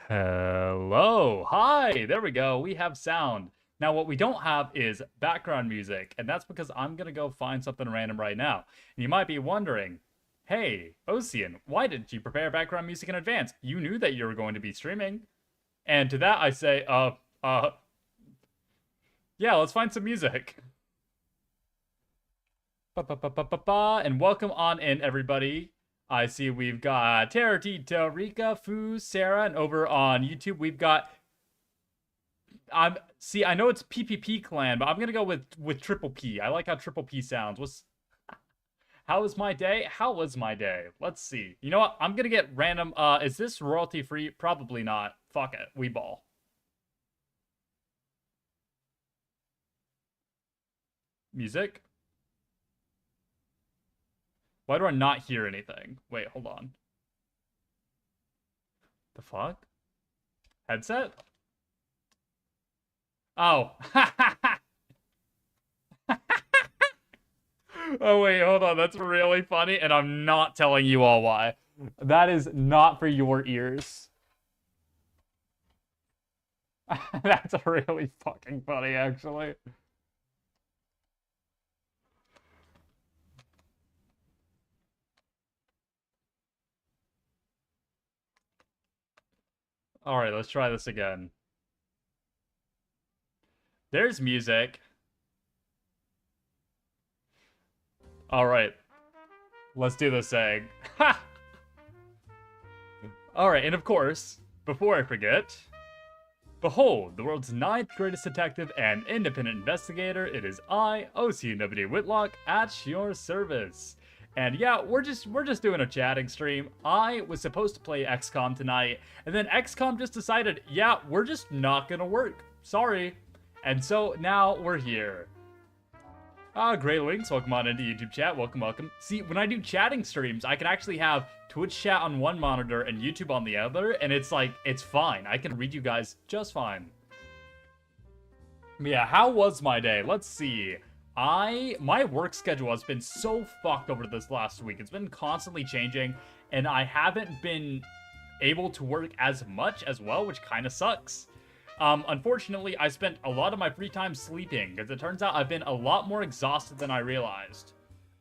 Hello. Hi. There we go. We have sound. Now, what we don't have is background music, and that's because I'm going to go find something random right now. And you might be wondering, hey, Osian, why didn't you prepare background music in advance? You knew that you were going to be streaming. And to that, I say, yeah, let's find some music. Ba-ba-ba-ba-ba-ba, and welcome on in, everybody. I see we've got Teratito, Rika, Fu, Sarah, and over on YouTube we've got I know it's PPP clan, but I'm gonna go with Triple P. I like how Triple P sounds. How was my day? How was my day? Let's see. You know what? I'm gonna get random. Is this royalty free? Probably not. Fuck it. We ball. Music. Why do I not hear anything? Wait, hold on. The fuck? Headset? Oh. Oh, wait, hold on. That's really funny, and I'm not telling you all why. That is not for your ears. That's really fucking funny, actually. All right, let's try this again. There's music. All right, let's do this thing. Ha! All right, and of course, before I forget, behold, the world's ninth greatest detective and independent investigator. It is I, Osian Whitlock, at your service. And yeah, we're just doing a chatting stream. I was supposed to play XCOM tonight, and then XCOM just decided, yeah, we're just not gonna work. Sorry. And so now we're here. Grey Wings, welcome on into YouTube chat. Welcome, welcome. See, when I do chatting streams, I can actually have Twitch chat on one monitor and YouTube on the other, and it's like, it's fine. I can read you guys just fine. Yeah, how was my day? Let's see. My work schedule has been so fucked over this last week. It's been constantly changing, and I haven't been able to work as much as well, which kind of sucks. Unfortunately, I spent a lot of my free time sleeping, because it turns out I've been a lot more exhausted than I realized.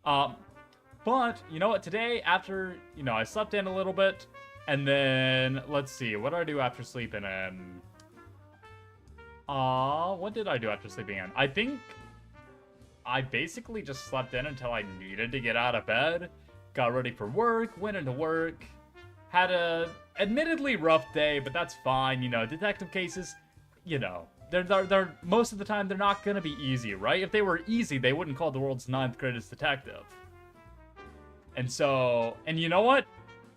But, you know what, today, after, I slept in a little bit, and then, let's see, what did I do after sleeping in? What did I do after sleeping in? I think I basically just slept in until I needed to get out of bed, got ready for work, went into work, had a admittedly rough day, but that's fine, detective cases, they're most of the time they're not gonna be easy, right? If they were easy, they wouldn't call the world's ninth greatest detective. And so, and you know what?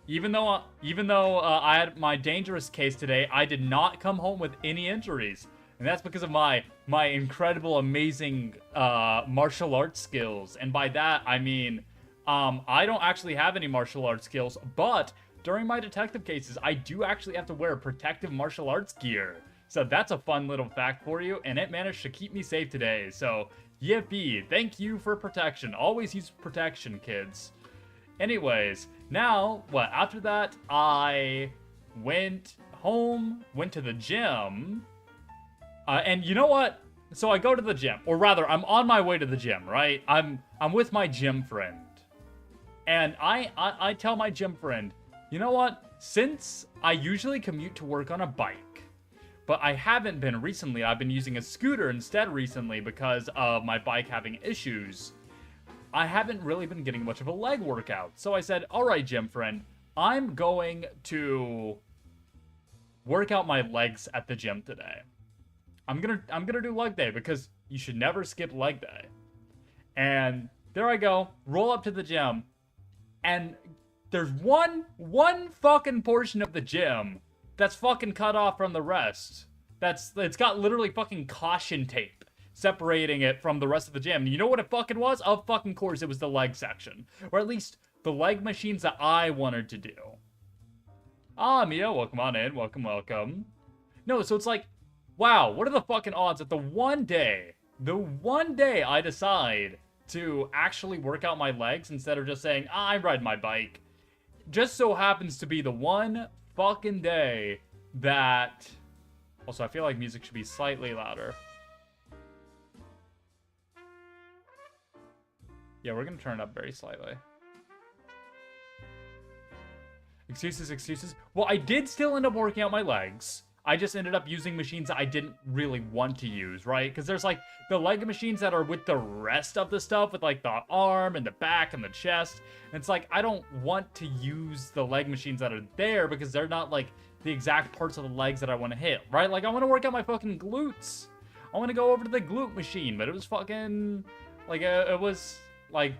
Even though I had my dangerous case today, I did not come home with any injuries. And that's because of my incredible, amazing martial arts skills. And by that, I mean, I don't actually have any martial arts skills, but during my detective cases, I do actually have to wear protective martial arts gear. So that's a fun little fact for you, and it managed to keep me safe today. So, yippee, thank you for protection. Always use protection, kids. Anyways, now, after that, I went home, went to the gym, and you know what? So I go to the gym, or rather, I'm on my way to the gym, right? I'm with my gym friend, and I tell my gym friend, you know what? Since I usually commute to work on a bike, but I haven't been recently, I've been using a scooter instead recently because of my bike having issues, I haven't really been getting much of a leg workout. So I said, all right, gym friend, I'm going to work out my legs at the gym today. I'm gonna do leg day because you should never skip leg day. And there I go, roll up to the gym, and there's one fucking portion of the gym that's fucking cut off from the rest. It's got literally fucking caution tape separating it from the rest of the gym. And you know what it fucking was? Of fucking course it was the leg section. Or at least the leg machines that I wanted to do. Mia, welcome on in. Welcome, welcome. No, so it's like, wow, what are the fucking odds that the one day I decide to actually work out my legs instead of just saying, I ride my bike, just so happens to be the one fucking day that... Also, I feel like music should be slightly louder. Yeah, we're gonna turn it up very slightly. Excuses, excuses. Well, I did still end up working out my legs. I just ended up using machines that I didn't really want to use, right? Because there's like the leg machines that are with the rest of the stuff, with like the arm and the back and the chest. And it's like, I don't want to use the leg machines that are there because they're not like the exact parts of the legs that I want to hit, right? Like, I want to work out my fucking glutes. I want to go over to the glute machine, but it was fucking, like, it was, like,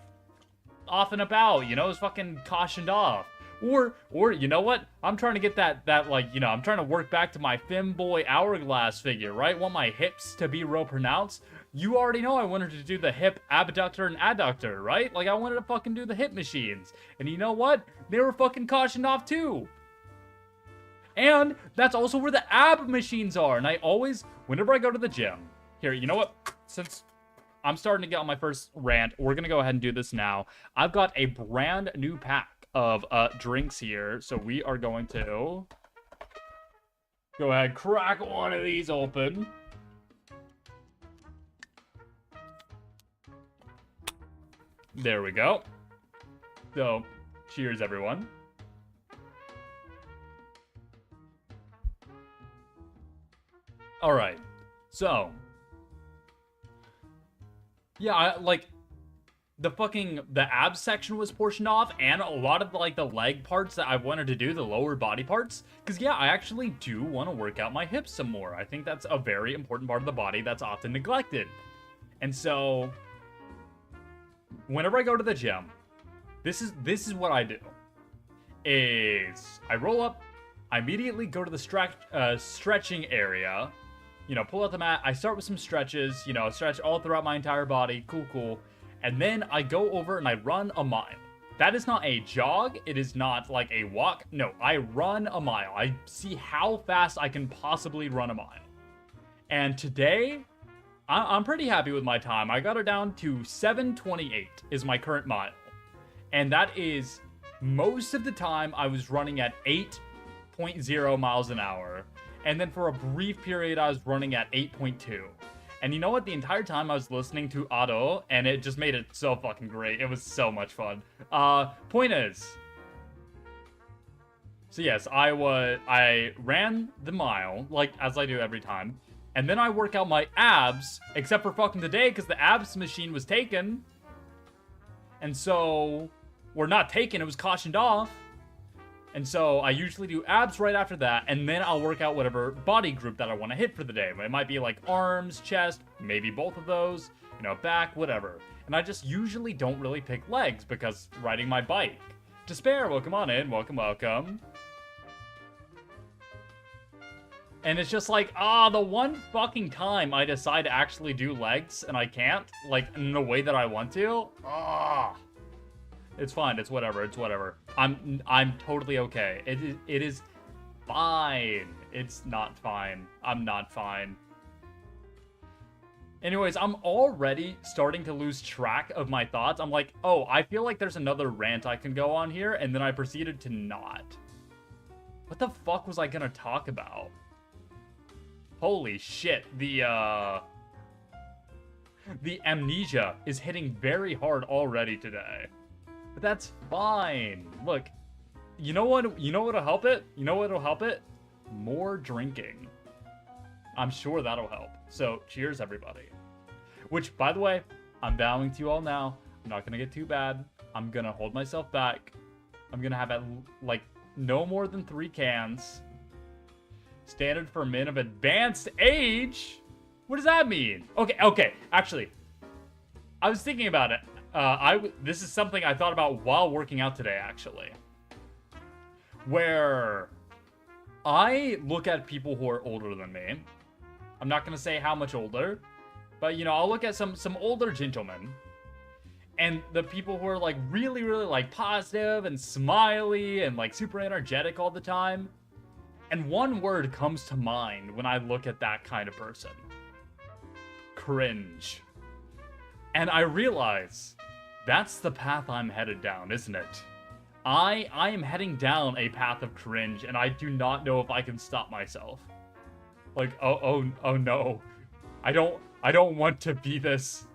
off and about, you know? It was fucking cautioned off. Or, you know what? I'm trying to get that, like, you know, I'm trying to work back to my femboy hourglass figure, right? Want my hips to be real pronounced. You already know I wanted to do the hip abductor and adductor, right? Like, I wanted to fucking do the hip machines. And you know what? They were fucking cautioned off, too. And that's also where the ab machines are. And I always, whenever I go to the gym, here, you know what? Since I'm starting to get on my first rant, we're going to go ahead and do this now. I've got a brand new pack of drinks here. So we are going to go ahead, crack one of these open. There we go. So, cheers, everyone. All right, so yeah, the abs section was portioned off, and a lot of like the leg parts that I wanted to do, the lower body parts, because yeah, I actually do want to work out my hips some more. I think that's a very important part of the body that's often neglected. And so whenever I go to the gym, this is what I do. Is I roll up, I immediately go to the stretching area. You know, pull out the mat, I start with some stretches, you know, stretch all throughout my entire body, cool. And then I go over and I run a mile. That is not a jog, it is not like a walk. No, I run a mile. I see how fast I can possibly run a mile. And today, I'm pretty happy with my time. I got it down to 7:28 is my current mile. And that is, most of the time I was running at 8.0 miles an hour. And then for a brief period, I was running at 8.2. And you know what? The entire time I was listening to Ado, and it just made it so fucking great. It was so much fun. Point is, so yes, I ran the mile, like, as I do every time. And then I work out my abs, except for fucking today, because the abs machine was taken. And so, we're not taken, it was cautioned off. And so I usually do abs right after that, and then I'll work out whatever body group that I want to hit for the day. It might be like arms, chest, maybe both of those, you know, back, whatever. And I just usually don't really pick legs because riding my bike. Despair, welcome on in, welcome. And it's just like, the one fucking time I decide to actually do legs and I can't, like, in the way that I want to, it's fine. It's whatever. I'm totally okay. It is fine. It's not fine. I'm not fine. Anyways, I'm already starting to lose track of my thoughts. I'm like, oh, I feel like there's another rant I can go on here, and then I proceeded to not. What the fuck was I gonna talk about? Holy shit. The amnesia is hitting very hard already today. But that's fine. Look, you know what'll help it? You know what'll help it? More drinking. I'm sure that'll help. So, cheers, everybody. Which, by the way, I'm vowing to you all now, I'm not gonna get too bad. I'm gonna hold myself back. I'm gonna have, like, no more than 3 cans. Standard for men of advanced age? What does that mean? Okay, actually, I was thinking about it. This is something I thought about while working out today, actually. Where I look at people who are older than me. I'm not gonna say how much older, but, you know, I'll look at some older gentlemen. And the people who are, like, really, like, positive and smiley and, like, super energetic all the time. And one word comes to mind when I look at that kind of person. Cringe. And I realize that's the path I'm headed down, isn't it? I am heading down a path of cringe, and I do not know if I can stop myself. Like, oh no. I don't want to be this.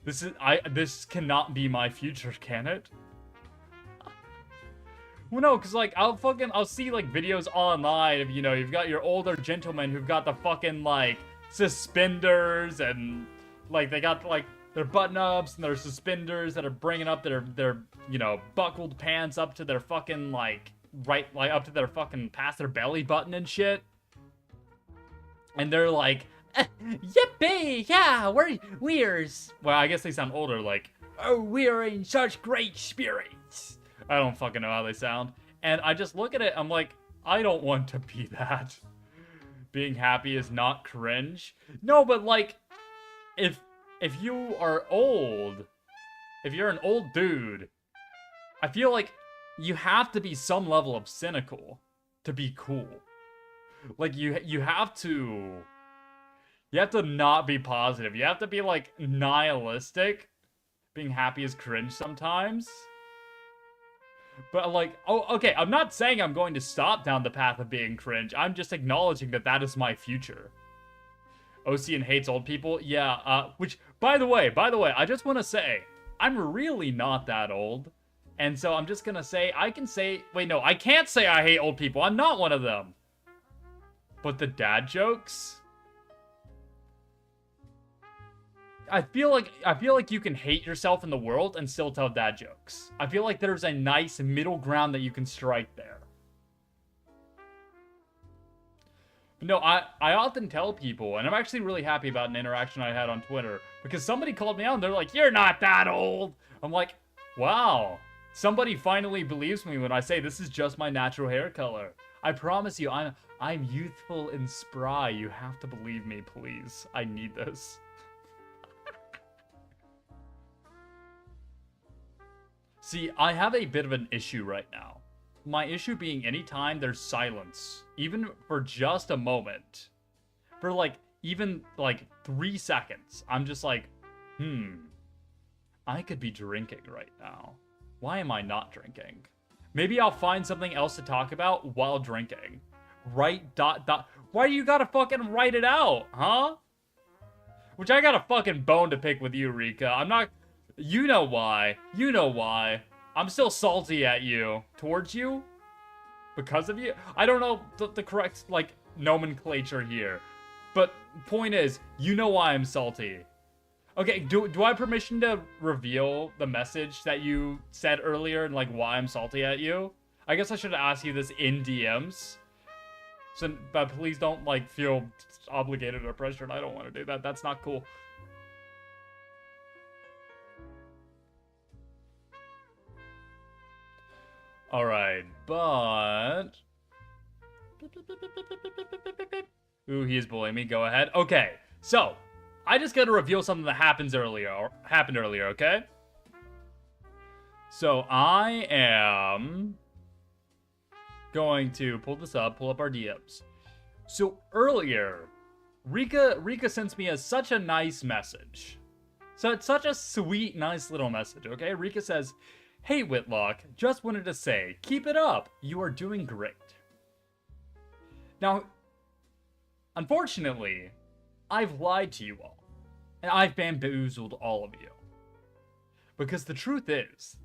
This cannot be my future, can it? Well, no, because, like, I'll see, like, videos online of, you know, you've got your older gentlemen who've got the fucking, like, suspenders and, like, they got, like, their button-ups and their suspenders that are bringing up their, you know, buckled pants up to their fucking, like, up to their fucking, past their belly button and shit. And they're like, yippee, yeah, we're, well, I guess they sound older, like, oh, we're in such great spirits. I don't fucking know how they sound. And I just look at it, I'm like, I don't want to be that. Being happy is not cringe. No, but like, if you are old, if you're an old dude, I feel like you have to be some level of cynical to be cool. Like, you have to not be positive. You have to be, like, nihilistic. Being happy is cringe sometimes. But, like, oh, okay, I'm not saying I'm going to stop down the path of being cringe. I'm just acknowledging that that is my future. Osian hates old people? Yeah, which, by the way, I just want to say, I'm really not that old. And so I'm just gonna say, wait, no, I can't say I hate old people. I'm not one of them. But the dad jokes? I feel like you can hate yourself in the world and still tell dad jokes. I feel like there's a nice middle ground that you can strike there. No, I often tell people, and I'm actually really happy about an interaction I had on Twitter, because somebody called me out and they're like, you're not that old. I'm like, wow, somebody finally believes me when I say this is just my natural hair color. I promise you, I'm youthful and spry. You have to believe me, please. I need this. See, I have a bit of an issue right now. My issue being anytime there's silence, even for just a moment, for like, even like 3 seconds, I'm just like, I could be drinking right now. Why am I not drinking? Maybe I'll find something else to talk about while drinking. Why do you gotta fucking write it out, huh? Which I got a fucking bone to pick with you, Rika. I'm not... You know why. You know why. I'm still salty at you. Towards you? Because of you? I don't know the correct, like, nomenclature here. But point is, you know why I'm salty. Okay, do I have permission to reveal the message that you said earlier and, like, why I'm salty at you? I guess I should ask you this in DMs. So, but please don't, like, feel obligated or pressured. I don't want to do that. That's not cool. Alright, but... Ooh, he is bullying me. Go ahead. Okay, so... I just gotta reveal something that happened earlier, okay? So, I am... going to pull up our DMs. So, earlier, Rika sends me such a nice message. So, it's such a sweet, nice little message, okay? Rika says... Hey Whitlock, just wanted to say, keep it up. You are doing great. Now, unfortunately, I've lied to you all. And I've bamboozled all of you. Because the truth is,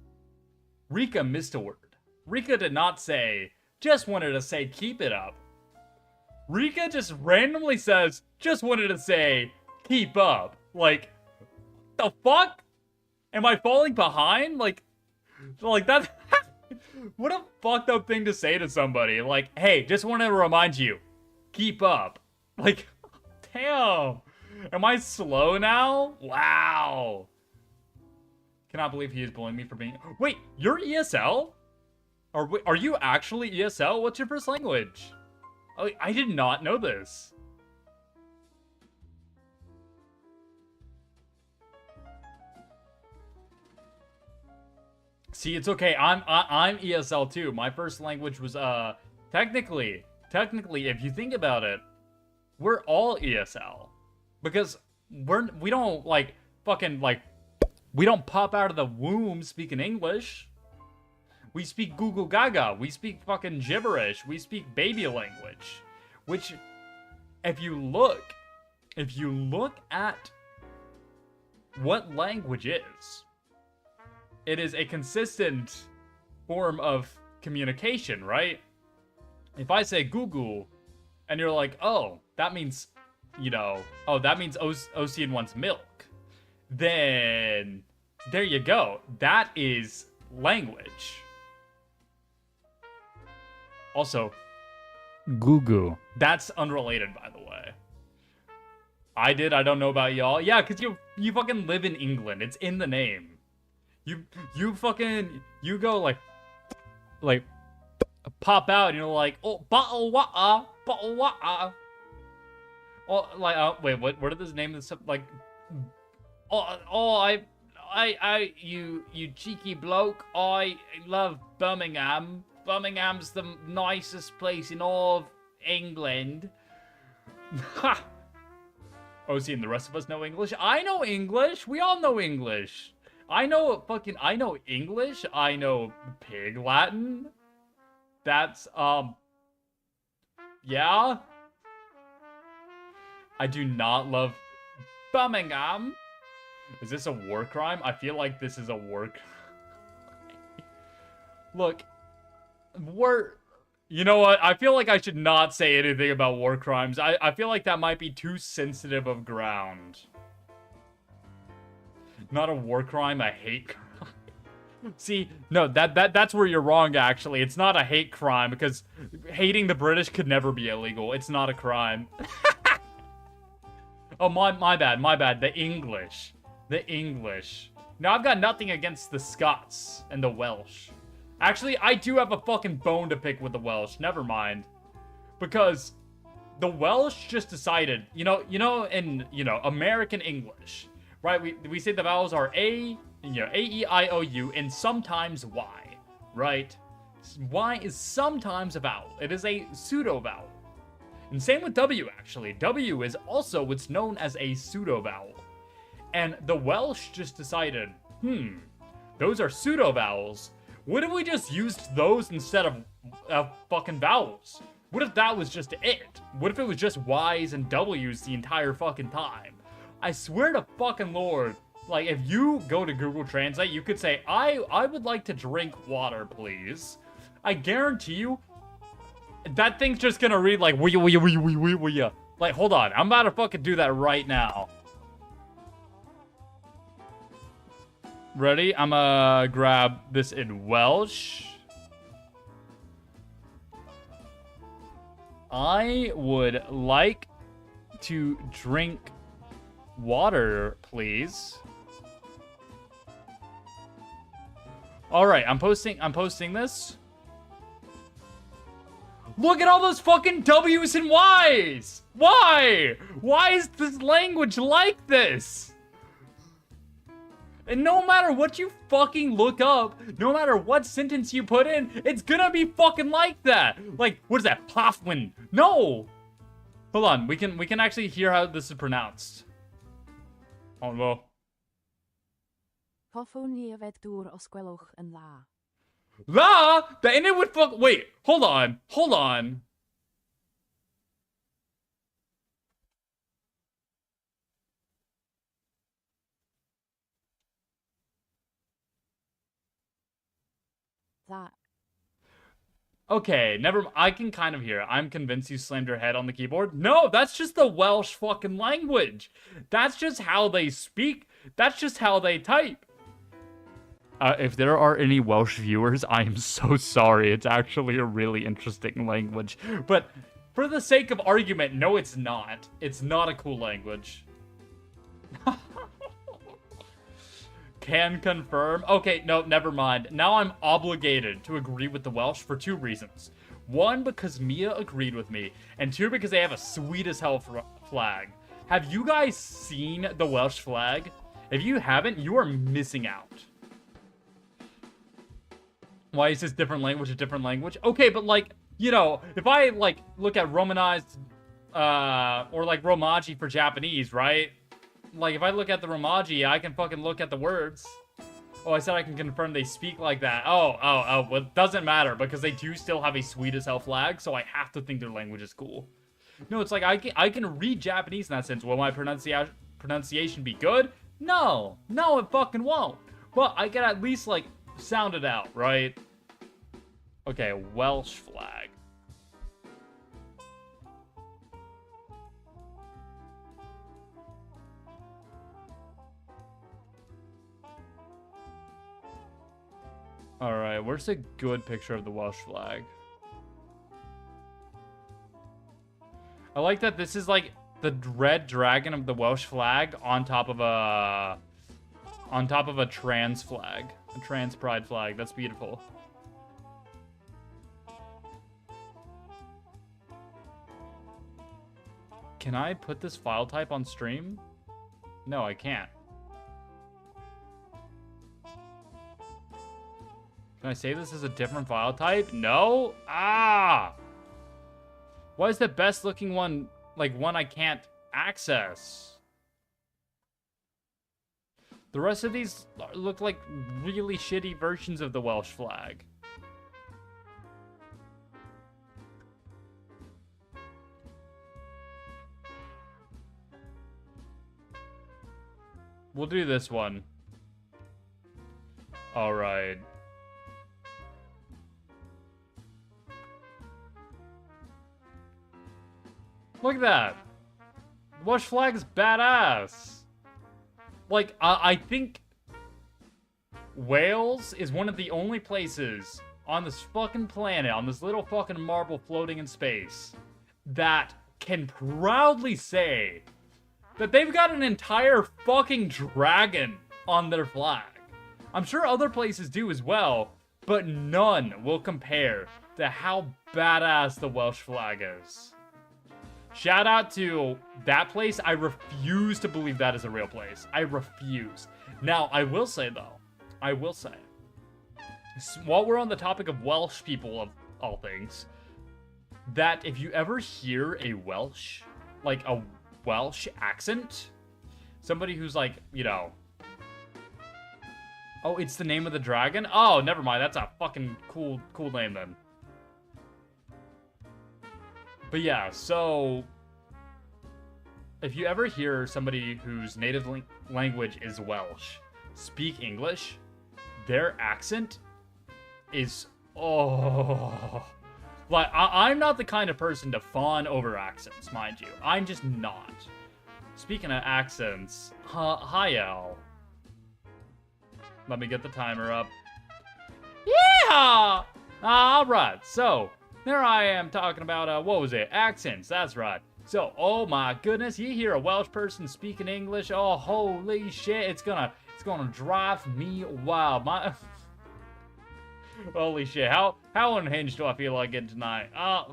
Rika missed a word. Rika did not say, just wanted to say, keep it up. Rika just randomly says, just wanted to say, keep up. Like, the fuck? Am I falling behind? Like that. What a fucked up thing to say to somebody. Like, hey, just want to remind you, keep up. Like, damn. Am I slow now? Wow. Cannot believe he is bullying me for being... Wait, you're ESL? Are you actually ESL? What's your first language? Oh, I did not know this. See, it's okay. I'm ESL too. My first language was technically, if you think about it, we're all ESL because we don't we don't pop out of the womb speaking English. We speak Google Gaga. We speak fucking gibberish. We speak baby language. Which, if you look at what language is, it is a consistent form of communication, right? If I say Google, and you're like, oh, that means, you know, oh, that means Osian wants milk, then there you go. That is language. Also, Google. That's unrelated, by the way. I don't know about y'all. Yeah, because you fucking live in England. It's in the name. You go like pop out and you're like, oh, bottle water. Oh, like, wait, what are the name of this stuff? Like, you cheeky bloke. I love Birmingham. Birmingham's the nicest place in all of England. Ha! Oh, see, and the rest of us know English? I know English! We all know English! I know English. I know Pig Latin. That's, yeah? I do not love Birmingham. Is this a war crime? I feel like this is a war crime. Look, you know what? I feel like I should not say anything about war crimes. I feel like that might be too sensitive of ground. Not a war crime, a hate crime. See, no, that's where you're wrong, actually. It's not a hate crime, because hating the British could never be illegal. It's not a crime. Oh, my bad. The English. Now, I've got nothing against the Scots and the Welsh. Actually, I do have a fucking bone to pick with the Welsh. Never mind. Because the Welsh just decided, in American English, right? We say the vowels are A, A-E-I-O-U, and sometimes Y, right? Y is sometimes a vowel. It is a pseudo-vowel. And same with W, actually. W is also what's known as a pseudo-vowel. And the Welsh just decided, those are pseudo-vowels. What if we just used those instead of fucking vowels? What if that was just it? What if it was just Y's and W's the entire fucking time? I swear to fucking Lord, like, if you go to Google Translate, you could say, I would like to drink water, please. I guarantee you, that thing's just gonna read like, like, hold on, I'm about to fucking do that right now. Ready? I'm gonna grab this in Welsh. I would like to drink water, please. All right, I'm posting this. Look at all those fucking W's and Y's. Why? Why is this language like this? And no matter what you fucking look up, no matter what sentence you put in, it's gonna be fucking like that. Like, what is that? Plafwin? No. Hold on, we can actually hear how this is pronounced. Oh no. La? The ending would fuck. Wait, hold on. That. Okay, I can kind of hear it. I'm convinced you slammed your head on the keyboard. No, that's just the Welsh fucking language. That's just how they speak. That's just how they type. If there are any Welsh viewers, I am so sorry. It's actually a really interesting language. But for the sake of argument, no, it's not. It's not a cool language. Can confirm. Okay, no, never mind. Now I'm obligated to agree with the Welsh for two reasons. One, because Mia agreed with me. And two, because they have a sweet as hell flag. Have you guys seen the Welsh flag? If you haven't, you are missing out. Why is this different language a different language? Okay, but like, if I like look at Romanized, or like Romaji for Japanese, right? Like, if I look at the Romaji, I can fucking look at the words. Oh, I said I can confirm they speak like that. Oh, well, it doesn't matter because they do still have a sweet as hell flag, so I have to think their language is cool. No, it's like I can read Japanese in that sense. Will my pronunciation be good? No, it fucking won't. But I can at least like sound it out, right? Okay, Welsh flag. Alright, where's a good picture of the Welsh flag? I like that this is like the red dragon of the Welsh flag on top of a trans flag. A trans pride flag. That's beautiful. Can I put this file type on stream? No, I can't. Can I say this is a different file type? No? Ah! Why is the best looking one like one I can't access? The rest of these look like really shitty versions of the Welsh flag. We'll do this one. Alright. Look at that. The Welsh flag is badass. Like, I think Wales is one of the only places on this fucking planet, on this little fucking marble floating in space, that can proudly say that they've got an entire fucking dragon on their flag. I'm sure other places do as well, but none will compare to how badass the Welsh flag is. Shout out to that place. I refuse to believe that is a real place. I refuse. Now, I will say, though, while we're on the topic of Welsh people, of all things, that if you ever hear a Welsh accent, somebody who's like, you know, oh, it's the name of the dragon? Oh, never mind. That's a fucking cool name then. But yeah, so if you ever hear somebody whose native language is Welsh speak English, their accent is, oh. Like, I'm not the kind of person to fawn over accents, mind you. I'm just not. Speaking of accents, hi, Al. Let me get the timer up. Yeah! Alright, so there I am talking about, what was it? Accents, that's right. So, oh my goodness, you hear a Welsh person speaking English, oh holy shit, it's gonna drive me wild. Holy shit, how unhinged do I feel like getting tonight?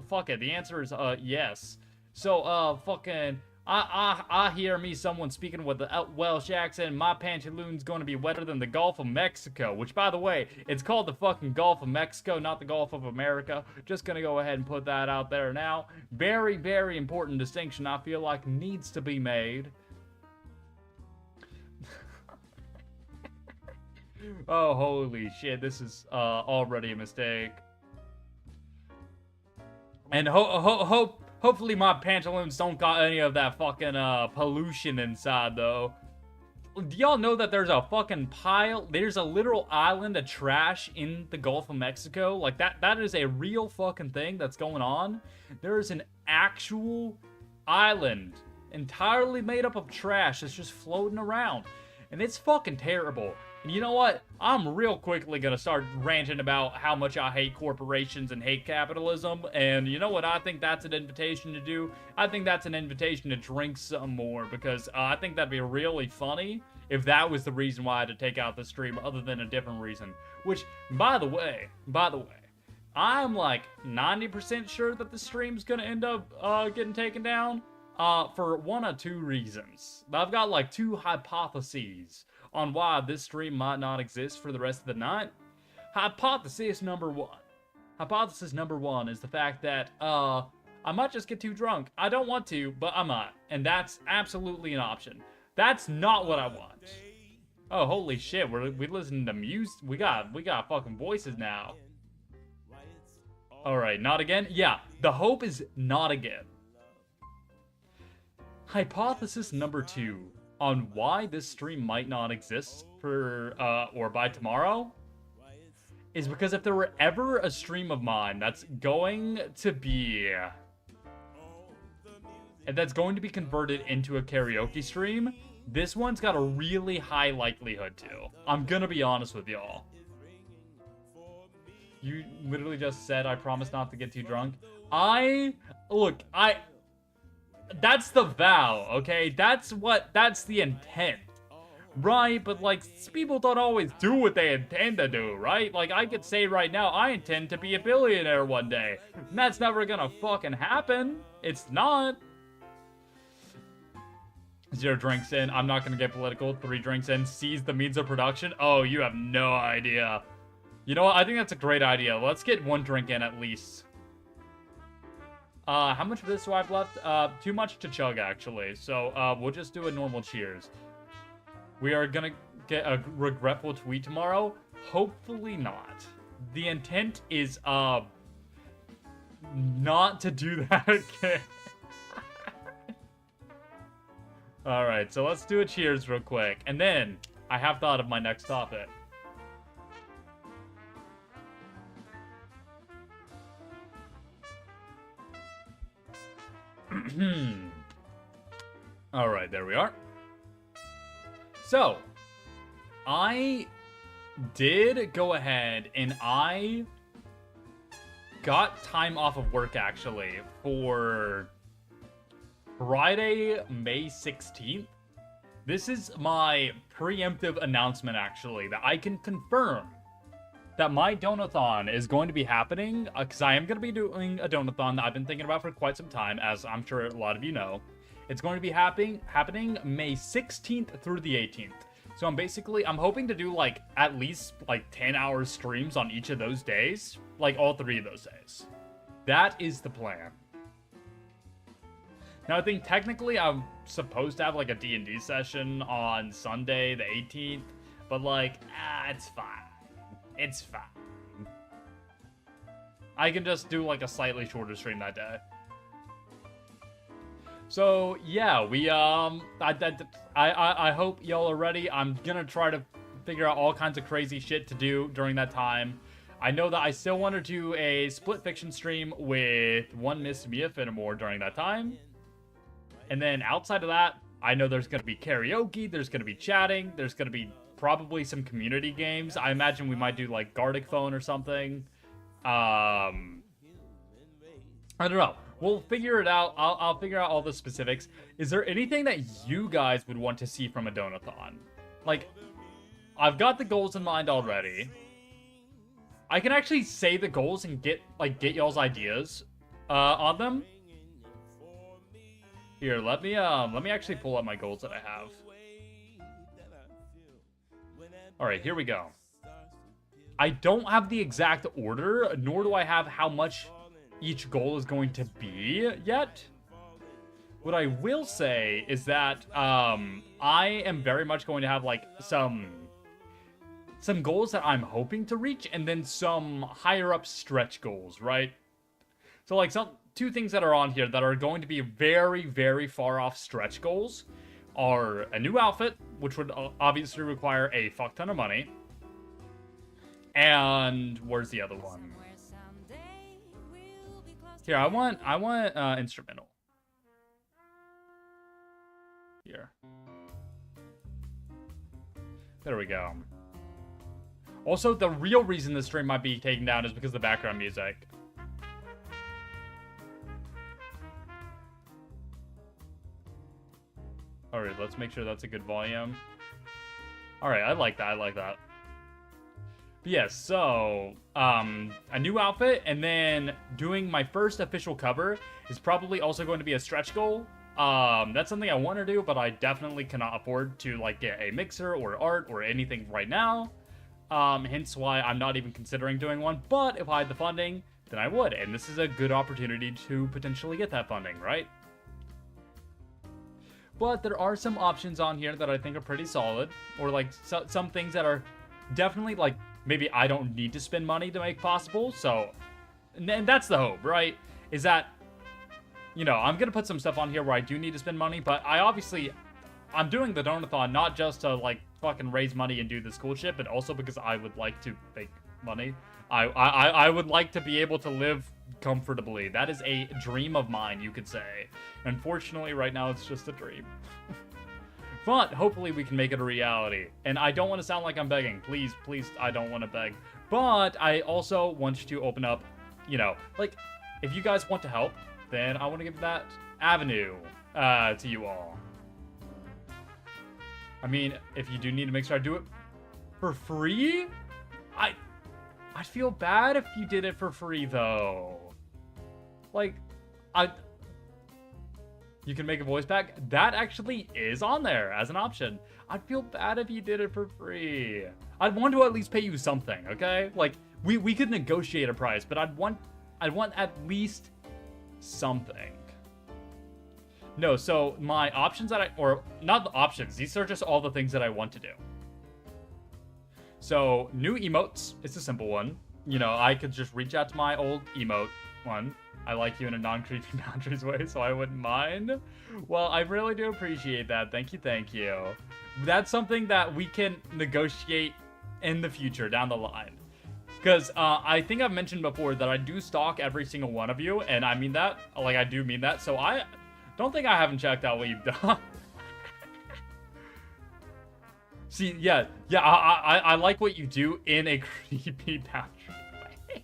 Fuck it, the answer is, yes. So, fucking, I hear someone speaking with a Welsh accent, my pantaloon's gonna be wetter than the Gulf of Mexico, which, by the way, it's called the fucking Gulf of Mexico, not the Gulf of America. Just gonna go ahead and put that out there now. Very, very important distinction I feel like needs to be made. Oh, holy shit, this is, already a mistake. And hopefully my pantaloons don't got any of that fucking, pollution inside, though. Do y'all know that there's a fucking there's a literal island of trash in the Gulf of Mexico? Like, that is a real fucking thing that's going on. There is an actual island entirely made up of trash that's just floating around. And it's fucking terrible. And you know what? I'm real quickly gonna start ranting about how much I hate corporations and hate capitalism. And you know what I think that's an invitation to do? I think that's an invitation to drink some more, because I think that'd be really funny if that was the reason why I had to take out the stream, other than a different reason. Which, by the way, I'm like 90% sure that the stream's gonna end up getting taken down for one of two reasons. I've got like two hypotheses on why this stream might not exist for the rest of the night. Hypothesis number one is the fact that I might just get too drunk. I don't want to, but I might, and that's absolutely an option. That's not what I want. Oh, holy shit, we listen to music. We got fucking voices now. Alright, not again? Yeah, the hope is not again. Hypothesis number 2 on why this stream might not exist for, or by tomorrow is because if there were ever a stream of mine that's going to be converted into a karaoke stream, this one's got a really high likelihood to. I'm gonna be honest with y'all. You literally just said, I promise not to get too drunk. That's the vow, okay? That's the intent. Right, but like, people don't always do what they intend to do, right? Like, I could say right now, I intend to be a billionaire one day. And that's never gonna fucking happen. It's not. 0 drinks in. I'm not gonna get political. 3 drinks in. Seize the means of production. Oh, you have no idea. You know what? I think that's a great idea. Let's get 1 drink in at least. How much of this do I have left? Too much to chug, actually. So, we'll just do a normal cheers. We are gonna get a regretful tweet tomorrow. Hopefully not. The intent is, not to do that again. Alright, so let's do a cheers real quick. And then, I have thought of my next topic. Alright, there we are. So, I did go ahead and I got time off of work, actually, for Friday, May 16th. This is my preemptive announcement, actually, that I can confirm that my donathon is going to be happening, because I am going to be doing a donathon that I've been thinking about for quite some time, as I'm sure a lot of you know. It's going to be happening May 16th through the 18th. So I'm hoping to do like at least like 10-hour streams on each of those days, like all 3 of those days. That is the plan. Now I think technically I'm supposed to have like a D&D session on Sunday the 18th, but like, it's fine. It's fine. I can just do like a slightly shorter stream that day. So yeah, I hope y'all are ready. I'm gonna try to figure out all kinds of crazy shit to do during that time. I know that I still want to do a split fiction stream with one Miss Mia Finnemore during that time. And then outside of that, I know there's gonna be karaoke, there's gonna be chatting, there's gonna be probably some community games. I imagine we might do like Gartic Phone or something. I don't know. We'll figure it out. I'll figure out all the specifics. Is there anything that you guys would want to see from a donathon? Like, I've got the goals in mind already. I can actually say the goals and get y'all's ideas on them. Here, let me actually pull up my goals that I have. All right, here we go. I don't have the exact order, nor do I have how much each goal is going to be yet. What I will say is that I am very much going to have like some goals that I'm hoping to reach, and then some higher up stretch goals, right? So like 2 things that are on here that are going to be very, very far off stretch goals are a new outfit, which would obviously require a fuck ton of money. And where's the other one? Here, I want instrumental. Here. There we go. Also, the real reason the stream might be taken down is because of the background music. Alright, let's make sure that's a good volume. Alright, I like that, I like that. But yes, so, a new outfit, and then doing my first official cover is probably also going to be a stretch goal. That's something I want to do, but I definitely cannot afford to, like, get a mixer or art or anything right now. Hence why I'm not even considering doing one, but if I had the funding, then I would, and this is a good opportunity to potentially get that funding, right? But there are some options on here that I think are pretty solid, or like some things that are definitely like maybe I don't need to spend money to make possible. So, and that's the hope, right? Is that, you know, I'm gonna put some stuff on here where I do need to spend money, but I'm doing the donathon not just to like fucking raise money and do this cool shit, but also because I would like to make money. I would like to be able to live comfortably. That is a dream of mine, you could say. Unfortunately, right now it's just a dream. But hopefully we can make it a reality. And I don't want to sound like I'm begging. Please, please, I don't want to beg. But I also want to open up, you know, like, if you guys want to help, then I want to give that avenue to you all. I mean, if you do need to make sure I do it for free, I'd feel bad if you did it for free, though. Like, you can make a voice pack. That actually is on there as an option. I'd feel bad if you did it for free. I'd want to at least pay you something, okay? Like, we could negotiate a price, but I'd want at least something. No, so my options or not the options, these are just all the things that I want to do. So, new emotes, it's a simple one. You know, I could just reach out to my old emote one. I like you in a non-creepy boundaries way, so I wouldn't mind. Well, I really do appreciate that. Thank you, thank you. That's something that we can negotiate in the future, down the line. Because I think I've mentioned before that I do stalk every single one of you, and I mean that. Like, I do mean that, so I don't think I haven't checked out what you've done. See, yeah, I like what you do in a creepy boundary way.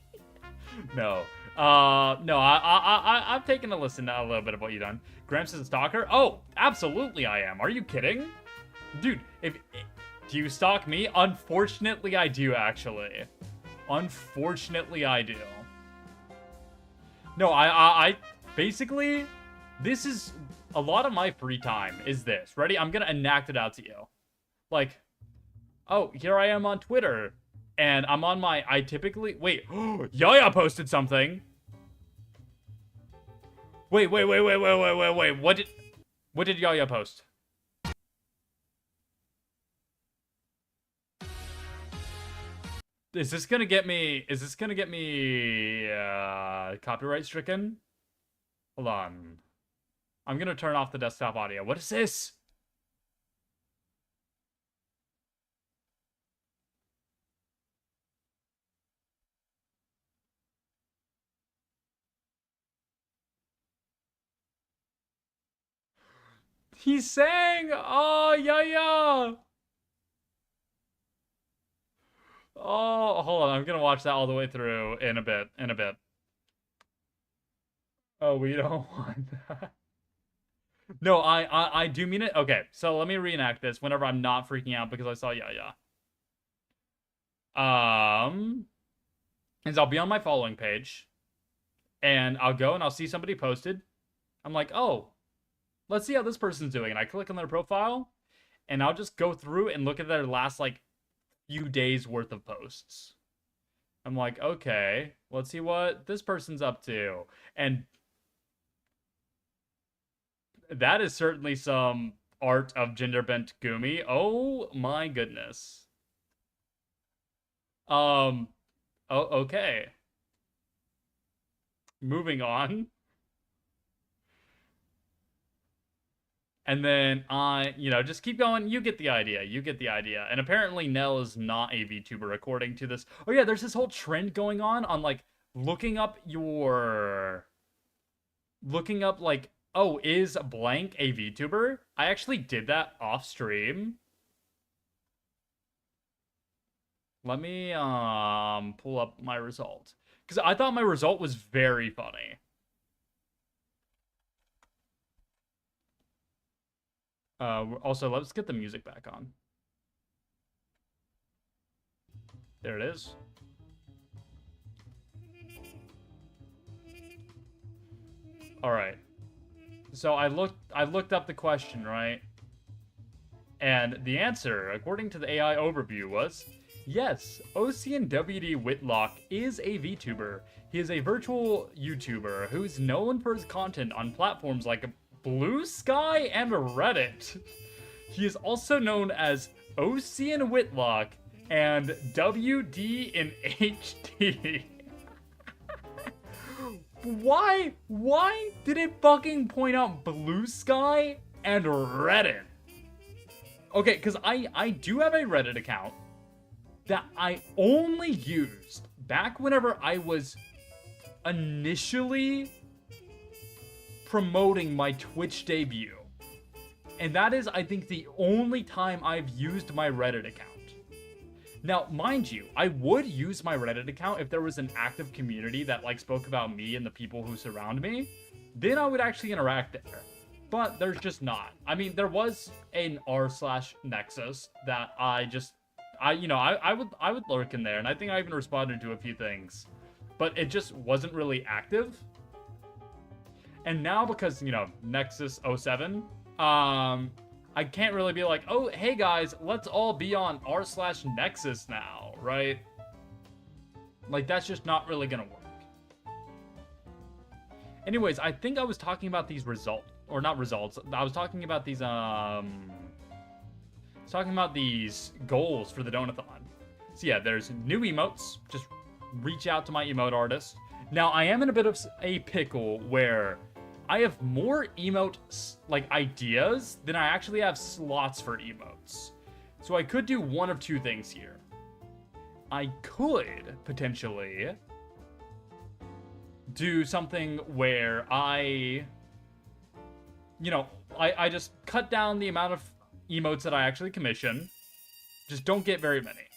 No. No, I've taken a listen to a little bit of what you've done. Gramps is a stalker? Oh, absolutely I am. Are you kidding? Dude, do you stalk me? Unfortunately, I do, actually. Unfortunately, I do. No, I basically, this is a lot of my free time is this. Ready? I'm gonna enact it out to you. Like, oh, here I am on Twitter. And I'm on my, wait, Yaya posted something. Wait, what did Yaya post? Is this gonna get me, copyright stricken? Hold on. I'm gonna turn off the desktop audio. What is this? He's saying, oh, yeah. Oh, hold on. I'm gonna watch that all the way through in a bit. Oh, we don't want that. No, I do mean it. Okay, so let me reenact this whenever I'm not freaking out because I saw yeah. Is I'll be on my following page, and I'll go and I'll see somebody posted. I'm like, oh, let's see how this person's doing. And I click on their profile, and I'll just go through and look at their last, like, few days worth of posts. I'm like, okay, let's see what this person's up to. And that is certainly some art of gender bent Gumi. Oh my goodness. Oh, okay. Moving on. And then just keep going. You get the idea. And apparently Nell is not a VTuber according to this. Oh yeah, there's this whole trend going on like looking up like, oh, is blank a VTuber? I actually did that off stream. Let me pull up my result. Because I thought my result was very funny. Also, let's get the music back on. There it is. All right. So I looked up the question, right? And the answer, according to the AI overview, was yes, Osian WD Whitlock is a VTuber. He is a virtual YouTuber who's known for his content on platforms like Blue Sky and Reddit. He is also known as Osian Whitlock and WD in HD. Why did it fucking point out Blue Sky and Reddit? Okay, because I do have a Reddit account that I only used back whenever I was initially promoting my Twitch debut. And that is, I think, the only time I've used my Reddit account. Now, mind you, I would use my Reddit account if there was an active community that, like, spoke about me and the people who surround me. Then I would actually interact there. But there's just not. I mean, there was an r/Nexus that I would lurk in there, and I think I even responded to a few things. But it just wasn't really active. And now, because, you know, Nexus 07, I can't really be like, oh, hey guys, let's all be on r/Nexus now, right? Like, that's just not really gonna work. Anyways, I think I was talking about these results, or not results. I was talking about these, goals for the Donathon. So yeah, there's new emotes. Just reach out to my emote artist. Now, I am in a bit of a pickle where I have more emote, like, ideas than I actually have slots for emotes. So I could do one of two things here. I could, potentially, do something where I just cut down the amount of emotes that I actually commission. Just don't get very many.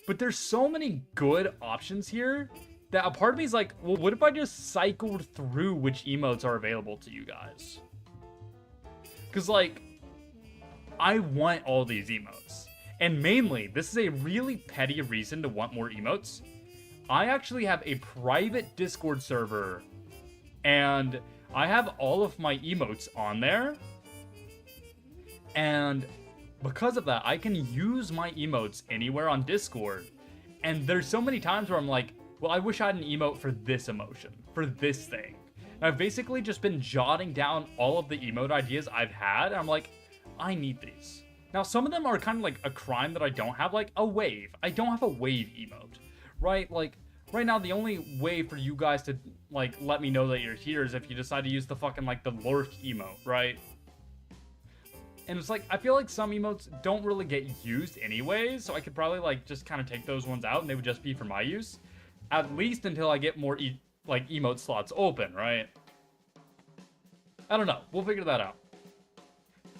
But there's so many good options here that a part of me is like, well, what if I just cycled through which emotes are available to you guys? Because, like, I want all these emotes. And mainly, this is a really petty reason to want more emotes. I actually have a private Discord server, and I have all of my emotes on there. And because of that, I can use my emotes anywhere on Discord. And there's so many times where I'm like, well, I wish I had an emote for this emotion, for this thing. And I've basically just been jotting down all of the emote ideas I've had, and I'm like, I need these. Now, some of them are kind of like a crime that I don't have, like a wave. I don't have a wave emote, right? Like, right now, the only way for you guys to, like, let me know that you're here is if you decide to use the fucking, like, the lurk emote, right? And it's like, I feel like some emotes don't really get used anyways, so I could probably, like, just kind of take those ones out, and they would just be for my use. At least until I get more, emote slots open, right? I don't know. We'll figure that out.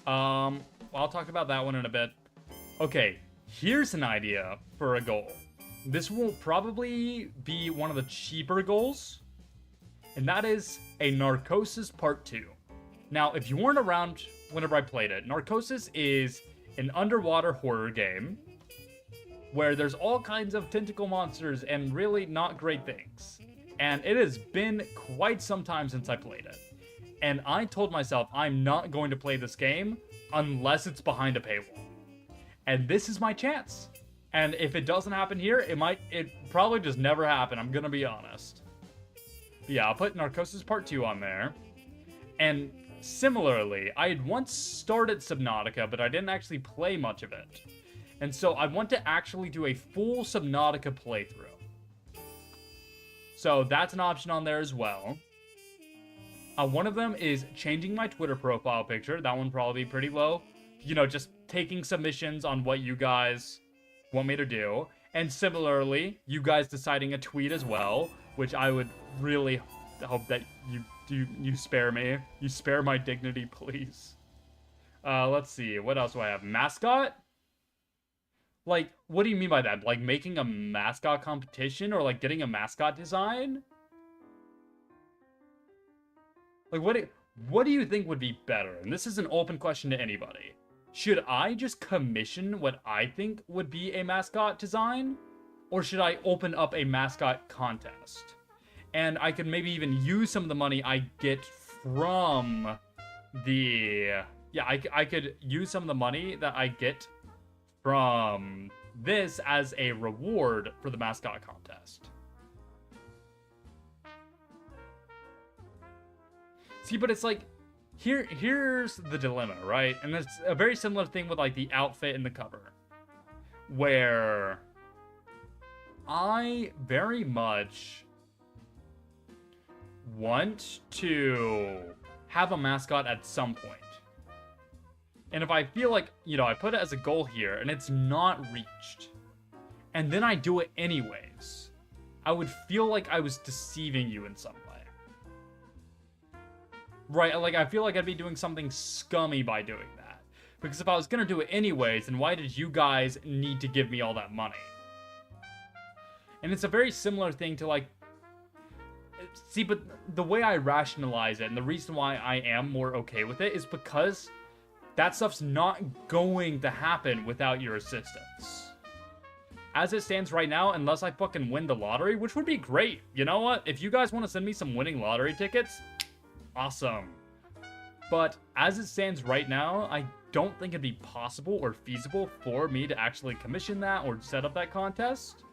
I'll talk about that one in a bit. Okay, here's an idea for a goal. This will probably be one of the cheaper goals, and that is a Narcosis Part 2. Now, if you weren't around whenever I played it, Narcosis is an underwater horror game where there's all kinds of tentacle monsters and really not great things. And it has been quite some time since I played it. And I told myself I'm not going to play this game unless it's behind a paywall. And this is my chance. And if it doesn't happen here, it probably just never happen, I'm gonna be honest. But yeah, I'll put Narcosis Part 2 on there. And similarly, I had once started Subnautica, but I didn't actually play much of it. And so I want to actually do a full Subnautica playthrough. So that's an option on there as well. One of them is changing my Twitter profile picture. That one probably be pretty low. You know, just taking submissions on what you guys want me to do. And similarly, you guys deciding a tweet as well, which I would really hope that you spare me. You spare my dignity, please. Let's see. What else do I have? Mascot? Like, what do you mean by that? Like, making a mascot competition or, like, getting a mascot design? Like, what do you think would be better? And this is an open question to anybody. Should I just commission what I think would be a mascot design? Or should I open up a mascot contest? And I could maybe even use some of the money I get from the... Yeah, I could use some of the money that I get from this as a reward for the mascot contest. See, but it's like, Here's the dilemma, right? And it's a very similar thing with like the outfit and the cover, where I very much want to have a mascot at some point. And if I feel like, you know, I put it as a goal here and it's not reached, and then I do it anyways, I would feel like I was deceiving you in some way. Right, like, I feel like I'd be doing something scummy by doing that. Because if I was gonna do it anyways, then why did you guys need to give me all that money? And it's a very similar thing to, like... See, but the way I rationalize it, and the reason why I am more okay with it, is because that stuff's not going to happen without your assistance. As it stands right now, unless I fucking win the lottery, which would be great. You know what? If you guys want to send me some winning lottery tickets... awesome. But as it stands right now, I don't think it'd be possible or feasible for me to actually commission that or set up that contest.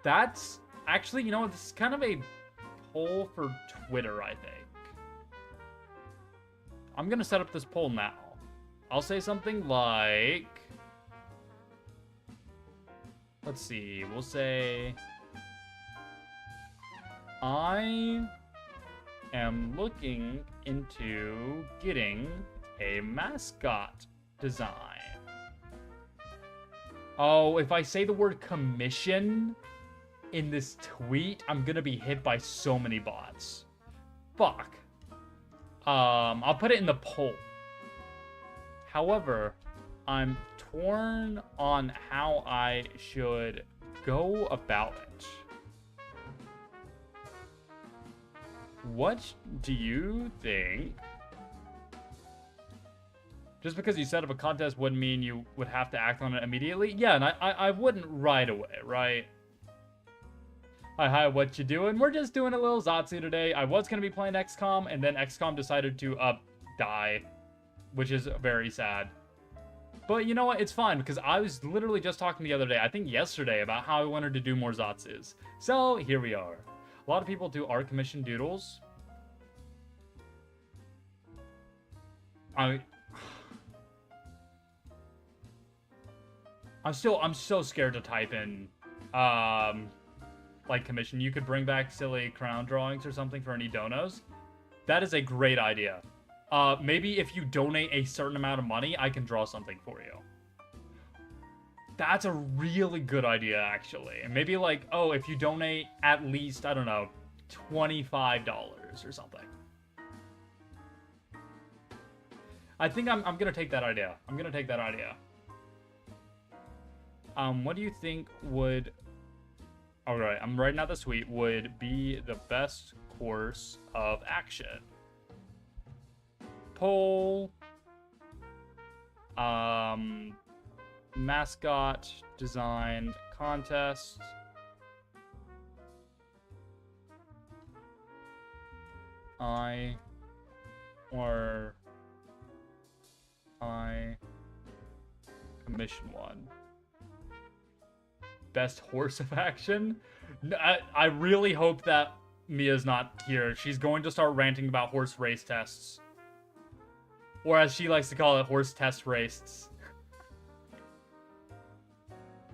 That's actually, you know what, this is kind of a poll for Twitter, I think. I'm gonna set up this poll now. I'll say something like... let's see, we'll say... I am looking into getting a mascot design. Oh, if I say the word commission in this tweet, I'm gonna be hit by so many bots. Fuck. I'll put it in the poll. However, I'm torn on how I should go about it. What do you think? Just because you set up a contest wouldn't mean you would have to act on it immediately? Yeah, and I wouldn't right away, right? Hi, what you doing? We're just doing a little Zatsu today. I was going to be playing XCOM, and then XCOM decided to, die. Which is very sad. But you know what? It's fine, because I was literally just talking the other day, I think yesterday, about how I wanted to do more Zatsus. So, here we are. A lot of people do art commission doodles. I'm so scared to type in, like, commission. You could bring back silly crown drawings or something for any donos. That is a great idea. Maybe if you donate a certain amount of money, I can draw something for you. That's a really good idea, actually. And maybe, like, oh, if you donate at least, I don't know, $25 or something. I think I'm gonna take that idea. I'm gonna take that idea. What do you think would... Alright, I'm writing out the tweet. Would be the best course of action? Poll. Mascot design contest. I commission one. Best horse of action? I really hope that Mia's not here. She's going to start ranting about horse race tests. Or as she likes to call it, horse test races.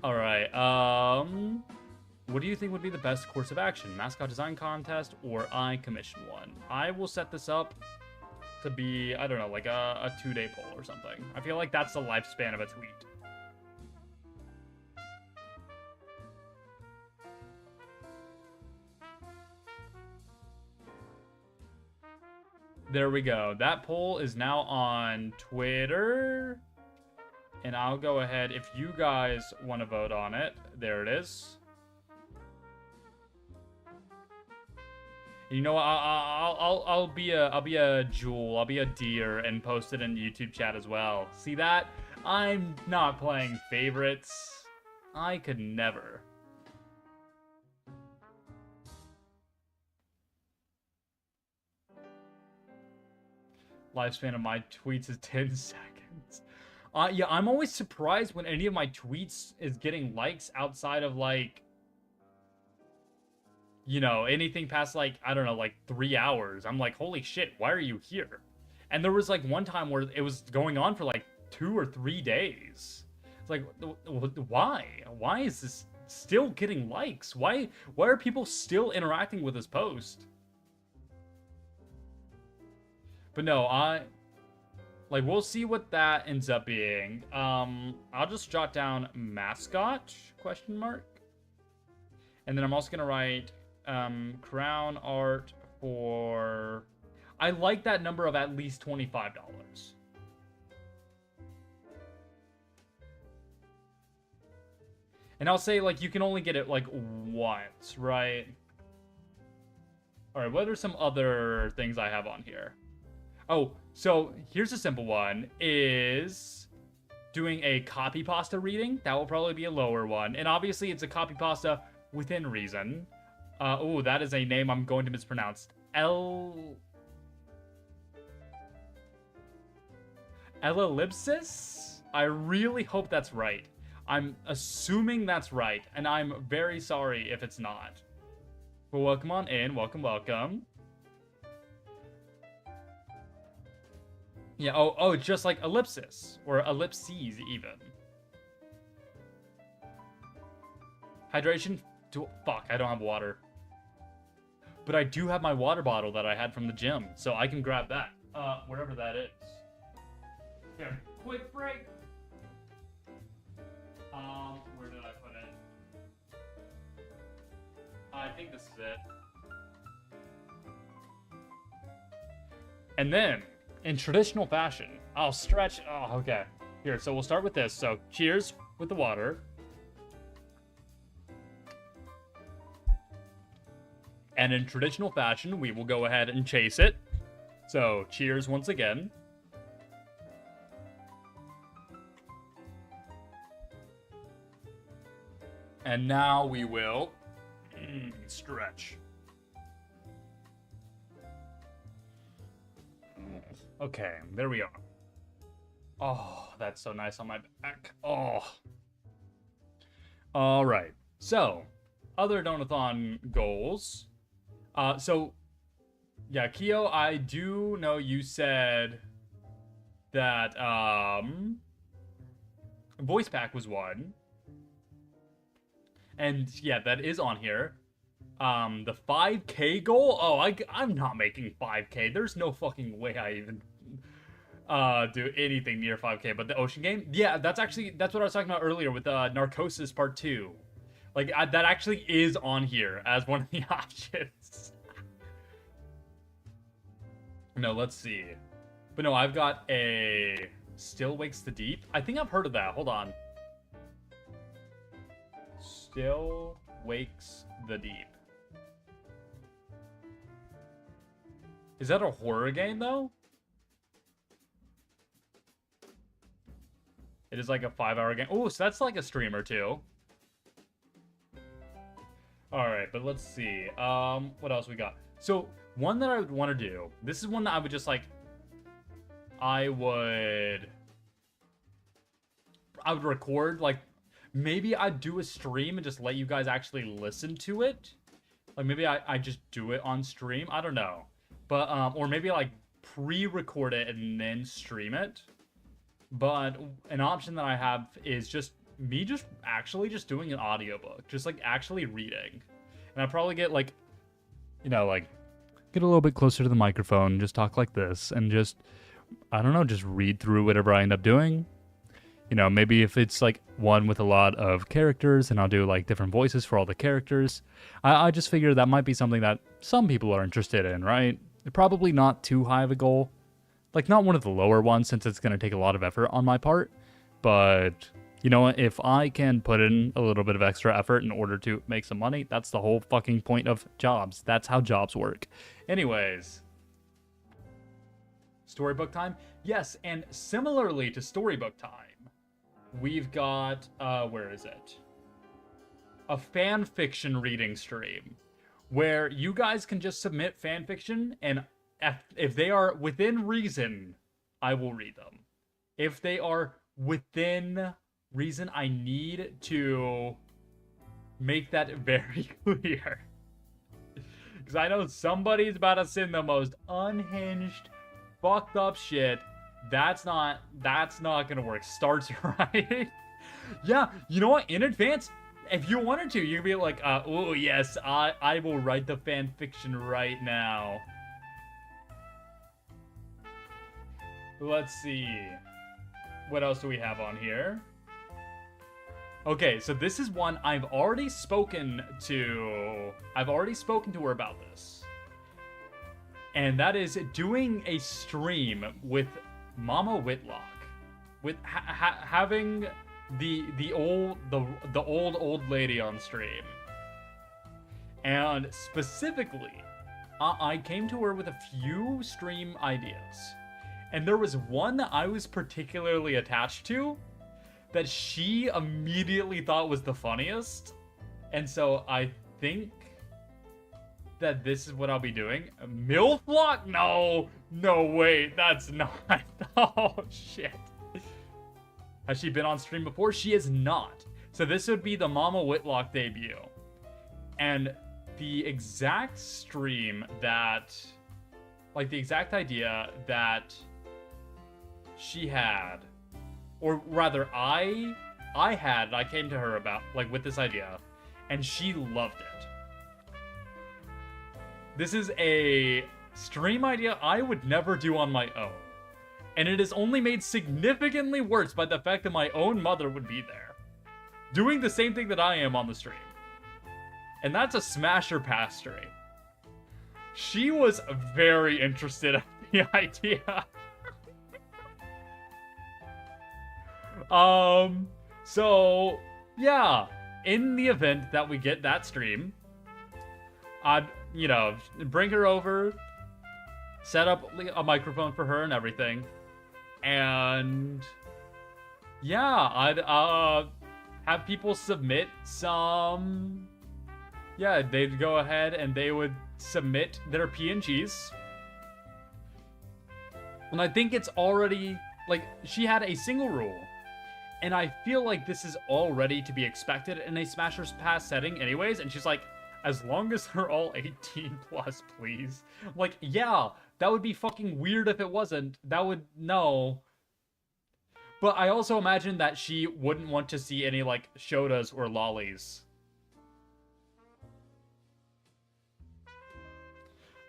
Alright, what do you think would be the best course of action? Mascot design contest or I commission one? I will set this up to be, I don't know, like a 2-day poll or something. I feel like that's the lifespan of a tweet. There we go. That poll is now on Twitter. And I'll go ahead, if you guys want to vote on it, there it is. And you know what? I'll be a jewel. I'll be a deer and post it in YouTube chat as well. See that? I'm not playing favorites. I could never. Lifespan of my tweets is 10 seconds. Yeah, I'm always surprised when any of my tweets is getting likes outside of, like, you know, anything past like, I don't know, like 3 hours. I'm like, holy shit, why are you here? And there was like one time where it was going on for like 2 or 3 days. It's like, why? Why is this still getting likes? Why are people still interacting with this post? But no, like, we'll see what that ends up being. I'll just jot down mascot, question mark. And then I'm also gonna write, crown art for... I like that number of at least $25. And I'll say, like, you can only get it, like, once, right? Alright, what are some other things I have on here? Oh, so here's a simple one, is doing a copy pasta reading. That will probably be a lower one. And obviously, it's a copy pasta within reason. Oh, that is a name I'm going to mispronounce. Ellipsis? I really hope that's right. I'm assuming that's right, and I'm very sorry if it's not. Well, welcome on in. Welcome, welcome. Yeah, oh, it's just like ellipsis, or ellipses, even. Hydration? Fuck, I don't have water. But I do have my water bottle that I had from the gym, so I can grab that, wherever that is. Here, quick break. Where did I put it? I think this is it. And then, in traditional fashion, I'll stretch. Oh, okay. Here, so we'll start with this. So, cheers with the water. And in traditional fashion, we will go ahead and chase it. So, cheers once again. And now we will stretch. Okay, there we are. Oh, that's so nice on my back. Oh. All right. So, other donathon goals. Yeah, Keo, I do know you said that voice pack was one. And yeah, that is on here. The 5K goal? Oh, I'm not making 5K. There's no fucking way I even do anything near 5K. But the Ocean game? Yeah, that's what I was talking about earlier with Narcosis Part 2. Like, that actually is on here as one of the options. No, let's see. But no, I've got a Still Wakes the Deep. I think I've heard of that. Hold on. Still Wakes the Deep. Is that a horror game, though? It is like a 5-hour game. Oh, so that's like a streamer, too. Alright, but let's see. What else we got? So, one that I would want to do. This is one that I would just, like... I would record, like... Maybe I'd do a stream and just let you guys actually listen to it. Like, maybe I just do it on stream. I don't know. But, or maybe, like, pre-record it and then stream it. But an option that I have is just me actually doing an audiobook. Just, like, actually reading. And I'd probably get, like, you know, like, get a little bit closer to the microphone, just talk like this, and just, I don't know, just read through whatever I end up doing. You know, maybe if it's like one with a lot of characters and I'll do like different voices for all the characters. I just figure that might be something that some people are interested in, right? Probably not too high of a goal. Like, not one of the lower ones since it's going to take a lot of effort on my part. But, you know what? If I can put in a little bit of extra effort in order to make some money, that's the whole fucking point of jobs. That's how jobs work. Anyways. Storybook time? Yes, and similarly to storybook time, we've got, where is it? A fan fiction reading stream where you guys can just submit fan fiction, and if they are within reason, I will read them. If they are within reason, I need to make that very clear. Because I know somebody's about to send the most unhinged, fucked up shit. That's not gonna work. Starts right. Yeah, you know what? In advance, if you wanted to, you could be like, oh yes, I will write the fan fiction right now. Let's see. What else do we have on here? Okay, so this is one I've already spoken to her about this. And that is doing a stream with Mama Whitlock. With having the old lady on stream. And specifically, I came to her with a few stream ideas. And there was one that I was particularly attached to that she immediately thought was the funniest. And so I think that this is what I'll be doing. Milflock? No, wait, that's not. Oh, shit. Has she been on stream before? She is not. So this would be the Mama Whitlock debut. And the exact stream that, like the exact idea that she had, or rather I had, I came to her about, like, with this idea, and she loved it. This is a stream idea I would never do on my own. And it is only made significantly worse by the fact that my own mother would be there, doing the same thing that I am on the stream. And that's a smasher pass stream. She was very interested in the idea. So, yeah, in the event that we get that stream, I'd, you know, bring her over, set up a microphone for her and everything, and yeah, I'd, have people submit some, yeah, they'd go ahead and they would submit their PNGs, and I think it's already, like, she had a single rule. And I feel like this is already to be expected in a Smasher's Pass setting anyways. And she's like, as long as they're all 18 plus, please. I'm like, yeah, that would be fucking weird if it wasn't. That would, no. But I also imagine that she wouldn't want to see any, like, shotas or lollies.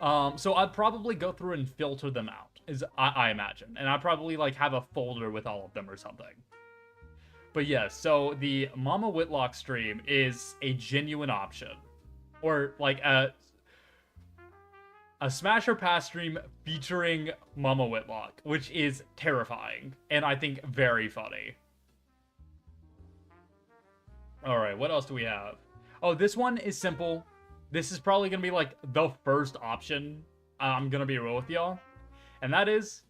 So I'd probably go through and filter them out, I imagine. And I'd probably, like, have a folder with all of them or something. But yes, so the Mama Whitlock stream is a genuine option. Or, like, a Smasher Pass stream featuring Mama Whitlock, which is terrifying, and I think very funny. Alright, what else do we have? Oh, this one is simple. This is probably gonna be, like, the first option I'm gonna be real with y'all. And that is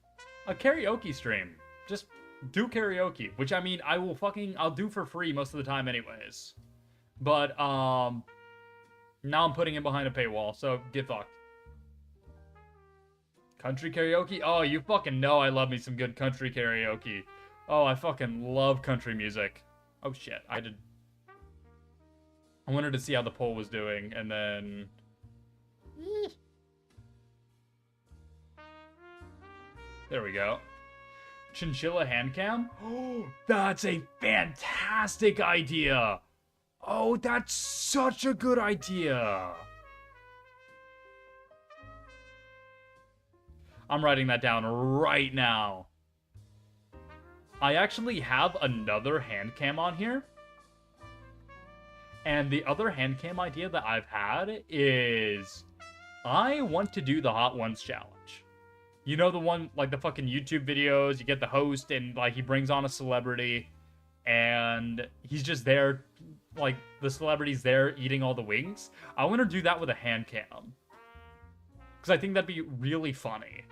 a karaoke stream. Just do karaoke, which, I mean, I'll do for free most of the time anyways. But, now I'm putting it behind a paywall, so get fucked. Country karaoke? Oh, you fucking know I love me some good country karaoke. Oh, I fucking love country music. Oh shit, I wanted to see how the poll was doing, and then... There we go. Chinchilla hand cam? Oh, that's a fantastic idea! Oh, that's such a good idea! I'm writing that down right now. I actually have another hand cam on here. And the other hand cam idea that I've had is... I want to do the Hot Ones challenge. You know the one, like the fucking YouTube videos, you get the host and like he brings on a celebrity and he's just there, like the celebrity's there eating all the wings. I want to do that with a hand cam. Because I think that'd be really funny.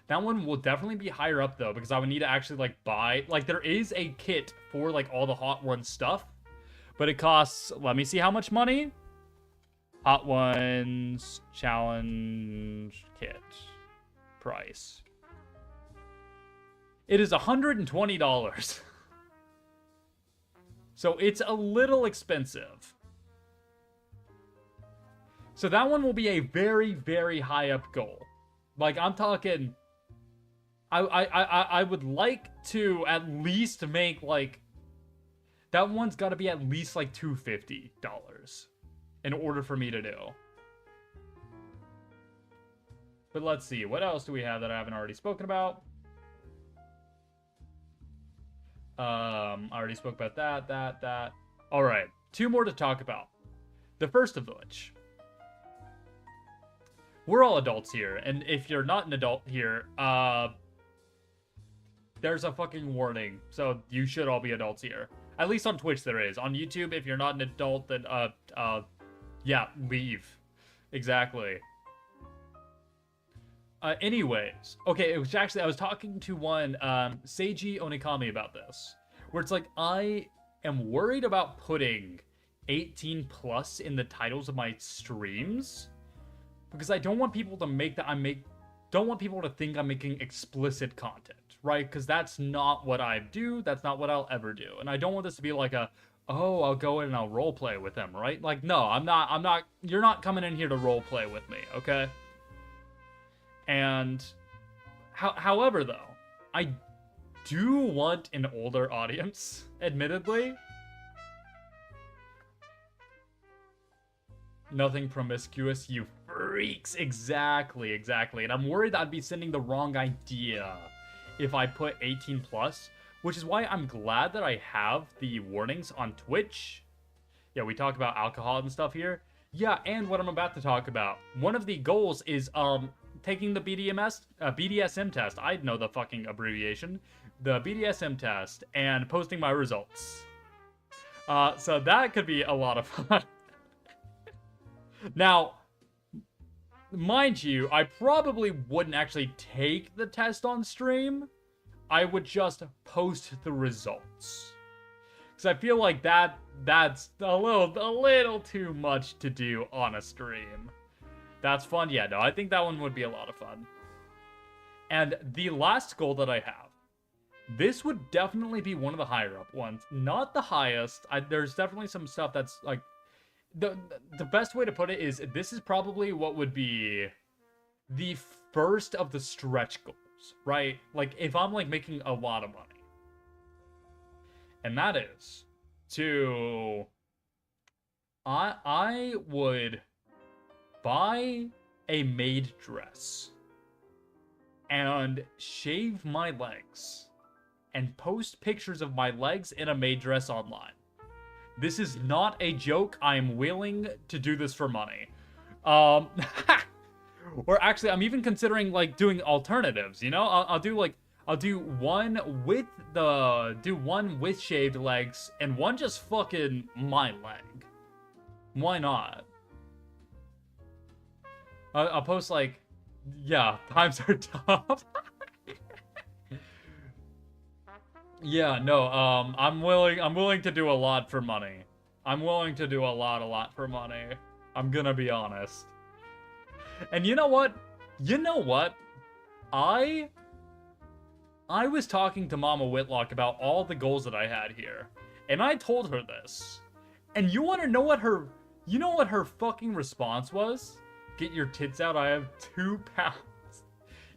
That one will definitely be higher up though, because I would need to actually like buy, like there is a kit for like all the Hot Ones stuff, but it costs, let me see how much money. Hot Ones challenge kit price. It is $120. So it's a little expensive. So that one will be a very, very high up goal. Like, I'm talking... I would like to at least make, like... That one's got to be at least, like, $250 in order for me to do. But let's see. What else do we have that I haven't already spoken about? I already spoke about that. Alright. 2 more to talk about. The first of which... We're all adults here, and if you're not an adult here, there's a fucking warning. So you should all be adults here. At least on Twitch there is. On YouTube, if you're not an adult, then, yeah, leave. Exactly. Anyways. Okay, it was actually, I was talking to one, Seiji Onikami about this. Where it's like, I am worried about putting 18 plus in the titles of my streams. Because I don't want people to don't want people to think I'm making explicit content, right? Because that's not what I do. That's not what I'll ever do. And I don't want this to be like a, oh, I'll go in and I'll roleplay with them, right? Like, no, I'm not, you're not coming in here to roleplay with me, okay? And, however, though, I do want an older audience, admittedly. Nothing promiscuous, you freaks. Exactly. And I'm worried that I'd be sending the wrong idea if I put 18 plus, which is why I'm glad that I have the warnings on Twitch. Yeah, we talk about alcohol and stuff here. Yeah, and what I'm about to talk about. One of the goals is taking the BDSM test. I know the fucking abbreviation. The BDSM test and posting my results. So that could be a lot of fun. Now, mind you, I probably wouldn't actually take the test on stream. I would just post the results. Because I feel like that's a little too much to do on a stream. That's fun. Yeah, no, I think that one would be a lot of fun. And the last goal that I have, this would definitely be one of the higher up ones. Not the highest. There's definitely some stuff that's like... The best way to put it is, this is probably what would be the first of the stretch goals, right? Like, if I'm, like, making a lot of money. And that is to... I would buy a maid dress and shave my legs and post pictures of my legs in a maid dress online. This is not a joke. I am willing to do this for money. Or actually, I'm even considering, like, doing alternatives, you know? I'll do one with shaved legs and one just fucking my leg. Why not? I'll post, like, yeah, times are tough. Yeah, no, I'm willing to do a lot for money. I'm willing to do a lot for money. I'm gonna be honest. And you know what? I was talking to Mama Whitlock about all the goals that I had here. And I told her this. And you wanna know what her fucking response was? Get your tits out, I have 2 pounds.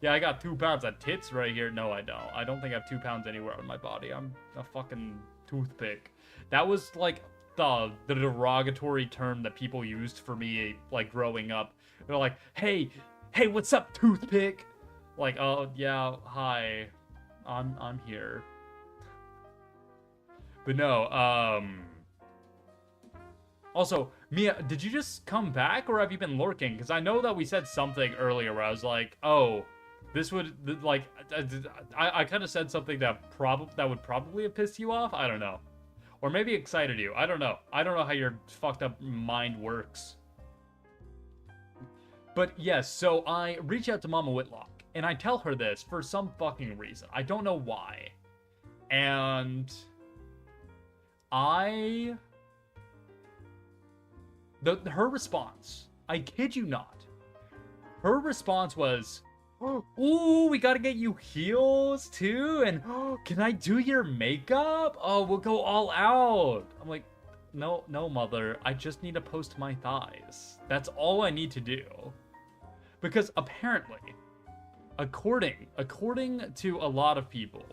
Yeah, I got 2 pounds of tits right here. No, I don't. I don't think I have 2 pounds anywhere on my body. I'm a fucking toothpick. That was, like, the derogatory term that people used for me, like, growing up. They're like, hey, what's up, toothpick? Like, oh, yeah, hi. I'm here. But no, also, Mia, did you just come back, or have you been lurking? Because I know that we said something earlier where I was like, oh... This would, like, I kind of said something that would probably have pissed you off. I don't know. Or maybe excited you. I don't know. I don't know how your fucked up mind works. But yes, so I reach out to Mama Whitlock, and I tell her this for some fucking reason. I don't know why. And her response, I kid you not, her response was... Ooh, we gotta get you heels too, and can I do your makeup? Oh, we'll go all out. I'm like, no, no, mother. I just need to post my thighs. That's all I need to do. Because apparently, according to a lot of people,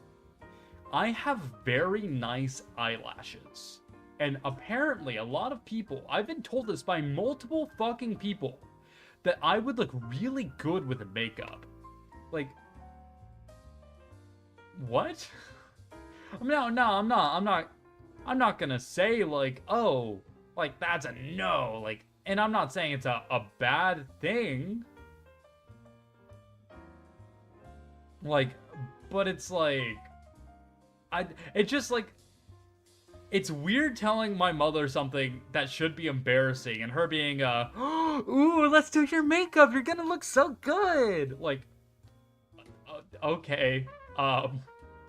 I have very nice eyelashes. And apparently a lot of people, I've been told this by multiple fucking people, that I would look really good with makeup. Like, what? I'm not gonna say like, oh, like that's a no, like, and I'm not saying it's a bad thing. Like, but it's like, it's just like, it's weird telling my mother something that should be embarrassing and her being, ooh, let's do your makeup, you're gonna look so good. Like, okay,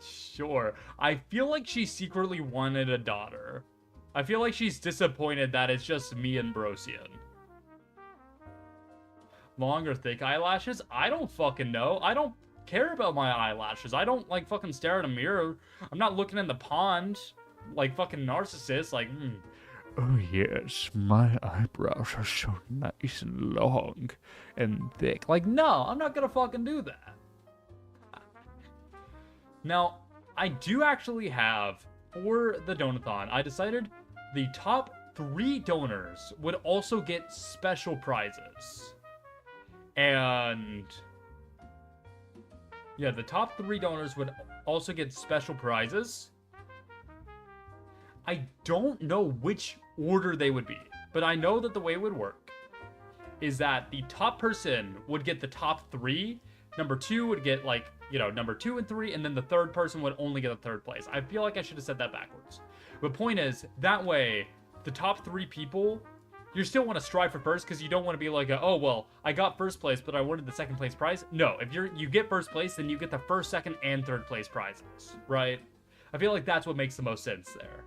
sure. I feel like she secretly wanted a daughter. I feel like she's disappointed that it's just me and Brosian. Long or thick eyelashes? I don't fucking know. I don't care about my eyelashes. I don't, like, fucking stare at a mirror. I'm not looking in the pond like fucking narcissist, like, oh yes, my eyebrows are so nice and long and thick. Like, no, I'm not gonna fucking do that. Now, I do actually have, for the donathon, I decided the top 3 donors would also get special prizes. And yeah, the top 3 donors would also get special prizes. I don't know which order they would be, but I know that the way it would work is that the top person would get the top 3, number 2 would get, like, you know, number 2 and 3, and then the third person would only get the 3rd place. I feel like I should have said that backwards. But point is, that way, the top 3 people, you still want to strive for first, because you don't want to be like, oh, well, I got 1st place, but I wanted the 2nd place prize. No, if you get 1st place, then you get the 1st, 2nd, and 3rd place prizes, right? I feel like that's what makes the most sense there.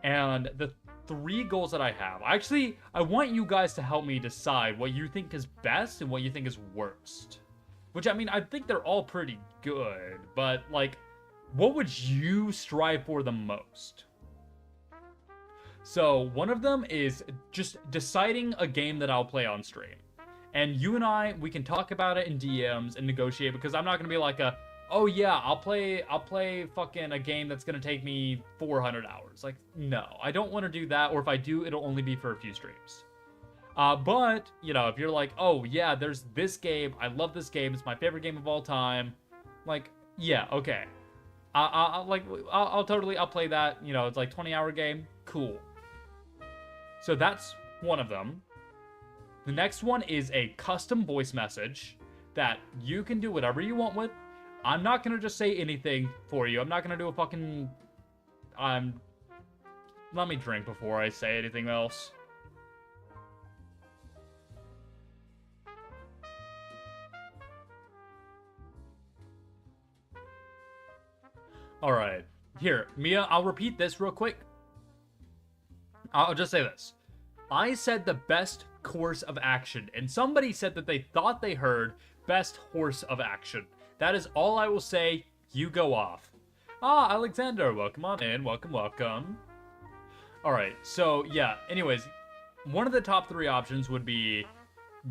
And the 3 goals that I have, I want you guys to help me decide what you think is best and what you think is worst. Which, I mean, I think they're all pretty good, but, like, what would you strive for the most? So, one of them is just deciding a game that I'll play on stream. And you and I, we can talk about it in DMs and negotiate, because I'm not gonna be like oh yeah, I'll play fucking a game that's gonna take me 400 hours. Like, no, I don't want to do that, or if I do, it'll only be for a few streams. But, you know, if you're like, oh yeah, there's this game, I love this game, it's my favorite game of all time, like, yeah, okay. I'll play that, you know, it's like 20-hour game, cool. So that's one of them. The next one is a custom voice message that you can do whatever you want with. I'm not gonna just say anything for you. I'm not gonna do a fucking... Let me drink before I say anything else. Alright. Here, Mia, I'll repeat this real quick. I'll just say this. I said the best course of action, and somebody said that they thought they heard best horse of action. That is all I will say. You go off. Ah, Alexander, welcome on in. Welcome, welcome. Alright, so yeah, anyways, one of the top 3 options would be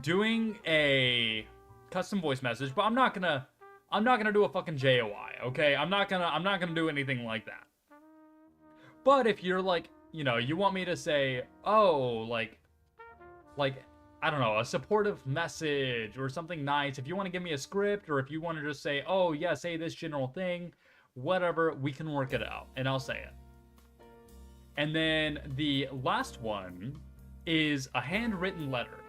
doing a custom voice message, but I'm not gonna do a fucking JOI, okay? I'm not gonna do anything like that. But if you're like, you know, you want me to say, oh, like, I don't know, a supportive message or something nice. If you want to give me a script, or if you want to just say, oh yeah, say this general thing, whatever, we can work it out, and I'll say it. And then the last one is a handwritten letter.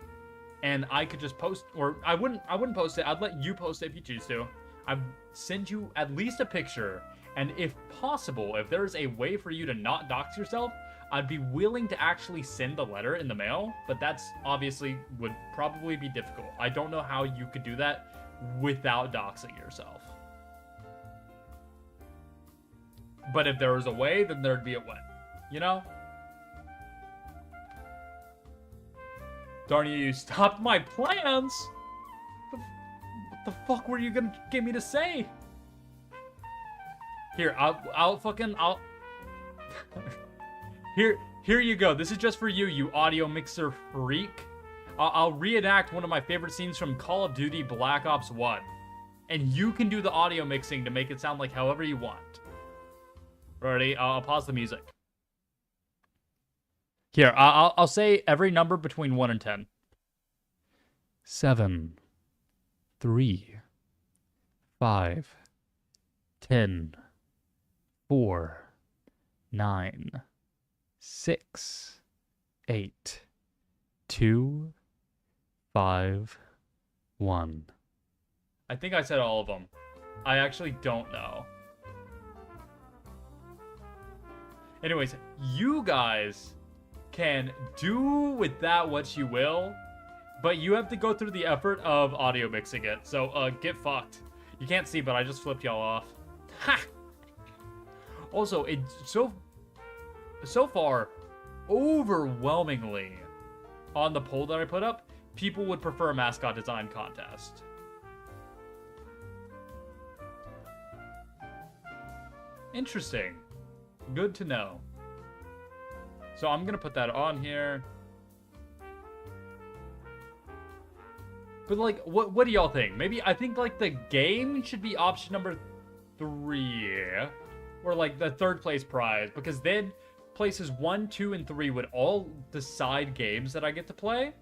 And I could just post, or I wouldn't post it. I'd let you post it if you choose to. I'd send you at least a picture, and if possible, if there's a way for you to not dox yourself, I'd be willing to actually send the letter in the mail, but that's obviously would probably be difficult. I don't know how you could do that without doxing yourself. But if there was a way, then there'd be a way, you know? Darn you stopped my plans! What the fuck were you gonna get me to say? Here, I'll Here you go. This is just for you, you audio mixer freak. I'll reenact one of my favorite scenes from Call of Duty Black Ops 1. And you can do the audio mixing to make it sound like however you want. Ready? I'll pause the music. Here, I'll say every number between 1 and 10. 7, 3, 5, 10, 4, 9, 6, 8, 2, 5, 1. I think I said all of them. I actually don't know. Anyways, you guys can do with that what you will, but you have to go through the effort of audio mixing it. So, get fucked. You can't see, but I just flipped y'all off. Ha! Also, so far, overwhelmingly, on the poll that I put up, people would prefer a mascot design contest. Interesting. Good to know. So I'm gonna put that on here. But like, what do y'all think? Maybe I think like the game should be option number 3, or like the 3rd place prize, because then places 1, 2, and 3 would all decide games that I get to play.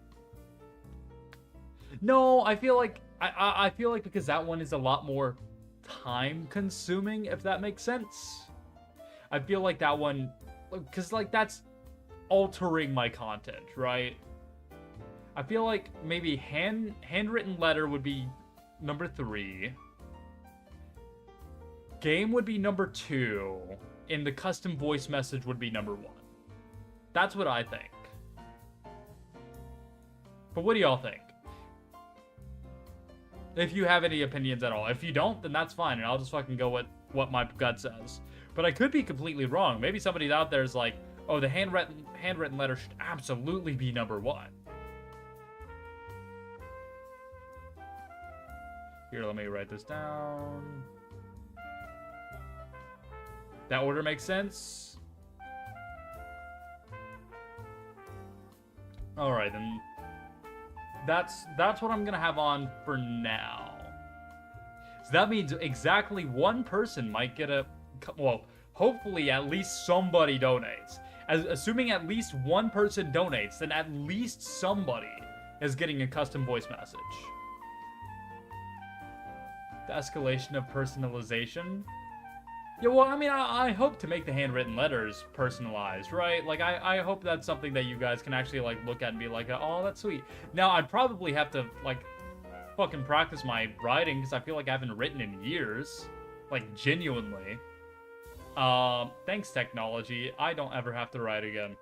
No, I feel like I feel like because that one is a lot more time consuming, if that makes sense. I feel like that one, because like that's altering my content, right? I feel like maybe handwritten letter would be number 3. Game would be number 2. And the custom voice message would be number 1. That's what I think. But what do y'all think? If you have any opinions at all. If you don't, then that's fine, and I'll just fucking go with what my gut says. But I could be completely wrong. Maybe somebody out there is like, oh, the handwritten letter should absolutely be number 1. Here, let me write this down. That order makes sense? Alright, then. That's what I'm gonna have on for now. So that means exactly one person might get a... Well, hopefully at least somebody donates. Assuming at least one person donates, then at least somebody is getting a custom voice message. The escalation of personalization. Yeah, well, I mean, I hope to make the handwritten letters personalized, right? Like, I hope that's something that you guys can actually, like, look at and be like, oh, that's sweet. Now, I'd probably have to, like, fucking practice my writing, because I feel like I haven't written in years. Like, genuinely. Thanks, technology. I don't ever have to write again.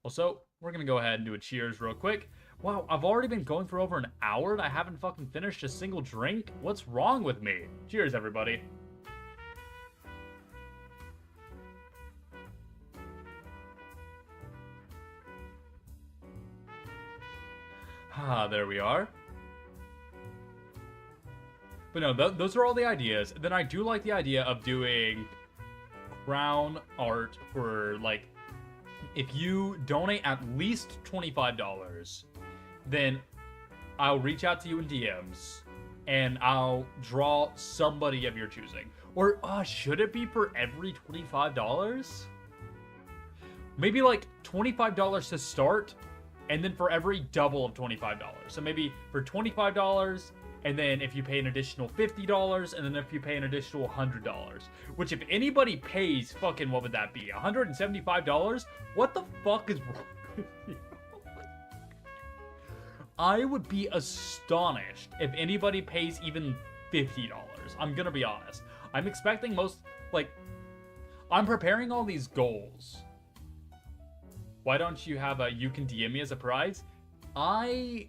Also, we're gonna go ahead and do a cheers real quick. Wow, I've already been going for over an hour and I haven't fucking finished a single drink? What's wrong with me? Cheers, everybody. Ah, there we are. But no, those are all the ideas. Then I do like the idea of doing crown art for, like, if you donate at least $25, then I'll reach out to you in DMs, and I'll draw somebody of your choosing. Or, should it be for every $25? Maybe, like, $25 to start, and then for every double of $25. So maybe for $25, and then if you pay an additional $50, and then if you pay an additional $100. Which, if anybody pays fucking, what would that be? $175? What the fuck is wrong with you? I would be astonished if anybody pays even $50. I'm gonna be honest. I'm expecting I'm preparing all these goals. Why don't you have you can DM me as a prize? I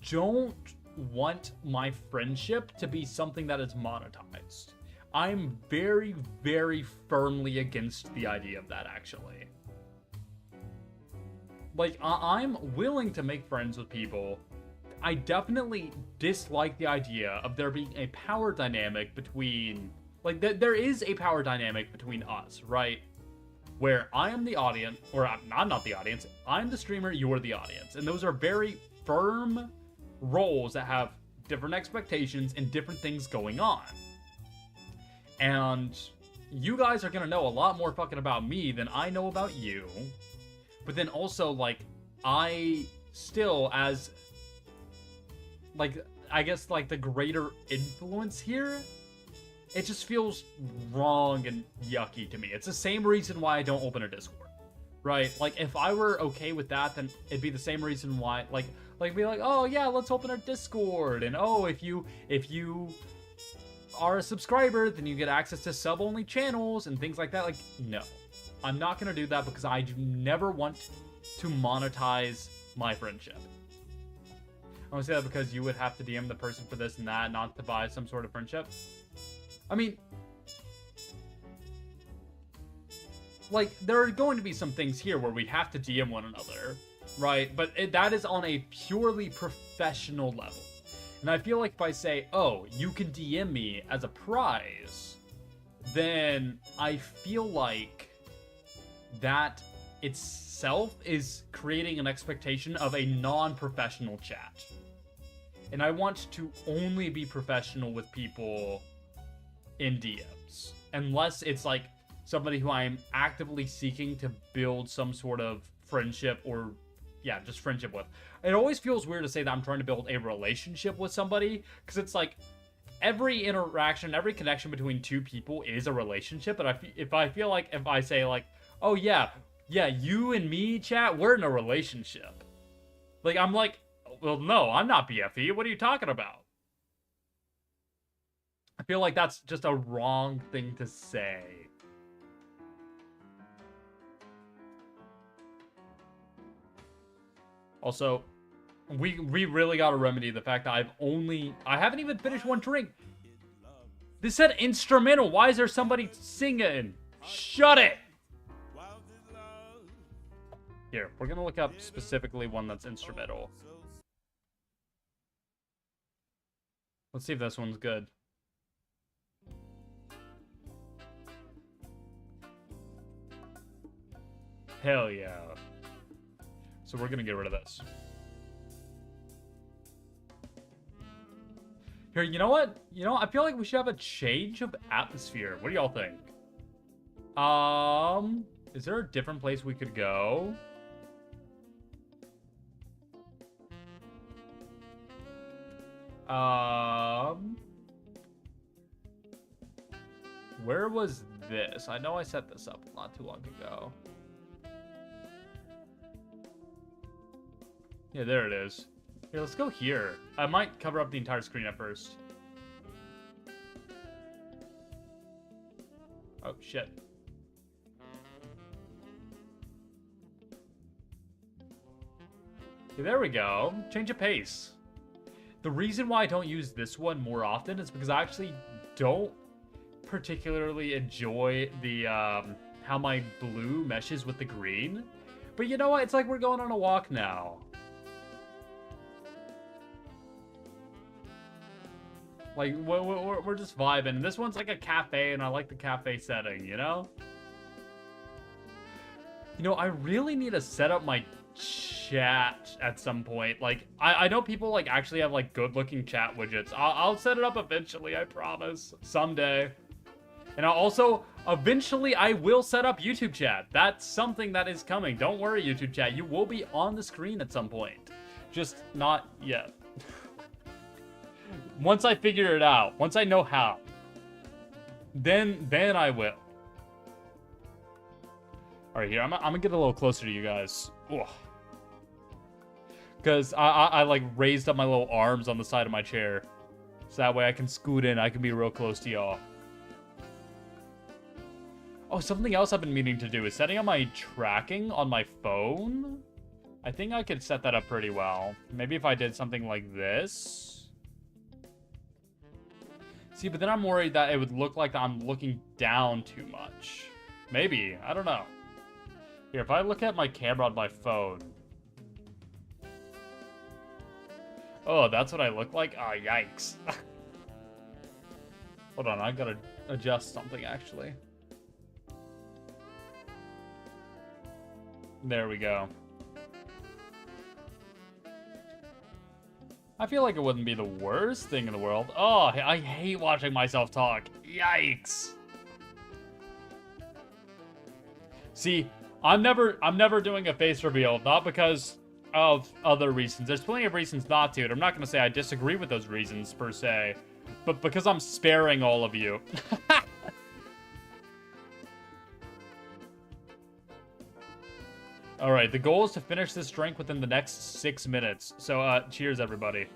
don't want my friendship to be something that is monetized. I'm very, very firmly against the idea of that, actually. Like, I'm willing to make friends with people. I definitely dislike the idea of there being a power dynamic between Like, there is a power dynamic between us, right? Where I am the audience, or I'm not the audience, I'm the streamer, you're the audience. And those are very firm roles that have different expectations and different things going on. And you guys are gonna know a lot more fucking about me than I know about you. But then also, like, I still, as, like, I guess, like, the greater influence here, it just feels wrong and yucky to me. It's the same reason why I don't open a Discord, right? Like, if I were okay with that, then it'd be the same reason why, like be like, oh yeah, let's open a Discord, and oh, if you are a subscriber, then you get access to sub-only channels and things like that. Like, no, I'm not gonna do that because I do never want to monetize my friendship. I want to say that because you would have to DM the person for this and that, not to buy some sort of friendship. I mean, like, there are going to be some things here where we have to DM one another, right? But that is on a purely professional level. And I feel like if I say, oh, you can DM me as a prize, then I feel like that itself is creating an expectation of a non-professional chat. And I want to only be professional with people in DMs, unless it's like somebody who I'm actively seeking to build some sort of friendship or, yeah, just friendship with. It always feels weird to say that I'm trying to build a relationship with somebody, because it's like every interaction, every connection between two people is a relationship. But if I say like, oh yeah, you and me, chat, we're in a relationship. Like, I'm like, well, no, I'm not BFE. What are you talking about? I feel like that's just a wrong thing to say. Also, we really gotta remedy the fact that I haven't even finished one drink. This said instrumental. Why is there somebody singing? Shut it! Here, we're gonna look up specifically one that's instrumental. Let's see if this one's good. Hell yeah. So we're gonna get rid of this. Here, you know what? I feel like we should have a change of atmosphere. What do y'all think? Is there a different place we could go? Where was this? I know I set this up not too long ago. Yeah, there it is. Here, let's go here. I might cover up the entire screen at first. Oh, shit. Okay, there we go. Change of pace. The reason why I don't use this one more often is because I actually don't particularly enjoy the, how my blue meshes with the green. But you know what? It's like we're going on a walk now. Like, we're just vibing. And this one's like a cafe, and I like the cafe setting, you know? You know, I really need to set up my chat at some point. Like, I know people, like, actually have, like, good-looking chat widgets. I'll set it up eventually, I promise. Someday. And eventually, I will set up YouTube chat. That's something that is coming. Don't worry, YouTube chat. You will be on the screen at some point. Just not yet. Once I figure it out, once I know how, then I will. All right, here, I'm gonna get a little closer to you guys. Because I like raised up my little arms on the side of my chair. So that way I can scoot in, I can be real close to y'all. Oh, something else I've been meaning to do is setting up my tracking on my phone. I think I could set that up pretty well. Maybe if I did something like this. See, but then I'm worried that it would look like I'm looking down too much. Maybe. I don't know. Here, if I look at my camera on my phone. Oh, that's what I look like? Oh, yikes. Hold on, I gotta adjust something, actually. There we go. I feel like it wouldn't be the worst thing in the world. Oh, I hate watching myself talk. Yikes. See, I'm never doing a face reveal, not because of other reasons. There's plenty of reasons not to, and I'm not going to say I disagree with those reasons, per se, but because I'm sparing all of you. Alright, the goal is to finish this drink within the next 6 minutes. So, cheers, everybody.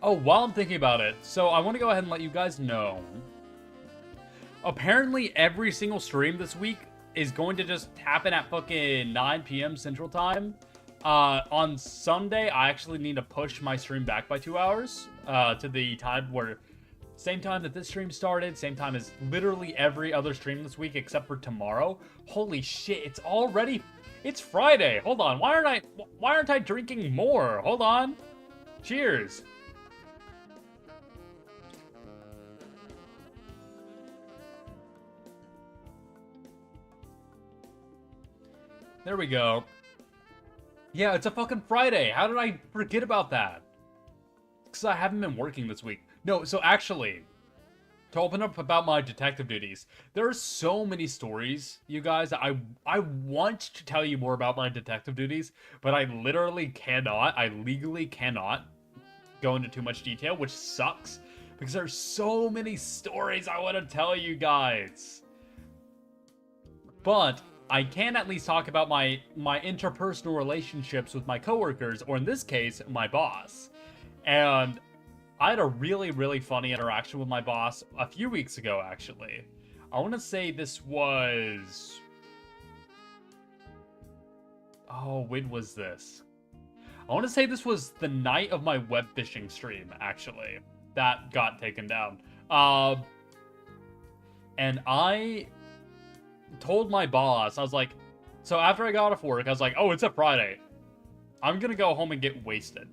Oh, while I'm thinking about it, so I want to go ahead and let you guys know. Apparently, every single stream this week is going to just happen at fucking 9 p.m. Central Time. On Sunday, I actually need to push my stream back by 2 hours, to the time where... Same time that this stream started, same time as literally every other stream this week except for tomorrow. Holy shit, it's already... It's Friday. Hold on, why aren't I drinking more? Hold on. Cheers. There we go. Yeah, it's a fucking Friday. How did I forget about that? Because I haven't been working this week. No, so actually, to open up about my detective duties, there are so many stories, you guys. I want to tell you more about my detective duties, but I literally cannot. I legally cannot go into too much detail, which sucks, because there's so many stories I want to tell you guys. But I can at least talk about my interpersonal relationships with my coworkers, or in this case, my boss. And I had a really, really funny interaction with my boss a few weeks ago, actually. I want to say this was... Oh, when was this? I want to say this was the night of my web phishing stream, actually. That got taken down. And I told my boss, I was like... So after I got off work, I was like, oh, it's a Friday. I'm gonna go home and get wasted.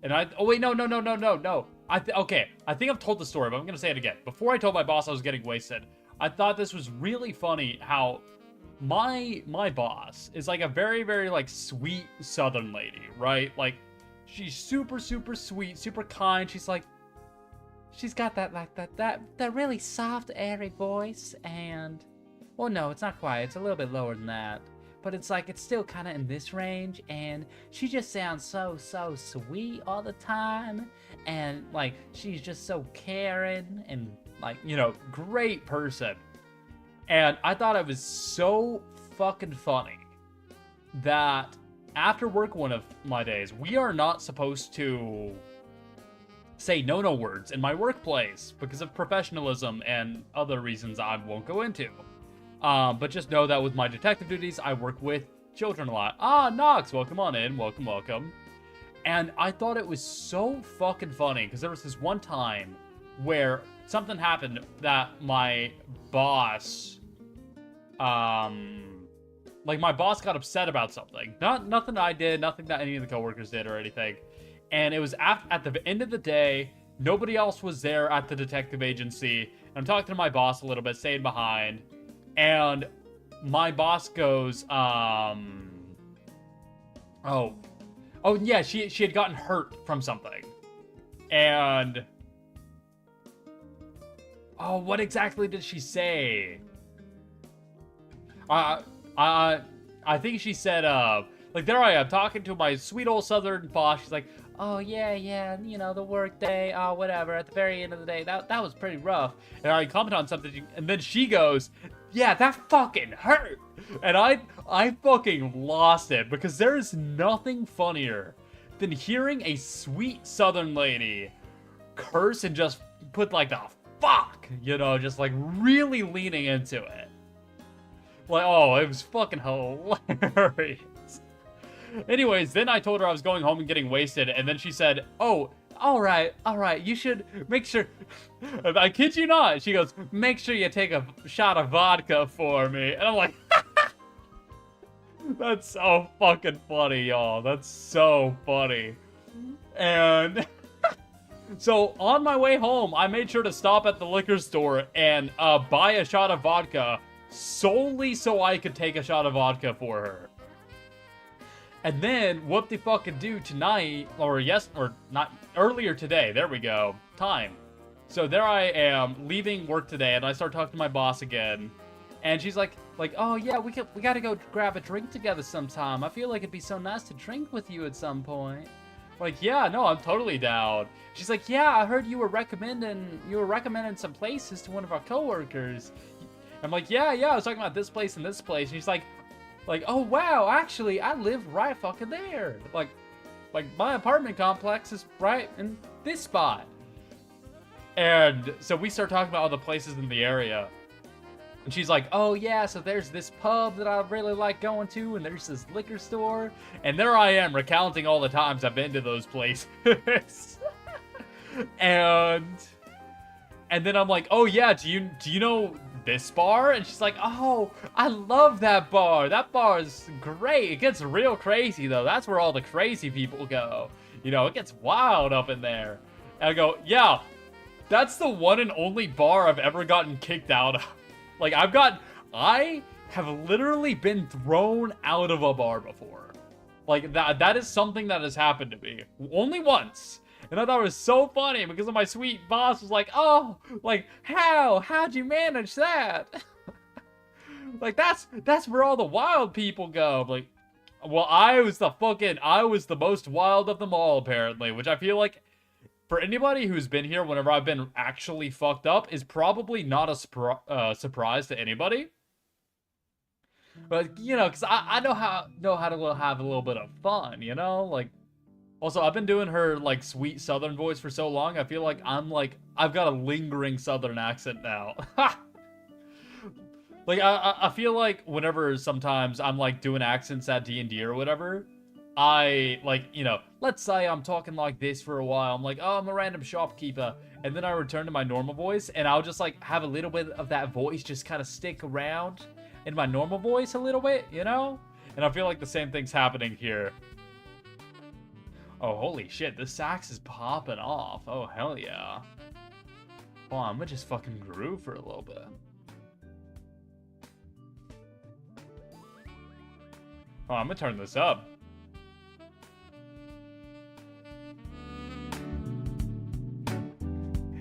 And oh wait, no. Okay, I think I've told the story, but I'm gonna say it again. Before I told my boss I was getting wasted, I thought this was really funny how my boss is like a very, very like sweet Southern lady, right? Like she's super, super sweet, super kind. She's like, she's got that really soft, airy voice, and well, no, it's not quite. It's a little bit lower than that. But it's like, it's still kind of in this range, and she just sounds so sweet all the time, and like, she's just so caring, and like, you know, great person. And I thought it was so fucking funny that after work one of my days, we are not supposed to say no words in my workplace because of professionalism and other reasons I won't go into. But just know that with my detective duties, I work with children a lot. Ah, Nox, welcome on in. Welcome. And I thought it was so fucking funny because there was this one time where something happened that my boss, like my boss got upset about something. Nothing I did, nothing that any of the coworkers did or anything. And it was at the end of the day, nobody else was there at the detective agency. I'm talking to my boss a little bit, staying behind. And my boss goes, oh yeah, she had gotten hurt from something. And, oh, what exactly did she say? I think she said, like, there I am, talking to my sweet old Southern boss. She's like, oh, yeah, you know, the work day, oh, whatever, at the very end of the day, that was pretty rough. And I comment on something, and then she goes, yeah, that fucking hurt. And I fucking lost it, because there is nothing funnier than hearing a sweet Southern lady curse and just put, like, the fuck, you know, just, like, really leaning into it. Like, oh, it was fucking hilarious. Anyways, then I told her I was going home and getting wasted, and then she said, oh, all right, you should make sure, I kid you not, she goes, make sure you take a shot of vodka for me. And I'm like, That's so fucking funny, y'all. That's so funny. And so on my way home, I made sure to stop at the liquor store and buy a shot of vodka solely so I could take a shot of vodka for her. And then, whoop-de-fucking-do tonight, or not, earlier today, there we go, time. So there I am, leaving work today, and I start talking to my boss again. And she's like, oh yeah, we gotta go grab a drink together sometime. I feel like it'd be so nice to drink with you at some point. Like, yeah, no, I'm totally down. She's like, yeah, I heard you were recommending some places to one of our coworkers. I'm like, yeah, I was talking about this place and this place. And she's like, oh wow, actually, I live right fucking there. Like my apartment complex is right in this spot. And so we start talking about all the places in the area. And she's like, oh yeah, so there's this pub that I really like going to, and there's this liquor store. And there I am recounting all the times I've been to those places. and then I'm like, oh yeah, do you know this bar? And she's like, oh, I love that bar. That bar is great. It gets real crazy though. That's where all the crazy people go. You know, it gets wild up in there. And I go, yeah, that's the one and only bar I've ever gotten kicked out of. Like, I have literally been thrown out of a bar before. Like, that is something that has happened to me. Only once. And I thought it was so funny because my sweet boss was like, oh, like, how'd you manage that? Like, that's where all the wild people go. Like, well, I was the most wild of them all, apparently, which I feel like, for anybody who's been here whenever I've been actually fucked up, is probably not a surprise to anybody. But, you know, because I know how to have a little bit of fun, you know? Like, also, I've been doing her, like, sweet southern voice for so long, I feel like I've got a lingering southern accent now. Like, I feel like whenever sometimes I'm, like, doing accents at D&D or whatever, I, like, you know, let's say I'm talking like this for a while. I'm like, oh, I'm a random shopkeeper. And then I return to my normal voice, and I'll just, like, have a little bit of that voice just kind of stick around in my normal voice a little bit, you know? And I feel like the same thing's happening here. Oh, holy shit, this sax is popping off. Oh, hell yeah. Oh, I'm gonna just fucking groove for a little bit. Oh, I'm gonna turn this up.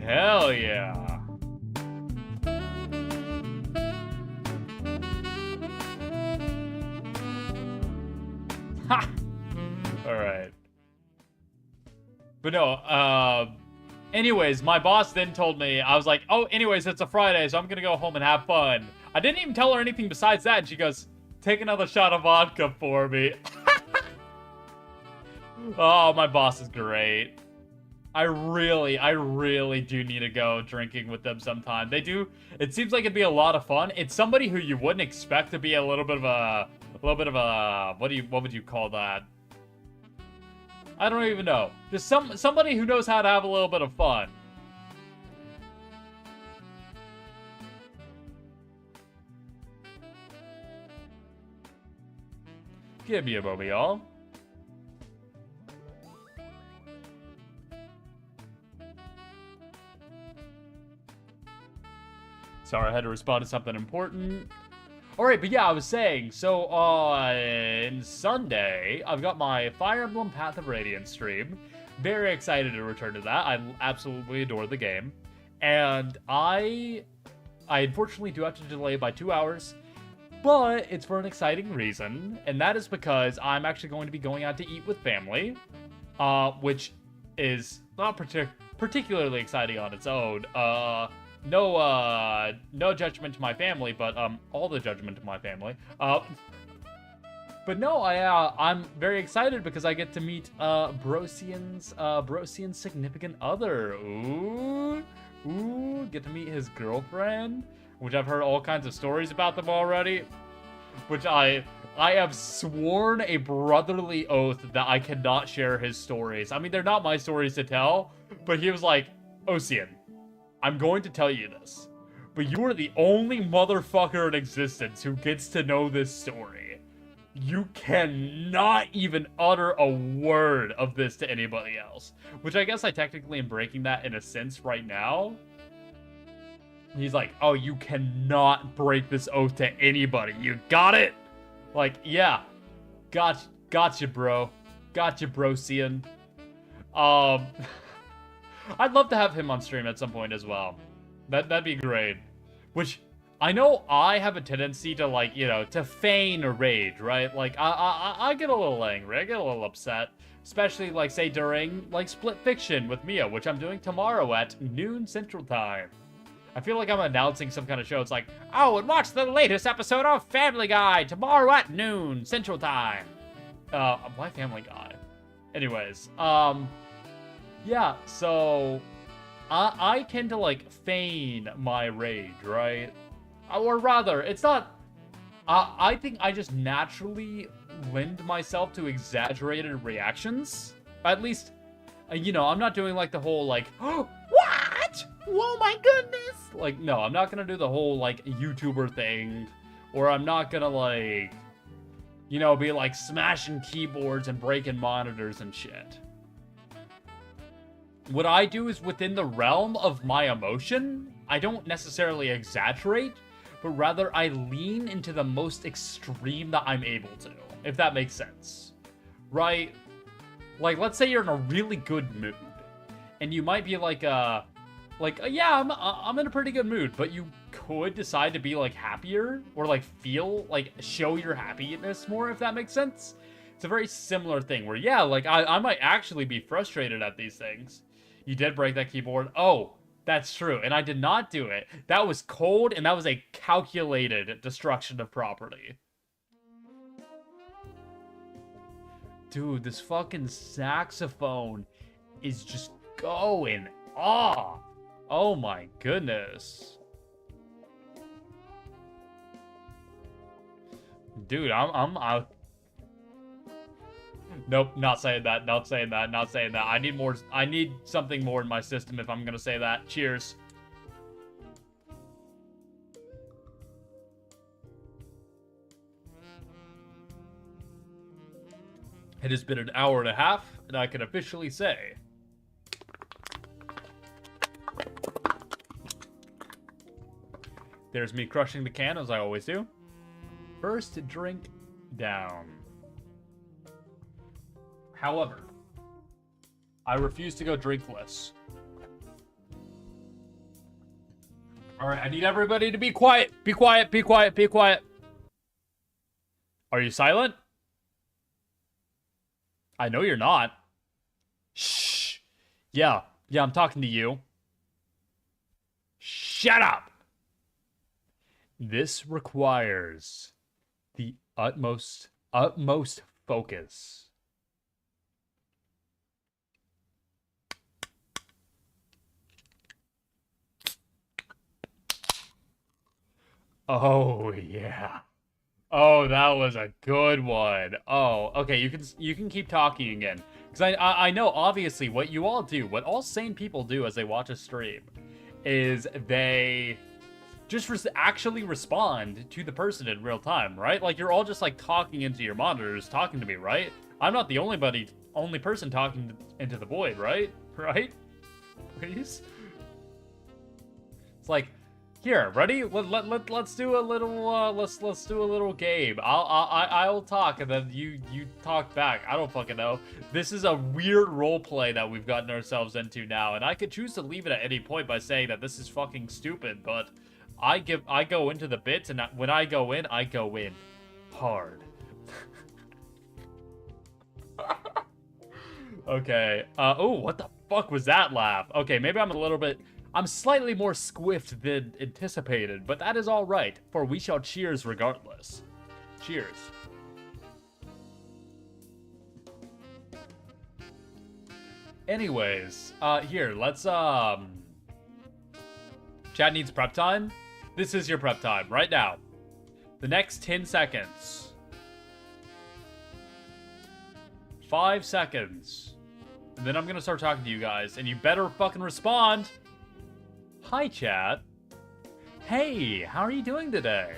Hell yeah. Ha! Alright. But no, anyways, my boss then told me, I was like, oh, anyways, it's a Friday, so I'm gonna go home and have fun. I didn't even tell her anything besides that, and she goes, take another shot of vodka for me. Oh, my boss is great. I really do need to go drinking with them sometime. It seems like it'd be a lot of fun. It's somebody who you wouldn't expect to be a little bit of a, what would you call that? I don't even know. Just somebody who knows how to have a little bit of fun. Give me a moment, y'all. Sorry, I had to respond to something important. Alright, but yeah, I was saying, so on Sunday, I've got my Fire Emblem Path of Radiance stream. Very excited to return to that. I absolutely adore the game. And I unfortunately do have to delay by 2 hours, but it's for an exciting reason, and that is because I'm actually going to be going out to eat with family, which is not particularly exciting on its own. No judgment to my family, but all the judgment to my family. But no, I'm very excited because I get to meet Brosian's significant other. Ooh, get to meet his girlfriend, which I've heard all kinds of stories about them already. Which I have sworn a brotherly oath that I cannot share his stories. I mean, they're not my stories to tell, but he was like, Osian, I'm going to tell you this, but you are the only motherfucker in existence who gets to know this story. you cannot even utter a word of this to anybody else. Which I guess I technically am breaking that in a sense right now. He's like, oh, you cannot break this oath to anybody. You got it? Like, yeah. Gotcha, bro. Gotcha, bro, Osian. I'd love to have him on stream at some point as well. That'd be great. Which, I know I have a tendency to, like, you know, to feign a rage, right? Like, I get a little angry. I get a little upset. Especially, like, say, during, like, Split Fiction with Mia, which I'm doing tomorrow at noon Central Time. I feel like I'm announcing some kind of show. It's like, oh, and watch the latest episode of Family Guy tomorrow at noon Central Time. Why Family Guy? Anyways, yeah, so I tend to, like, feign my rage, right? Or rather, it's not, I think I just naturally lend myself to exaggerated reactions. At least, you know, I'm not doing, like, the whole, like, oh, what? Oh my goodness! Like, no, I'm not gonna do the whole, like, YouTuber thing. Or I'm not gonna, like, you know, be, like, smashing keyboards and breaking monitors and shit. What I do is within the realm of my emotion. I don't necessarily exaggerate, but rather I lean into the most extreme that I'm able to, if that makes sense. Right? Like, let's say you're in a really good mood, and you might be like, yeah, I'm in a pretty good mood, but you could decide to be, like, happier, or, like, feel, like, show your happiness more, if that makes sense. It's a very similar thing, where, yeah, like, I might actually be frustrated at these things. You did break that keyboard. Oh, that's true, and I did not do it. That was cold, and that was a calculated destruction of property. Dude, this fucking saxophone is just going off. Oh my goodness. Dude, I'm Nope, not saying that, not saying that, not saying that. I need something more in my system if I'm gonna say that. Cheers. It has been an hour and a half, and I can officially say there's me crushing the can, as I always do. First drink down. However, I refuse to go drinkless. Alright, I need everybody to be quiet. Be quiet, be quiet, be quiet. Are you silent? I know you're not. Shh. Yeah, I'm talking to you. Shut up! This requires the utmost focus. Oh, yeah. Oh, that was a good one. Oh, okay, you can keep talking again. Because I know, obviously, what you all do, what all sane people do as they watch a stream, is they just actually respond to the person in real time, right? Like, you're all just, like, talking into your monitors, talking to me, right? I'm not the only person talking into the void, right? Right? Please? It's like, here, ready? Let's do a little let's do a little game. I'll talk and then you talk back. I don't fucking know. This is a weird role play that we've gotten ourselves into now, and I could choose to leave it at any point by saying that this is fucking stupid, but I go into the bits, and when I go in hard. Okay. Oh, what the fuck was that laugh? Okay, maybe I'm slightly more squiffed than anticipated, but that is all right, for we shall cheers regardless. Cheers. Anyways, here, let's, Chat needs prep time? This is your prep time, right now. The next 10 seconds. 5 seconds. And then I'm gonna start talking to you guys, and you better fucking respond! Hi, chat. Hey, how are you doing today?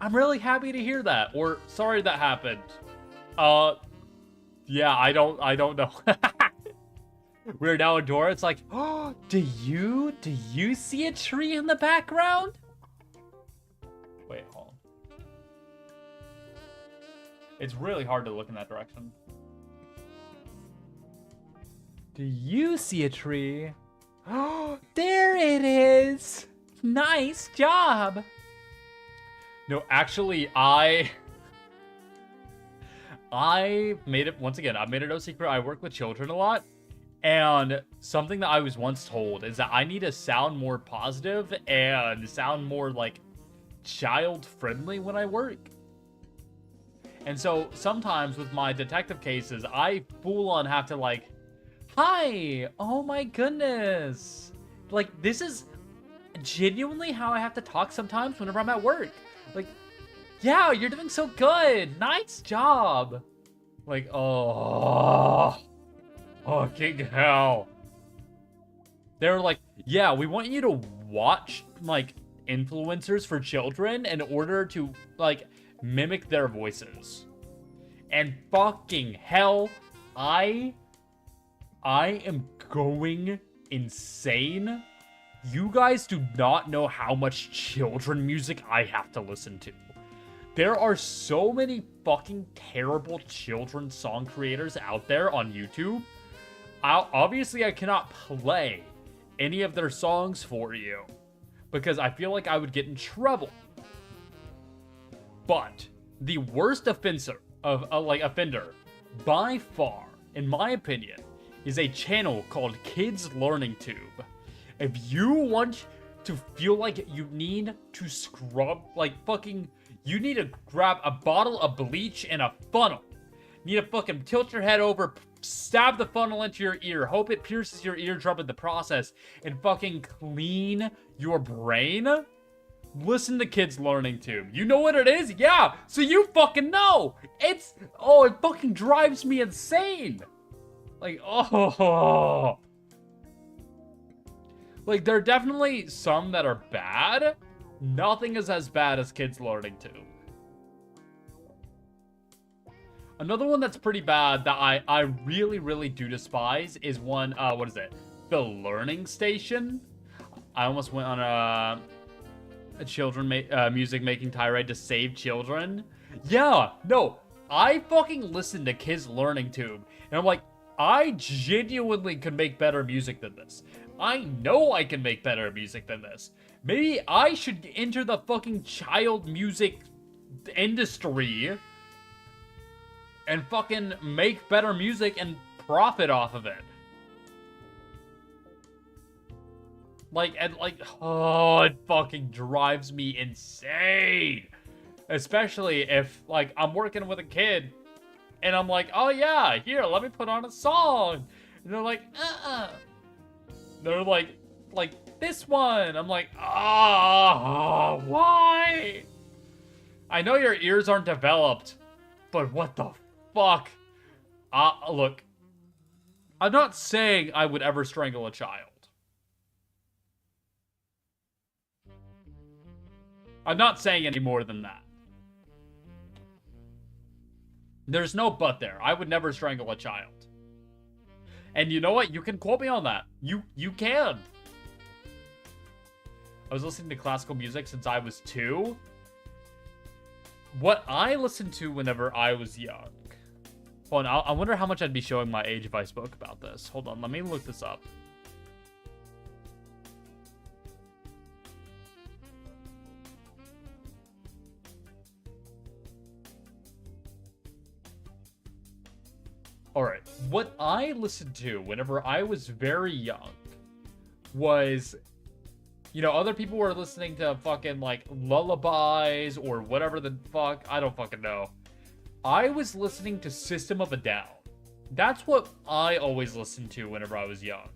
I'm really happy to hear that. Or sorry that happened. Yeah, I don't know. We're now in Dora. It's like, oh, do you see a tree in the background? Wait, hold on. It's really hard to look in that direction. Do you see a tree? Oh, there it is. Nice job. No, actually, I made it, once again, I've made it no secret, I work with children a lot. And something that I was once told is that I need to sound more positive and sound more, like, child-friendly when I work. And so sometimes with my detective cases, I full-on have to, like, hi, oh my goodness. Like, this is genuinely how I have to talk sometimes whenever I'm at work. Like, yeah, you're doing so good. Nice job. Like, oh, fucking hell. They were like, yeah, we want you to watch, like, influencers for children in order to, like, mimic their voices. And fucking hell, I am going insane. You guys do not know how much children music I have to listen to. There are so many fucking terrible children's song creators out there on YouTube. Obviously, I cannot play any of their songs for you because I feel like I would get in trouble. But the worst offender by far, in my opinion, is a channel called Kids Learning Tube. If you want to feel like you need to scrub, like fucking, you need to grab a bottle of bleach and a funnel. You need to fucking tilt your head over, stab the funnel into your ear, hope it pierces your eardrum in the process, and fucking clean your brain. Listen to Kids Learning Tube. You know what it is? Yeah, so you fucking know. It fucking drives me insane. Like, oh. Like, there are definitely some that are bad. Nothing is as bad as Kids Learning Tube. Another one that's pretty bad that I really, really do despise is one, what is it? The Learning Station. I almost went on a children music making tirade to save children. Yeah, no, I fucking listen to Kids Learning Tube, and I'm like, I genuinely could make better music than this. I know I can make better music than this. Maybe I should enter the fucking child music industry and fucking make better music and profit off of it. Like, oh, it fucking drives me insane. Especially if, like, I'm working with a kid and I'm like, oh yeah, here, let me put on a song. And they're like, They're like this one. I'm like, why? I know your ears aren't developed, but what the fuck? Look, I'm not saying I would ever strangle a child. I'm not saying any more than that. There's no but there. I would never strangle a child. And you know what? You can quote me on that. You can. I was listening to classical music since I was 2. What I listened to whenever I was young. Hold on, I wonder how much I'd be showing my age if I spoke about this. Hold on, let me look this up. Alright, what I listened to whenever I was very young was, you know, other people were listening to fucking, like, lullabies or whatever the fuck, I don't fucking know. I was listening to System of a Down. That's what I always listened to whenever I was young.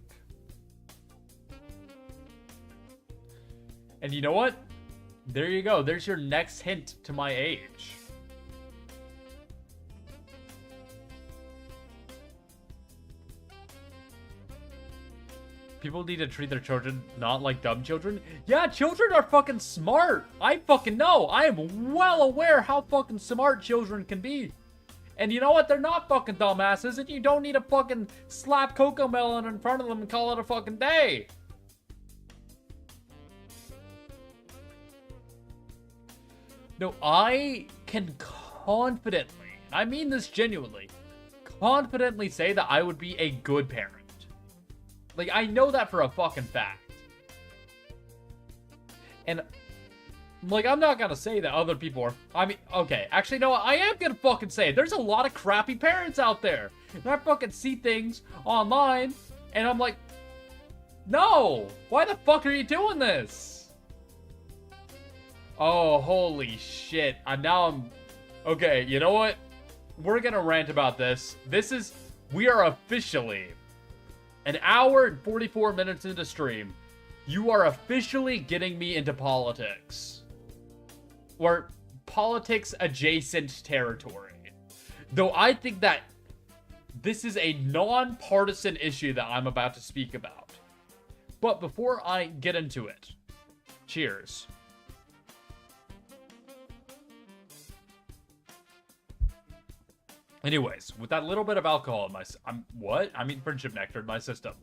And you know what? There you go. There's your next hint to my age. People need to treat their children not like dumb children. Yeah, children are fucking smart. I fucking know. I am well aware how fucking smart children can be. And you know what? They're not fucking dumbasses, and you don't need to fucking slap Coco Melon in front of them and call it a fucking day. No, I can confidently, I mean this genuinely, confidently say that I would be a good parent. Like, I know that for a fucking fact. And, like, I'm not gonna say that other people are... I mean, okay, actually, no, I am gonna fucking say it. There's a lot of crappy parents out there. And I fucking see things online, and I'm like, no! Why the fuck are you doing this? Oh, holy shit. Okay, you know what? We're gonna rant about this. We are officially... an hour and 44 minutes into stream, you are officially getting me into politics. Or politics adjacent territory. Though I think that this is a non-partisan issue that I'm about to speak about. But before I get into it, cheers. Anyways, with that little bit of alcohol in my friendship nectar in my system.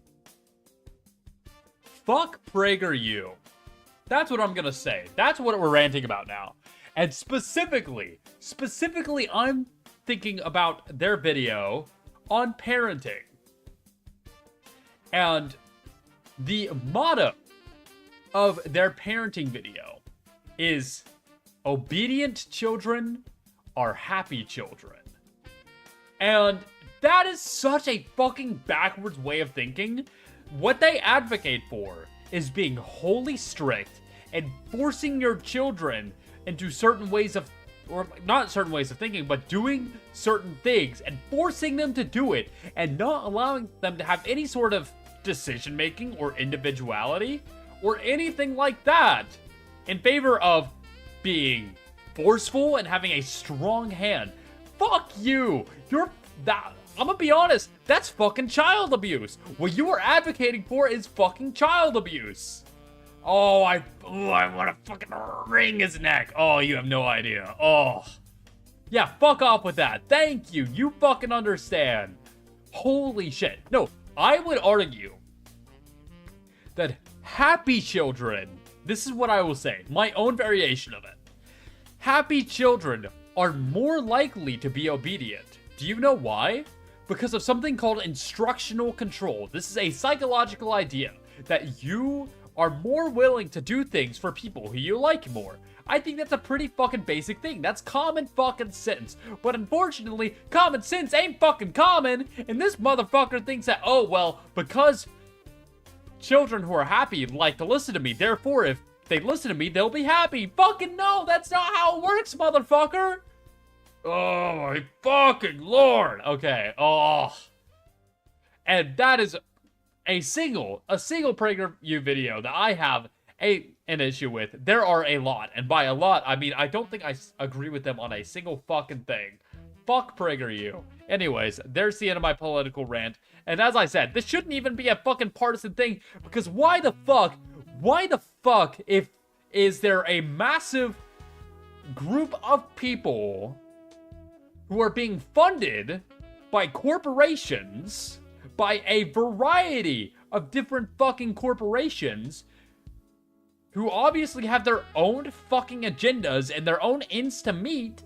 Fuck PragerU. That's what I'm gonna say. That's what we're ranting about now. And specifically, I'm thinking about their video on parenting. And the motto of their parenting video is, obedient children are happy children. And that is such a fucking backwards way of thinking. What they advocate for is being wholly strict and forcing your children into certain ways of, or not certain ways of thinking, but doing certain things and forcing them to do it and not allowing them to have any sort of decision making or individuality or anything like that, in favor of being forceful and having a strong hand. Fuck you! I'm gonna be honest, that's fucking child abuse. What you are advocating for is fucking child abuse. Oh, I want to fucking wring his neck. Oh, you have no idea. Oh. Yeah, fuck off with that. Thank you. You fucking understand. Holy shit. No, I would argue that happy children, this is what I will say, my own variation of it. Happy children are more likely to be obedient. Do you know why? Because of something called instructional control. This is a psychological idea that you are more willing to do things for people who you like more. I think that's a pretty fucking basic thing. That's common fucking sense. But unfortunately, common sense ain't fucking common. And this motherfucker thinks that, oh, well, because children who are happy like to listen to me, therefore, if they listen to me, they'll be happy. Fucking no, that's not how it works, motherfucker. Oh my fucking lord. Okay. Oh. And that is a single PragerU video that I have an issue with. There are a lot, and by a lot, I mean I don't think I agree with them on a single fucking thing. Fuck PragerU. Anyways, there's the end of my political rant. And as I said, this shouldn't even be a fucking partisan thing, because why the fuck is there a massive group of people who are being funded by corporations, by a variety of different fucking corporations, who obviously have their own fucking agendas and their own ends to meet?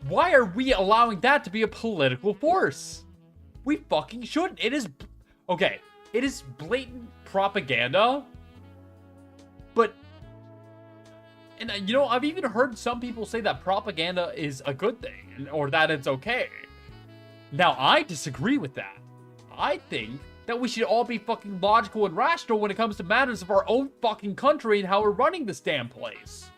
Why are we allowing that to be a political force? We fucking shouldn't. It is blatant propaganda, but, and you know, I've even heard some people say that propaganda is a good thing, or that it's okay. Now, I disagree with that. I think that we should all be fucking logical and rational when it comes to matters of our own fucking country and how we're running this damn place.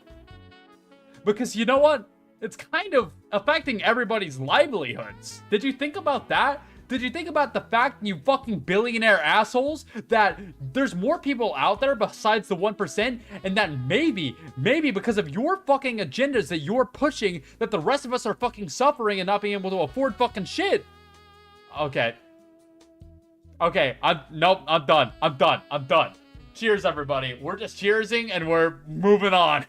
Because you know what? It's kind of affecting everybody's livelihoods. Did you think about that? Did you think about the fact, you fucking billionaire assholes, that there's more people out there besides the 1%, and that maybe because of your fucking agendas that you're pushing, that the rest of us are fucking suffering and not being able to afford fucking shit? Okay. Okay, nope, I'm done. I'm done. Cheers, everybody. We're just cheersing and we're moving on.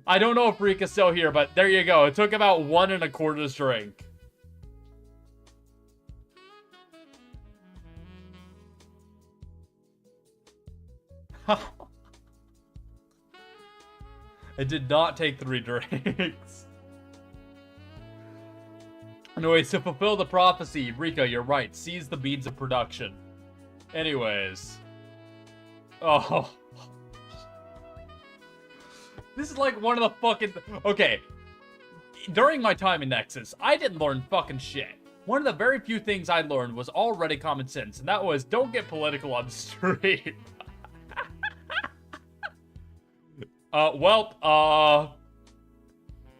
I don't know if Rika's still here, but there you go. It took about 1 1/4 drink. It did not take 3 drinks. Anyways, to fulfill the prophecy, Rika, you're right. Seize the means of production. Anyways. Oh. This is like one of the fucking... Okay. During my time in Nexus, I didn't learn fucking shit. One of the very few things I learned was already common sense, and that was don't get political on the street.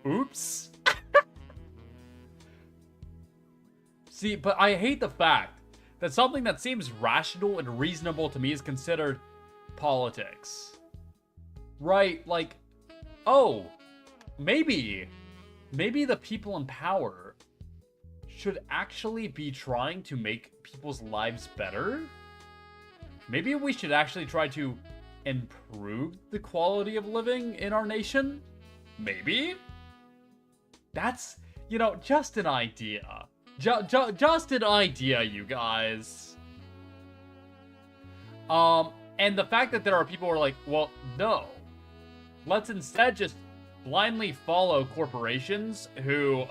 Oops. See, but I hate the fact that something that seems rational and reasonable to me is considered politics. Right, like, oh, maybe the people in power should actually be trying to make people's lives better? Maybe we should actually try to improve the quality of living in our nation? Maybe? That's, you know, just an idea. Just an idea, you guys. And the fact that there are people who are like, well, no. Let's instead just blindly follow corporations who,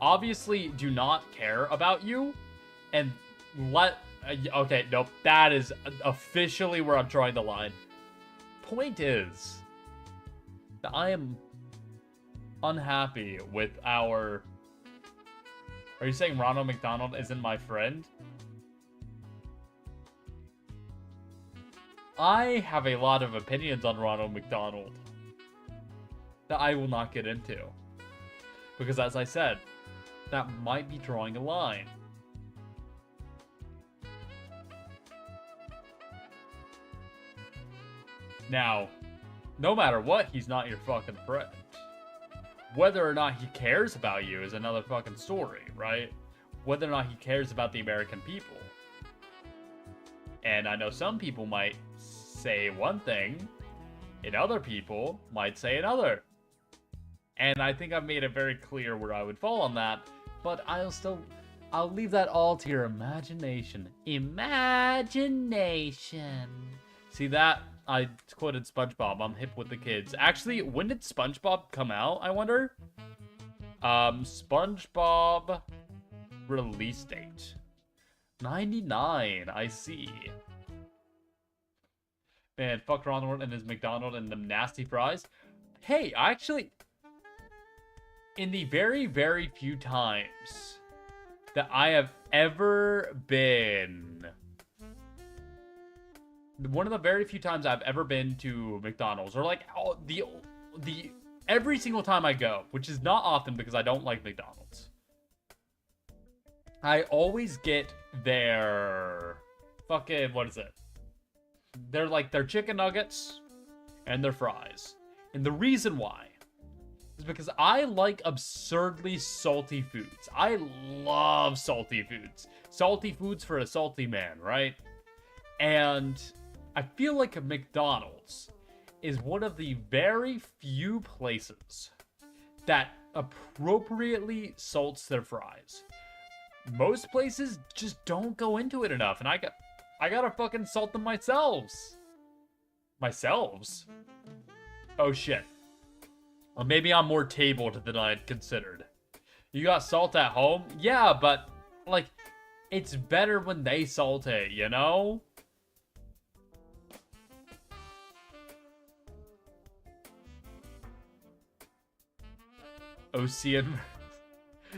obviously do not care about you. And okay, nope, that is officially where I'm drawing the line. Point is that I am unhappy with our... Are you saying Ronald McDonald isn't my friend? I have a lot of opinions on Ronald McDonald that I will not get into. Because as I said, that might be drawing a line. Now, no matter what, he's not your fucking friend. Whether or not he cares about you is another fucking story, right? Whether or not he cares about the American people. And I know some people might say one thing, and other people might say another. And I think I've made it very clear where I would fall on that, but I'll leave that all to your imagination. Imagination. See that? I quoted SpongeBob. I'm hip with the kids. Actually, when did SpongeBob come out, I wonder? SpongeBob release date. 99, I see. Man, fuck Ronald and his McDonald and them nasty fries. Hey, actually, in the very, very few times that I have ever been... One of the very few times I've ever been to McDonald's, or like every single time I go, which is not often because I don't like McDonald's, I always get their fucking, what is it? They're like their chicken nuggets and their fries. And the reason why is because I like absurdly salty foods. I love salty foods. Salty foods for a salty man, right? And I feel like a McDonald's is one of the very few places that appropriately salts their fries. Most places just don't go into it enough, and I gotta fucking salt them myself. Myself? Oh shit. Well, maybe I'm more tabled than I'd considered. You got salt at home? Yeah, but like, it's better when they salt it, you know? Osian.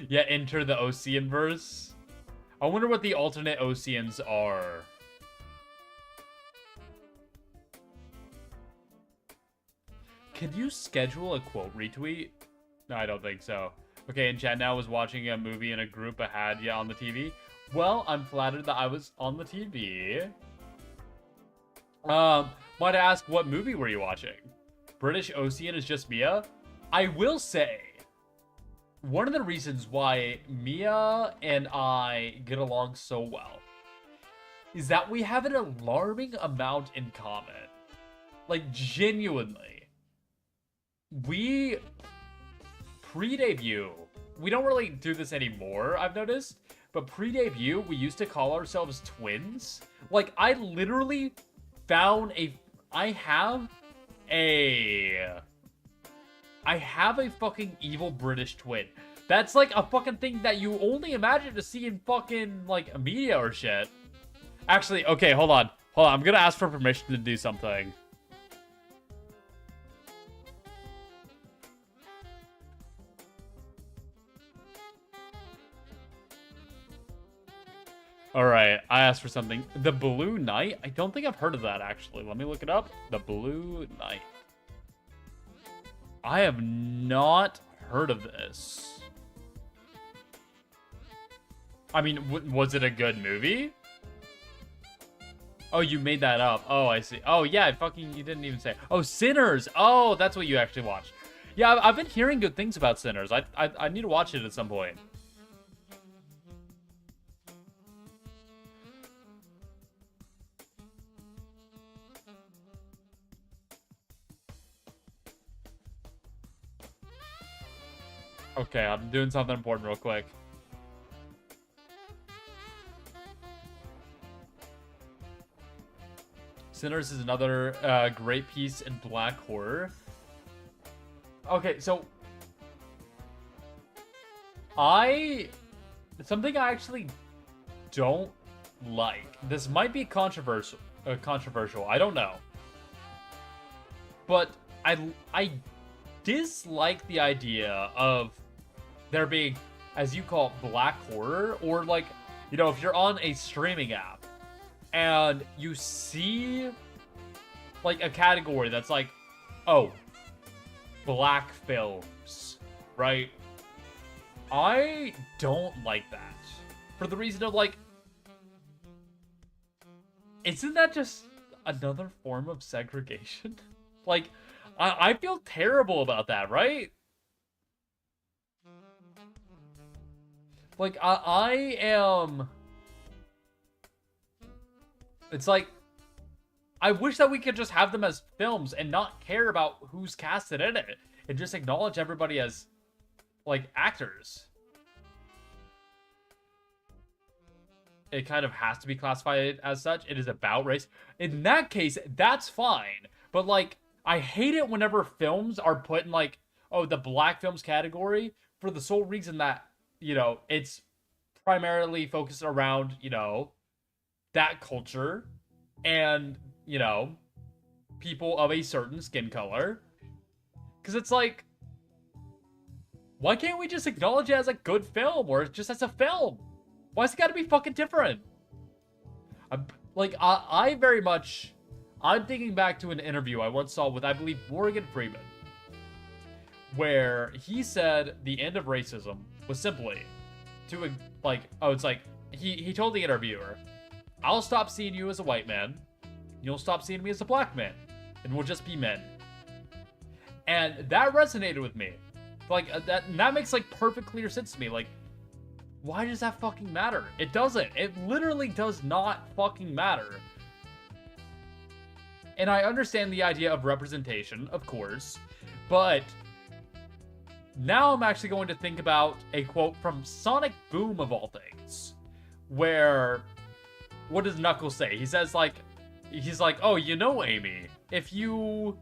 Yeah, enter the Osian verse. I wonder what the alternate Osians are. Can you schedule a quote retweet? No, I don't think so. Okay, and Chad now was watching a movie in a group I had on the TV. Well, I'm flattered that I was on the TV. Might I ask, what movie were you watching? British Osian is just Mia? I will say one of the reasons why Mia and I get along so well is that we have an alarming amount in common. Like, genuinely. We, pre-debut, we don't really do this anymore, I've noticed, but pre-debut, we used to call ourselves twins. Like, I literally found I have a fucking evil British twin. That's like a fucking thing that you only imagine to see in fucking, like, media or shit. Actually, okay, hold on. I'm gonna ask for permission to do something. Alright, I asked for something. The Blue Knight? I don't think I've heard of that, actually. Let me look it up. The Blue Knight. I have not heard of this. I mean, was it a good movie? Oh, you made that up. Oh, I see. Oh, yeah, you didn't even say. Oh, Sinners. Oh, that's what you actually watched. Yeah, I've been hearing good things about Sinners. I need to watch it at some point. Okay, I'm doing something important real quick. Sinners is another great piece in black horror. Okay, so something I actually don't like. This might be controversial. I don't know. But I dislike the idea of there being, as you call it, black horror, or like, you know, if you're on a streaming app and you see like a category that's like, oh, black films, right? I don't like that for the reason of like, isn't that just another form of segregation? Like, I feel terrible about that, right? Like, I am... It's like, I wish that we could just have them as films and not care about who's casted in it. And just acknowledge everybody as, like, actors. It kind of has to be classified as such. It is about race. In that case, that's fine. But, like, I hate it whenever films are put in, like, oh, the black films category for the sole reason that, you know, it's primarily focused around, you know, that culture and, you know, people of a certain skin color. Because it's like, why can't we just acknowledge it as a good film or just as a film? Why's it gotta be fucking different? I very much... I'm thinking back to an interview I once saw with, I believe, Morgan Freeman, where he said the end of racism was simply to, like, oh, it's like, he told the interviewer, I'll stop seeing you as a white man, you'll stop seeing me as a black man, and we'll just be men. And that resonated with me. Like, that makes, like, perfect clear sense to me. Like, why does that fucking matter? It doesn't. It literally does not fucking matter. And I understand the idea of representation, of course, but now I'm actually going to think about a quote from Sonic Boom, of all things, where, what does Knuckles say? He says, like, he's like, oh, you know, Amy, if you,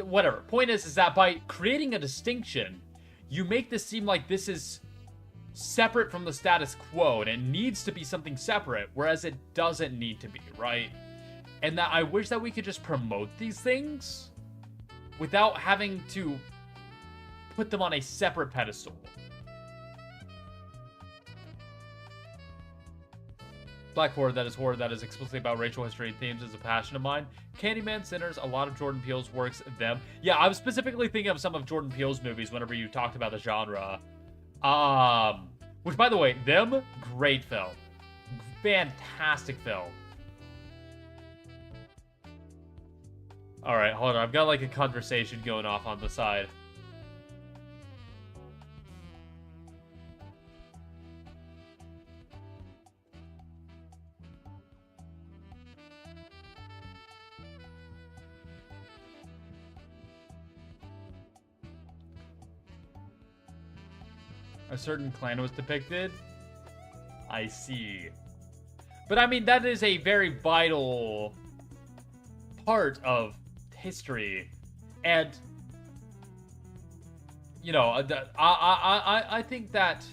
whatever. Point is that by creating a distinction, you make this seem like this is separate from the status quo, and it needs to be something separate, whereas it doesn't need to be, right? And that I wish that we could just promote these things without having to put them on a separate pedestal. Black horror that is explicitly about racial history and themes is a passion of mine. Candyman, Sinners, a lot of Jordan Peele's works, them. Yeah, I was specifically thinking of some of Jordan Peele's movies whenever you talked about the genre. Which, by the way, them, great film. Fantastic film. Alright, hold on. I've got, like, a conversation going off on the side. A certain clan was depicted. I see. But I mean, that is a very vital part of history. And, you know, I think that,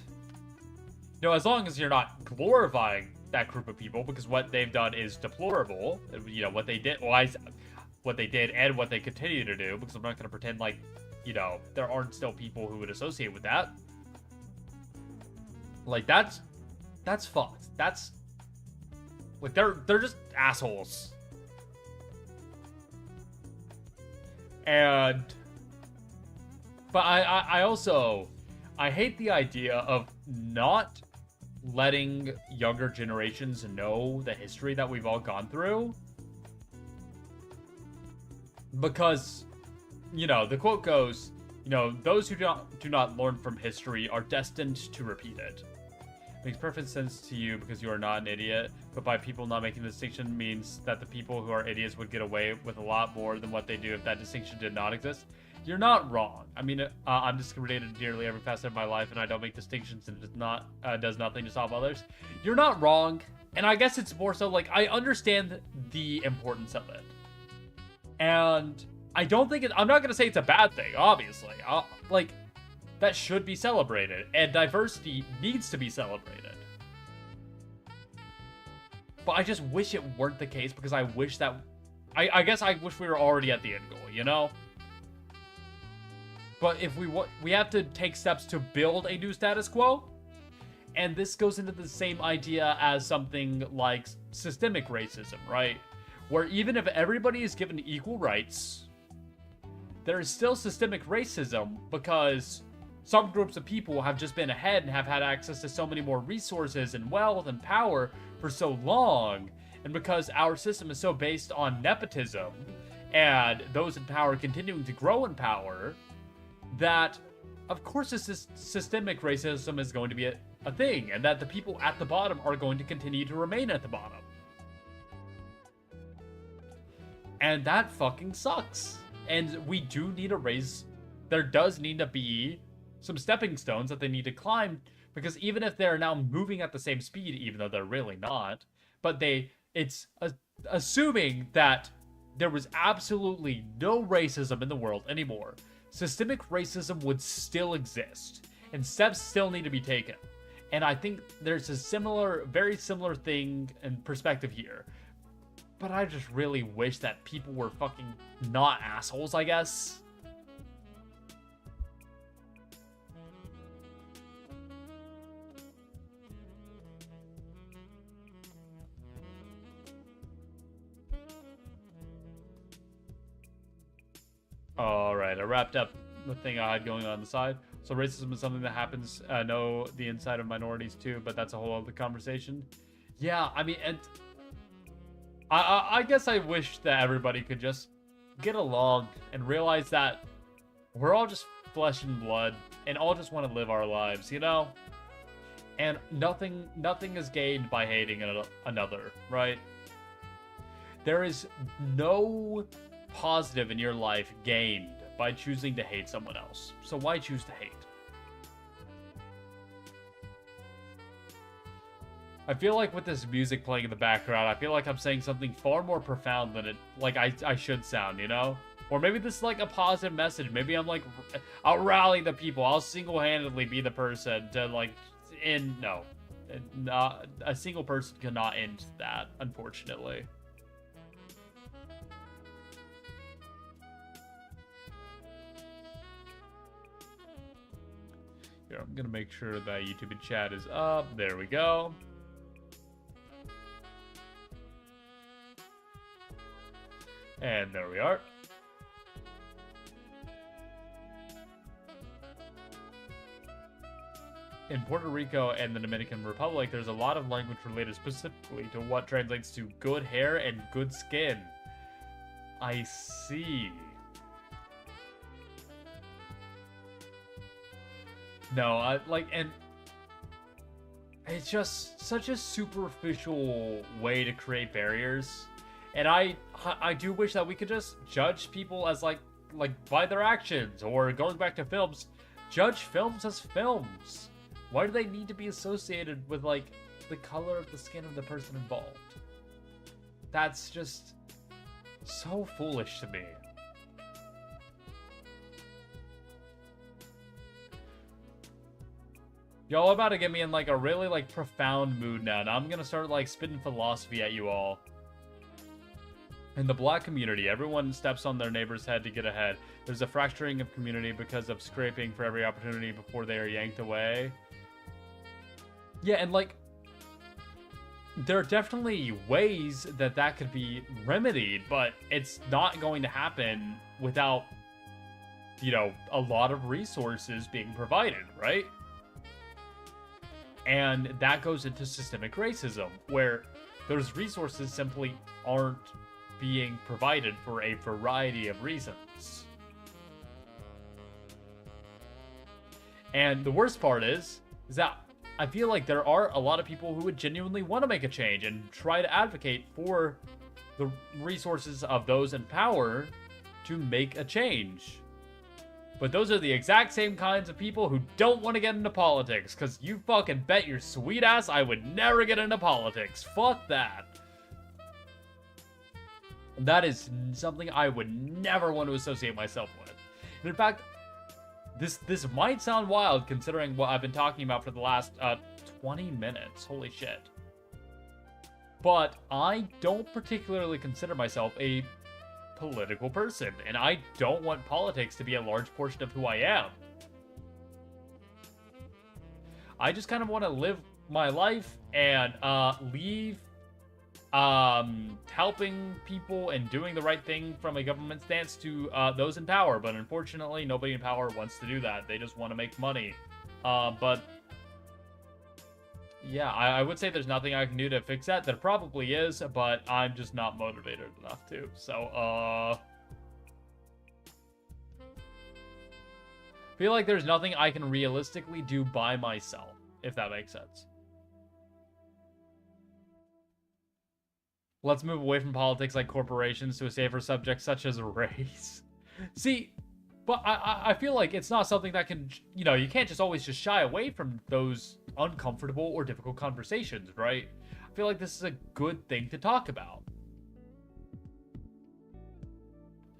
you know, as long as you're not glorifying that group of people, because what they've done is deplorable, you know, what they did, what they did and what they continue to do, because I'm not going to pretend like, you know, there aren't still people who would associate with that. Like, that's fucked. That's, like, they're just assholes. And, but I also, I hate the idea of not letting younger generations know the history that we've all gone through. Because, you know, the quote goes, you know, those who do not learn from history are destined to repeat it. Makes perfect sense to you because you are not an idiot, but by people not making the distinction means that the people who are idiots would get away with a lot more than what they do if that distinction did not exist. You're not wrong. I mean, I'm discriminated dearly every facet of my life, and I don't make distinctions, and it does nothing to stop others. You're not wrong, and I guess it's more so like I understand the importance of it, and I don't think I'm not gonna say it's a bad thing. Obviously, like that should be celebrated, and diversity needs to be celebrated. But I just wish it weren't the case because I wish that I guess I wish we were already at the end goal, you know? But if we have to take steps to build a new status quo, and this goes into the same idea as something like systemic racism, right? Where even if everybody is given equal rights, there is still systemic racism because some groups of people have just been ahead and have had access to so many more resources and wealth and power for so long, and because our system is so based on nepotism and those in power continuing to grow in power, that of course this systemic racism is going to be a thing, and that the people at the bottom are going to continue to remain at the bottom. And that fucking sucks. And we do need to raise, there does need to be some stepping stones that they need to climb, because even if they're now moving at the same speed, even though they're really not, but it's assuming that there was absolutely no racism in the world anymore, systemic racism would still exist, and steps still need to be taken. And I think there's a very similar thing and perspective here. But I just really wish that people were fucking not assholes, I guess. Alright, I wrapped up the thing I had going on the side. So racism is something that happens, know the inside of minorities too, but that's a whole other conversation. Yeah, I mean, and I guess I wish that everybody could just get along and realize that we're all just flesh and blood and all just want to live our lives, you know? And nothing is gained by hating another, right? There is no positive in your life gained by choosing to hate someone else. So why choose to hate? I feel like with this music playing in the background, I feel like I'm saying something far more profound than I should sound, you know? Or maybe this is like a positive message. Maybe I'm like, I'll rally the people. I'll single-handedly be the person to like end. No, not a single person cannot end that, unfortunately. Here, I'm gonna make sure that YouTube and chat is up. There we go. And there we are. In Puerto Rico and the Dominican Republic, there's a lot of language related specifically to what translates to good hair and good skin. I see. No, and it's just such a superficial way to create barriers. And I do wish that we could just judge people as like by their actions, or going back to films, judge films as films. Why do they need to be associated with, like, the color of the skin of the person involved? That's just so foolish to me. Y'all about to get me in, like, a really, like, profound mood now. Now I'm gonna start, like, spitting philosophy at you all. In the black community, everyone steps on their neighbor's head to get ahead. There's a fracturing of community because of scraping for every opportunity before they are yanked away. Yeah, and, like, there are definitely ways that that could be remedied, but it's not going to happen without, you know, a lot of resources being provided, right? And that goes into systemic racism, where those resources simply aren't being provided for a variety of reasons. And the worst part is that I feel like there are a lot of people who would genuinely want to make a change and try to advocate for the resources of those in power to make a change. But those are the exact same kinds of people who don't want to get into politics, because you fucking bet your sweet ass I would never get into politics. Fuck that. That is something I would never want to associate myself with. And in fact, this might sound wild considering what I've been talking about for the last 20 minutes. Holy shit. But I don't particularly consider myself a political person, and I don't want politics to be a large portion of who I am. I just kind of want to live my life and leave helping people and doing the right thing from a government stance to those in power. But unfortunately, nobody in power wants to do that. They just want to make money. But yeah, I would say there's nothing I can do to fix that. There probably is, but I'm just not motivated enough to. So, feel like there's nothing I can realistically do by myself, if that makes sense. Let's move away from politics like corporations to a safer subject such as race. See, but I feel like it's not something that can, you know, you can't just always just shy away from those uncomfortable or difficult conversations, right? I feel like this is a good thing to talk about.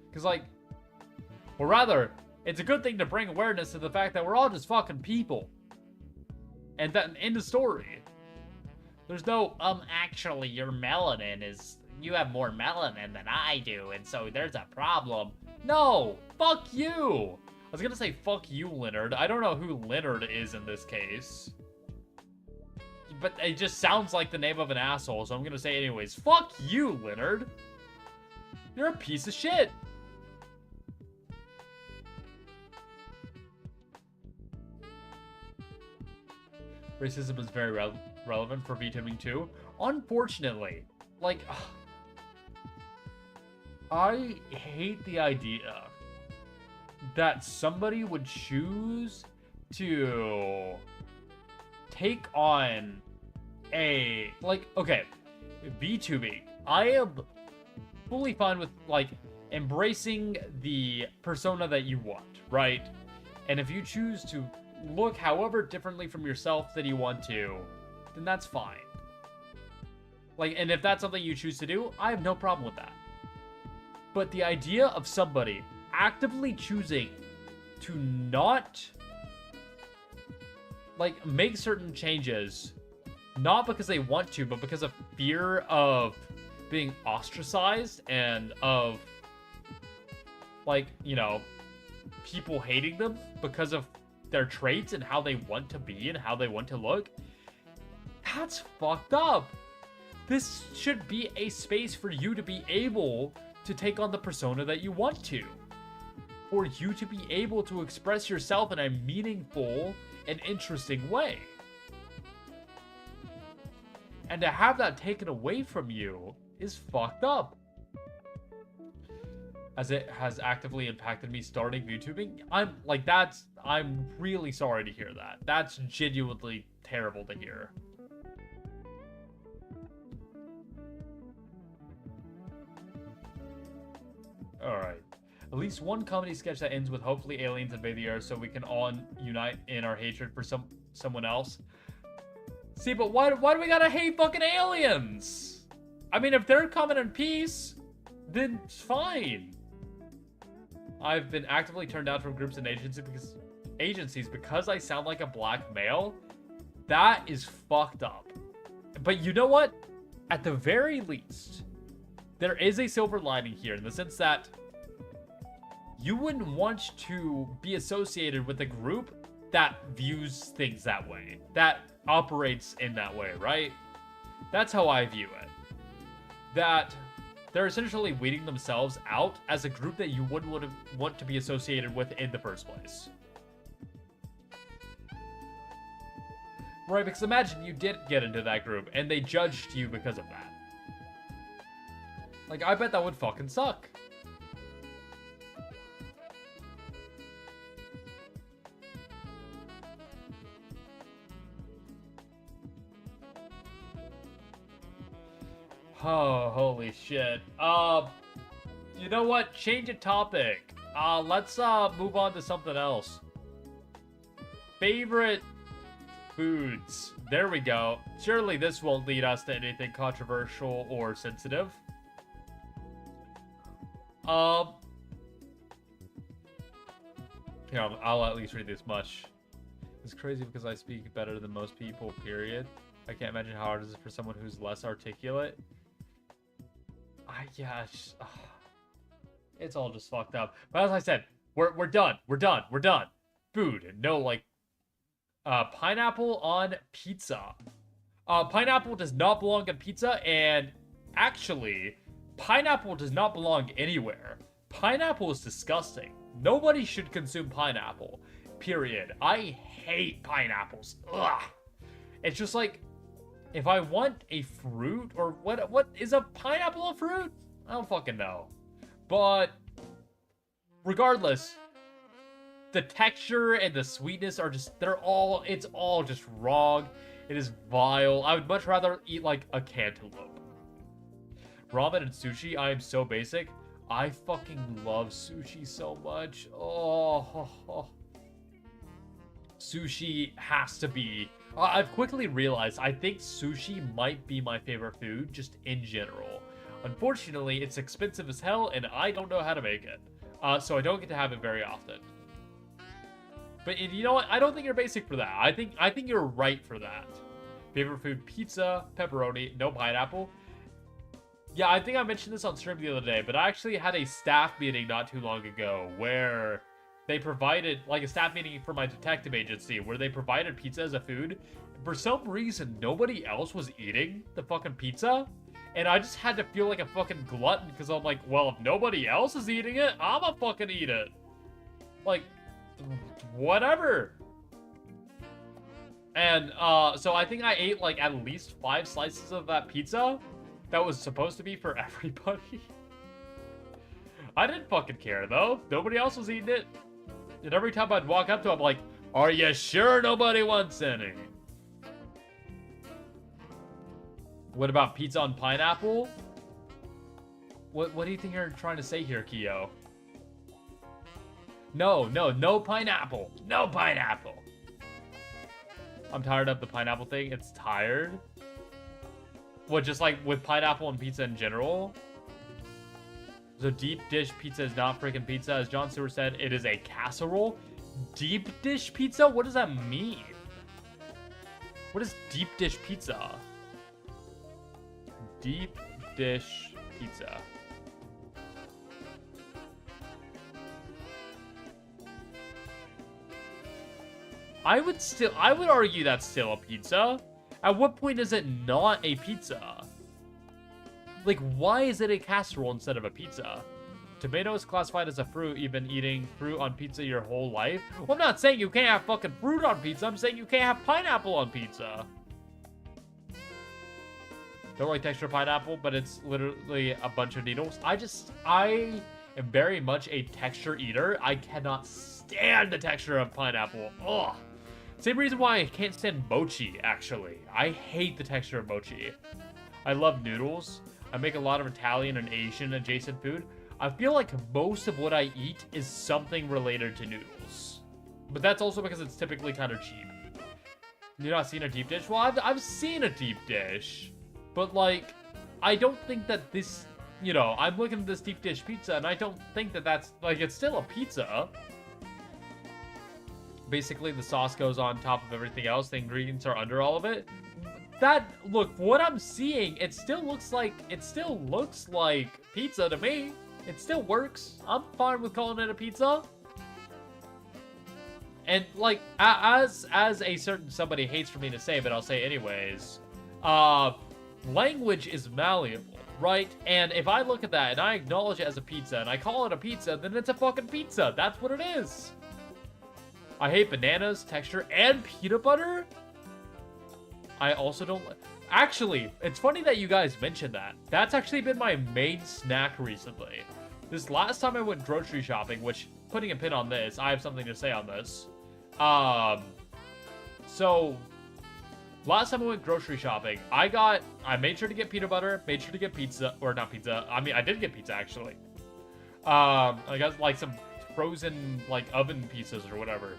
Because, like, or rather, it's a good thing to bring awareness to the fact that we're all just fucking people. And that, in the story, there's no, actually, your melanin is, you have more melanin than I do, and so there's a problem. No! Fuck you! I was gonna say fuck you, Leonard. I don't know who Leonard is in this case. But it just sounds like the name of an asshole, so I'm gonna say anyways. Fuck you, Leonard! You're a piece of shit! Racism is very relevant for VTubing too. Unfortunately, like, I hate the idea that somebody would choose to take on a, like, okay, VTubing. I am fully fine with, like, embracing the persona that you want, right? And if you choose to look however differently from yourself that you want to, then that's fine. Like, and if that's something you choose to do, I have no problem with that. But the idea of somebody actively choosing to not, like, make certain changes, not because they want to, but because of fear of being ostracized and of, like, you know, people hating them because of their traits and how they want to be and how they want to look, that's fucked up. This should be a space for you to be able to take on the persona that you want to. For you to be able to express yourself in a meaningful and interesting way. And to have that taken away from you is fucked up. As it has actively impacted me starting VTubing, I'm really sorry to hear that. That's genuinely terrible to hear. Alright. At least one comedy sketch that ends with hopefully aliens invade the earth so we can all unite in our hatred for some someone else. See, but why do we gotta hate fucking aliens? I mean, if they're coming in peace, then it's fine. I've been actively turned down from groups and agencies because I sound like a black male. That is fucked up. But you know what? At the very least, there is a silver lining here in the sense that you wouldn't want to be associated with a group that views things that way, that operates in that way, right? That's how I view it. That they're essentially weeding themselves out as a group that you wouldn't want to be associated with in the first place. Right, because imagine you did get into that group and they judged you because of that. Like, I bet that would fucking suck. Oh, holy shit. You know what? Change of topic. Let's move on to something else. Favorite foods. There we go. Surely this won't lead us to anything controversial or sensitive. Here, I'll at least read this much. It's crazy because I speak better than most people, period. I can't imagine how hard it is for someone who's less articulate. Yeah, it's all just fucked up. But as I said, we're done. We're done. We're done. Food. No, like, pineapple on pizza. Pineapple does not belong on pizza, and actually, pineapple does not belong anywhere. Pineapple is disgusting. Nobody should consume pineapple. Period. I hate pineapples. Ugh. It's just like, if I want a fruit, or what is a pineapple a fruit? I don't fucking know. But regardless, the texture and the sweetness are just, it's all just wrong. It is vile. I would much rather eat like a cantaloupe. Ramen and sushi, I am so basic. I fucking love sushi so much. Oh. Sushi has to be... I've quickly realized I think sushi might be my favorite food, just in general. Unfortunately, it's expensive as hell, and I don't know how to make it. So I don't get to have it very often. But you know what? I don't think you're basic for that. I think you're right for that. Favorite food, pizza, pepperoni, no pineapple. Yeah, I think I mentioned this on stream the other day, but I actually had a staff meeting not too long ago where they provided, like, a staff meeting for my detective agency where they provided pizza as a food. For some reason, nobody else was eating the fucking pizza. And I just had to feel like a fucking glutton because I'm like, well, if nobody else is eating it, I'ma fucking eat it. Like, whatever. And, so I think I ate, like, at least 5 slices of that pizza that was supposed to be for everybody. I didn't fucking care, though. Nobody else was eating it. And every time I'd walk up to him, like, are you sure nobody wants any? What about pizza on pineapple? What do you think you're trying to say here, Kyo? No pineapple. No pineapple. I'm tired of the pineapple thing. It's tired. What, just like with pineapple and pizza in general? So deep dish pizza is not freaking pizza. As John Stewart said, it is a casserole. Deep dish pizza? What does that mean? What is deep dish pizza? Deep dish pizza. I would argue that's still a pizza. At what point is it not a pizza? Like, why is it a casserole instead of a pizza? Tomato is classified as a fruit. You've been eating fruit on pizza your whole life? Well, I'm not saying you can't have fucking fruit on pizza. I'm saying you can't have pineapple on pizza. Don't like texture of pineapple, but it's literally a bunch of needles. I am very much a texture eater. I cannot stand the texture of pineapple. Ugh. Same reason why I can't stand mochi, actually. I hate the texture of mochi. I love noodles. I make a lot of Italian and Asian adjacent food. I feel like most of what I eat is something related to noodles. But that's also because it's typically kind of cheap. You're not seeing a deep dish? Well, I've seen a deep dish. But, like, I don't think that this... You know, I'm looking at this deep dish pizza, and I don't think that that's... Like, it's still a pizza. Basically, the sauce goes on top of everything else. The ingredients are under all of it. That... Look, what I'm seeing, it still looks like pizza to me. It still works. I'm fine with calling it a pizza. And, like, as a certain somebody hates for me to say, but I'll say anyways, language is malleable, right? And if I look at that and I acknowledge it as a pizza and I call it a pizza, then it's a fucking pizza. That's what it is. I hate bananas, texture, and peanut butter. I also don't... Actually, it's funny that you guys mentioned that. That's actually been my main snack recently. This last time I went grocery shopping, which, putting a pin on this, I have something to say on this. So, last time I went grocery shopping, I made sure to get peanut butter, made sure to get pizza, or not pizza, I mean, I did get pizza, actually. I got, like, some frozen, like, oven pieces or whatever.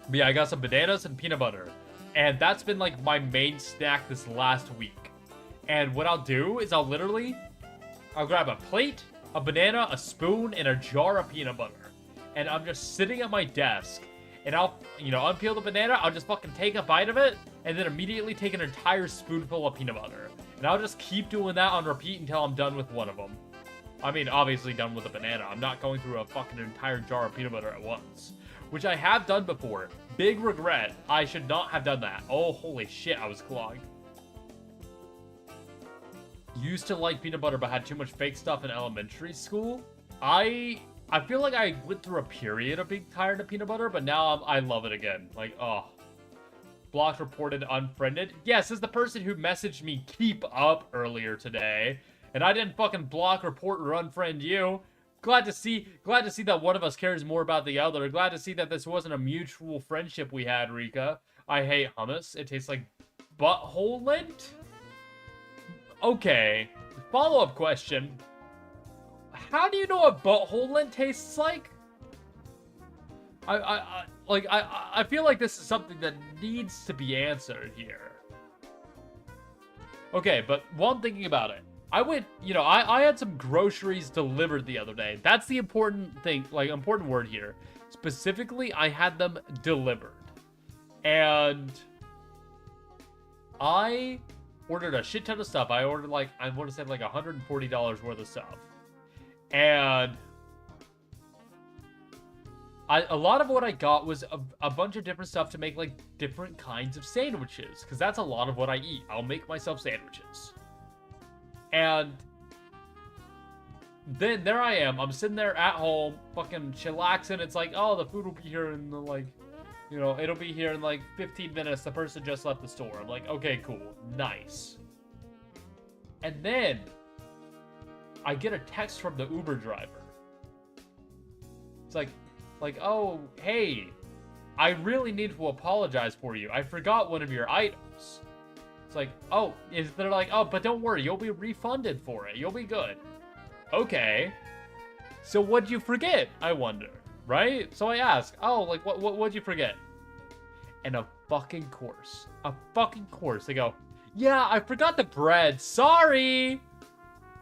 But yeah, I got some bananas and peanut butter. And that's been, like, my main snack this last week. And what I'll do is I'll grab a plate, a banana, a spoon, and a jar of peanut butter. And I'm just sitting at my desk, and I'll, you know, unpeel the banana, I'll just fucking take a bite of it, and then immediately take an entire spoonful of peanut butter. And I'll just keep doing that on repeat until I'm done with one of them. I mean, obviously done with the banana. I'm not going through a fucking entire jar of peanut butter at once. Which I have done before. Big regret. I should not have done that. Oh, holy shit, I was clogged. Used to like peanut butter, but had too much fake stuff in elementary school. I feel like I went through a period of being tired of peanut butter, but now I love it again. Like, oh. Blocked, reported, unfriended. Yes, this is the person who messaged me keep up earlier today. And I didn't fucking block, report, or unfriend you. Glad to see that one of us cares more about the other. Glad to see that this wasn't a mutual friendship we had, Rika. I hate hummus. It tastes like butthole lint? Okay. Follow-up question. How do you know what butthole lint tastes like? I feel like this is something that needs to be answered here. Okay, but while I'm thinking about it, I went, you know, I had some groceries delivered the other day. That's the important thing, like, important word here. Specifically, I had them delivered. And I ordered a shit ton of stuff. I ordered, like, I want to say, like, $140 worth of stuff. And a lot of what I got was a bunch of different stuff to make, like, different kinds of sandwiches. Because that's a lot of what I eat. I'll make myself sandwiches. And then there I am. I'm sitting there at home, fucking chillaxing. It's like, oh, the food will be here in, like, you know, it'll be here in, like, 15 minutes. The person just left the store. I'm like, okay, cool. Nice. And then I get a text from the Uber driver. It's like, oh, hey, I really need to apologize for you. I forgot one of your items. It's like, oh, they're like, oh, but don't worry, you'll be refunded for it. You'll be good. Okay. So what'd you forget? I wonder, right? So I ask, oh, like, what'd you forget? And a fucking course. A fucking course. They go, yeah, I forgot the bread. Sorry.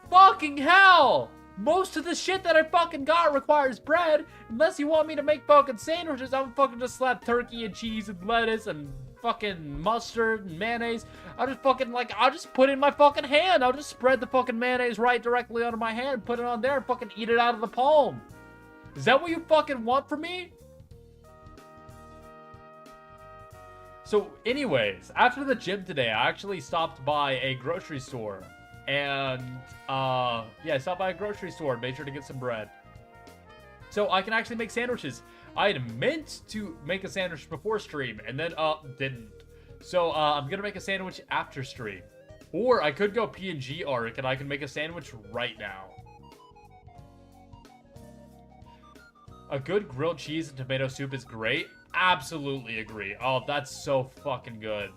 Fucking hell. Most of the shit that I fucking got requires bread. Unless you want me to make fucking sandwiches, I'm fucking just slap turkey and cheese and lettuce and fucking mustard and mayonnaise. I'll just fucking, like, I'll just put it in my fucking hand. I'll just spread the fucking mayonnaise right directly onto my hand, put it on there, and fucking eat it out of the palm. Is that what you fucking want from me? So, anyways, after the gym today, I actually stopped by a grocery store. And, yeah, I stopped by a grocery store, made sure to get some bread. So I can actually make sandwiches. I had meant to make a sandwich before stream, and then, didn't. So, I'm gonna make a sandwich after stream. Or I could go P&G arc, and I can make a sandwich right now. A good grilled cheese and tomato soup is great. Absolutely agree. Oh, that's so fucking good.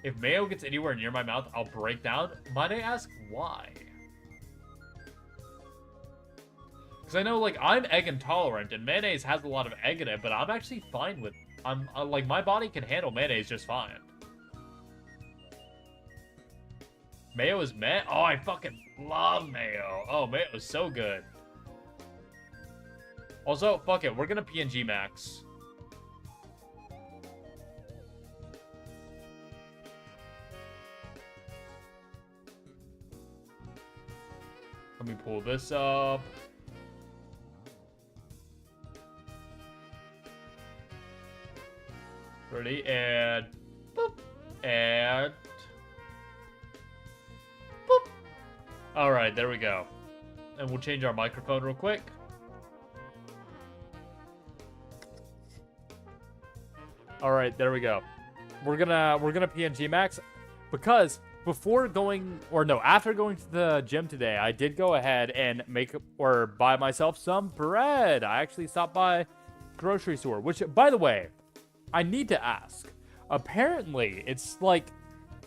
If mayo gets anywhere near my mouth, I'll break down. Might I ask why? Because I know, like, I'm egg intolerant, and mayonnaise has a lot of egg in it, but I'm actually fine with I'm like, my body can handle mayonnaise just fine. Mayo is meh? Oh, I fucking love mayo. Oh, mayo is so good. Also, fuck it. We're gonna PNG max. Let me pull this up. Ready? And... boop. And... boop. Alright, there we go. And we'll change our microphone real quick. Alright, there we go. We're gonna PNG max because before going, or no, after going to the gym today, I did go ahead and make or buy myself some bread. I actually stopped by grocery store, which, by the way, I need to ask. Apparently, it's like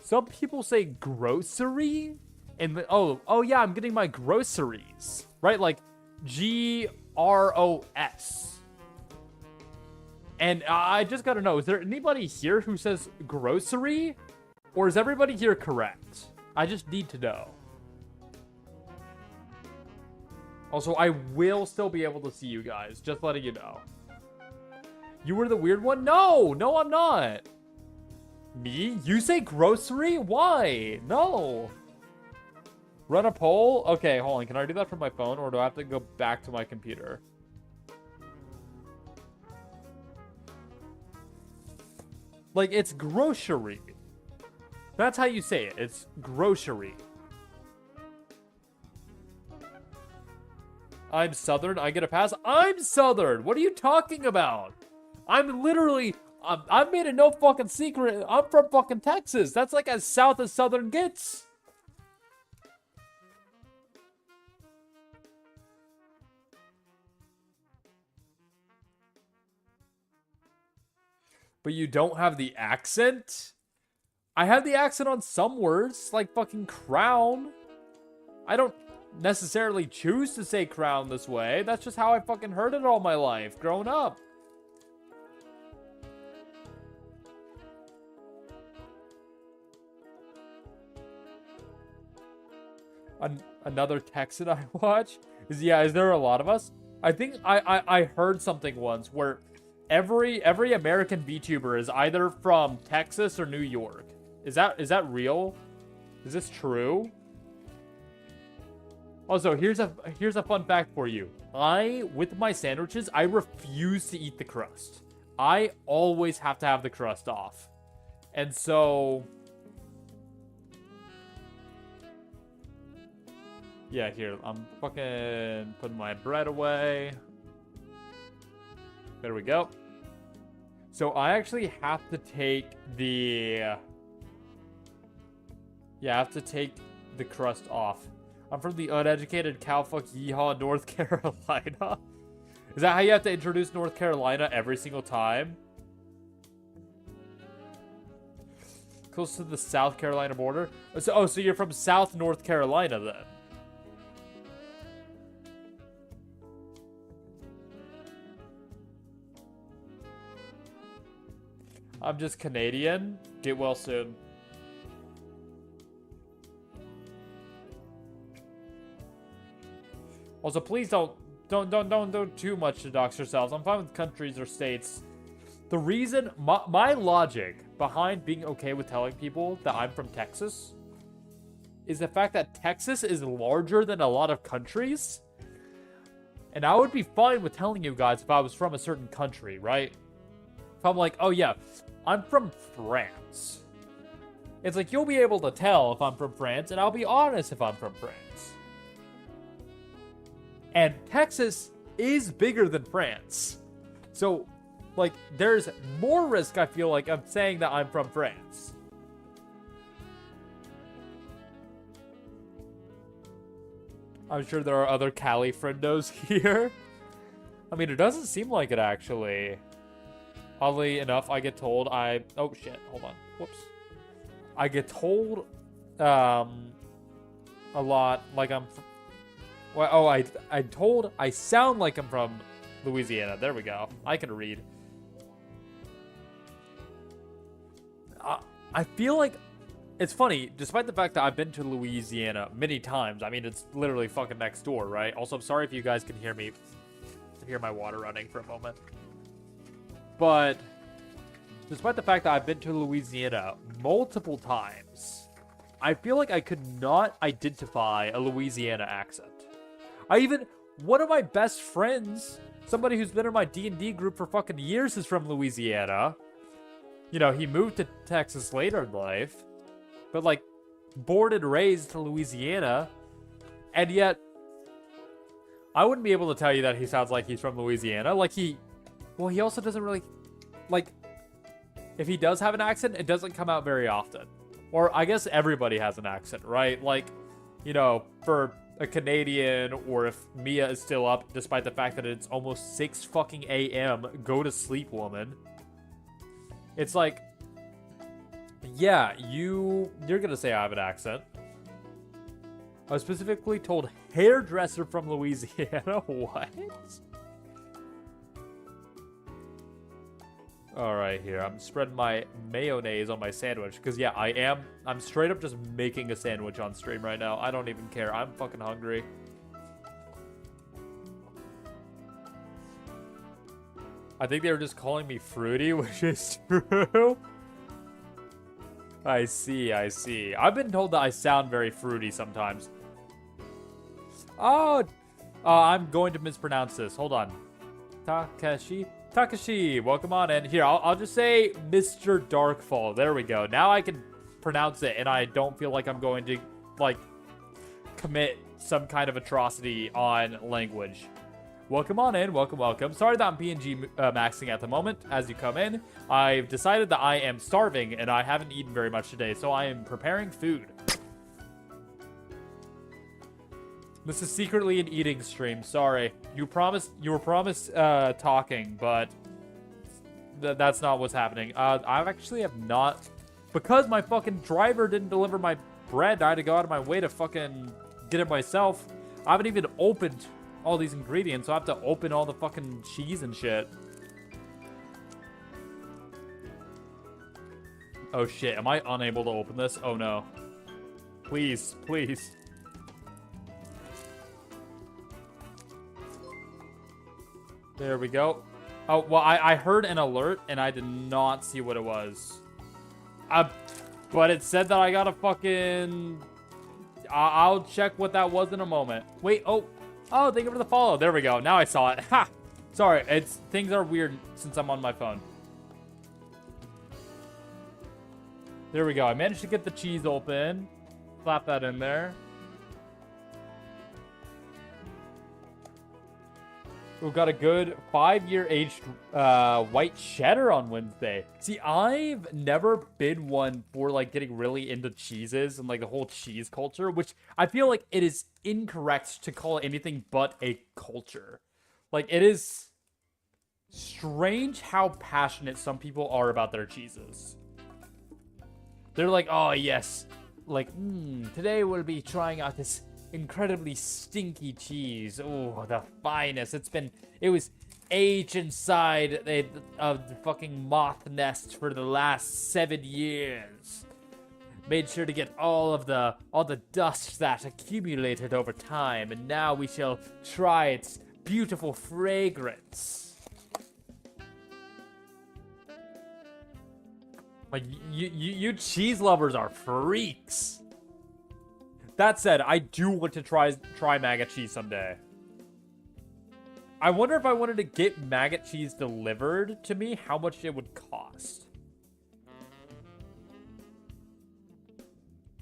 some people say grocery, and oh yeah, I'm getting my groceries, right? Like GROS. And I just gotta know, is there anybody here who says grocery? Or is everybody here correct? I just need to know. Also, I will still be able to see you guys, just letting you know. You were the weird one? No, I'm not. Me? You say grocery? Why? No. Run a poll? Okay, hold on. Can I do that from my phone, or do I have to go back to my computer? Like, it's grocery. That's how you say it. It's grocery. I'm Southern. I get a pass. I'm Southern. What are you talking about? I'm literally... I've made it no fucking secret. I'm from fucking Texas. That's like as south as Southern gets. But you don't have the accent? I have the accent on some words, like fucking crown. I don't necessarily choose to say crown this way. That's just how I fucking heard it all my life, growing up. Another Texan I watch? Is there a lot of us? I think I heard something once where every American VTuber is either from Texas or New York. Is that real? Is this true? Also, here's a fun fact for you. With my sandwiches, I refuse to eat the crust. I always have to have the crust off. And so... yeah, here, I'm fucking putting my bread away. There we go. So I actually have to take the... yeah, I have to take the crust off. I'm from the uneducated cowfuck yeehaw, North Carolina. Is that how you have to introduce North Carolina every single time? Close to the South Carolina border? So you're from South North Carolina then? I'm just Canadian. Get well soon. Also, please don't do too much to dox yourselves. I'm fine with countries or states. The reason, my logic behind being okay with telling people that I'm from Texas is the fact that Texas is larger than a lot of countries. And I would be fine with telling you guys if I was from a certain country, right? If I'm like, oh yeah, I'm from France. It's like, you'll be able to tell if I'm from France, and I'll be honest if I'm from France. And Texas is bigger than France. So, like, there's more risk, I feel like, of saying that I'm from France. I'm sure there are other Cali friendos here. I mean, it doesn't seem like it, actually. Oddly enough, I get told oh, shit. Hold on. Whoops. I get told a lot like I'm... well, oh, I sound like I'm from Louisiana. There we go. I can read. I feel like it's funny, despite the fact that I've been to Louisiana many times. I mean, it's literally fucking next door, right? Also, I'm sorry if you guys can hear my water running for a moment. But despite the fact that I've been to Louisiana multiple times, I feel like I could not identify a Louisiana accent. One of my best friends, somebody who's been in my D&D group for fucking years, is from Louisiana. You know, he moved to Texas later in life, but like, born and raised to Louisiana, and yet, I wouldn't be able to tell you that he sounds like he's from Louisiana. Like, he also doesn't really, like, if he does have an accent, it doesn't come out very often. Or, I guess everybody has an accent, right? Like, you know, for a Canadian, or if Mia is still up, despite the fact that it's almost 6 fucking a.m., go to sleep, woman. It's like, yeah, you're gonna say I have an accent. I was specifically told hairdresser from Louisiana. What? Alright, here. I'm spreading my mayonnaise on my sandwich. Because, yeah, I'm straight up just making a sandwich on stream right now. I don't even care. I'm fucking hungry. I think they were just calling me fruity, which is true. I see. I've been told that I sound very fruity sometimes. Oh, I'm going to mispronounce this. Hold on. Takashi, welcome on in. Here, I'll just say Mr. Darkfall. There we go. Now I can pronounce it, and I don't feel like I'm going to, like, commit some kind of atrocity on language. Welcome on in. Welcome. Sorry that I'm PNG maxing at the moment as you come in. I've decided that I am starving, and I haven't eaten very much today, so I am preparing food. This is secretly an eating stream. Sorry. You were promised talking, but that's not what's happening. I actually have not, because my fucking driver didn't deliver my bread. I had to go out of my way to fucking get it myself. I haven't even opened all these ingredients, so I have to open all the fucking cheese and shit. Oh shit, am I unable to open this? Oh no. Please. There we go. Oh, well, I heard an alert, and I did not see what it was. But it said that I got a fucking... I'll check what that was in a moment. Wait, oh, thank you for the follow. There we go. Now I saw it. Ha! Sorry, things are weird since I'm on my phone. There we go. I managed to get the cheese open. Slap that in there. We've got a good 5-year aged white cheddar on Wednesday. See, I've never been one for like getting really into cheeses and like the whole cheese culture, which I feel like it is incorrect to call it anything but a culture. Like, it is strange how passionate some people are about their cheeses. They're like, oh yes, like, today we'll be trying out this incredibly stinky cheese. Oh, the finest. It was aged inside the fucking moth nest for the last 7 years. Made sure to get all the dust that accumulated over time, and now we shall try its beautiful fragrance. Like, you cheese lovers are freaks. That said, I do want to try maggot cheese someday. I wonder if I wanted to get maggot cheese delivered to me, how much it would cost.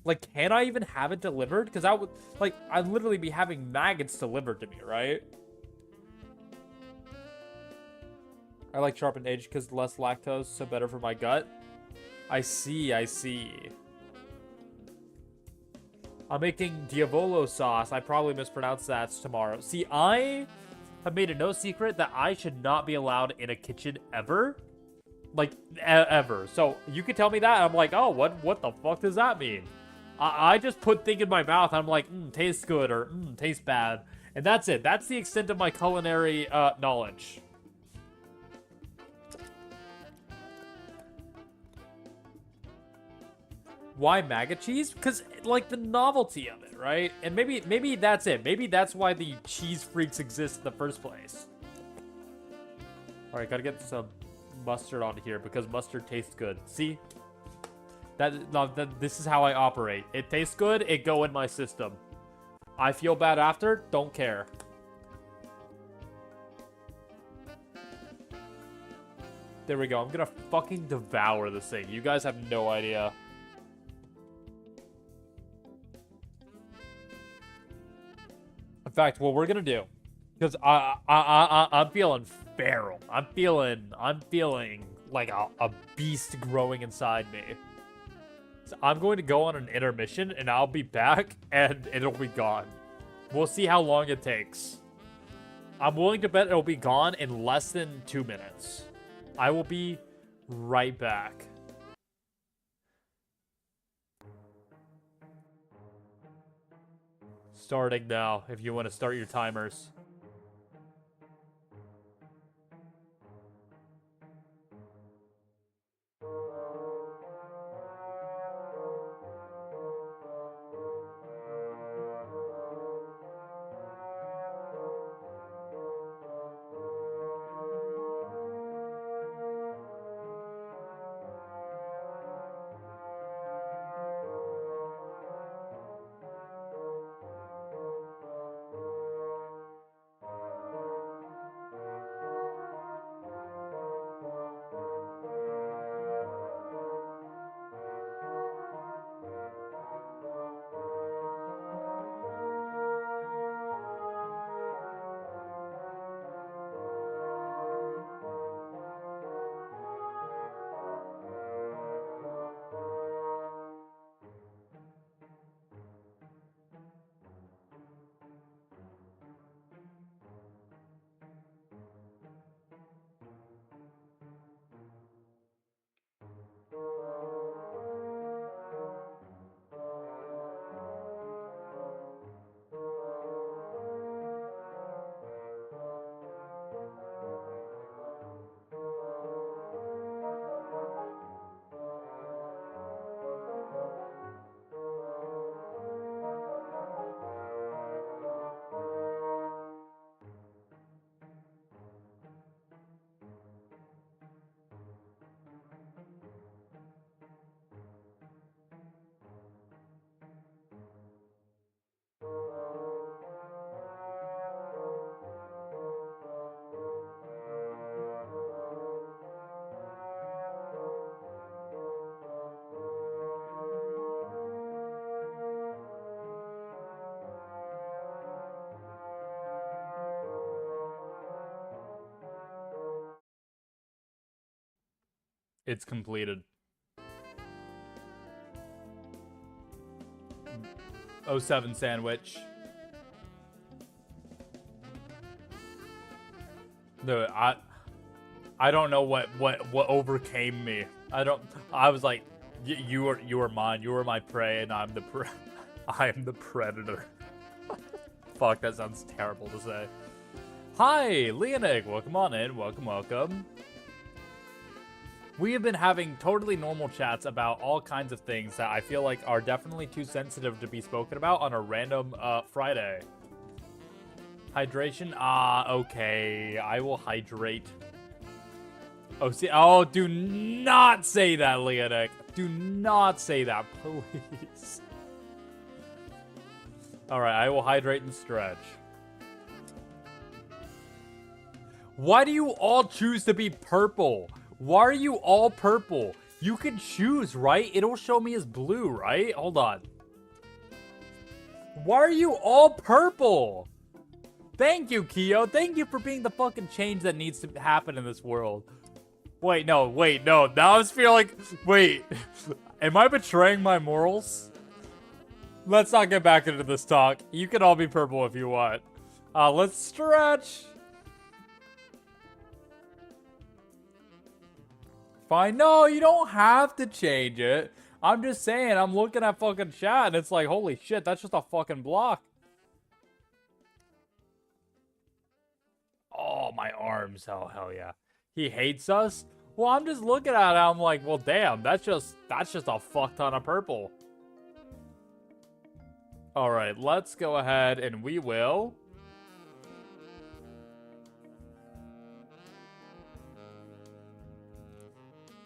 Like, can I even have it delivered? Because I'd literally be having maggots delivered to me, right? I like sharpened aged because less lactose, so better for my gut. I see. I'm making Diavolo sauce. I probably mispronounced that tomorrow. See, I have made it no secret that I should not be allowed in a kitchen ever. Like, ever. So, you could tell me that, and I'm like, oh, what the fuck does that mean? I just put things in my mouth, and I'm like, tastes good, or tastes bad. And that's it. That's the extent of my culinary knowledge. Why maga cheese? Because, like, the novelty of it, right? And maybe that's it. Maybe that's why the cheese freaks exist in the first place. Alright, gotta get some mustard on here because mustard tastes good. See? This is how I operate. It tastes good, it go in my system. I feel bad after, don't care. There we go. I'm gonna fucking devour this thing. You guys have no idea. In fact, what we're gonna do, because I'm feeling feral. I'm feeling like a beast growing inside me. So I'm going to go on an intermission, and I'll be back, and it'll be gone. We'll see how long it takes. I'm willing to bet it'll be gone in less than 2 minutes. I will be right back. Starting now, if you want to start your timers. It's completed. '07 sandwich. Dude, I don't know what overcame me. I was like, you are mine. You are my prey, and I'm the predator. Fuck, that sounds terrible to say. Hi, Leonic. Welcome on in. Welcome. We have been having totally normal chats about all kinds of things that I feel like are definitely too sensitive to be spoken about on a random Friday. Hydration? Okay. I will hydrate. Oh, do not say that, Leonic. Do not say that, please. Alright, I will hydrate and stretch. Why do you all choose to be purple? Why are you all purple? You can choose, right? It'll show me as blue, right? Hold on. Why are you all purple? Thank you, Kyo. Thank you for being the fucking change that needs to happen in this world. Wait, no. Now I just feel like... Wait. Am I betraying my morals? Let's not get back into this talk. You can all be purple if you want. Let's stretch. Fine. No, you don't have to change it. I'm just saying, I'm looking at fucking chat and it's like, holy shit, that's just a fucking block. Oh, my arms. Oh, hell yeah. He hates us? Well, I'm just looking at it, I'm like, well, damn, that's just a fuck ton of purple. All right, let's go ahead and we will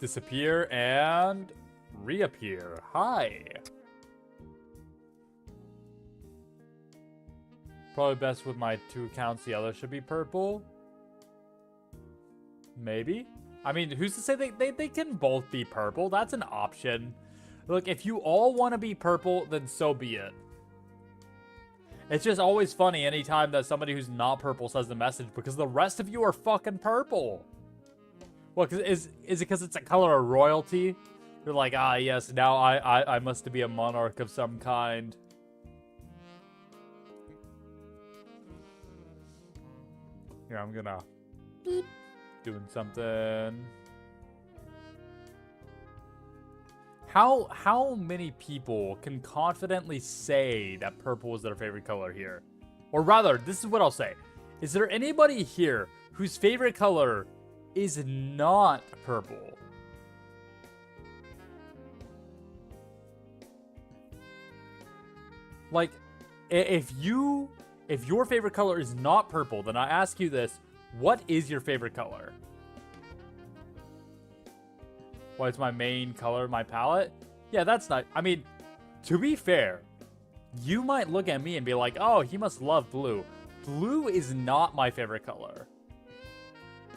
disappear and reappear. Hi. Probably best with my 2 accounts. The other should be purple. Maybe. I mean, who's to say they can both be purple? That's an option. Look, if you all want to be purple, then so be it. It's just always funny anytime that somebody who's not purple says the message because the rest of you are fucking purple. Well, is it because it's a color of royalty? You're like, ah, yes, now I must be a monarch of some kind. Here, I'm gonna beep, doing something. How many people can confidently say that purple is their favorite color here? Or rather, this is what I'll say. Is there anybody here whose favorite color is not purple? Like, if your favorite color is not purple, then I ask you this, what is your favorite color? Well, it's my main color, my palette? Yeah, that's not... I mean, to be fair, you might look at me and be like, oh, he must love blue. Blue is not my favorite color.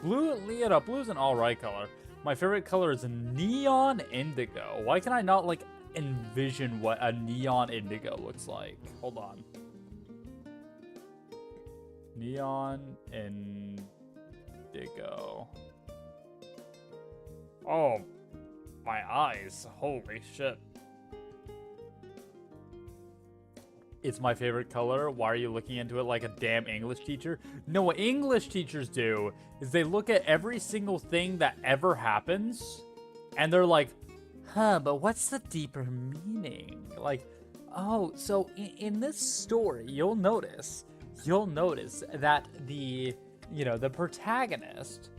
Blue, you know, blue's an alright color. My favorite color is neon indigo. Why can I not, like, envision what a neon indigo looks like? Hold on. Neon indigo. Oh, my eyes. Holy shit. It's my favorite color. Why are you looking into it like a damn English teacher? No, what English teachers do is they look at every single thing that ever happens and they're like, huh, but what's the deeper meaning? Like, oh, so in this story, you'll notice that the protagonist,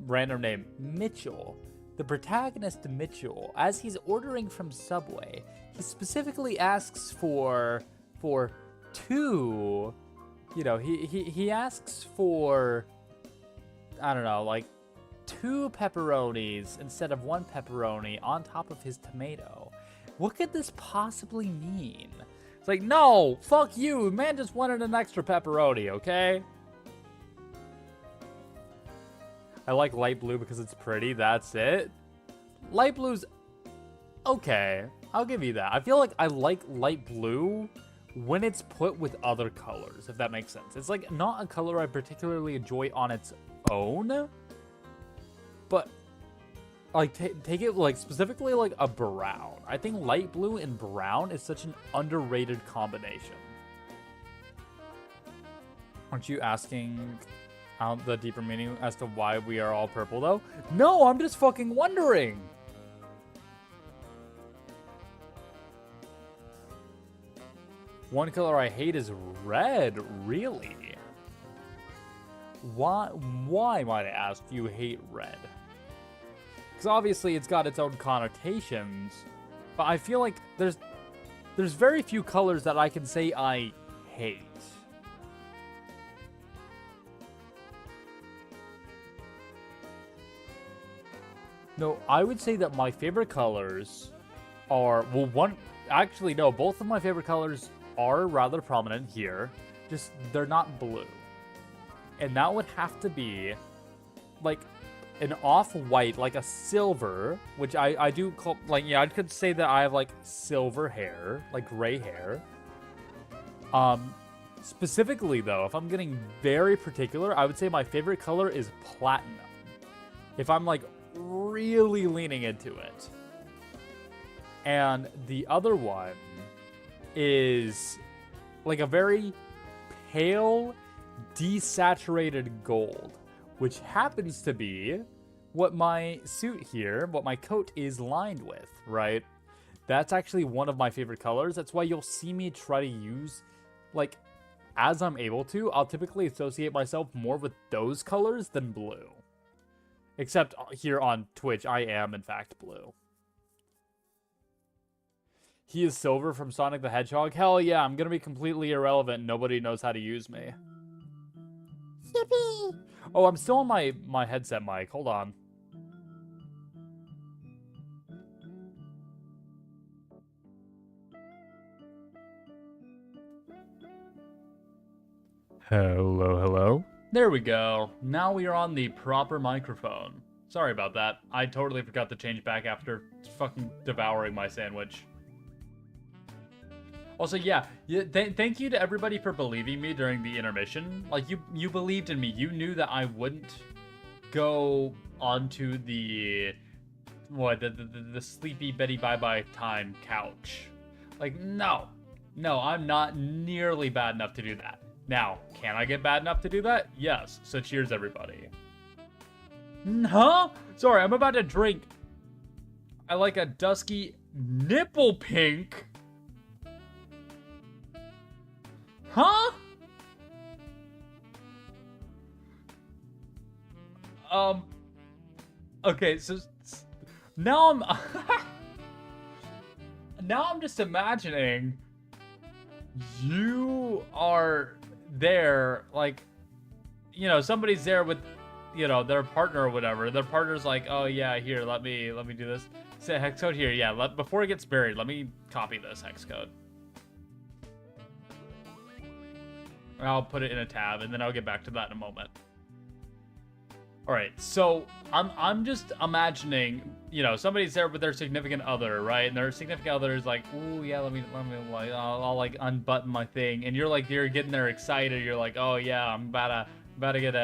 random name, Mitchell, the protagonist, Mitchell, as he's ordering from Subway, he specifically asks for 2, he asks for, I don't know, like 2 pepperonis instead of 1 pepperoni on top of his tomato. What could this possibly mean? It's like, no, fuck you, man just wanted an extra pepperoni, okay? I like light blue because it's pretty, that's it. Light blue's okay, I'll give you that. I feel like I like light blue when it's put with other colors, if that makes sense. It's like not a color I particularly enjoy on its own, but like take it like specifically like a brown. I think light blue and brown is such an underrated combination. Aren't you asking out the deeper meaning as to why we are all purple though? No, I'm just fucking wondering. One color I hate is red, really? Why might I ask, do you hate red? Because obviously it's got its own connotations, but I feel like there's very few colors that I can say I hate. No, I would say that my favorite colors are, well, actually no, both of my favorite colors are rather prominent here, just they're not blue. And that would have to be like an off-white, like a silver, which I do call, like, yeah, I could say that I have like silver hair, like gray hair. Specifically though, if I'm getting very particular, I would say my favorite color is platinum. If I'm like really leaning into it. And the other one is like a very pale, desaturated gold, which happens to be what my suit here, what my coat is lined with, right? That's actually one of my favorite colors. That's why you'll see me try to use, like, as I'm able to, I'll typically associate myself more with those colors than blue. Except here on Twitch, I am, in fact, blue. He is Silver from Sonic the Hedgehog? Hell yeah, I'm gonna be completely irrelevant. Nobody knows how to use me. Yippee! Oh, I'm still on my headset mic. Hold on. Hello, hello. There we go. Now we are on the proper microphone. Sorry about that. I totally forgot to change back after fucking devouring my sandwich. Also, yeah, thank you to everybody for believing me during the intermission. Like, you believed in me. You knew that I wouldn't go onto the sleepy Betty Bye-Bye time couch. Like, no, I'm not nearly bad enough to do that. Now, can I get bad enough to do that? Yes. So cheers, everybody. Huh? Sorry, I'm about to drink. I like a dusky nipple pink. Huh? Okay, so now I'm now I'm just imagining you are there, like, you know, somebody's there with, you know, their partner or whatever. Their partner's like, oh yeah, here, let me do this. Say hex code here, yeah. Before it gets buried, let me copy this hex code. I'll put it in a tab, and then I'll get back to that in a moment. All right, so I'm just imagining, you know, somebody's there with their significant other, right? And their significant other is like, ooh, yeah, let me, like, I'll like unbutton my thing, and you're getting there excited. You're like, oh yeah, I'm about to get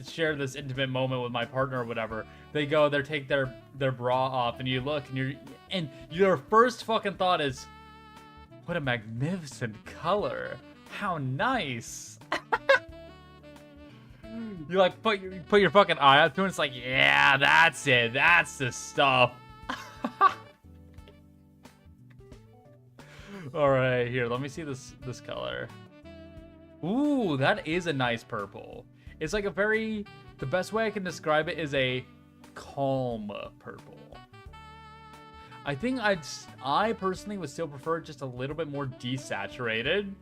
share this intimate moment with my partner or whatever. They take their bra off, and you look, and your first fucking thought is, what a magnificent color. How nice. You like put your fucking eye out to it, and it's like, yeah, that's it. That's the stuff. All right, here, let me see this color. Ooh, that is a nice purple. It's like the best way I can describe it is a calm purple. I think I personally would still prefer just a little bit more desaturated.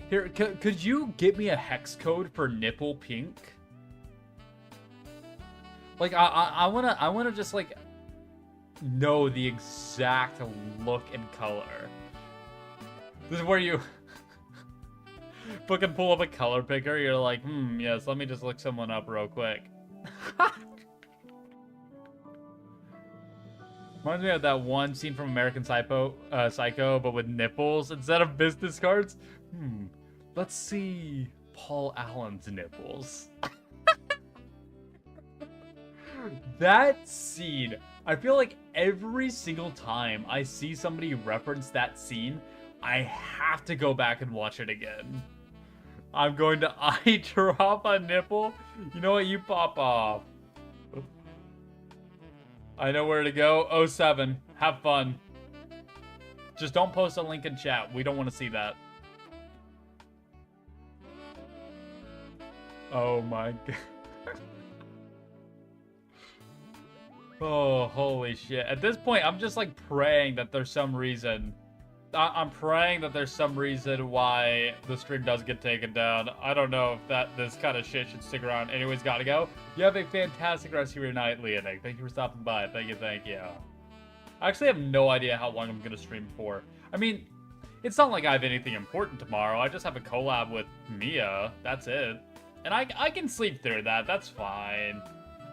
Here, could you get me a hex code for nipple pink? Like, I wanna just like know the exact look and color. This is where you fucking pull up a color picker. You're like, yes, let me just look someone up real quick. Reminds me of that one scene from American Psycho, but with nipples instead of business cards. Let's see Paul Allen's nipples. That scene, I feel like every single time I see somebody reference that scene, I have to go back and watch it again. I'm going to eye drop a nipple. You know what? You pop off. I know where to go. 07. Have fun. Just don't post a link in chat. We don't want to see that. Oh my god. Oh, holy shit. At this point, I'm just like praying that there's some reason. I'm praying that there's some reason why the stream does get taken down. I don't know if this kind of shit should stick around. Anyways, gotta go. You have a fantastic rest of your night, Leonic. Thank you for stopping by. Thank you. I actually have no idea how long I'm gonna stream for. I mean, it's not like I have anything important tomorrow. I just have a collab with Mia. That's it. And I can sleep through that. That's fine.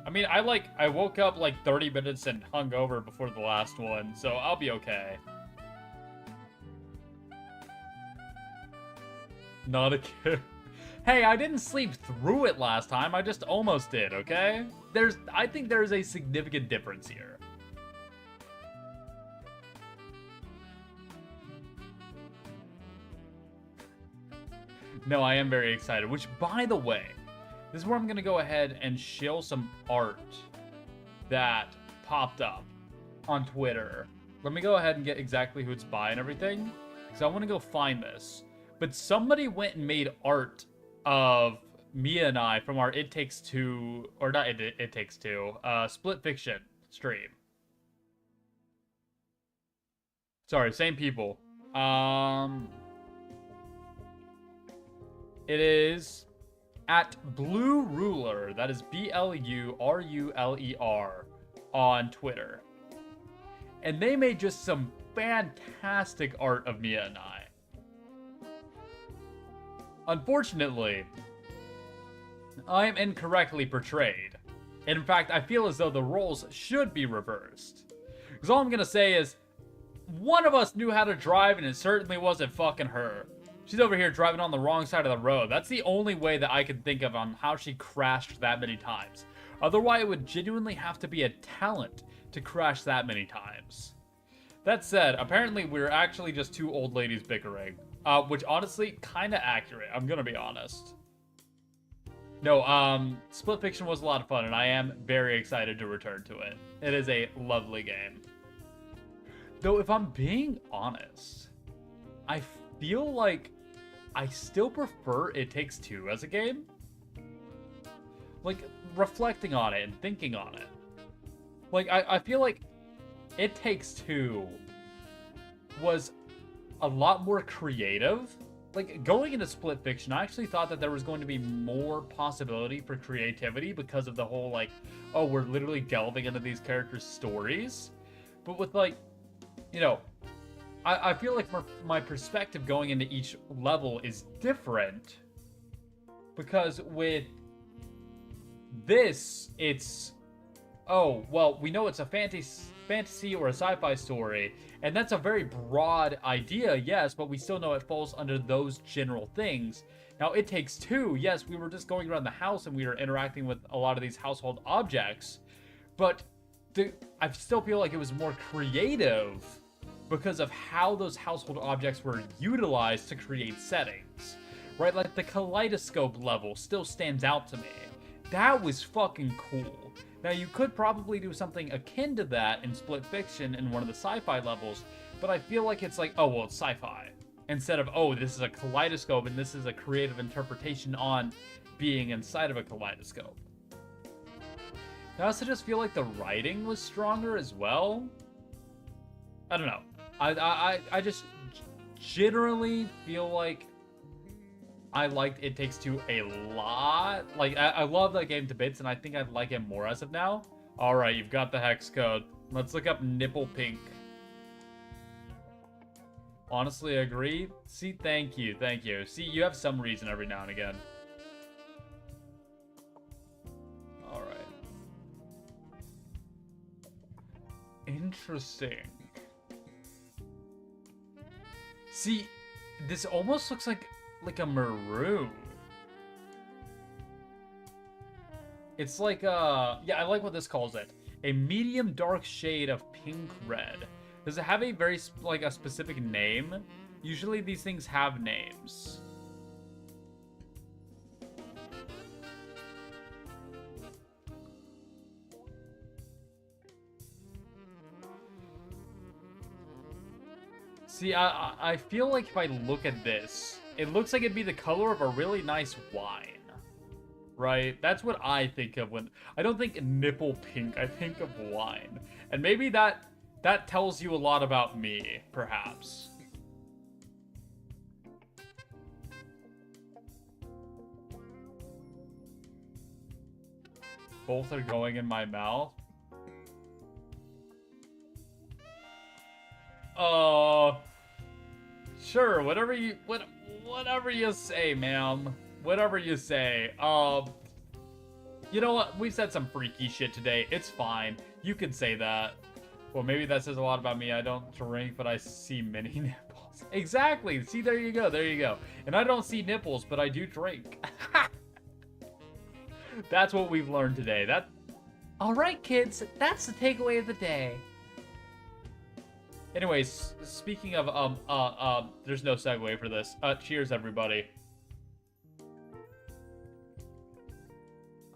I mean, I woke up like 30 minutes and hung over before the last one, so I'll be okay. Not a kid. Hey, I didn't sleep through it last time. I just almost did, okay? I think there's a significant difference here. No, I am very excited. Which, by the way, this is where I'm going to go ahead and show some art that popped up on Twitter. Let me go ahead and get exactly who it's by and everything, because I want to go find this. But somebody went and made art of Mia and I from our It Takes Two, or not It Takes Two, Split Fiction stream. Sorry, same people. It is at Blue Ruler. That is BLURULER on Twitter. And they made just some fantastic art of Mia and I. Unfortunately, I am incorrectly portrayed. In fact, I feel as though the roles should be reversed. Because all I'm going to say is, one of us knew how to drive and it certainly wasn't fucking her. She's over here driving on the wrong side of the road. That's the only way that I can think of on how she crashed that many times. Otherwise, it would genuinely have to be a talent to crash that many times. That said, apparently we're actually just two old ladies bickering. Which honestly, kinda accurate, I'm gonna be honest. No, Split Fiction was a lot of fun, and I am very excited to return to it. It is a lovely game. Though, if I'm being honest, I feel like I still prefer It Takes Two as a game. Like, reflecting on it and thinking on it. Like, I feel like It Takes Two was a lot more creative. Like, going into Split Fiction, I actually thought that there was going to be more possibility for creativity because of the whole, like, oh, we're literally delving into these characters' stories. But with, like, you know, I feel like my perspective going into each level is different. Because with this, it's, oh, well, we know it's a fantasy or a sci-fi story, and that's a very broad idea, yes, but we still know it falls under those general things. Now, It Takes Two, yes, we were just going around the house and we were interacting with a lot of these household objects, but I still feel like it was more creative because of how those household objects were utilized to create settings, right? Like, the kaleidoscope level still stands out to me. That was fucking cool. Now, you could probably do something akin to that in Split Fiction in one of the sci-fi levels, but I feel like it's like, oh, well, it's sci-fi. Instead of, oh, this is a kaleidoscope and this is a creative interpretation on being inside of a kaleidoscope. I also just feel like the writing was stronger as well. I don't know. I just generally feel like I liked It Takes Two a lot. Like, I love that game to bits, and I think I'd like it more as of now. Alright, you've got the hex code. Let's look up nipple pink. Honestly, agree. See, thank you. See, you have some reason every now and again. Alright. Interesting. See, this almost looks like a maroon. It's like yeah, I like what this calls it. A medium dark shade of pink red. Does it have a very like a specific name? Usually these things have names. See, I feel like if I look at this, it looks like it'd be the color of a really nice wine. Right? That's what I think of when... I don't think nipple pink, I think of wine. And maybe that tells you a lot about me, perhaps. Both are going in my mouth. Sure, whatever you say, ma'am. Whatever you say. You know what? We've said some freaky shit today. It's fine. You can say that. Well, maybe that says a lot about me. I don't drink, but I see many nipples. Exactly. See, there you go. There you go. And I don't see nipples, but I do drink. That's what we've learned today. All right, kids. That's the takeaway of the day. Anyways, speaking of, there's no segue for this. Cheers, everybody.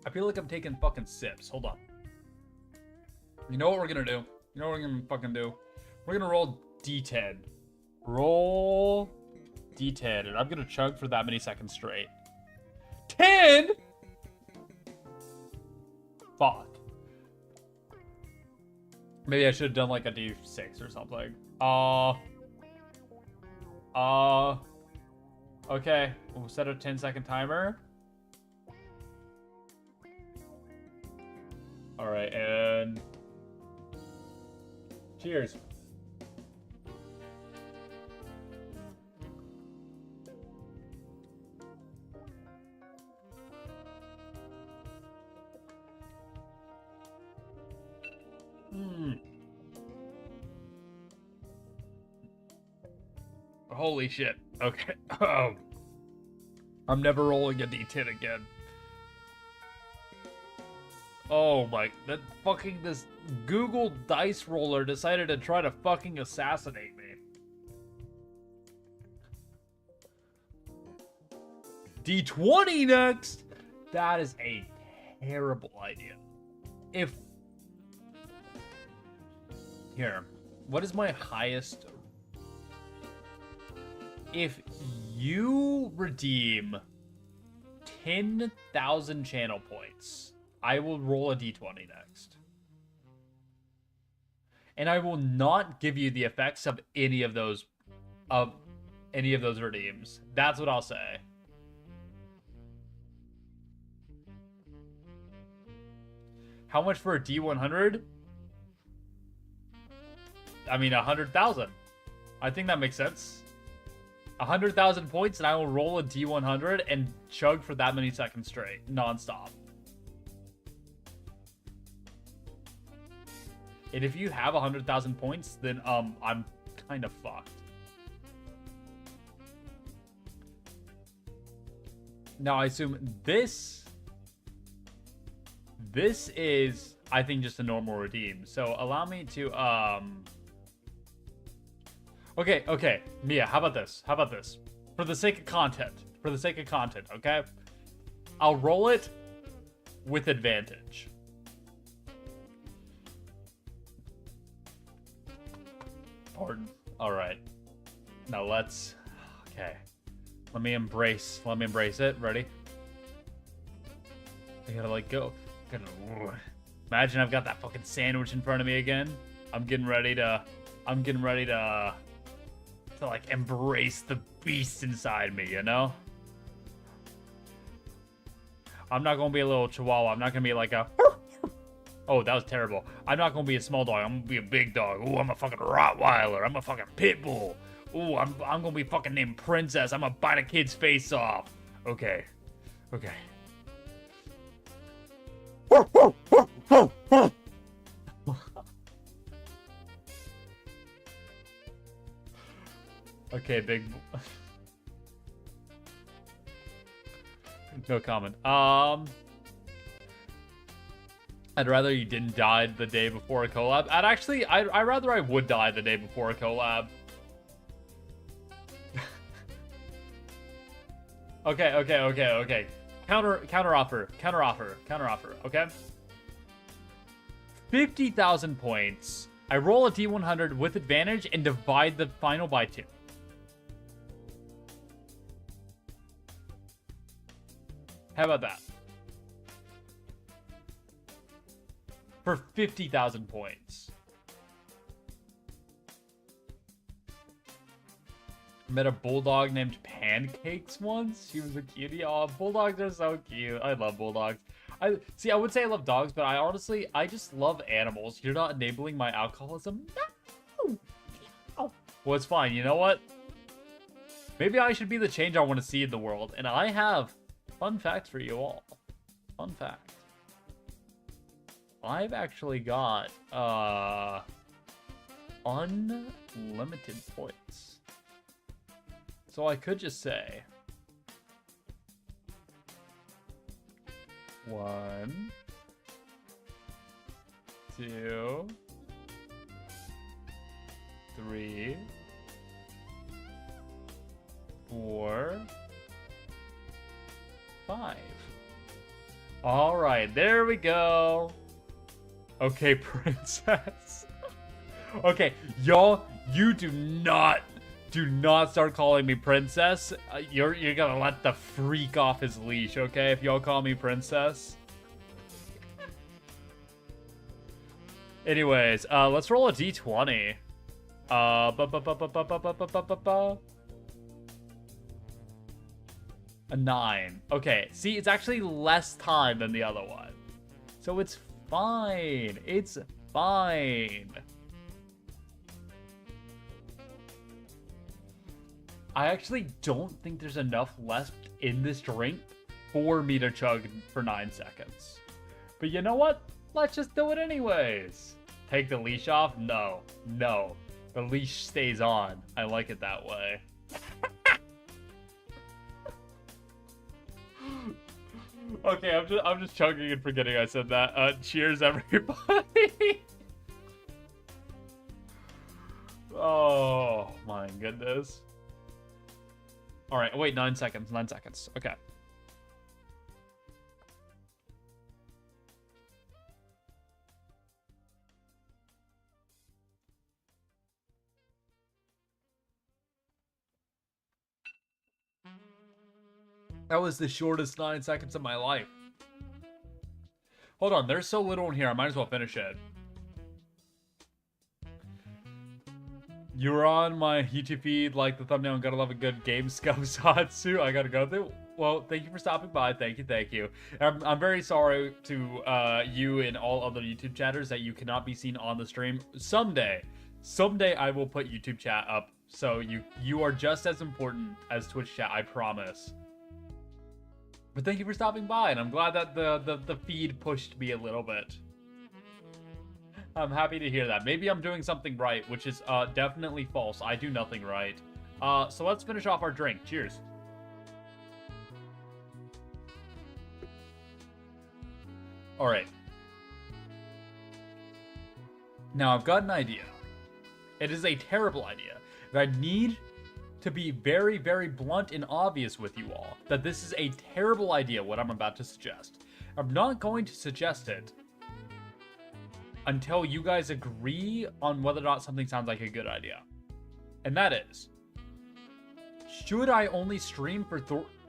I feel like I'm taking fucking sips. Hold on. You know what we're gonna do? You know what we're gonna fucking do? We're gonna roll D10. Roll D10, and I'm gonna chug for that many seconds straight. 10? Fuck. Maybe I should have done like a D6 or something. Okay. We'll set a 10-second timer. Alright, and... cheers. Holy shit. Okay. I'm never rolling a D10 again. Oh my, this Google dice roller decided to try to fucking assassinate me. D20 next? That is a terrible idea. Here, what is my highest? If you redeem 10,000 channel points, I will roll a D20 next. And I will not give you the effects of any of those redeems. That's what I'll say. How much for a D100? I mean, 100,000. I think that makes sense. 100,000 points, and I will roll a D100 and chug for that many seconds straight, nonstop. And if you have 100,000 points, then I'm kind of fucked. Now I assume this is, I think, just a normal redeem. So allow me to Okay, Mia, how about this? For the sake of content, okay? I'll roll it with advantage. Pardon. All right. Now let's. Okay. Let me embrace it. Ready? I gotta let go. Imagine I've got that fucking sandwich in front of me again. I'm getting ready to like embrace the beast inside me, you know? I'm not gonna be a little chihuahua. I'm not gonna be like a. Oh, that was terrible. I'm not gonna be a small dog. I'm gonna be a big dog. Ooh, I'm a fucking Rottweiler. I'm a fucking pit bull. Ooh, I'm gonna be fucking named Princess. I'm gonna bite a kid's face off. Okay. Okay, big. No comment. I'd rather you didn't die the day before a collab. I'd rather I would die the day before a collab. Okay. Counter offer. Okay. 50,000 points. I roll a D100 with advantage and divide the final by 2. How about that? For 50,000 points. I met a bulldog named Pancakes once. She was a cutie. Oh, bulldogs are so cute. I love bulldogs. I would say I love dogs, but I just love animals. You're not enabling my alcoholism? No! Well, it's fine. You know what? Maybe I should be the change I want to see in the world. And I have fun facts for you all. Fun fact. I've actually got unlimited points. So I could just say 1, 2, 3, 4, 5. All right, there we go. Okay, princess. Okay, y'all, you do not Do not start calling me princess. You're gonna let the freak off his leash, okay? If y'all call me princess. Anyways, let's roll a d20. A 9. Okay, see, it's actually less time than the other one. So it's fine. It's fine. I actually don't think there's enough left in this drink for me to chug for 9 seconds. But you know what? Let's just do it anyways. Take the leash off? No. No. The leash stays on. I like it that way. Okay, I'm just chugging and forgetting I said that. Cheers, everybody. Oh my goodness. All right, wait, 9 seconds. 9 seconds. Okay. That was the shortest 9 seconds of my life. Hold on, there's so little in here, I might as well finish it. You're on my YouTube feed, like the thumbnail, and gotta love a good game Satsu. I gotta go through. Well, thank you for stopping by. Thank you. I'm very sorry to you and all other YouTube chatters that you cannot be seen on the stream. Someday I will put YouTube chat up, so you are just as important as Twitch chat, I promise. But thank you for stopping by, and I'm glad that the feed pushed me a little bit. I'm happy to hear that. Maybe I'm doing something right, which is definitely false. I do nothing right. So let's finish off our drink. Cheers. All right. Now I've got an idea. It is a terrible idea. I need to be very, very blunt and obvious with you all that this is a terrible idea, what I'm about to suggest. I'm not going to suggest it until you guys agree on whether or not something sounds like a good idea. And that is, should I only stream for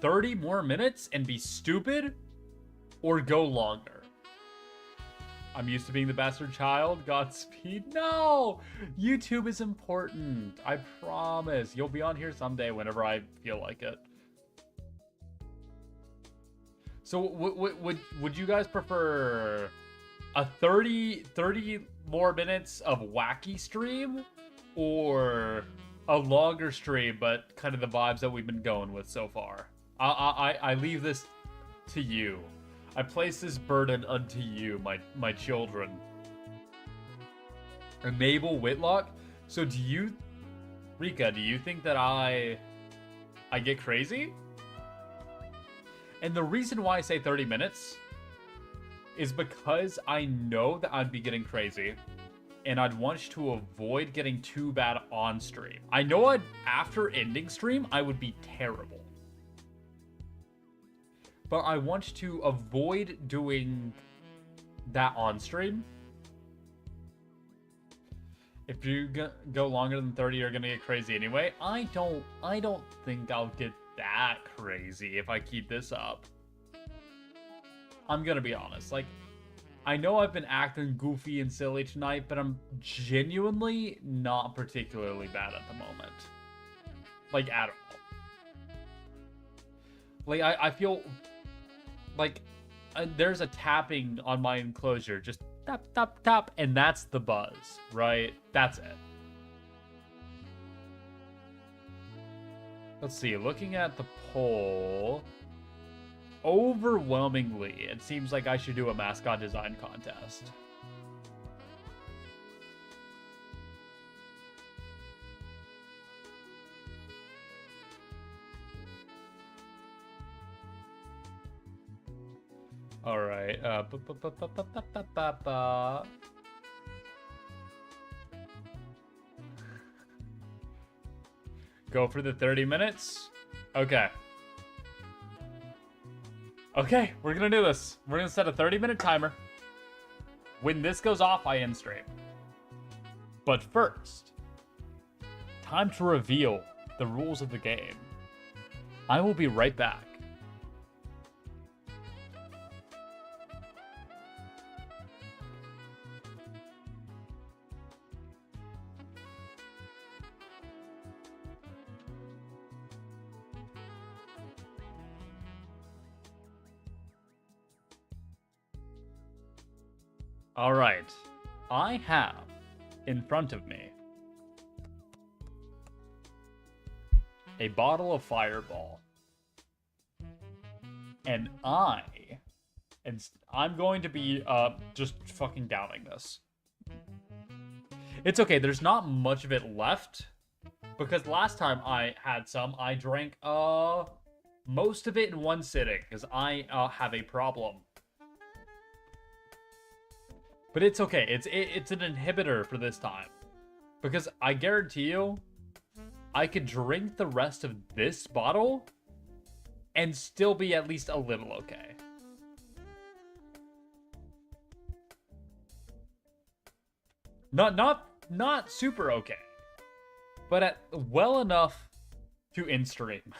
30 more minutes and be stupid, or go longer? I'm used to being the bastard child. Godspeed. No! YouTube is important. I promise. You'll be on here someday whenever I feel like it. So would you guys prefer a 30 more minutes of wacky stream, or a longer stream but kind of the vibes that we've been going with so far? I leave this to you. I place this burden unto you, my children. Mabel Whitlock. So do you, Rika, do you think that I get crazy? And the reason why I say 30 minutes is because I know that I'd be getting crazy, and I'd want to avoid getting too bad on stream. I know after ending stream, I would be terrible. But I want to avoid doing that on stream. If you go longer than 30, you're gonna get crazy anyway. I don't think I'll get that crazy if I keep this up. I'm gonna be honest. Like, I know I've been acting goofy and silly tonight, but I'm genuinely not particularly bad at the moment. Like, at all. Like, I feel like there's a tapping on my enclosure. Just tap, tap, tap, and that's the buzz, right? That's it. Let's see, looking at the poll, overwhelmingly, it seems like I should do a mascot design contest. All right. Go for the 30 minutes. Okay. Okay, we're gonna do this. We're gonna set a 30-minute timer. When this goes off, I end stream. But first, time to reveal the rules of the game. I will be right back. All right, I have in front of me a bottle of Fireball, and I'm going to be just fucking downing this. It's okay, there's not much of it left, because last time I had some, I drank most of it in one sitting, because I have a problem. But it's okay. It's an inhibitor for this time. Because I guarantee you, I could drink the rest of this bottle and still be at least a little okay. Not super okay. But at well enough to in-stream.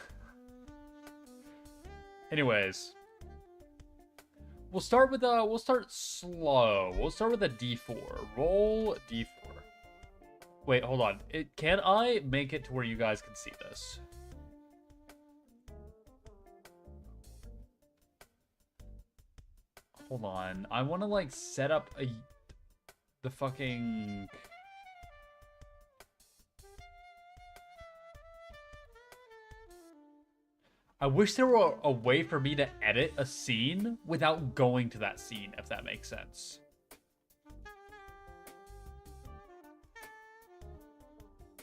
Anyways. We'll start slow. We'll start with a D4. Roll D4. Wait, hold on. Can I make it to where you guys can see this? Hold on. I want to like set up the fucking... I wish there were a way for me to edit a scene without going to that scene, if that makes sense.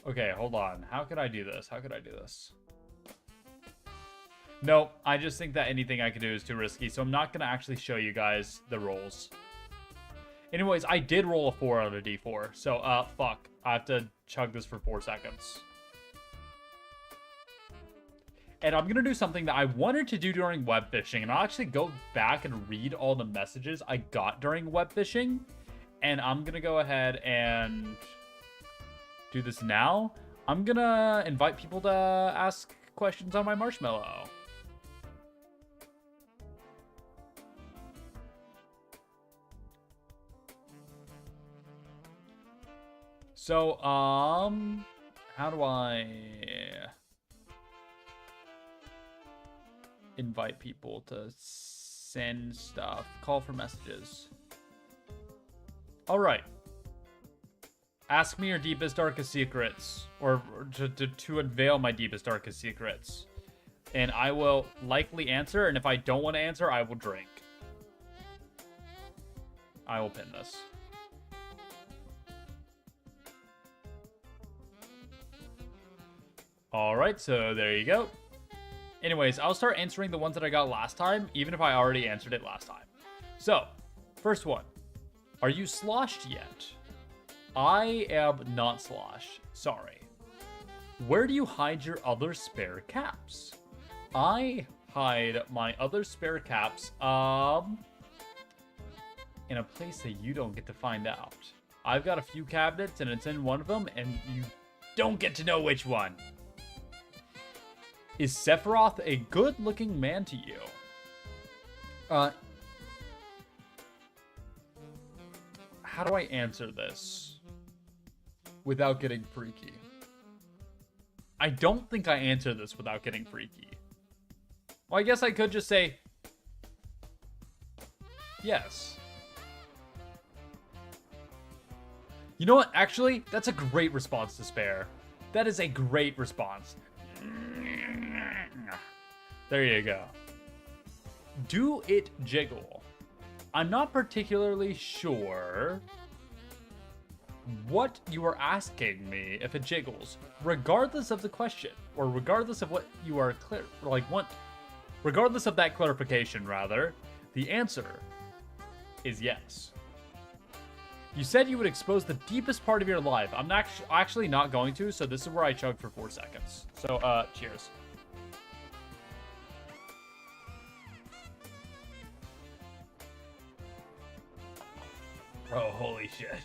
Okay, hold on. How could I do this? How could I do this? No, I just think that anything I can do is too risky, so I'm not going to actually show you guys the rolls. Anyways, I did roll a 4 on a D4, so, fuck. I have to chug this for 4 seconds. And I'm going to do something that I wanted to do during web fishing. And I'll actually go back and read all the messages I got during web fishing. And I'm going to go ahead and do this now. I'm going to invite people to ask questions on my marshmallow. So, how do I... invite people to send stuff, call for messages. All right. Ask me your deepest, darkest secrets, or to unveil my deepest, darkest secrets. And I will likely answer, and if I don't want to answer, I will drink. I will pin this. All right, so there you go. Anyways, I'll start answering the ones that I got last time, even if I already answered it last time. So, first one. Are you sloshed yet? I am not sloshed. Sorry. Where do you hide your other spare caps? I hide my other spare caps, in a place that you don't get to find out. I've got a few cabinets, and it's in one of them, and you don't get to know which one. Is Sephiroth a good-looking man to you? How do I answer this without getting freaky? I don't think I answer this without getting freaky. Well, I guess I could just say yes. You know what? Actually, that's a great response to spare. That is a great response. There you go. Do it jiggle? I'm not particularly sure what you are asking me if it jiggles, regardless of the question, or regardless of what you are regardless of that clarification, rather, the answer is yes. You said you would expose the deepest part of your life. I'm actually not going to, so this is where I chug for 4 seconds. So, cheers. Oh, holy shit.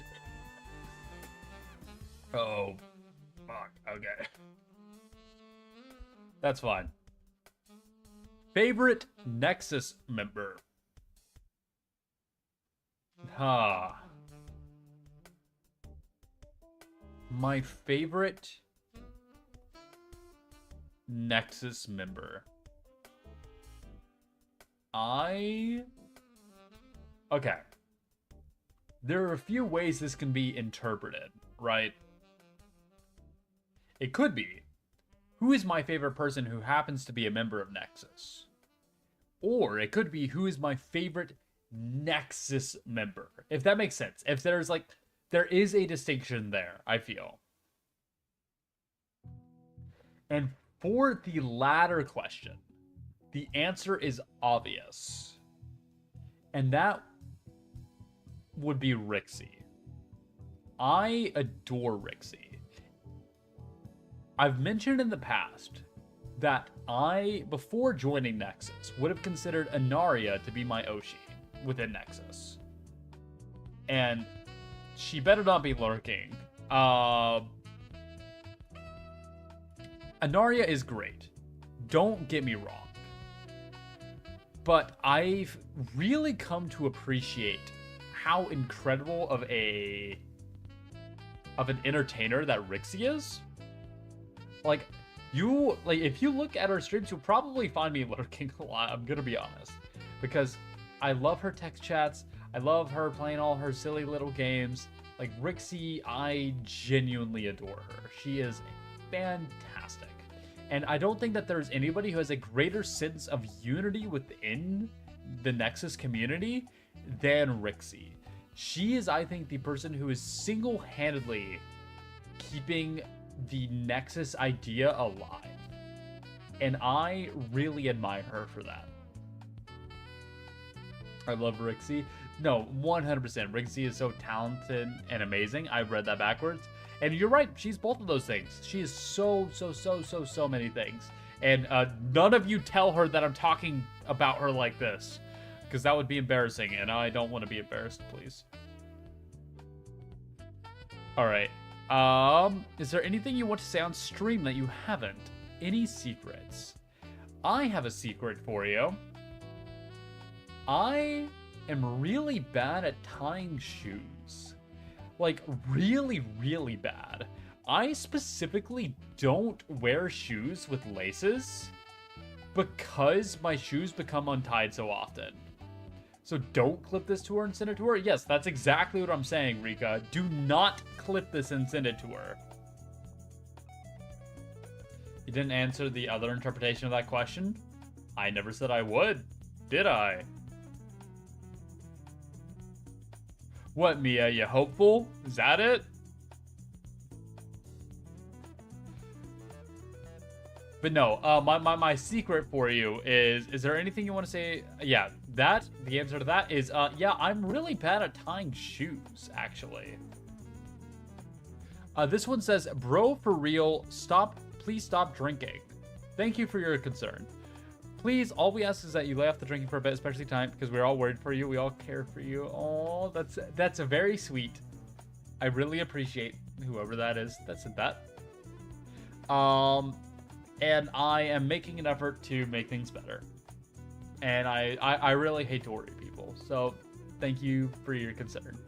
Oh, fuck, okay. That's fine. Favorite Nexus member? My favorite Nexus member. Okay. There are a few ways this can be interpreted, right? It could be, who is my favorite person who happens to be a member of Nexus? Or it could be, who is my favorite Nexus member? If that makes sense. If there's like, there is a distinction there, I feel. And for the latter question, the answer is obvious. And that would be Rixie. I adore Rixie. I've mentioned in the past that I, before joining Nexus, would have considered Anaria to be my Oshi within Nexus. And she better not be lurking. Anaria is great. Don't get me wrong. But I've really come to appreciate how incredible of an entertainer that Rixie is. Like, if you look at her streams, you'll probably find me lurking a lot, I'm gonna be honest. Because I love her text chats, I love her playing all her silly little games. Like, Rixie, I genuinely adore her. She is fantastic. And I don't think that there's anybody who has a greater sense of unity within the Nexus community than Rixie. She is, I think, the person who is single-handedly keeping the Nexus idea alive. And I really admire her for that. I love Rixie. No, 100%. Rixie is so talented and amazing. I've read that backwards. And you're right, she's both of those things. She is so many things. And none of you tell her that I'm talking about her like this, because that would be embarrassing, and I don't want to be embarrassed, please. Alright. Is there anything you want to say on stream that you haven't? Any secrets? I have a secret for you. I am really bad at tying shoes. Like, really bad. I specifically don't wear shoes with laces because my shoes become untied so often. So don't clip this to her and send it to her. Yes, that's exactly what I'm saying, Rika. Do not clip this and send it to her. You didn't answer the other interpretation of that question? I never said I would, did I? What, Mia, you hopeful? Is that it? But no, my secret for you is there anything you want to say? Yeah, the answer to that is, yeah, I'm really bad at tying shoes, actually. This one says, bro, for real, please stop drinking. Thank you for your concern. Please, all we ask is that you lay off the drinking for a bit, especially tonight, because we're all worried for you. We all care for you. Oh, that's a very sweet. I really appreciate whoever that is that said that. And I am making an effort to make things better. And I really hate to worry people. So thank you for your concern.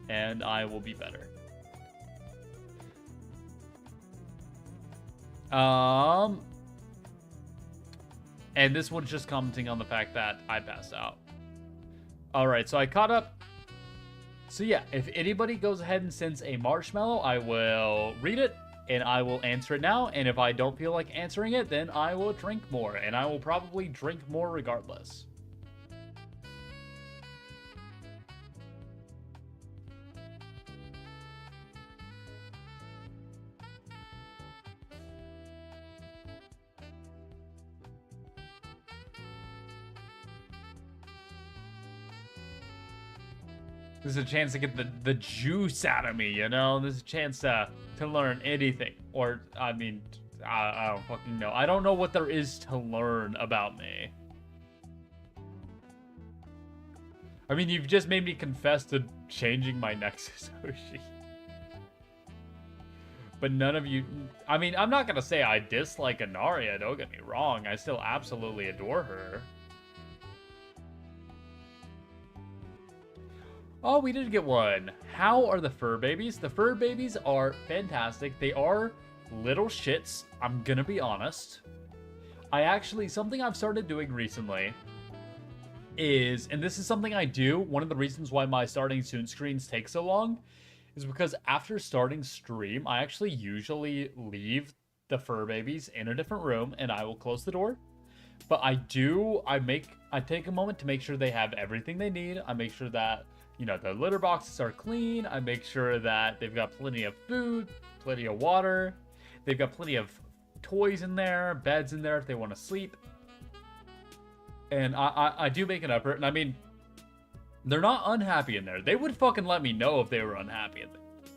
And I will be better. And this one's just commenting on the fact that I passed out. Alright, so I caught up. So yeah, if anybody goes ahead and sends a marshmallow, I will read it, and I will answer it now. And if I don't feel like answering it, then I will drink more, and I will probably drink more regardless. This is a chance to get the juice out of me, you know? This is a chance to learn anything. Or, I mean, I don't fucking know. I don't know what there is to learn about me. I mean, you've just made me confess to changing my Nexus Oshi. But none of you... I mean, I'm not gonna say I dislike Anaria, don't get me wrong. I still absolutely adore her. Oh, we did get one. How are the fur babies? The fur babies are fantastic. They are little shits, I'm gonna be honest. Something I've started doing recently is, and this is something I do, one of the reasons why my starting soon screens take so long is because after starting stream, I actually usually leave the fur babies in a different room and I will close the door. But I take a moment to make sure they have everything they need. I make sure that, you know, the litter boxes are clean. I make sure that they've got plenty of food, plenty of water. They've got plenty of toys in there, beds in there if they want to sleep. And I do make an effort. And I mean, they're not unhappy in there. They would fucking let me know if they were unhappy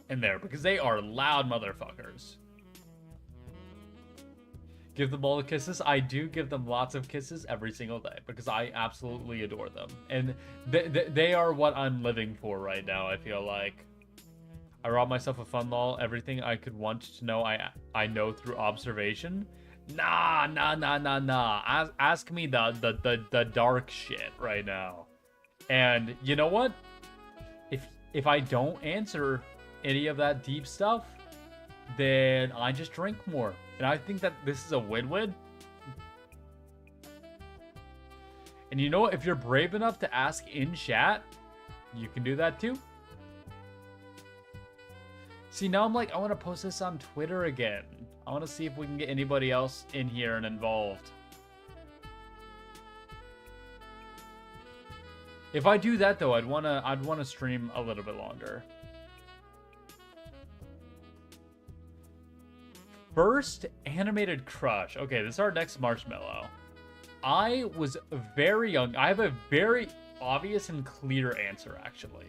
in there because they are loud motherfuckers. Give them all the kisses. I do give them lots of kisses every single day because I absolutely adore them. And they are what I'm living for right now, I feel like. I robbed myself of fun lol. Everything I could want to know, I know through observation. Nah. Ask me the dark shit right now. And you know what? If I don't answer any of that deep stuff, then I just drink more. And I think that this is a win-win. And you know what? If you're brave enough to ask in chat, you can do that too. See, now I'm like, I want to post this on Twitter again. I want to see if we can get anybody else in here and involved. If I do that though, I'd wanna stream a little bit longer. First animated crush. Okay, this is our next marshmallow. I was very young. I have a very obvious and clear answer actually.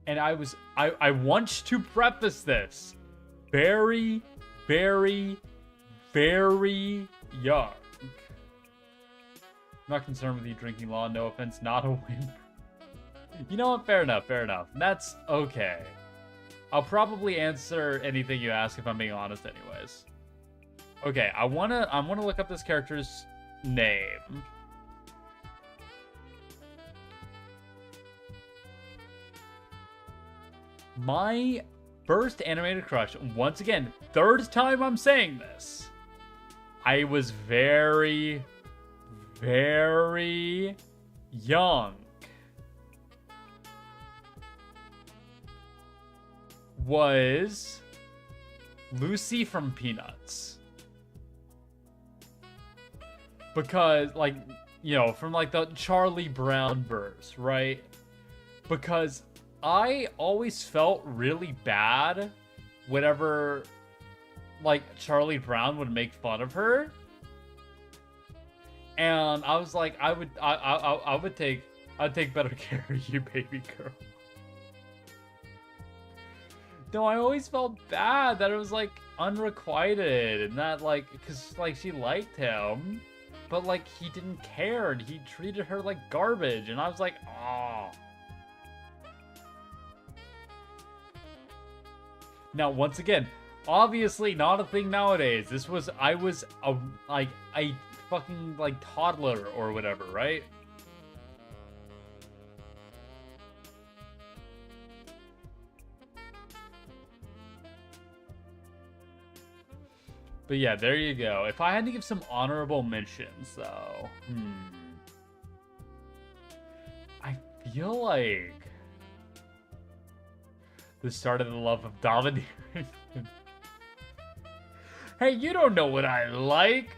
And I want to preface this. Very, very, very young. I'm not concerned with you drinking law, no offense, not a win. You know what? Fair enough. That's okay. I'll probably answer anything you ask if I'm being honest anyways. Okay, I wanna look up this character's name. My first animated crush, once again, third time I'm saying this. I was very, very young. Was Lucy from Peanuts. Because, like, you know, from like the Charlie Brown verse, right? Because I always felt really bad whenever, like, Charlie Brown would make fun of her. And I was like, I'd take better care of you, baby girl. No, I always felt bad that it was, like, unrequited and that, like, because, like, she liked him, but, like, he didn't care and he treated her like garbage. And I was like, oh. Now, once again, obviously not a thing nowadays. I was a fucking, like, toddler or whatever, right? But yeah, there you go. If I had to give some honorable mentions, though, I feel like the start of the love of domineering. Hey, you don't know what I like.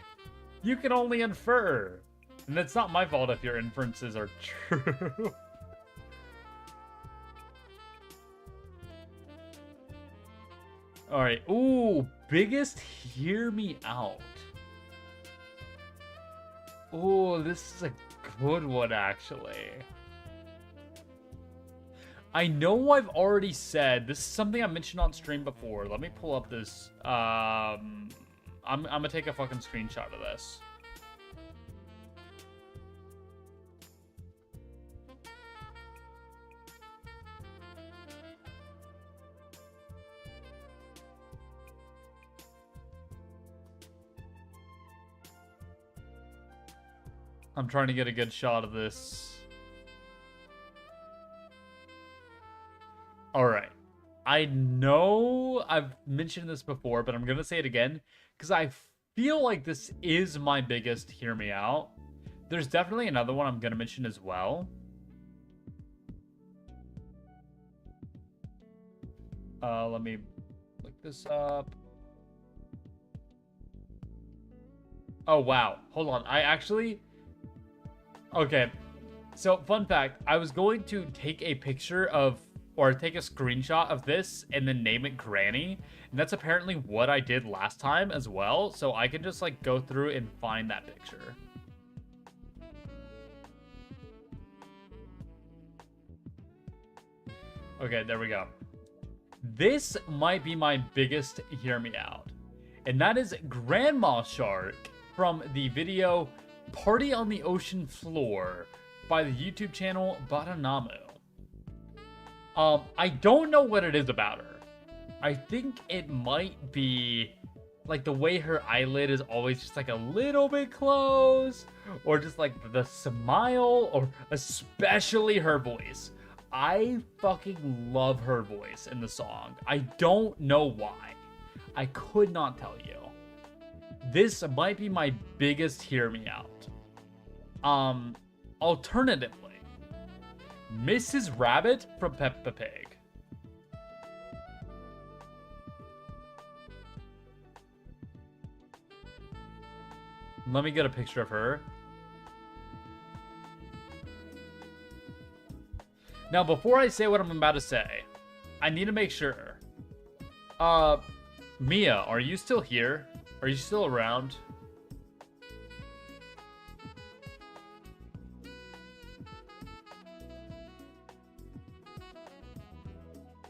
You can only infer. And it's not my fault if your inferences are true. Alright, ooh, biggest hear me out. Ooh, this is a good one, actually. I know I've already said, this is something I mentioned on stream before. Let me pull up this, I'm gonna take a fucking screenshot of this. I'm trying to get a good shot of this. Alright. I know I've mentioned this before, but I'm going to say it again, because I feel like this is my biggest hear me out. There's definitely another one I'm going to mention as well. Let me look this up. Oh, wow. Hold on. I actually... Okay. So, fun fact. I was going to take a picture of... Or take a screenshot of this and then name it Granny. And that's apparently what I did last time as well. So I can just like go through and find that picture. Okay, there we go. This might be my biggest hear me out. And that is Grandma Shark from the video Party on the Ocean Floor by the YouTube channel Badanamu. I don't know what it is about her. I think it might be like the way her eyelid is always just like a little bit closed, or just like the smile, or especially her voice. I fucking love her voice in the song. I don't know why. I could not tell you. This might be my biggest hear me out. Alternatively, Mrs. Rabbit from Peppa Pig. Let me get a picture of her. Now, before I say what I'm about to say, I need to make sure. Mia, are you still here? Are you still around?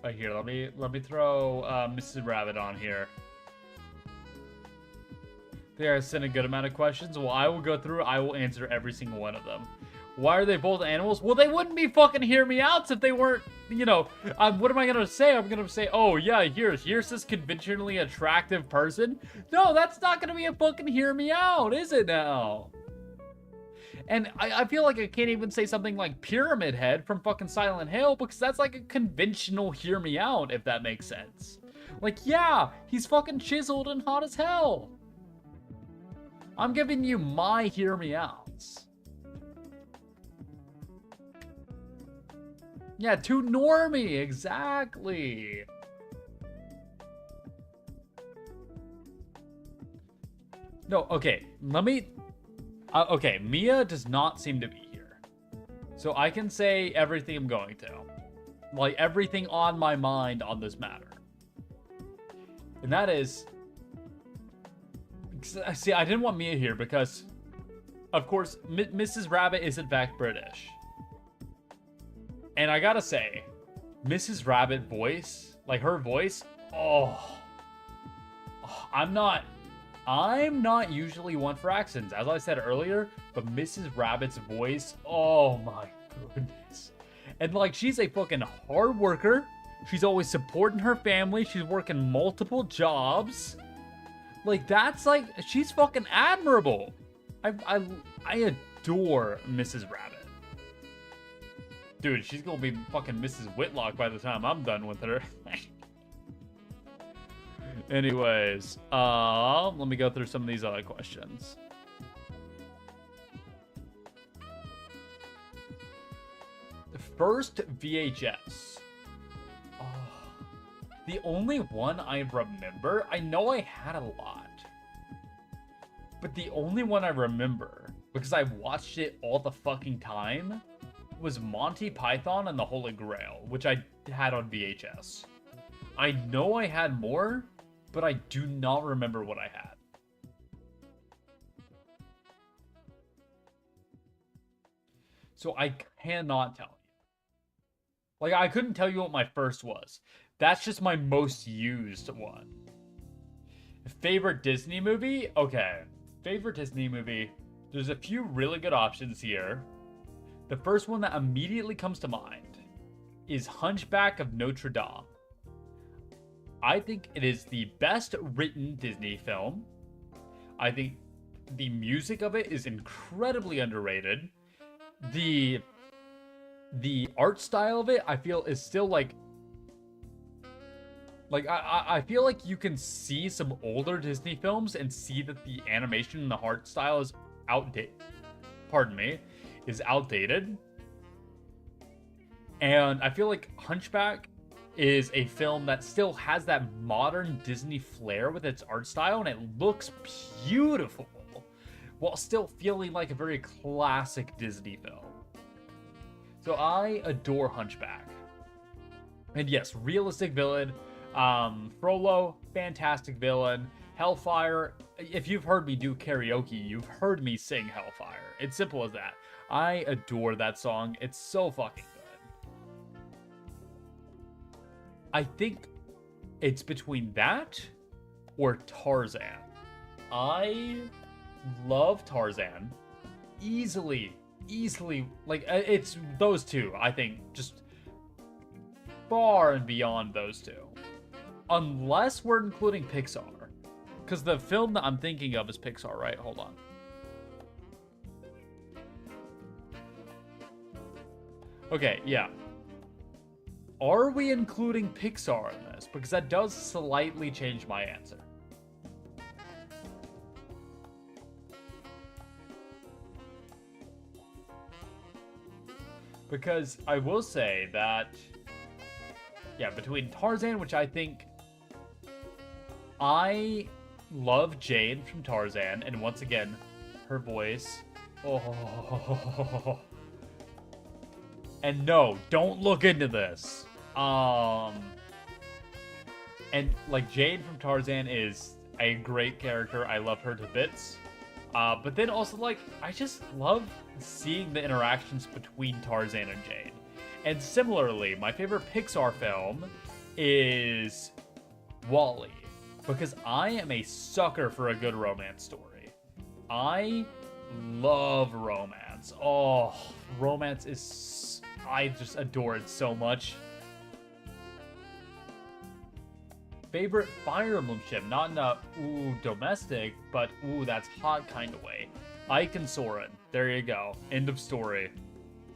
Right here, let me throw Mrs. Rabbit on here. They are sent a good amount of questions. Well, I will go through. I will answer every single one of them. Why are they both animals? Well, they wouldn't be fucking hear me outs if they weren't, you know. What am I gonna say? I'm gonna say, oh yeah, here's this conventionally attractive person. No, that's not gonna be a fucking hear me out, is it now? And I feel like I can't even say something like Pyramid Head from fucking Silent Hill, because that's like a conventional hear me out, if that makes sense. Like, yeah, he's fucking chiseled and hot as hell. I'm giving you my hear me outs. Yeah, too normie, exactly. No, okay, let me... okay, Mia does not seem to be here. So I can say everything I'm going to. Like, everything on my mind on this matter. And that is... See, I didn't want Mia here because, of course, Mrs. Rabbit is in fact British. And I gotta say, Mrs. Rabbit voice, like her voice, I'm not usually one for accents, as I said earlier, but Mrs. Rabbit's voice, oh my goodness. And like, she's a fucking hard worker. She's always supporting her family. She's working multiple jobs. Like, that's like, she's fucking admirable. I adore Mrs. Rabbit. Dude, she's gonna be fucking Mrs. Whitlock by the time I'm done with her. Anyways, let me go through some of these other questions. The first VHS. The only one I remember, I know I had a lot, but the only one I remember, because I watched it all the fucking time, was Monty Python and the Holy Grail, which I had on VHS. I know I had more, but I do not remember what I had. So I cannot tell you. Like, I couldn't tell you what my first was. That's just my most used one. Favorite Disney movie? Okay. Favorite Disney movie. There's a few really good options here. The first one that immediately comes to mind is Hunchback of Notre Dame. I think it is the best written Disney film. I think the music of it is incredibly underrated. The art style of it, I feel, is still like I feel like you can see some older Disney films and see that the animation and the art style is outdated. Pardon me, is outdated. And I feel like Hunchback is a film that still has that modern Disney flair with its art style, and it looks beautiful while still feeling like a very classic Disney film. So I adore Hunchback. And yes, realistic villain. Frollo, fantastic villain. Hellfire, if you've heard me do karaoke, you've heard me sing Hellfire. It's simple as that. I adore that song. It's so fucking good. I think it's between that or Tarzan. I love Tarzan. Easily, like, it's those two, I think, just far and beyond those two. Unless we're including Pixar. Because the film that I'm thinking of is Pixar, right? Hold on. Okay, yeah. Are we including Pixar in this? Because that does slightly change my answer. Because I will say that, yeah, between Tarzan, which I think I love Jane from Tarzan, and once again, her voice. Oh. And no, don't look into this. And like Jane from Tarzan is a great character. I love her to bits. But then also, like, I just love seeing the interactions between Tarzan and Jane. And similarly, my favorite Pixar film is WALL-E. Because I am a sucker for a good romance story. I love romance. Oh, romance is... I just adore it so much. Favorite Fire Emblem ship, not in a, ooh, domestic, but ooh, that's hot kind of way. Ike and Soren. There you go. End of story.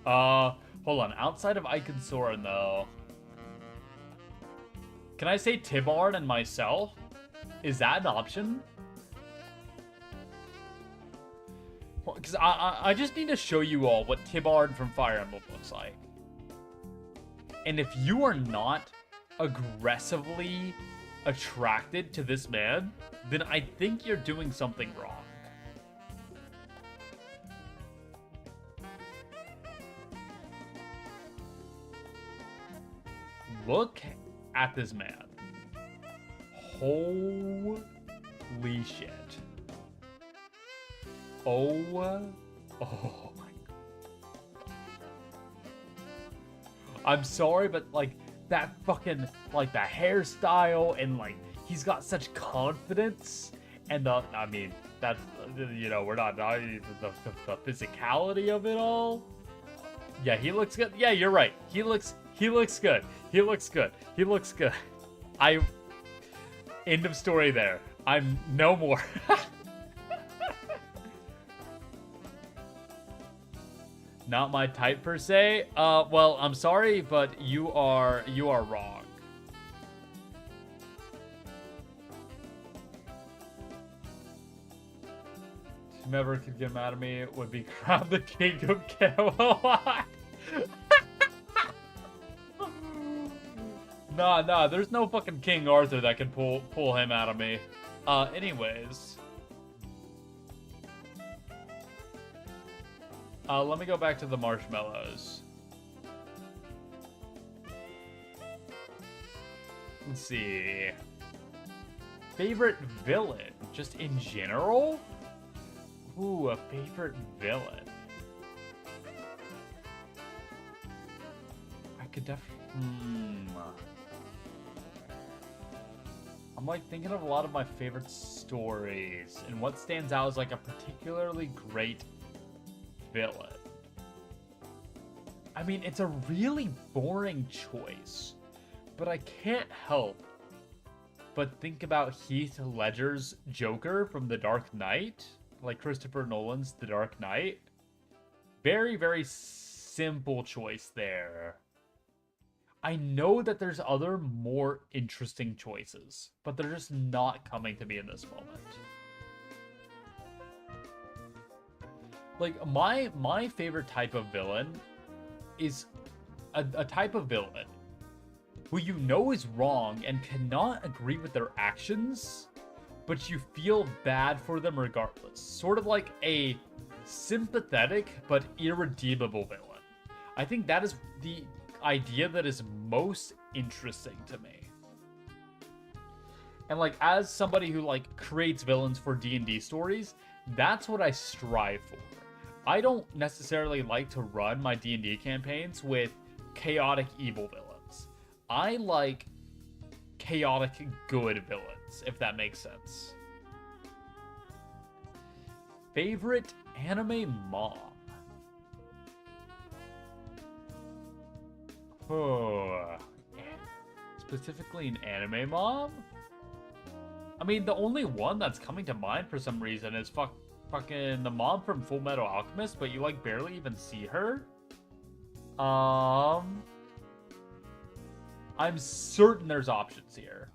Hold on. Outside of Ike and Soren, though... Can I say Tibard and myself? Is that an option? Because I just need to show you all what Tibard from Fire Emblem looks like. And if you are not aggressively attracted to this man, then I think you're doing something wrong. Look at this man. Holy shit. Oh my god. I'm sorry, but like that fucking, like the hairstyle and like he's got such confidence and the, I mean, that's, you know, we're not the physicality of it all. Yeah, he looks good. Yeah, you're right. He looks good. He looks good. He looks good. End of story there. I'm no more. Not my type per se. Well, I'm sorry, but you are wrong. Whomever could get mad at me would be crowned the king of Camelot. Nah, there's no fucking King Arthur that can pull him out of me. Anyways. Let me go back to the marshmallows. Let's see. Favorite villain? Just in general? Ooh, a favorite villain. I could definitely... I'm like thinking of a lot of my favorite stories, and what stands out is like a particularly great villain. I mean, it's a really boring choice, but I can't help but think about Heath Ledger's Joker from The Dark Knight. like Christopher Nolan's The Dark Knight. Very, very simple choice there. I know that there's other more interesting choices, but they're just not coming to me in this moment. Like, my favorite type of villain is a type of villain who you know is wrong and cannot agree with their actions, but you feel bad for them regardless. Sort of like a sympathetic but irredeemable villain. I think that is the idea that is most interesting to me. And like, as somebody who like creates villains for D&D stories, that's what I strive for. I don't necessarily like to run my D&D campaigns with chaotic evil villains. I like chaotic good villains, if that makes sense. Favorite anime mom? Oh, specifically an anime mom? I mean, the only one that's coming to mind for some reason is fucking the mom from Full Metal Alchemist, but you like barely even see her. I'm certain there's options here.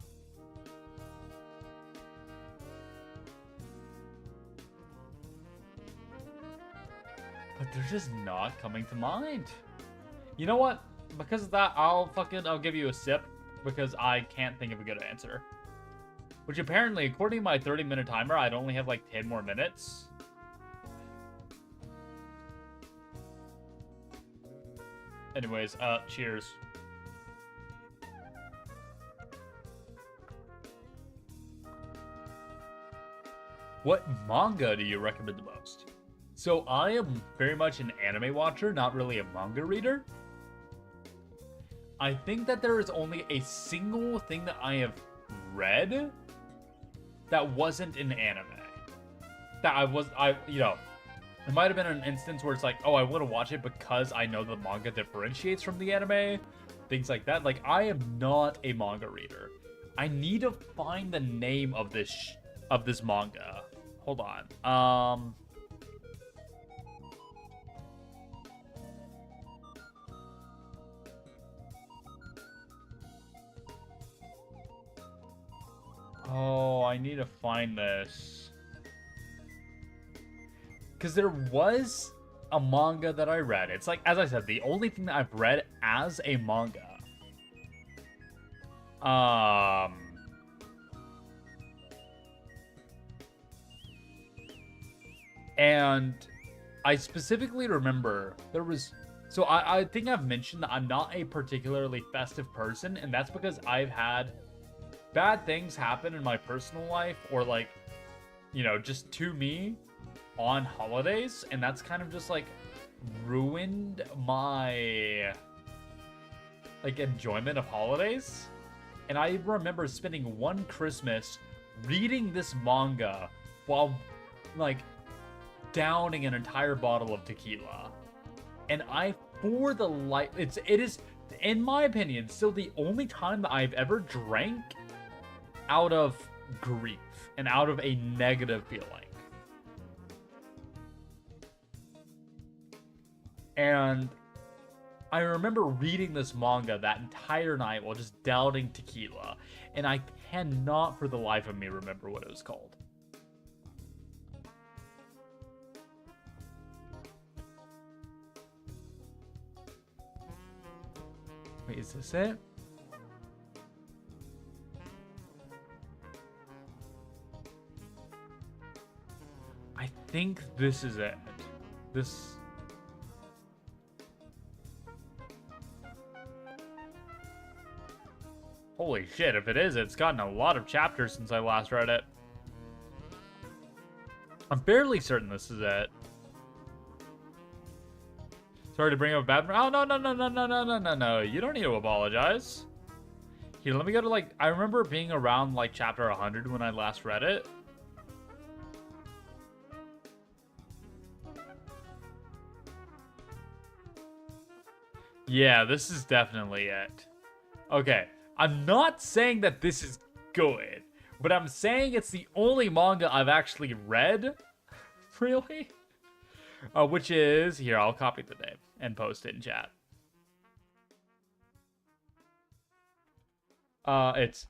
But they're just not coming to mind. You know what? Because of that, I'll give you a sip because I can't think of a good answer. Which apparently, according to my 30-minute timer, I'd only have like 10 more minutes. Anyways, cheers. What manga do you recommend the most? So I am very much an anime watcher, not really a manga reader. I think that there is only a single thing that I have read that wasn't an anime. It might have been an instance where it's like, oh, I want to watch it because I know the manga differentiates from the anime, things like that. Like, I am not a manga reader. I need to find the name of this manga. Hold on. Oh, I need to find this. Because there was a manga that I read. It's like, as I said, the only thing that I've read as a manga. And I specifically remember there was... So I think I've mentioned that I'm not a particularly festive person, and that's because I've had bad things happen in my personal life, or like, just to me on holidays, and that's kind of just like ruined my like enjoyment of holidays. And I remember spending one Christmas reading this manga while like downing an entire bottle of tequila. And it is, in my opinion, still the only time that I've ever drank out of grief and out of a negative feeling. And I remember reading this manga that entire night while just downing tequila, and I cannot for the life of me remember what it was called. Wait, is this it? I think this is it. Holy shit, if it is, it's gotten a lot of chapters since I last read it. I'm fairly certain this is it. Sorry to bring up a bad... Oh, no. You don't need to apologize. Here, let me go to, like... I remember being around, like, chapter 100 when I last read it. Yeah, this is definitely it. Okay, I'm not saying that this is good, but I'm saying it's the only manga I've actually read Really? Which is, here, I'll copy the name and post it in chat. It's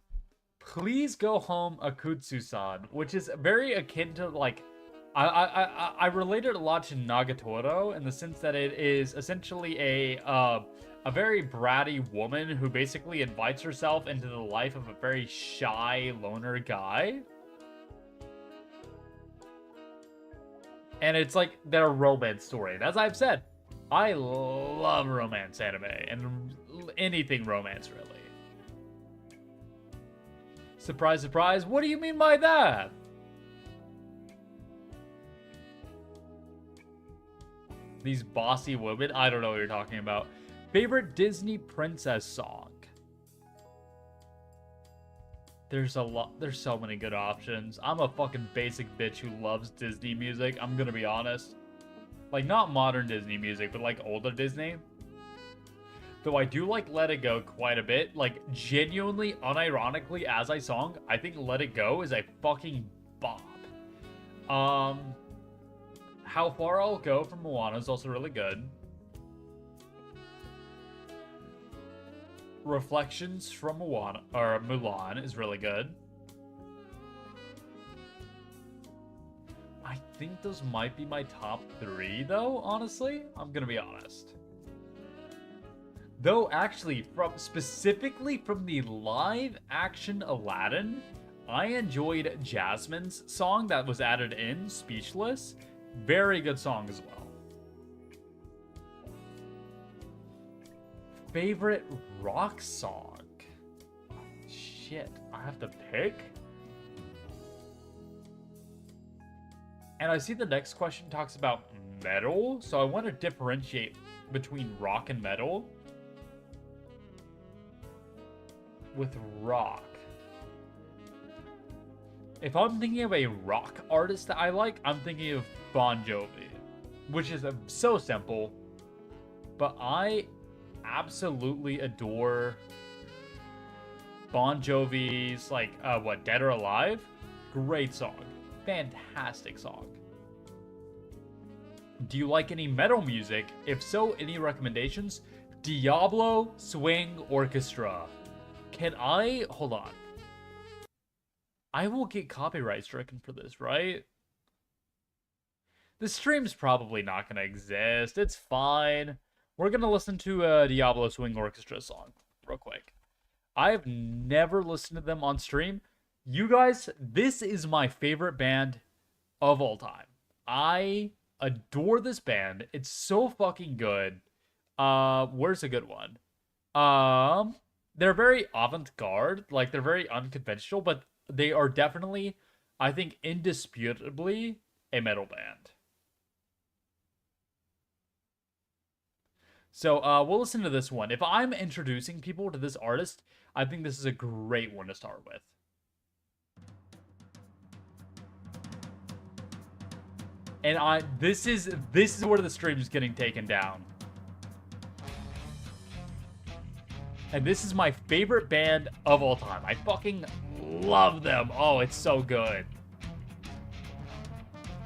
Please Go Home Akutsu-san, which is very akin to, like, I relate it a lot to Nagatoro in the sense that it is essentially a very bratty woman who basically invites herself into the life of a very shy loner guy. And it's like their romance story. And as I've said, I love romance anime and anything romance, really. Surprise, surprise. What do you mean by that? These bossy women? I don't know what you're talking about. Favorite Disney princess song? There's so many good options. I'm a fucking basic bitch who loves Disney music. I'm gonna be honest. Like, not modern Disney music, but like older Disney. Though I do like Let It Go quite a bit. Like, genuinely, unironically, as I song, I think Let It Go is a fucking bop. How Far I'll Go from Moana is also really good. Reflections from Moana, or Mulan, is really good. I think those might be my top 3, though, honestly. I'm gonna be honest. Though, actually, specifically from the live-action Aladdin, I enjoyed Jasmine's song that was added in, Speechless. Very good song as well. Favorite rock song? Shit, I have to pick? And I see the next question talks about metal, so I want to differentiate between rock and metal. With rock. If I'm thinking of a rock artist that I like, I'm thinking of Bon Jovi, which is so simple, but I absolutely adore Bon Jovi's, like, Dead or Alive? Great song. Fantastic song. Do you like any metal music? If so, any recommendations? Diablo Swing Orchestra. Hold on. I will get copyright stricken for this, right? The stream's probably not going to exist. It's fine. We're going to listen to a Diablo Swing Orchestra song real quick. I've never listened to them on stream. You guys, this is my favorite band of all time. I adore this band. It's so fucking good. Where's a good one? They're very avant-garde. Like, they're very unconventional, but they are definitely, I think, indisputably a metal band. So, we'll listen to this one. If I'm introducing people to this artist, I think this is a great one to start with. And this is where the stream is getting taken down. And this is my favorite band of all time. I fucking love them. Oh, it's so good.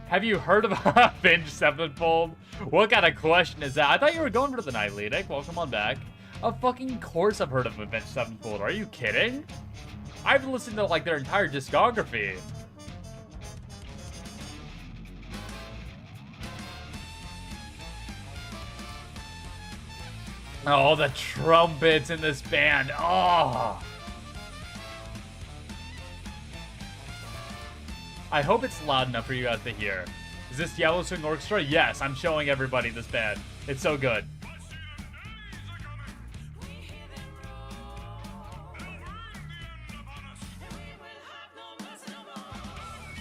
Have you heard of Avenged Sevenfold? What kind of question is that? I thought you were going for the night, Lidic. Welcome on back. Of fucking course I've heard of Avenged Sevenfold. Are you kidding? I've listened to, like, their entire discography. Oh, the trumpets in this band. Oh. I hope it's loud enough for you guys to hear. Is this Yellow Swing Orchestra? Yes, I'm showing everybody this band. It's so good.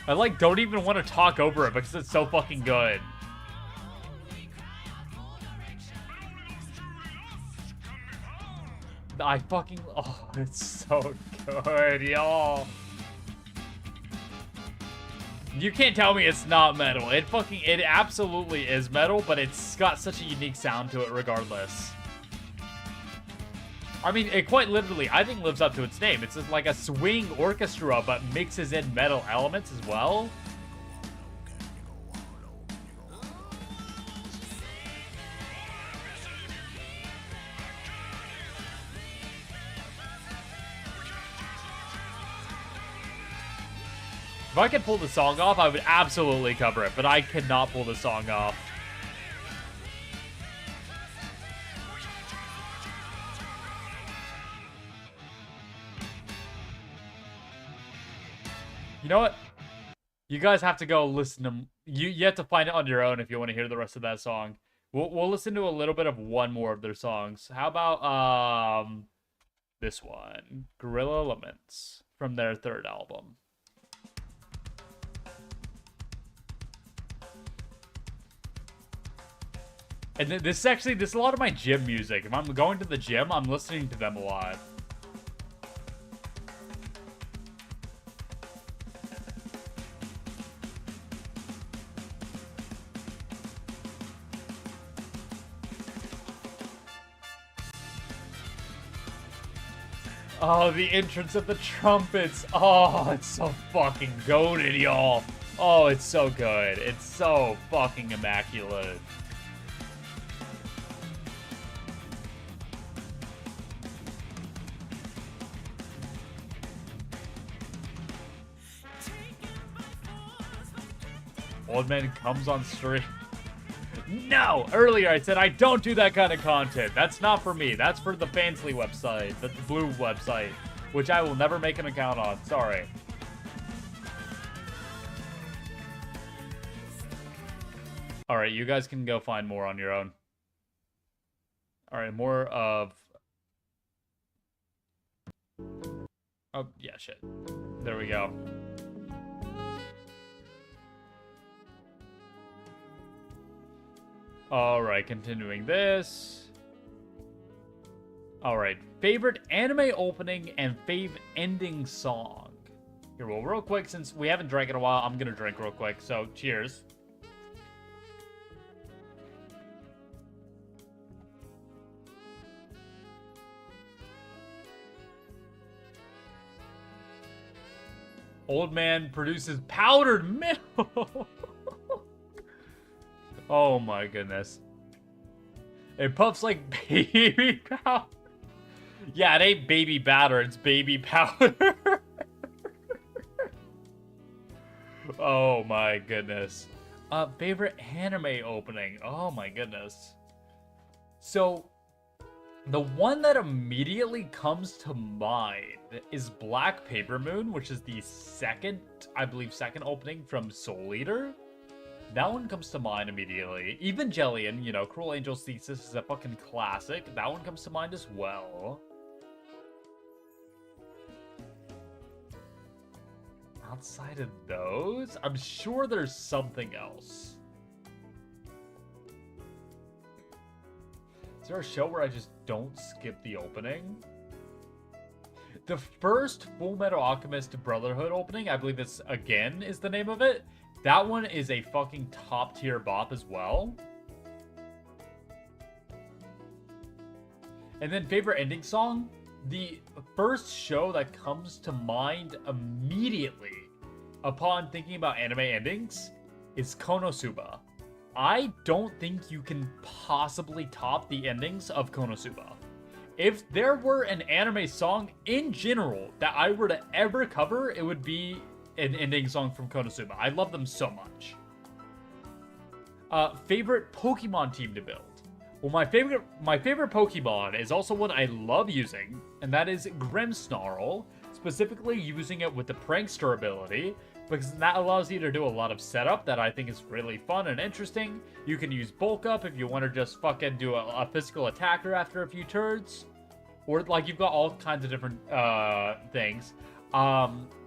I, like, don't even want to talk over it because it's so fucking good. Oh, it's so good, y'all. You can't tell me it's not metal. It absolutely is metal, but it's got such a unique sound to it regardless. I mean, it quite literally, I think, lives up to its name. It's just like a swing orchestra, but mixes in metal elements as well. If I could pull the song off, I would absolutely cover it, but I cannot pull the song off. You know what? You guys have to go listen to... You have to find it on your own if you want to hear the rest of that song. We'll listen to a little bit of one more of their songs. How about, this one. Guerrilla Laments from their third album. And this is a lot of my gym music. If I'm going to the gym, I'm listening to them a lot. Oh, the entrance of the trumpets. Oh, it's so fucking goated, y'all. Oh, it's so good. It's so fucking immaculate. Old man comes on stream. No! Earlier I said I don't do that kind of content. That's not for me. That's for the Fansly website. The blue website. Which I will never make an account on. Sorry. Alright, you guys can go find more on your own. Alright, more of... Oh, yeah, shit. There we go. Alright, continuing this. Alright, favorite anime opening and fave ending song. Here, well, real quick, since we haven't drank in a while, I'm gonna drink real quick, so cheers. Old man produces powdered milk. Oh my goodness. It puffs like baby powder. Yeah, it ain't baby batter, it's baby powder. Oh my goodness. Favorite anime opening. Oh my goodness. So, the one that immediately comes to mind is Black Paper Moon, which is the second opening from Soul Eater. That one comes to mind immediately. Evangelion, you know, Cruel Angel's Thesis is a fucking classic. That one comes to mind as well. Outside of those, I'm sure there's something else. Is there a show where I just don't skip the opening? The first Full Metal Alchemist Brotherhood opening, I believe it's Again is the name of it. That one is a fucking top tier bop as well. And then favorite ending song? The first show that comes to mind immediately upon thinking about anime endings is Konosuba. I don't think you can possibly top the endings of Konosuba. If there were an anime song in general that I were to ever cover, it would be an ending song from Konosuba. I love them so much. Favorite Pokemon team to build. Well, my favorite Pokemon is also one I love using, and that is Grimmsnarl, specifically using it with the Prankster ability, because that allows you to do a lot of setup that I think is really fun and interesting. You can use Bulk Up if you want to just fucking do a physical attacker after a few turns, or like you've got all kinds of different things.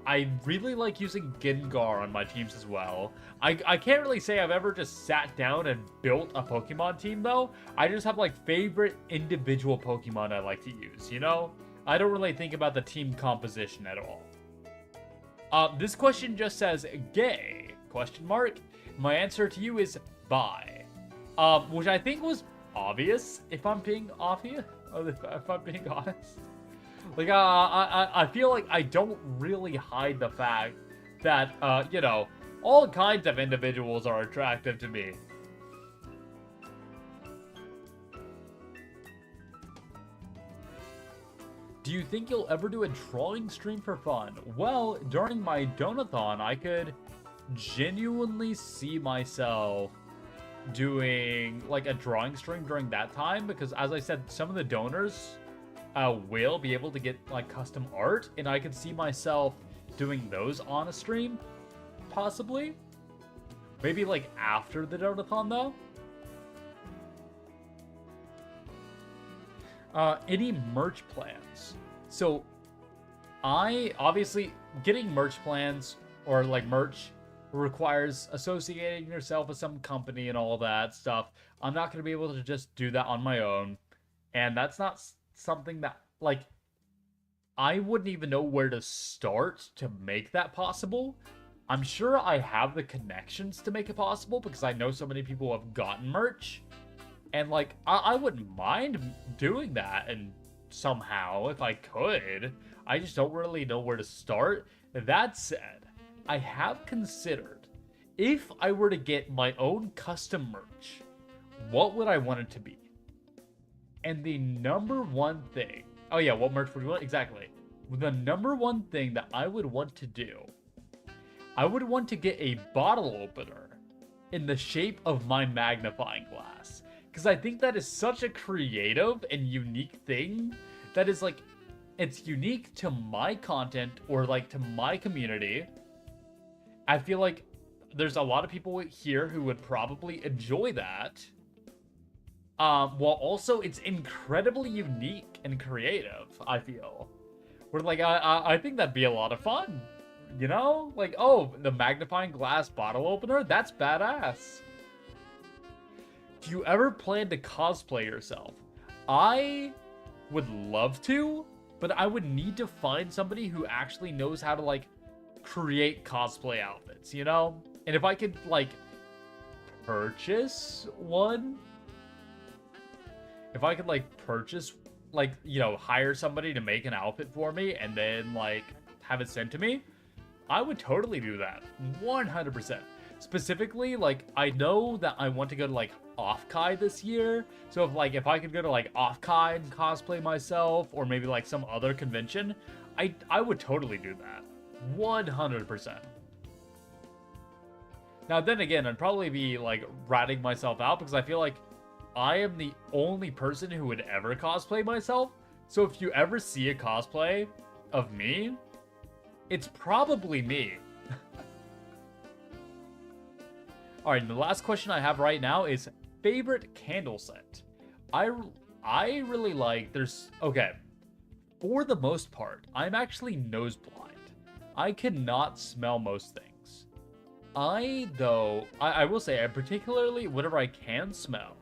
I really like using Gengar on my teams as well. I can't really say I've ever just sat down and built a Pokemon team, though. I just have, like, favorite individual Pokemon I like to use, you know? I don't really think about the team composition at all. This question just says, gay, question mark. My answer to you is bi. Which I think was obvious, if I'm being obvious, or if I'm being honest. Like, I feel like I don't really hide the fact that, you know, all kinds of individuals are attractive to me. Do Do you think you'll ever do a drawing stream for fun? Well, during my donathon, I could genuinely see myself doing like a drawing stream during that time, because as I said, some of the donors will be able to get like custom art, and I could see myself doing those on a stream, possibly. Maybe like after the donathon though. Any merch plans? So I obviously getting merch plans or like merch requires associating yourself with some company and all that stuff. I'm not going to be able to just do that on my own. And that's not something that, like, I wouldn't even know where to start to make that possible. I'm sure I have the connections to make it possible because I know so many people have gotten merch. And, like, I wouldn't mind doing that and somehow if I could. I just don't really know where to start. That said, I have considered, if I were to get my own custom merch, what would I want it to be? And the number one thing... Oh yeah, what merch would you want? Exactly. The number one thing that I would want to do, I would want to get a bottle opener in the shape of my magnifying glass. Because I think that is such a creative and unique thing that is like, it's unique to my content or like to my community. I feel like there's a lot of people here who would probably enjoy that. While also it's incredibly unique and creative, I feel. Where like, I think that'd be a lot of fun. You know? Like, oh, the magnifying glass bottle opener? That's badass. Do you ever plan to cosplay yourself? I would love to, but I would need to find somebody who actually knows how to, like, create cosplay outfits, you know? And if I could, like, purchase one, if I could, like, purchase, like, you know, hire somebody to make an outfit for me and then, like, have it sent to me, I would totally do that. 100%. Specifically, like, I know that I want to go to, like, Off-Kai this year. So, if I could go to, like, Off-Kai and cosplay myself, or maybe, like, some other convention, I would totally do that. 100%. Now, then again, I'd probably be, like, ratting myself out, because I feel like I am the only person who would ever cosplay myself. So, if you ever see a cosplay of me, it's probably me. Alright, the last question I have right now is favorite candle scent. I really like, okay, for the most part, I'm actually nose blind. I cannot smell most things. I will say, I particularly, whatever I can smell,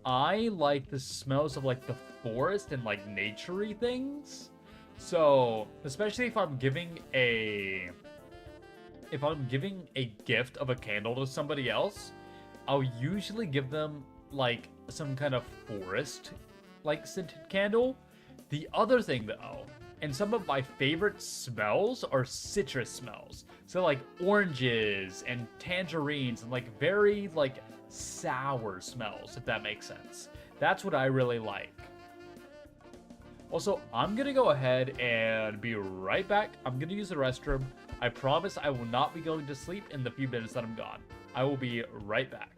I like the smells of, like, the forest and, like, nature-y things. So, especially if I'm giving a gift of a candle to somebody else, I'll usually give them, like, some kind of forest, like, scented candle. The other thing, though, and some of my favorite smells are citrus smells. So, like, oranges and tangerines and, like, very, like, sour smells, if that makes sense. That's what I really like. Also, I'm gonna go ahead and be right back. I'm gonna use the restroom. I promise I will not be going to sleep in the few minutes that I'm gone. I will be right back.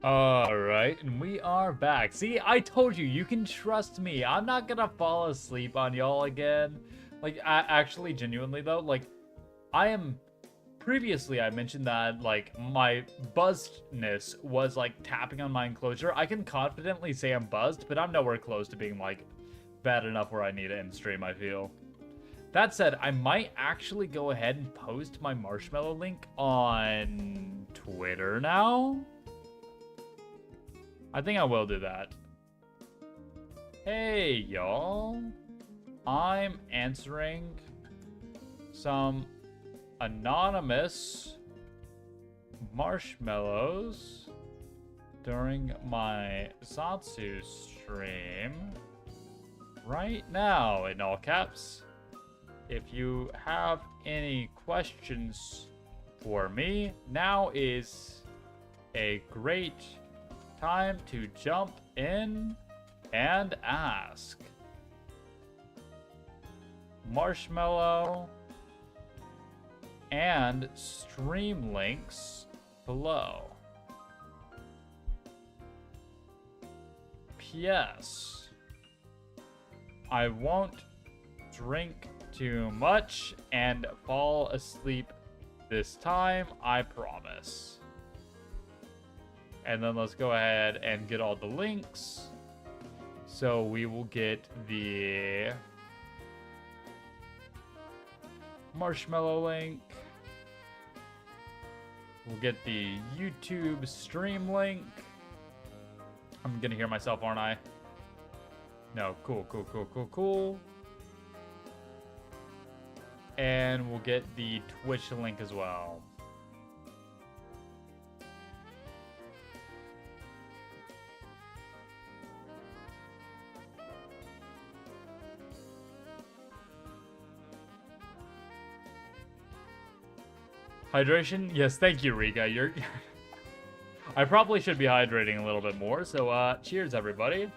Alright, and we are back. See, I told you, you can trust me. I'm not gonna fall asleep on y'all again. Like, actually, genuinely though, like, previously I mentioned that, like, my buzzedness was, like, tapping on my enclosure. I can confidently say I'm buzzed, but I'm nowhere close to being, like, bad enough where I need to end stream, I feel. That said, I might actually go ahead and post my marshmallow link on Twitter now. I think I will do that. Hey, y'all. I'm answering some anonymous marshmallows during my Zatsu stream right now, in all caps. If you have any questions for me, now is a great time to jump in and ask. Marshmallow and stream links below. P.S. I won't drink too much and fall asleep this time, I promise. And then let's go ahead and get all the links. So we will get the marshmallow link. We'll get the YouTube stream link. I'm gonna hear myself, aren't I? No, cool. And we'll get the Twitch link as well. Hydration? Yes, thank you, Rika. You're... I probably should be hydrating a little bit more, so cheers, everybody.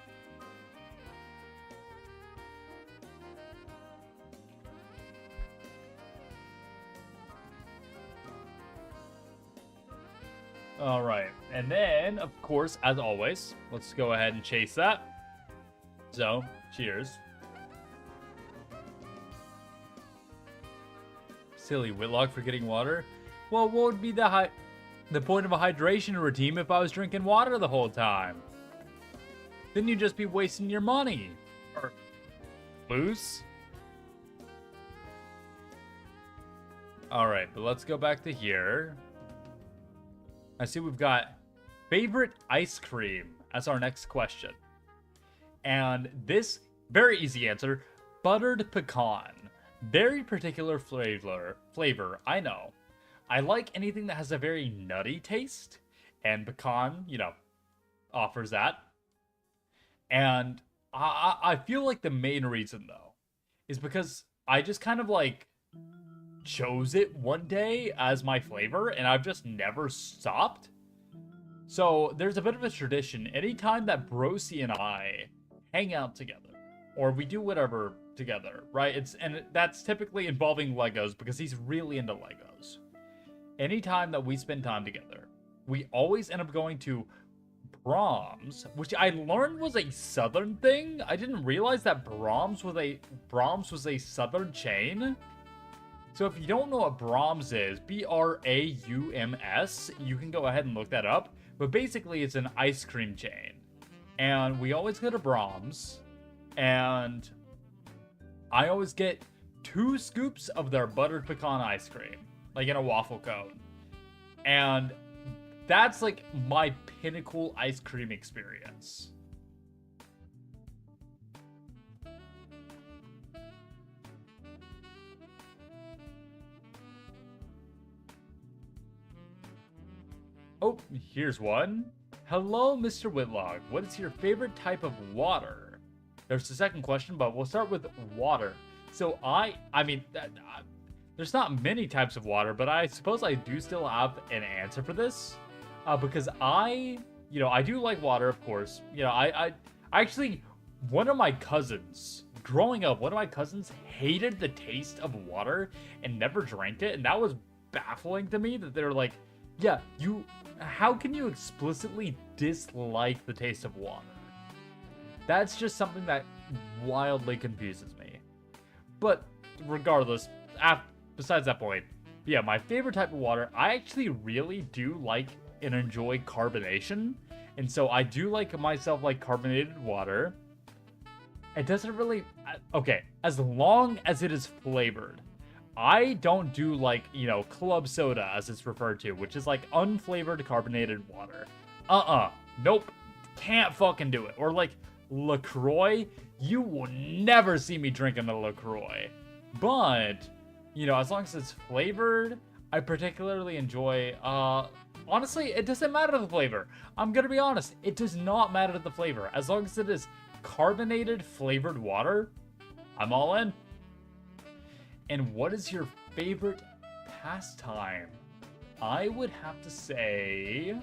All right, and then, of course, as always, let's go ahead and chase that. So, cheers. Silly Whitlock for getting water. Well, what would be the point of a hydration routine if I was drinking water the whole time? Then you'd just be wasting your money. Or lose. Alright, but let's go back to here. I see we've got favorite ice cream as our next question. And this, very easy answer, buttered pecan. Very particular flavor, I know. I like anything that has a very nutty taste, and pecan, you know, offers that. And I feel like the main reason, though, is because I just kind of, like, chose it one day as my flavor, and I've just never stopped. So there's a bit of a tradition. Anytime that Brosi and I hang out together, or we do whatever together, right? And that's typically involving Legos, because he's really into Legos. Anytime that we spend time together, we always end up going to Brahms, which I learned was a southern thing. I didn't realize that Brahms was a southern chain. So if you don't know what Brahms is, B-R-A-U-M-S, you can go ahead and look that up. But basically, it's an ice cream chain. And we always go to Brahms, and I always get 2 scoops of their buttered pecan ice cream, like in a waffle cone. And that's like my pinnacle ice cream experience. Oh, here's one. Hello, Mr. Whitlock. What is your favorite type of water? There's the second question, but we'll start with water. So I mean, there's not many types of water, but I suppose I do still have an answer for this. Because I do like water, of course. You know, I actually, one of my cousins, growing up, hated the taste of water and never drank it. And that was baffling to me that they're like, Yeah, how can you explicitly dislike the taste of water? That's just something that wildly confuses me. But regardless, besides that point, yeah, my favorite type of water, I actually really do like and enjoy carbonation. And so I do like myself like carbonated water. It doesn't really, okay, as long as it is flavored. I don't do like, you know, club soda as it's referred to, which is like unflavored carbonated water. Nope. Can't fucking do it. Or like LaCroix, you will never see me drinking a LaCroix. But, you know, as long as it's flavored, I particularly enjoy, honestly, it doesn't matter the flavor. I'm gonna be honest, it does not matter the flavor. As long as it is carbonated flavored water, I'm all in. And what is your favorite pastime? I would have to say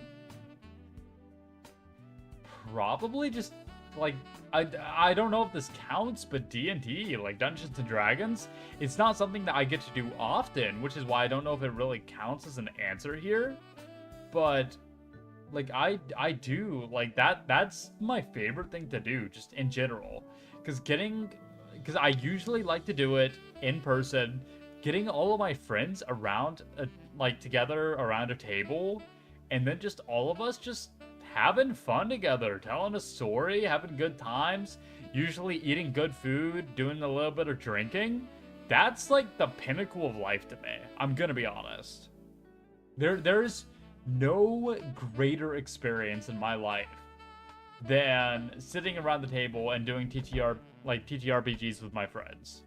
probably just like I don't know if this counts, but D&D, like Dungeons and Dragons, it's not something that I get to do often, which is why I don't know if it really counts as an answer here. But like I do like that's my favorite thing to do just in general, because I usually like to do it in person, getting all of my friends around like together around a table, and then just all of us just having fun together, telling a story, having good times, usually eating good food, doing a little bit of drinking. That's like the pinnacle of life to me. I'm gonna be honest. There's no greater experience in my life than sitting around the table and doing TTRPGs with my friends.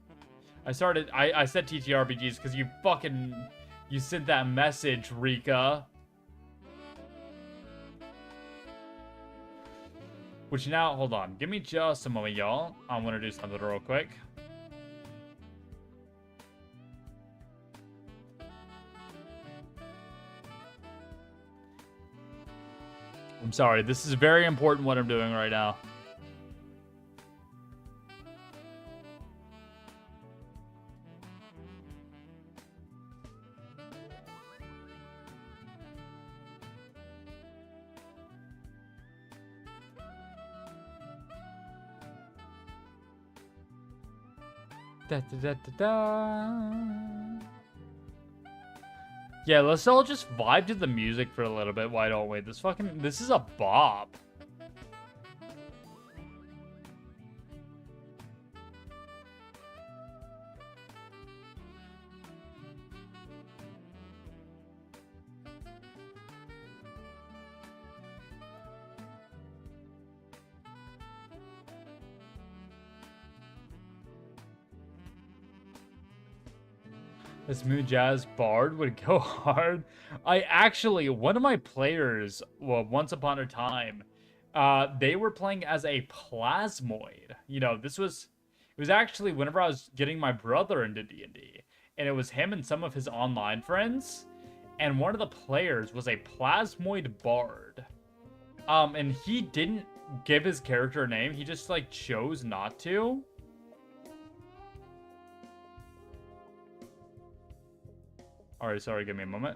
I said TTRPGs because you sent that message, Rika. Which now, hold on. Give me just a moment, y'all. I'm gonna do something real quick. I'm sorry, this is very important what I'm doing right now. Da, da, da, da, da. Yeah, let's all just vibe to the music for a little bit. Why don't we? This is a bop. A smooth jazz bard would go hard. One of my players, well, once upon a time, they were playing as a plasmoid. You know, it was actually whenever I was getting my brother into D&D, and it was him and some of his online friends, and one of the players was a plasmoid bard. And he didn't give his character a name, he just, like, chose not to. Alright, sorry, give me a moment.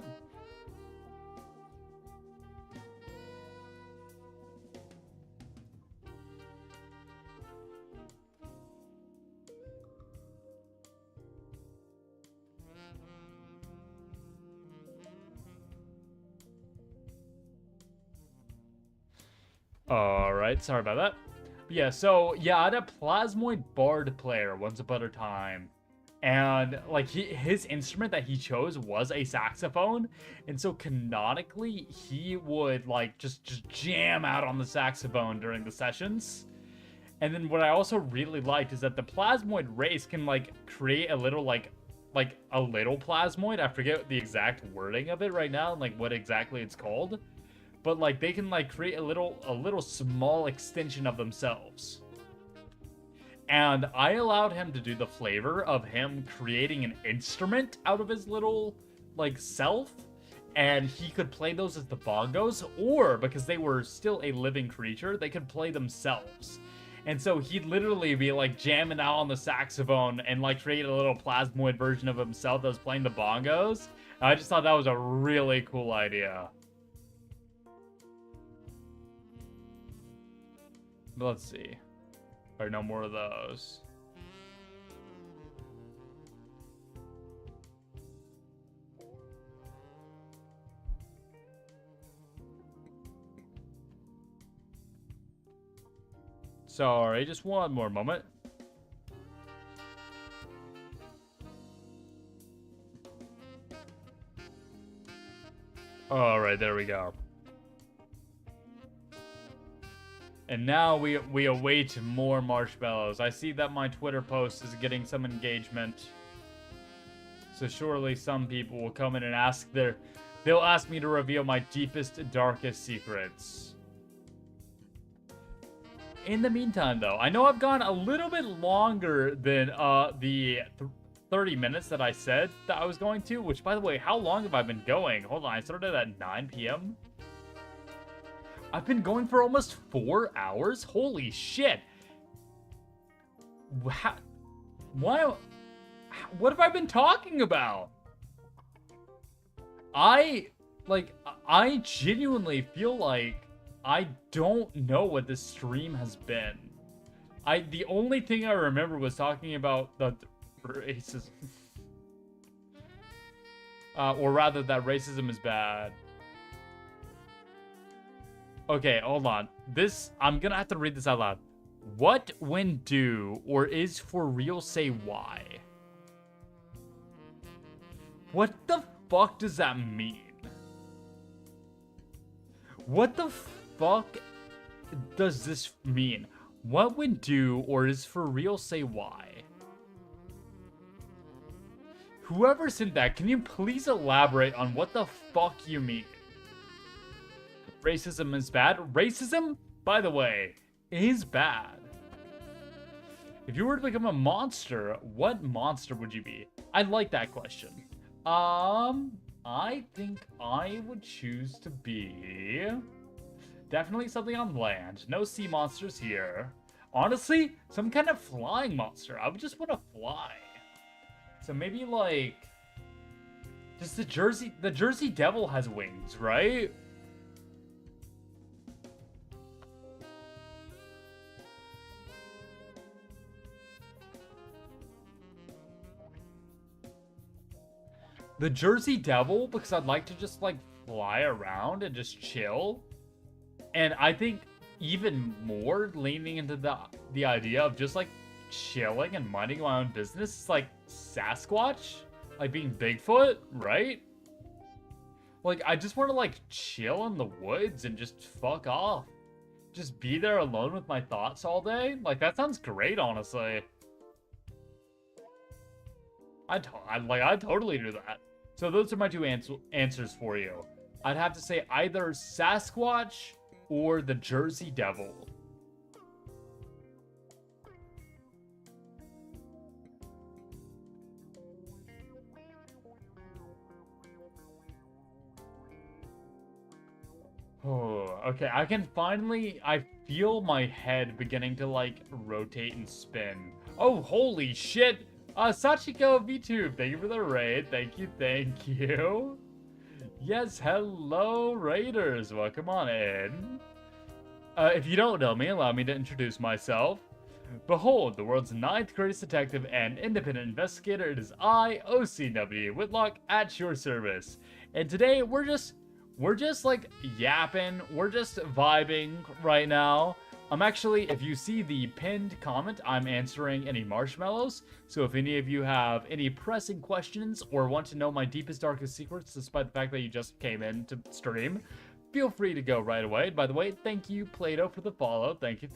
Alright, sorry about that. But yeah, so, yeah, I had a Plasmoid Bard player once upon a time. And, like, his instrument that he chose was a saxophone. And so, canonically, he would, like, just jam out on the saxophone during the sessions. And then what I also really liked is that the Plasmoid race can, like, create a little, like a little Plasmoid. I forget the exact wording of it right now and, like, what exactly it's called. But, like, they can, like, create a little small extension of themselves. And I allowed him to do the flavor of him creating an instrument out of his little, like, self. And he could play those as the bongos, or, because they were still a living creature, they could play themselves. And so he'd literally be, like, jamming out on the saxophone and, like, create a little plasmoid version of himself that was playing the bongos. I just thought that was a really cool idea. But let's see. Or no more of those. Sorry, just one more moment. Alright, there we go. And now we await more marshmallows. I see that my Twitter post is getting some engagement. So surely some people will come in and ask they'll ask me to reveal my deepest, darkest secrets. In the meantime, though, I know I've gone a little bit longer than the 30 minutes that I said that I was going to, which, by the way, how long have I been going? Hold on, I started at 9 p.m. I've been going for almost 4 hours? Holy shit. What have I been talking about? I genuinely feel like I don't know what this stream has been. The only thing I remember was talking about the racism. Or rather, that racism is bad. Okay, hold on. I'm gonna have to read this out loud. What, when, do, or is for real say why? What the fuck does that mean? What the fuck does this mean? What, when, do, or is for real say why? Whoever sent that, can you please elaborate on what the fuck you mean? Racism is bad. Racism, by the way, is bad. If you were to become a monster, what monster would you be? I like that question. I think I would choose to be definitely something on land. No sea monsters here. Honestly, some kind of flying monster. I would just want to fly. So maybe like, just the Jersey Devil has wings, right? The Jersey Devil, because I'd like to just like fly around and just chill. And I think even more leaning into the idea of just like chilling and minding my own business, like Sasquatch, like being Bigfoot, right? Like I just want to like chill in the woods and just fuck off. Just be there alone with my thoughts all day. Like that sounds great, honestly. I'd totally do that. So those are my two answers for you. I'd have to say either Sasquatch or the Jersey Devil. Oh, okay, I feel my head beginning to like rotate and spin. Oh, holy shit! Sachiko VTube, thank you for the raid. Thank you. Yes, hello, Raiders. Welcome on in. If you don't know me, allow me to introduce myself. Behold, the world's 9th greatest detective and independent investigator. It is I, Osian Whitlock, at your service. And today, we're just like yapping. We're just vibing right now. I'm actually, if you see the pinned comment, I'm answering any marshmallows. So if any of you have any pressing questions or want to know my deepest, darkest secrets, despite the fact that you just came in to stream, feel free to go right away. By the way, thank you, Plato, for the follow. Thank you.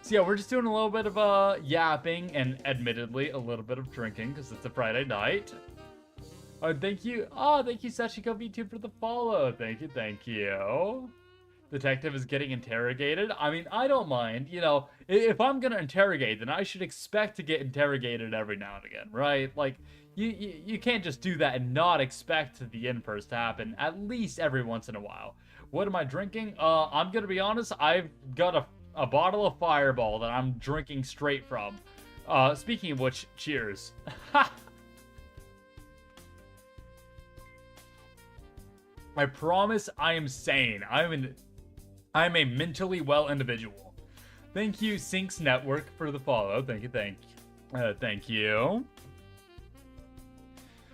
So yeah, we're just doing a little bit of yapping and admittedly a little bit of drinking because it's a Friday night. Oh, thank you. Oh, thank you, Sachiko VTube, for the follow. Thank you. Detective is getting interrogated. I mean, I don't mind. You know, if I'm gonna interrogate, then I should expect to get interrogated every now and again, right? Like, you can't just do that and not expect the inverse to happen at least every once in a while. What am I drinking? I'm gonna be honest. I've got a bottle of Fireball that I'm drinking straight from. Speaking of which, cheers. I promise I am sane. I'm a mentally well individual. Thank you, Sinks Network, for the follow. Thank you.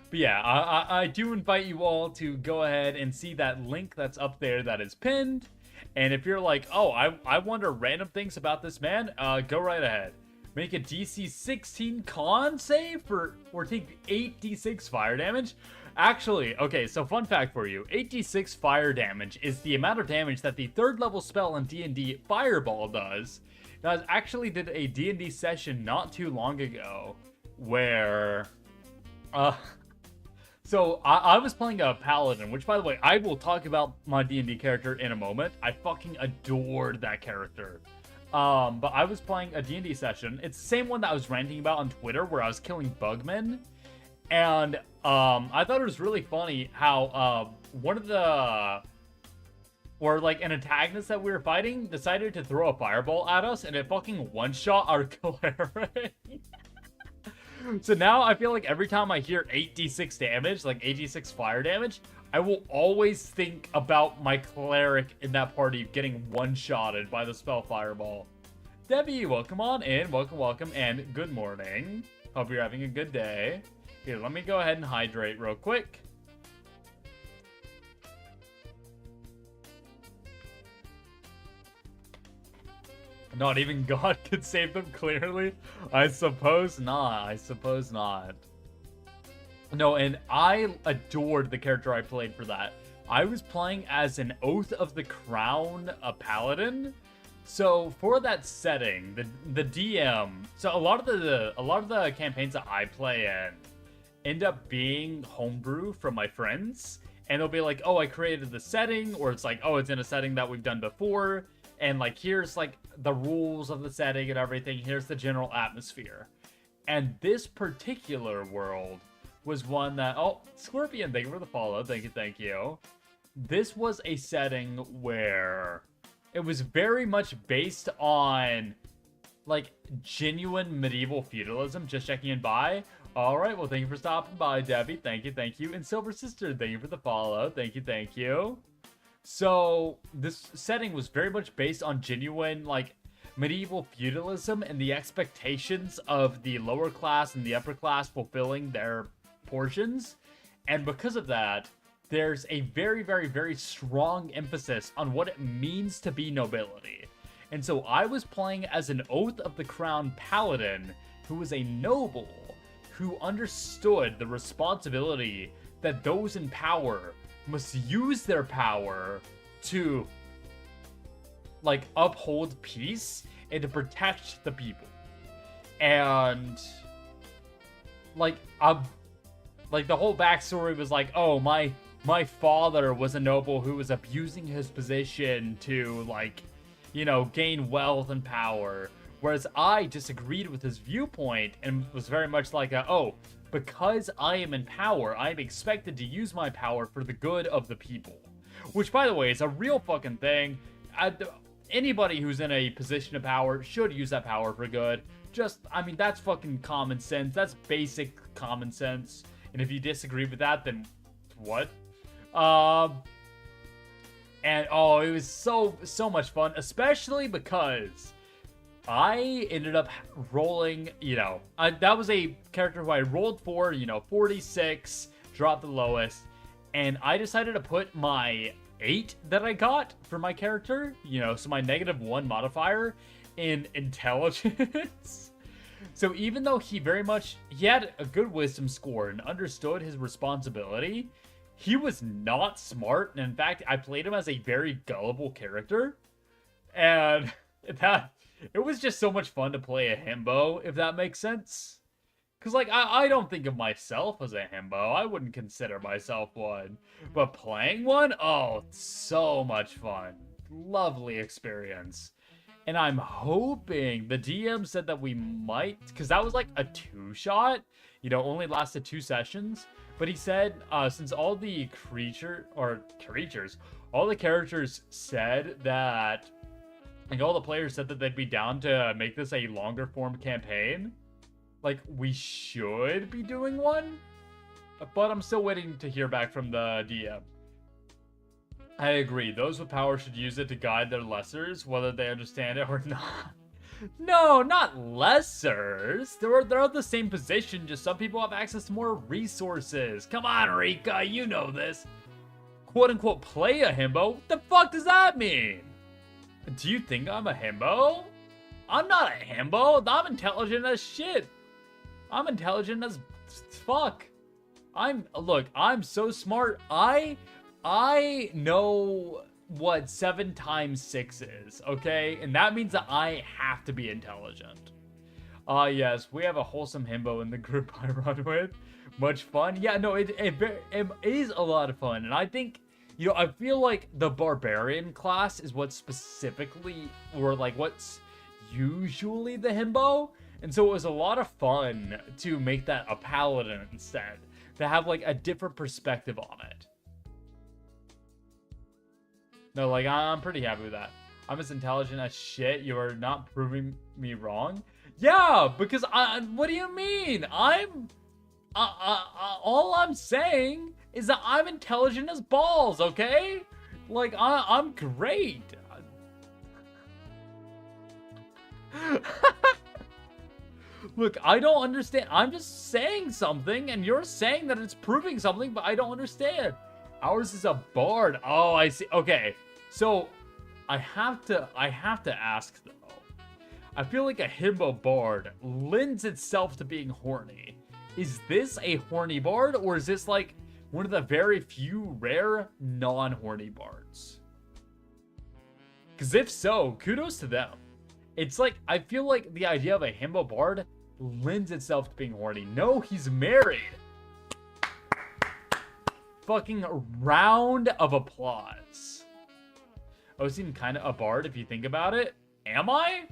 But yeah, I do invite you all to go ahead and see that link that's up there that is pinned. And if you're like, oh, I wonder random things about this man, go right ahead. Make a DC 16 con save or take 8d6 fire damage. Actually, okay, so fun fact for you. 8d6 fire damage is the amount of damage that the 3rd level spell in D&D Fireball does. Now, I actually did a D&D session not too long ago where... So, I was playing a paladin, which, by the way, I will talk about my D&D character in a moment. I fucking adored that character. But I was playing a D&D session. It's the same one that I was ranting about on Twitter, where I was killing bugmen. And, I thought it was really funny how, one of the... Or, like, an antagonist that we were fighting decided to throw a fireball at us, and it fucking one-shot our cleric. So now I feel like every time I hear 8d6 damage, like 8d6 fire damage, I will always think about my cleric in that party getting one-shotted by the spell Fireball. Debbie, welcome on in. Welcome, and good morning. Hope you're having a good day. Here, let me go ahead and hydrate real quick. Not even God could save them, clearly. I suppose not. No, and I adored the character I played for that. I was playing as an Oath of the Crown, a paladin. So for that setting, the DM, so a lot of the campaigns that I play in end up being homebrew from my friends, and they'll be like, oh, I created the setting, or it's like, oh, it's in a setting that we've done before. And, like, here's, like, the rules of the setting and everything. Here's the general atmosphere. And this particular world was one that... Oh, Scorpion, thank you for the follow. Thank you. This was a setting where it was very much based on, like, genuine medieval feudalism. Just checking in by. All right, well, thank you for stopping by, Debbie. Thank you. And Silver Sister, thank you for the follow. Thank you. So, this setting was very much based on genuine, like, medieval feudalism and the expectations of the lower class and the upper class fulfilling their portions. And because of that, there's a very, very, very strong emphasis on what it means to be nobility. And so I was playing as an Oath of the Crown paladin who was a noble who understood the responsibility that those in power must use their power to, like, uphold peace and to protect the people. And, like, the whole backstory was like, oh, my father was a noble who was abusing his position to, like, you know, gain wealth and power. Whereas I disagreed with his viewpoint and was very much like, oh, because I am in power, I am expected to use my power for the good of the people. Which, by the way, is a real fucking thing. Anybody who's in a position of power should use that power for good. Just, I mean, that's fucking common sense. That's basic common sense. And if you disagree with that, then what? And, oh, it was so much fun. Especially because I ended up rolling, you know, that was a character who I rolled for, you know, 46, dropped the lowest, and I decided to put my 8 that I got for my character, you know, so my -1 modifier in intelligence. So even though he had a good wisdom score and understood his responsibility, he was not smart, and in fact, I played him as a very gullible character, and it was just so much fun to play a himbo, if that makes sense. Because, like, I don't think of myself as a himbo. I wouldn't consider myself one. But playing one? Oh, so much fun. Lovely experience. And I'm hoping, the DM said that we might, because that was like a 2-shot, you know, only lasted 2 sessions. But he said, since all the all the characters said that, like, all the players said that they'd be down to make this a longer form campaign, like, we should be doing one. But I'm still waiting to hear back from the DM. I agree. Those with power should use it to guide their lessers, whether they understand it or not. No, not lessers. They're at the same position, just some people have access to more resources. Come on, Rika, you know this. Quote unquote play a himbo? What the fuck does that mean? Do you think I'm a himbo? I'm not a himbo. I'm intelligent as shit. I'm intelligent as fuck. Look, I'm so smart. I know what 7 times 6 is, okay? And that means that I have to be intelligent. Yes, we have a wholesome himbo in the group I run with. Much fun. Yeah, no, it is a lot of fun. And I think, you know, I feel like the barbarian class is what specifically, or like what's usually the himbo. And so it was a lot of fun to make that a paladin instead. To have like a different perspective on it. No, like, I'm pretty happy with that. I'm as intelligent as shit. You are not proving me wrong. Yeah, because what do you mean? All I'm saying is that I'm intelligent as balls, okay? Like, I'm great. Look, I don't understand. I'm just saying something, and you're saying that it's proving something, but I don't understand. Ours is a bard. Oh, I see. Okay, so I have to ask though. I feel like a himbo bard lends itself to being horny. Is this a horny bard, or is this like one of the very few rare non-horny bards? Because if so, kudos to them. It's like, I feel like the idea of a himbo bard lends itself to being horny. No, he's married. Fucking round of applause. Osian kind of a bard if you think about it. Am I?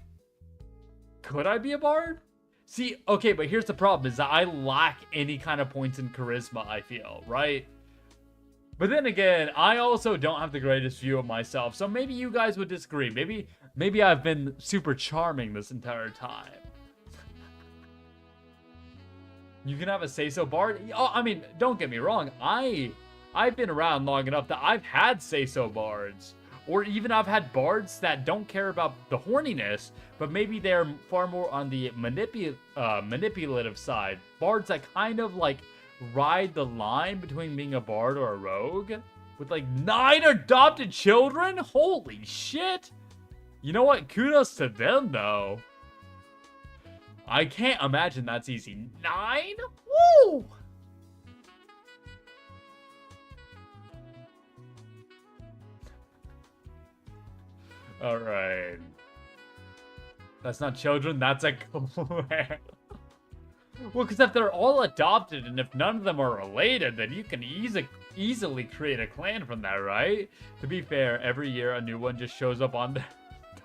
Could I be a bard? See, okay, but here's the problem is that I lack any kind of points in charisma, I feel, right? But then again, I also don't have the greatest view of myself, so maybe you guys would disagree. Maybe I've been super charming this entire time. You can have a say-so bard. Oh, I mean, don't get me wrong. I've been around long enough that I've had say-so bards. Or even I've had bards that don't care about the horniness, but maybe they're far more on the manipulative side. Bards that kind of like ride the line between being a bard or a rogue. With like 9 adopted children? Holy shit! You know what? Kudos to them though. I can't imagine that's easy. 9? Woo! Alright. That's not children, that's a clan. Well, because if they're all adopted and if none of them are related, then you can easily create a clan from that, right? To be fair, every year a new one just shows up on the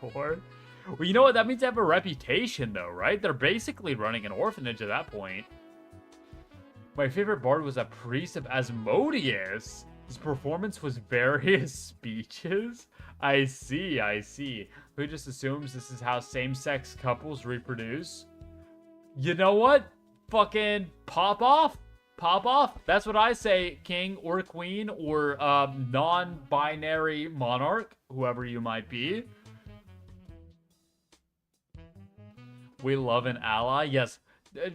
door. Well, you know what? That means they have a reputation, though, right? They're basically running an orphanage at that point. My favorite bard was a priest of Asmodeus. His performance was various speeches. I see. Who just assumes this is how same-sex couples reproduce? You know what? Fucking pop off. Pop off. That's what I say, king or queen or non-binary monarch, whoever you might be. We love an ally. Yes,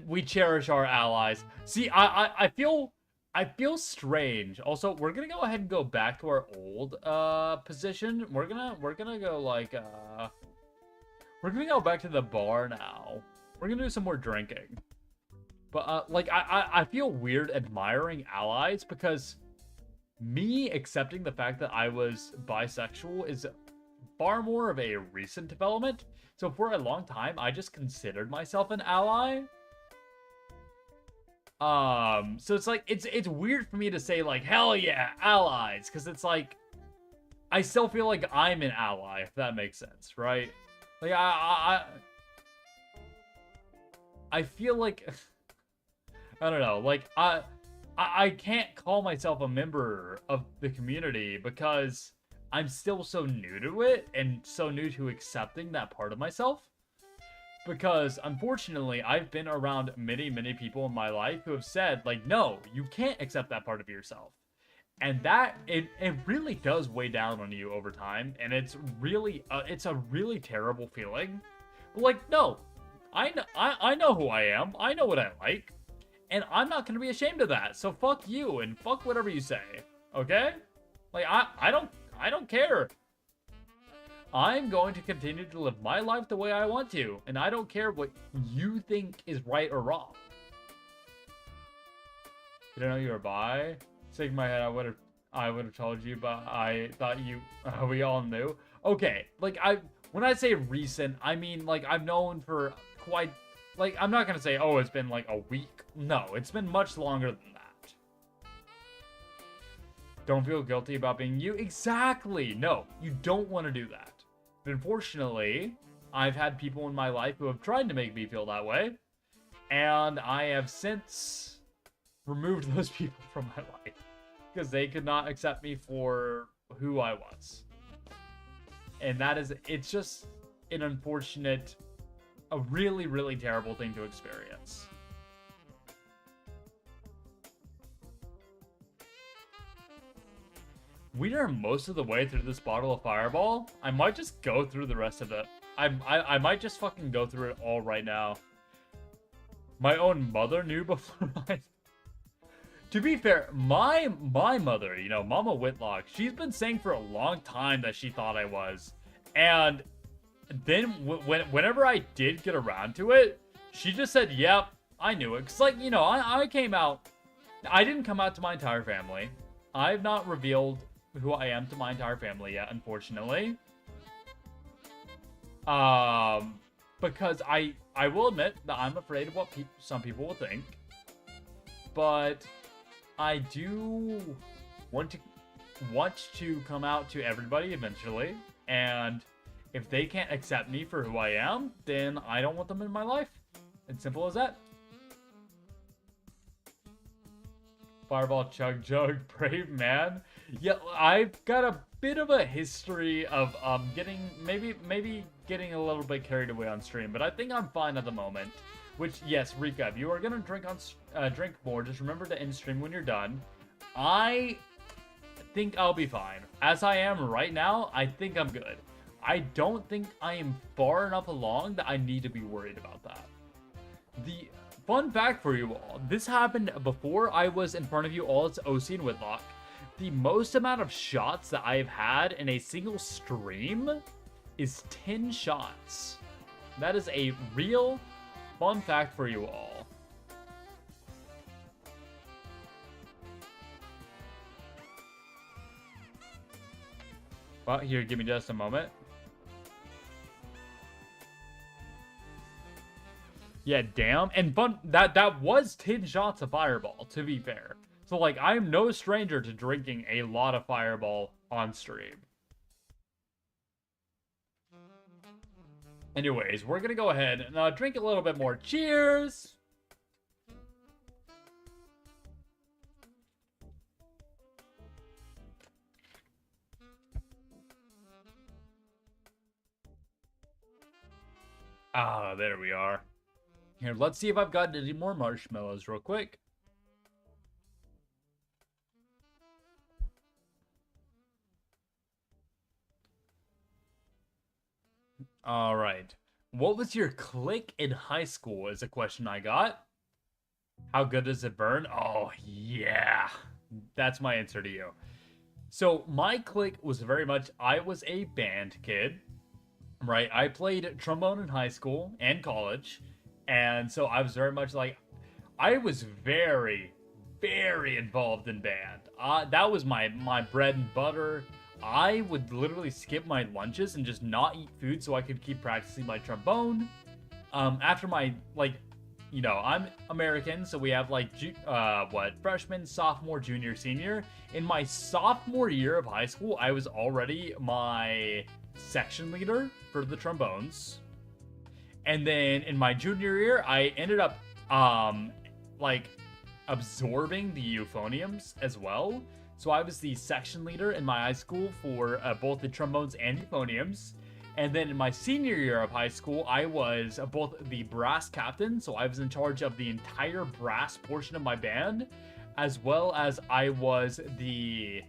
we cherish our allies. See, I feel strange. Also, we're gonna go ahead and go back to our old position. We're gonna go like we're gonna go back to the bar now. We're gonna do some more drinking. But like I feel weird admiring allies because me accepting the fact that I was bisexual is far more of a recent development. So for a long time, I just considered myself an ally. So it's like, it's weird for me to say like, hell yeah, allies. Cause it's like, I still feel like I'm an ally, if that makes sense, right? Like I feel like, I don't know, like I can't call myself a member of the community because I'm still so new to it and so new to accepting that part of myself. Because, unfortunately, I've been around many people in my life who have said, like, no, you can't accept that part of yourself. And that it really does weigh down on you over time, and it's a really terrible feeling. Like, no, I know who I am. I know what I like, and I'm not gonna be ashamed of that. So fuck you and fuck whatever you say. Okay? Like I don't care. I'm going to continue to live my life the way I want to, and I don't care what you think is right or wrong. You don't know you were bi? Shaking my head, I would have told you, but I thought we all knew. Okay, like when I say recent, I mean like I've known for quite, like I'm not gonna say, oh, it's been like a week. No, it's been much longer than that. Don't feel guilty about being you. Exactly. No, you don't want to do that. But unfortunately, I've had people in my life who have tried to make me feel that way, and I have since removed those people from my life because they could not accept me for who I was. And it's just an unfortunate, a really, really terrible thing to experience. We are most of the way through this bottle of Fireball. I might just go through the rest of it. I might just fucking go through it all right now. My own mother knew before I... To be fair, my mother, you know, Mama Whitlock, she's been saying for a long time that she thought I was. And then whenever I did get around to it, she just said, yep, I knew it. Because, like, you know, I came out... I didn't come out to my entire family. I've not revealed who I am to my entire family yet, unfortunately. Because I will admit that I'm afraid of what some people will think. But I do want to come out to everybody eventually. And if they can't accept me for who I am, then I don't want them in my life. It's simple as that. Fireball, chug, jug, brave man. Yeah, I've got a bit of a history of getting maybe getting a little bit carried away on stream, but I think I'm fine at the moment. Which, yes, recap. You are gonna drink more. Just remember to end stream when you're done. I think I'll be fine. As I am right now, I think I'm good. I don't think I am far enough along that I need to be worried about that. The fun fact for you all, this happened before I was in front of you all as Osian Whitlock. The most amount of shots that I've had in a single stream is 10 shots. That is a real fun fact for you all. Well, here, give me just a moment. Yeah, damn. And fun, that was 10 shots of Fireball, to be fair. So, like, I'm no stranger to drinking a lot of Fireball on stream. Anyways, we're gonna go ahead and drink a little bit more. Cheers! Ah, there we are. Here, let's see if I've got any more marshmallows real quick. All right. What was your clique in high school is a question I got. How good does it burn? Oh, yeah. That's my answer to you. So my clique was very much, I was a band kid, right? I played trombone in high school and college. And so I was very much like, I was very, very involved in band. That was my bread and butter. I would literally skip my lunches and just not eat food so I could keep practicing my trombone. After my, like, you know, I'm American, so we have, like, freshman, sophomore, junior, senior. In my sophomore year of high school, I was already my section leader for the trombones. And then in my junior year, I ended up, like, absorbing the euphoniums as well. So I was the section leader in my high school for both the trombones and euphoniums. And then in my senior year of high school, I was both the brass captain, so I was in charge of the entire brass portion of my band, as well as I was the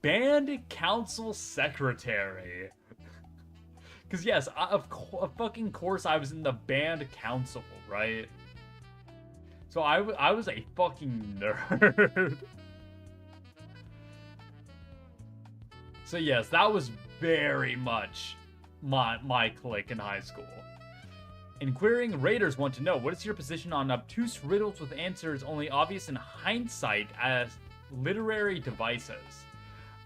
band council secretary. Because yes, of fucking course I was in the band council, right? So I was a fucking nerd. So yes, that was very much my clique in high school. Inquiring Raiders want to know, what is your position on obtuse riddles with answers only obvious in hindsight as literary devices?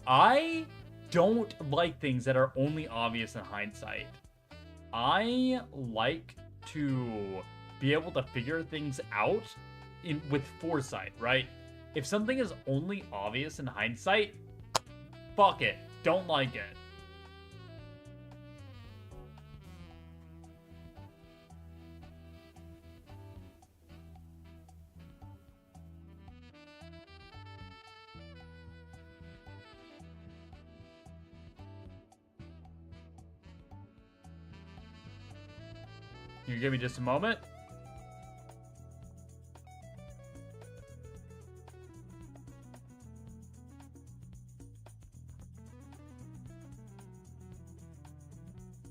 I don't like things that are only obvious in hindsight. I like to be able to figure things out with foresight, right? If something is only obvious in hindsight, fuck it. Don't like it. Can you give me just a moment?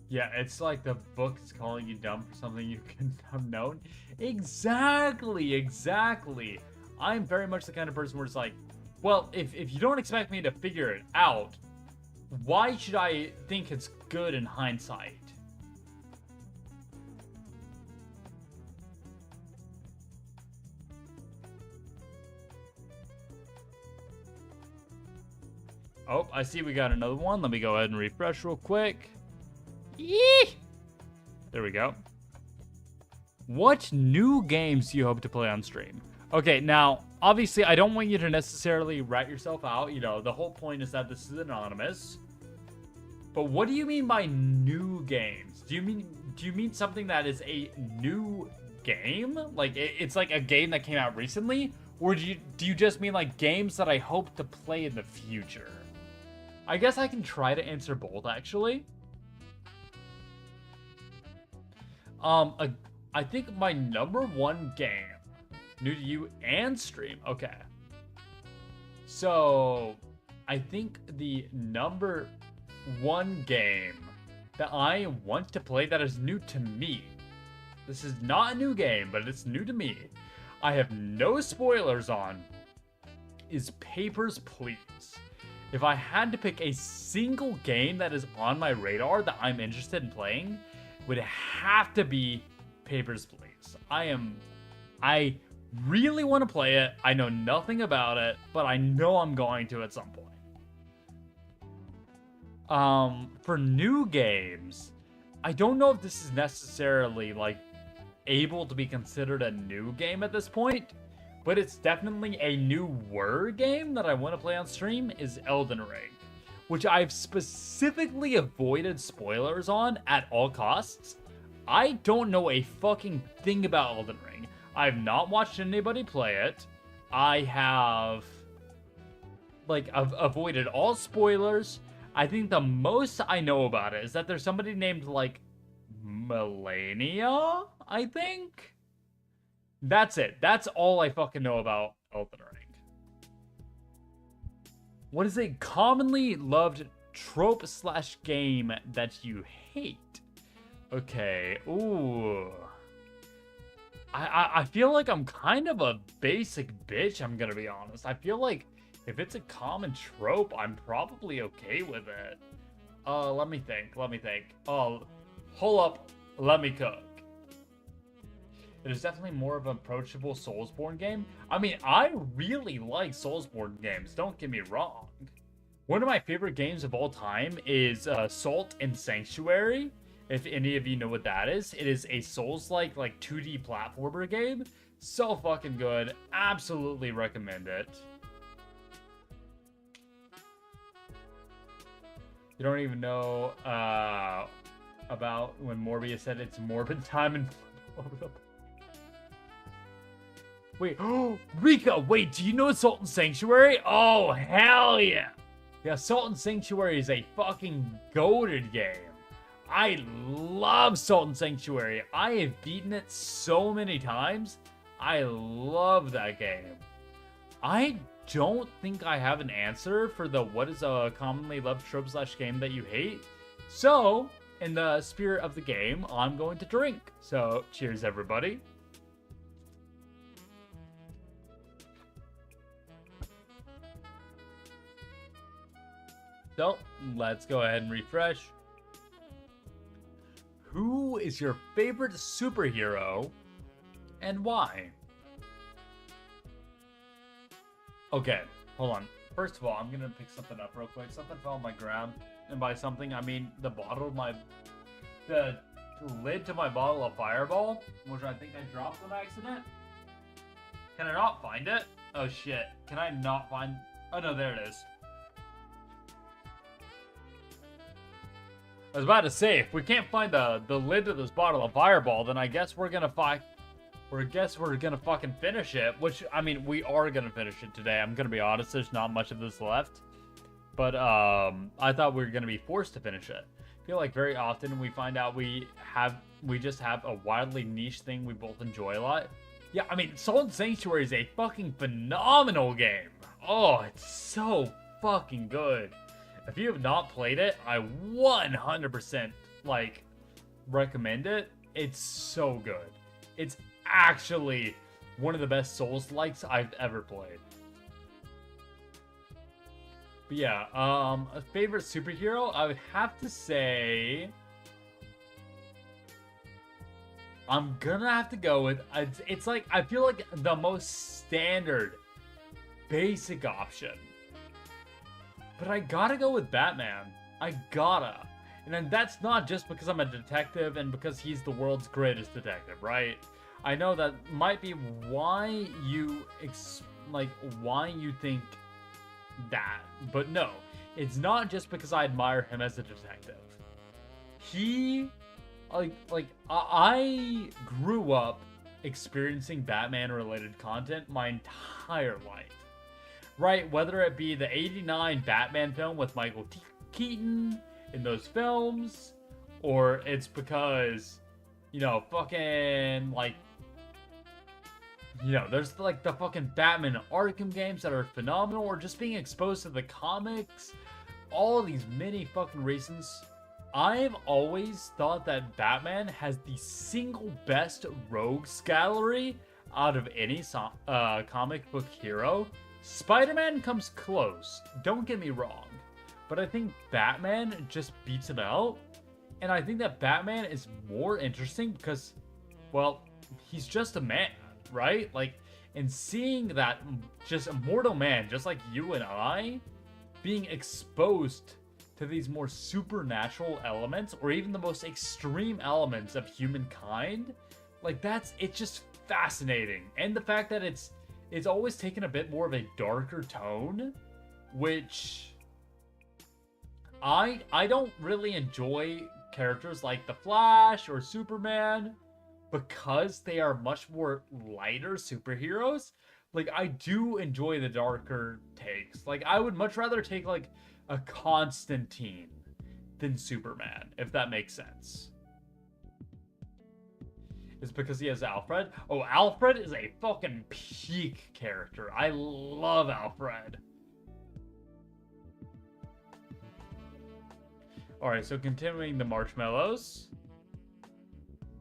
Yeah, it's like the book is calling you dumb for something you couldn't have known. Exactly. I'm very much the kind of person where it's like, well, if you don't expect me to figure it out, why should I think it's good in hindsight? Oh, I see we got another one. Let me go ahead and refresh real quick. Yee! There we go. What new games do you hope to play on stream? Okay, now, obviously, I don't want you to necessarily rat yourself out. You know, the whole point is that this is anonymous. But what do you mean by new games? Do you mean something that is a new game? Like, it's like a game that came out recently? Or do you just mean like games that I hope to play in the future? I guess I can try to answer both, actually. I think my number one game, new to you and stream. Okay. So, I think the number one game that I want to play that is new to me. This is not a new game, but it's new to me. I have no spoilers on. Is Papers, Please. If I had to pick a single game that is on my radar that I'm interested in playing, it would have to be Papers, Please. I really want to play it. I know nothing about it, but I know I'm going to at some point. For new games, I don't know if this is necessarily like able to be considered a new game at this point, but it's definitely a newer game that I want to play on stream is Elden Ring, which I've specifically avoided spoilers on at all costs. I don't know a fucking thing about Elden Ring. I've not watched anybody play it. I have avoided all spoilers. I think the most I know about it is that there's somebody named like Melania, I think. That's it. That's all I fucking know about Elden Ring. What is a commonly loved trope / game that you hate? Okay. Ooh. I feel like I'm kind of a basic bitch, I'm gonna be honest. I feel like if it's a common trope, I'm probably okay with it. Let me think. Oh, hold up. Let me cook. It is definitely more of an approachable Soulsborne game. I mean, I really like Soulsborne games, don't get me wrong. One of my favorite games of all time is Salt and Sanctuary. If any of you know what that is, it is a Souls-like 2D platformer game. So fucking good. Absolutely recommend it. You don't even know about when Morbius said it's morbid time in Wait, Rika, wait, do you know Salt and Sanctuary? Oh, hell yeah. Yeah, Salt and Sanctuary is a fucking goated game. I love Salt and Sanctuary. I have beaten it so many times. I love that game. I don't think I have an answer for the what is a commonly loved trope / game that you hate. So, in the spirit of the game, I'm going to drink. So, cheers everybody. So, let's go ahead and refresh. Who is your favorite superhero and why? Okay, hold on. First of all, I'm gonna pick something up real quick. Something fell on my ground. And by something, I mean the lid to my bottle of Fireball, which I think I dropped on accident. Can I not find it? Oh shit. Can I not find... Oh no, there it is. I was about to say, if we can't find the lid to this bottle of Fireball, then I guess we're gonna fucking finish it. Which, I mean, we are gonna finish it today. I'm gonna be honest, there's not much of this left. But, I thought we were gonna be forced to finish it. I feel like very often we find out we just have a wildly niche thing we both enjoy a lot. Yeah, I mean, Salt and Sanctuary is a fucking phenomenal game. Oh, it's so fucking good. If you have not played it, I 100% like recommend it. It's so good. It's actually one of the best Souls-likes I've ever played. But yeah, a favorite superhero, I would have to say I'm gonna have to go with it's like I feel like the most standard basic option. But I gotta go with Batman. I gotta. And then that's not just because I'm a detective and because he's the world's greatest detective, right? I know that might be why you think that. But no, it's not just because I admire him as a detective. I grew up experiencing Batman-related content my entire life. Right, whether it be the 89 Batman film with Michael Keaton in those films, or it's because, you know, fucking, like, you know, there's, like, the fucking Batman Arkham games that are phenomenal, or just being exposed to the comics, all of these many fucking reasons. I've always thought that Batman has the single best rogues gallery out of any comic book hero. Spider-Man comes close, don't get me wrong, but I think Batman just beats him out, and I think that Batman is more interesting because, well, he's just a man, right? Like, and seeing that just a mortal man, just like you and I, being exposed to these more supernatural elements, or even the most extreme elements of humankind, like, it's just fascinating. And the fact that it's always taken a bit more of a darker tone, which I don't really enjoy characters like the Flash or Superman because they are much more lighter superheroes. Like, I do enjoy the darker takes. Like, I would much rather take like a Constantine than Superman, if that makes sense. Is because he has Alfred. Oh, Alfred is a fucking peak character. I love Alfred. Alright, so continuing the marshmallows.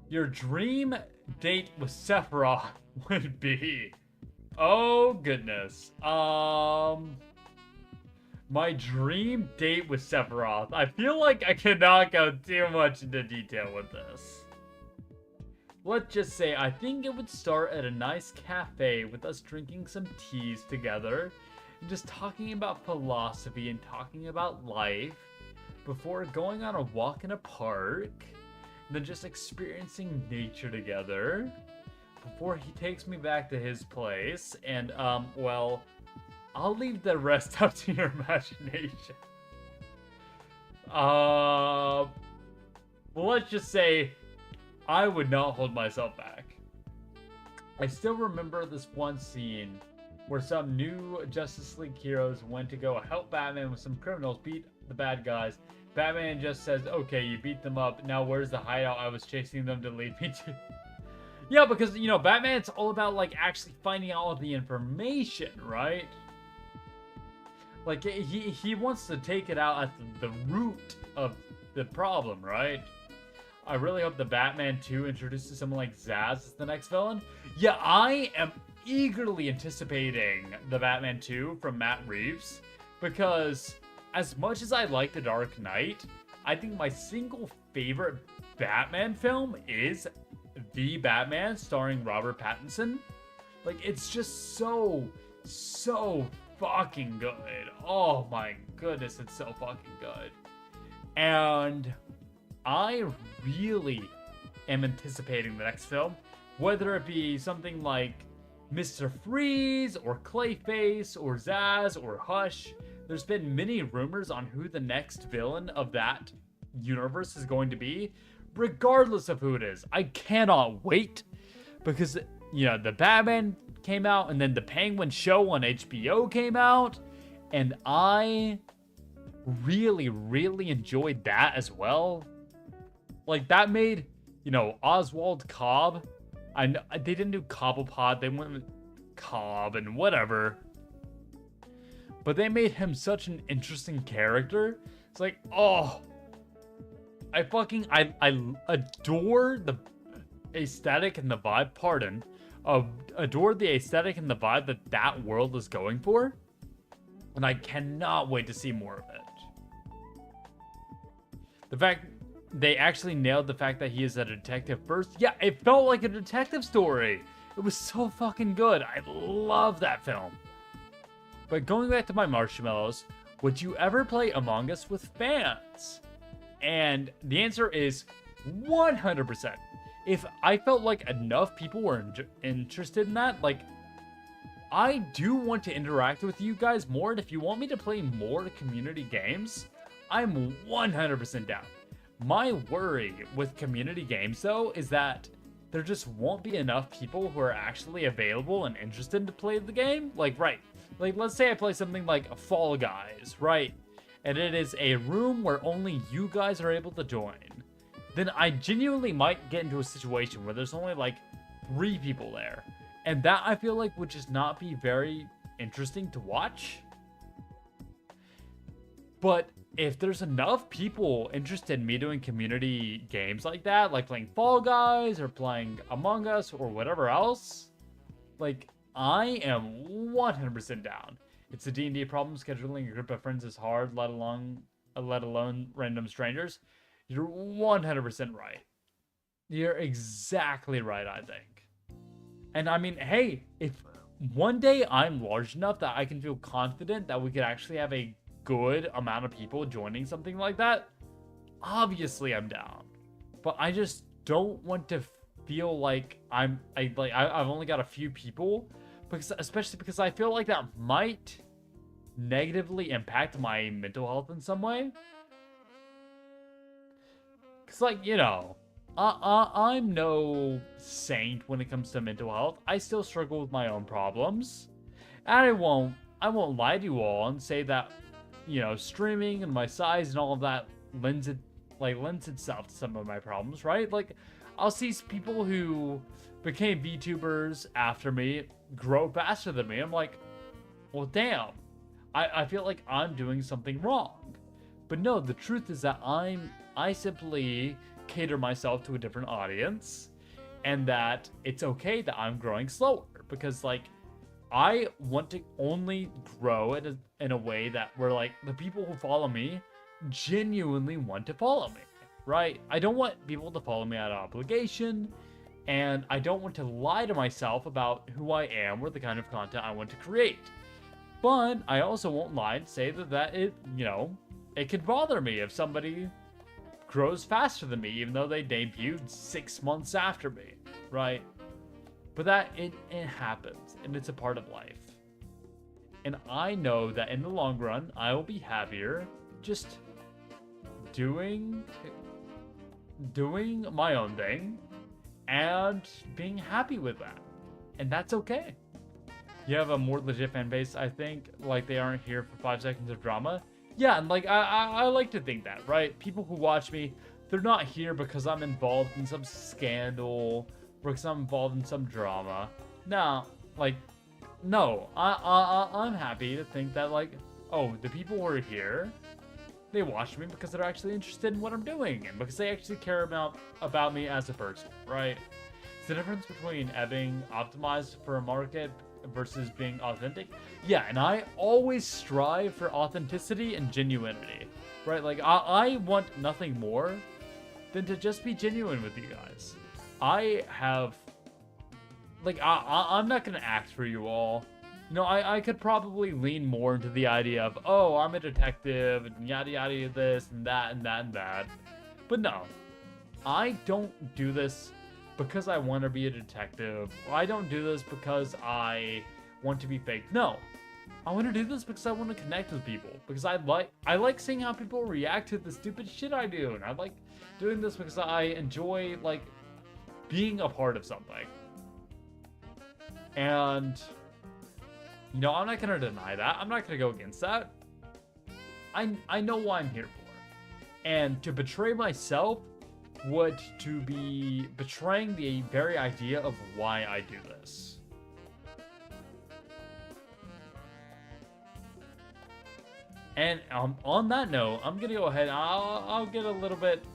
Your dream date with Sephiroth would be... Oh, goodness. My dream date with Sephiroth. I feel like I cannot go too much into detail with this. Let's just say I think it would start at a nice cafe with us drinking some teas together and just talking about philosophy and talking about life before going on a walk in a park and then just experiencing nature together before he takes me back to his place and, well, I'll leave the rest up to your imagination. Well, let's just say I would not hold myself back. I still remember this one scene where some new Justice League heroes went to go help Batman with some criminals beat the bad guys. Batman just says, okay, you beat them up. Now where's the hideout I was chasing them to lead me to? Yeah, because, you know, Batman's all about, like, actually finding out all the information, right? Like, he wants to take it out at the root of the problem, right? I really hope the Batman 2 introduces someone like Zsasz as the next villain. Yeah, I am eagerly anticipating the Batman 2 from Matt Reeves, because as much as I like The Dark Knight, I think my single favorite Batman film is The Batman starring Robert Pattinson. Like, it's just so fucking good. Oh my goodness, it's so fucking good. And I really am anticipating the next film, whether it be something like Mr. Freeze or Clayface or Zsasz or Hush. There's been many rumors on who the next villain of that universe is going to be. Regardless of who it is, I cannot wait, because, you know, the Batman came out, and then the Penguin show on HBO came out, and I really enjoyed that as well. Like, that made, you know, Oswald Cobb, I know they didn't do Cobblepot, they went with Cobb and whatever, but they made him such an interesting character. It's like, oh, I adore the aesthetic and the vibe, adore the aesthetic and the vibe that world is going for, and I cannot wait to see more of it. The fact they actually nailed the fact that he is a detective first. Yeah, it felt like a detective story. It was so fucking good. I love that film. But going back to my marshmallows, would you ever play Among Us with fans? And the answer is 100%. If I felt like enough people were interested in that, like, I do want to interact with you guys more, and if you want me to play more community games, I'm 100% down. My worry with community games, though, is that there just won't be enough people who are actually available and interested to play the game. Like, right, like, let's say I play something like Fall Guys, right? And it is a room where only you guys are able to join. Then I genuinely might get into a situation where there's only like 3 people there. And that, I feel like, would just not be very interesting to watch. But if there's enough people interested in me doing community games like that, like playing Fall Guys or playing Among Us or whatever else, like, I am 100% down. It's a D&D problem. Scheduling a group of friends is hard, let alone random strangers. You're 100% right. You're exactly right, I think. And I mean, hey, if one day I'm large enough that I can feel confident that we could actually have a good amount of people joining something like that, obviously I'm down. But I just don't want to feel like I've only got a few people, especially because I feel like that might negatively impact my mental health in some way. Because, like, you know, I'm no saint when it comes to mental health. I still struggle with my own problems. And I won't lie to you all and say that, you know, streaming and my size and all of that lends itself to some of my problems, right? Like, I'll see people who became VTubers after me grow faster than me. I'm like, well, damn. I feel like I'm doing something wrong. But no, the truth is that I simply cater myself to a different audience, and that it's okay that I'm growing slower, because, like, I want to only grow in a way that where, like, the people who follow me genuinely want to follow me, right? I don't want people to follow me out of obligation, and I don't want to lie to myself about who I am or the kind of content I want to create. But I also won't lie and say that it, you know, it could bother me if somebody grows faster than me, even though they debuted 6 months after me, right? But that, it happens, and it's a part of life. And I know that in the long run, I will be happier just doing my own thing and being happy with that. And that's okay. You have a more legit fan base, I think. Like, they aren't here for 5 seconds of drama. Yeah, and like, I like to think that, right? People who watch me, they're not here because I'm involved in some scandal because I'm involved in some drama. No, like, no. I'm happy to think that, like, oh, the people who are here, they watch me because they're actually interested in what I'm doing and because they actually care about me as a person, right? It's the difference between being optimized for a market versus being authentic. Yeah, and I always strive for authenticity and genuinity, right? Like, I want nothing more than to just be genuine with you guys. I have, like, I'm not gonna act for you all. You know, I could probably lean more into the idea of, oh, I'm a detective, and yada yada this, and that, and that, and that. But no, I don't do this because I want to be a detective. I don't do this because I want to be fake. No, I want to do this because I want to connect with people. Because I like seeing how people react to the stupid shit I do. And I like doing this because I enjoy, like, being a part of something. And, you know, I'm not going to deny that. I'm not going to go against that. I know what I'm here for. And to betray myself would to be betraying the very idea of why I do this. And on that note, I'm gonna go ahead. I'll get a little bit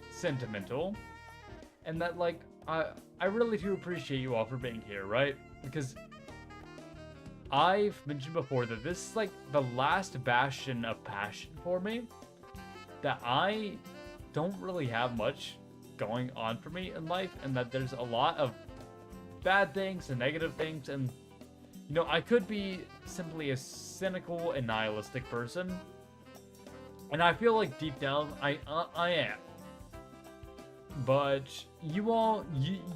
sentimental, and that, like, I really do appreciate you all for being here, right? Because I've mentioned before that this is like the last bastion of passion for me. That I don't really have much going on for me in life, and that there's a lot of bad things and negative things, and, you know, I could be simply a cynical and nihilistic person, and I feel like deep down I am. But you all,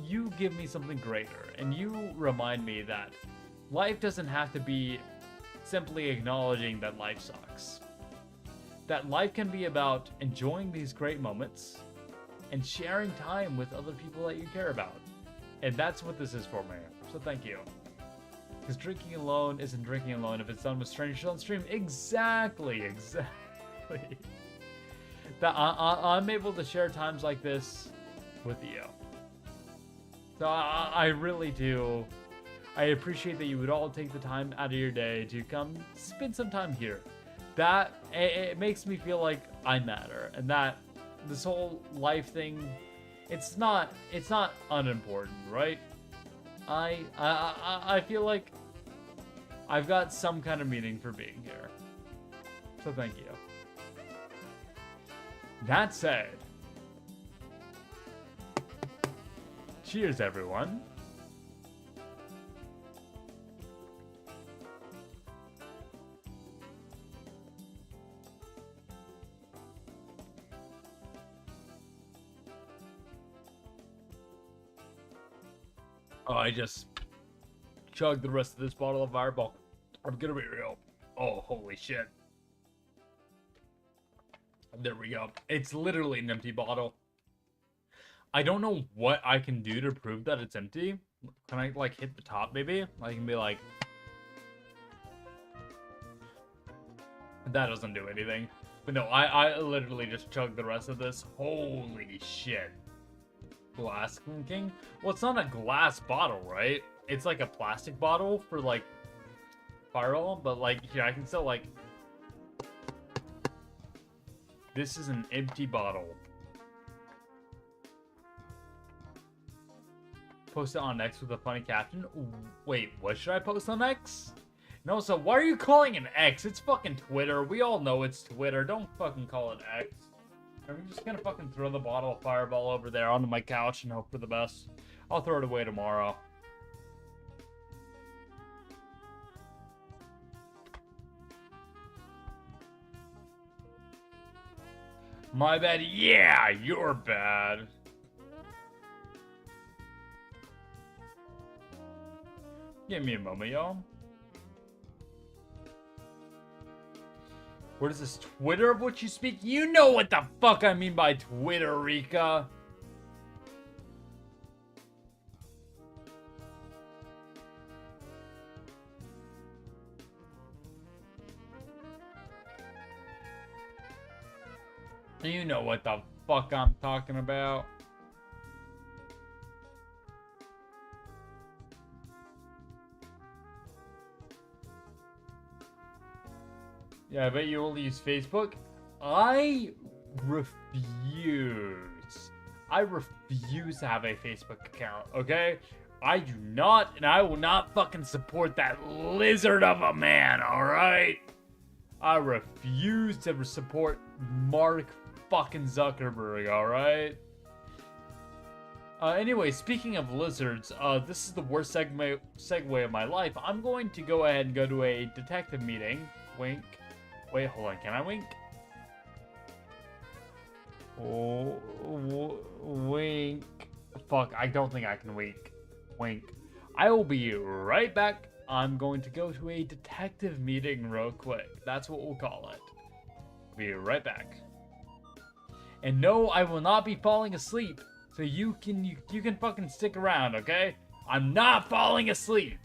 you give me something greater, and you remind me that life doesn't have to be simply acknowledging that life sucks. That life can be about enjoying these great moments and sharing time with other people that you care about. And that's what this is for me. So thank you. Because drinking alone isn't drinking alone if it's done with strangers on stream. Exactly. That I'm able to share times like this with you. So I really do. I appreciate that you would all take the time out of your day to come spend some time here. That it makes me feel like I matter, and that this whole life thing, it's not unimportant, right? I feel like I've got some kind of meaning for being here. So thank you. That said, cheers, everyone. Oh, I just chugged the rest of this bottle of Fireball. I'm gonna be real. Oh, holy shit. There we go. It's literally an empty bottle. I don't know what I can do to prove that it's empty. Can I, like, hit the top, maybe? I can be like... That doesn't do anything. But no, I literally just chugged the rest of this. Holy shit. Glass clinking? Well, it's not a glass bottle, right? It's like a plastic bottle for, like, Fireball, but, like, here, I can still, like... This is an empty bottle. Post it on X with a funny caption. Wait, what should I post on X? No, so why are you calling it X? It's fucking Twitter. We all know it's Twitter. Don't fucking call it X. I'm just gonna fucking throw the bottle of Fireball over there onto my couch and hope for the best. I'll throw it away tomorrow. My bad. Yeah, you're bad. Give me a moment, y'all. What is this, Twitter of which you speak? You know what the fuck I mean by Twitter, Rika. You know what the fuck I'm talking about. Yeah, I bet you only use Facebook. I refuse. I refuse to have a Facebook account, okay? I do not, and I will not fucking support that lizard of a man, alright? I refuse to support Mark fucking Zuckerberg, alright? Anyway, speaking of lizards, this is the worst segue of my life. I'm going to go ahead and go to a detective meeting. Wink. Wait, hold on. Can I wink? Oh, wink. Fuck, I don't think I can wink. Wink. I will be right back. I'm going to go to a detective meeting real quick. That's what we'll call it. Be right back. And no, I will not be falling asleep. So you can fucking stick around, okay? I'm not falling asleep.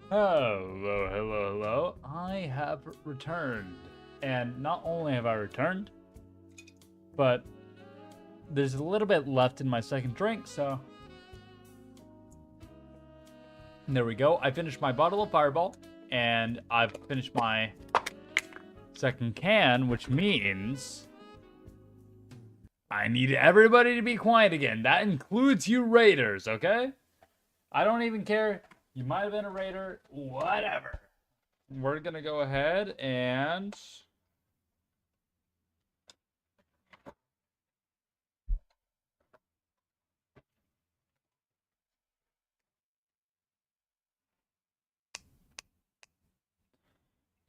Hello, hello, hello. I have returned. And not only have I returned, but there's a little bit left in my second drink, so there we go. I finished my bottle of Fireball, and I've finished my second can, which means I need everybody to be quiet again. That includes you raiders, okay? I don't even care You might have been a raider. Whatever. We're gonna go ahead and...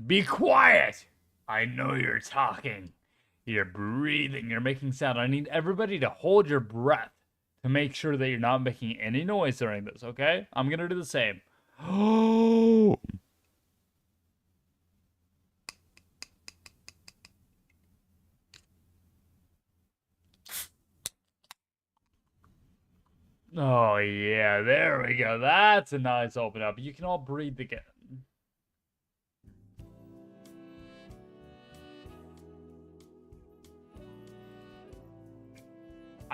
Be quiet! I know you're talking. You're breathing, you're making sound. I need everybody to hold your breath to make sure that you're not making any noise during this, okay? I'm gonna do the same. Oh! Oh, yeah, there we go. That's a nice open up. You can all breathe again.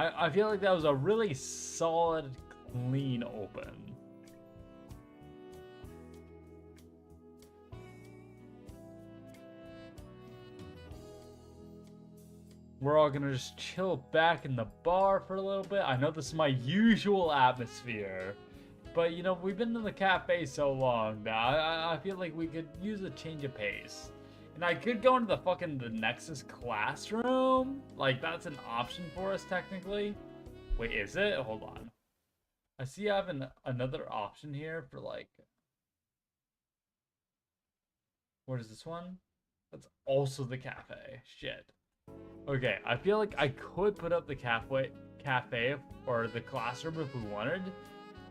I feel like that was a really solid, clean open. We're all gonna just chill back in the bar for a little bit. I know this is my usual atmosphere, but you know, we've been in the cafe so long that I feel like we could use a change of pace. And I could go into the Nexus classroom. Like, that's an option for us, technically. Wait, is it? Hold on. I see I have another option here for, like... What is this one? That's also the cafe. Shit. Okay, I feel like I could put up the cafe or the classroom if we wanted.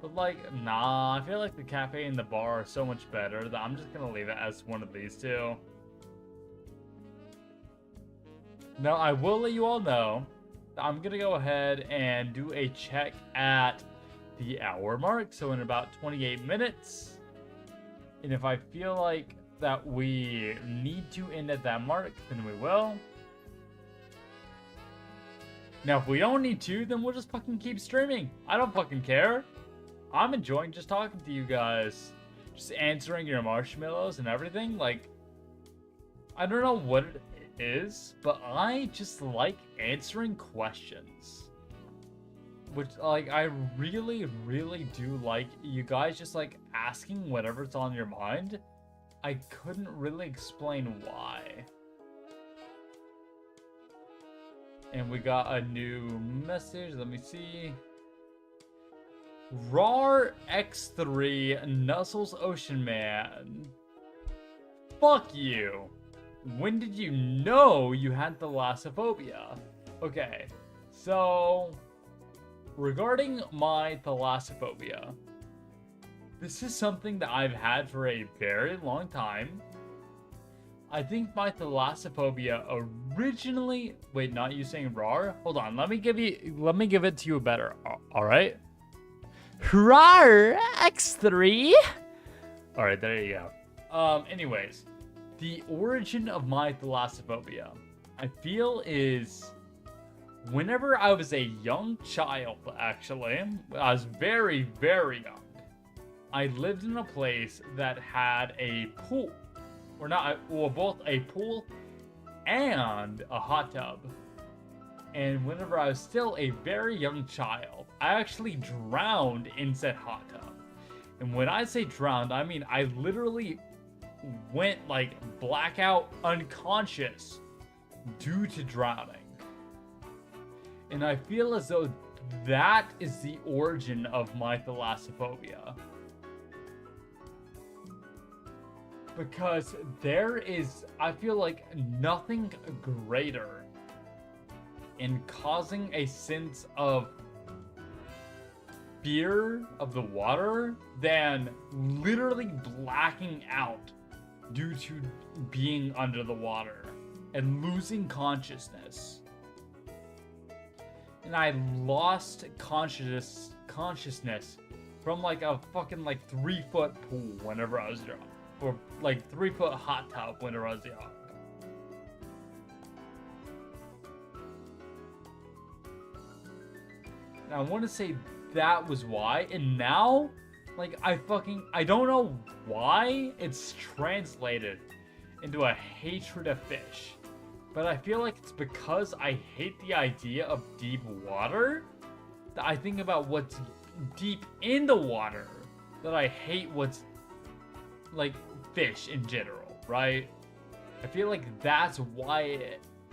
But, like, nah. I feel like the cafe and the bar are so much better that I'm just gonna leave it as one of these two. Now, I will let you all know that I'm going to go ahead and do a check at the hour mark. So in about 28 minutes. And if I feel like that we need to end at that mark, then we will. Now, if we don't need to, then we'll just fucking keep streaming. I don't fucking care. I'm enjoying just talking to you guys. Just answering your marshmallows and everything. Like, I don't know what it is, but I just like answering questions. Which, like, I really, really do like you guys just, like, asking whatever's on your mind. I couldn't really explain why. And we got a new message. Let me see. RAR X3 Nuzzles Ocean Man. Fuck you. When did you know you had thalassophobia? Okay, so regarding my thalassophobia, this is something that I've had for a very long time. I think my thalassophobia originally... Wait, not you saying RAR? Hold on, let me give it to you better. All right. RAR X3. All right, there you go. Anyways. The origin of my thalassophobia, I feel, is whenever I was a young child, actually, I was very, very young, I lived in a place that had a pool. Or not, well, both a pool and a hot tub. And whenever I was still a very young child, I actually drowned in said hot tub. And when I say drowned, I mean I literally went like blackout unconscious due to drowning. And I feel as though that is the origin of my thalassophobia. Because there is, I feel like, nothing greater in causing a sense of fear of the water than literally blacking out due to being under the water and losing consciousness. And I lost consciousness from like a fucking like 3-foot pool whenever I was drunk. Or like 3-foot hot tub whenever I was young. And I want to say that was why. And now, like, I don't know why it's translated into a hatred of fish. But I feel like it's because I hate the idea of deep water that I think about what's deep in the water that I hate what's like fish in general, right? I feel like that's why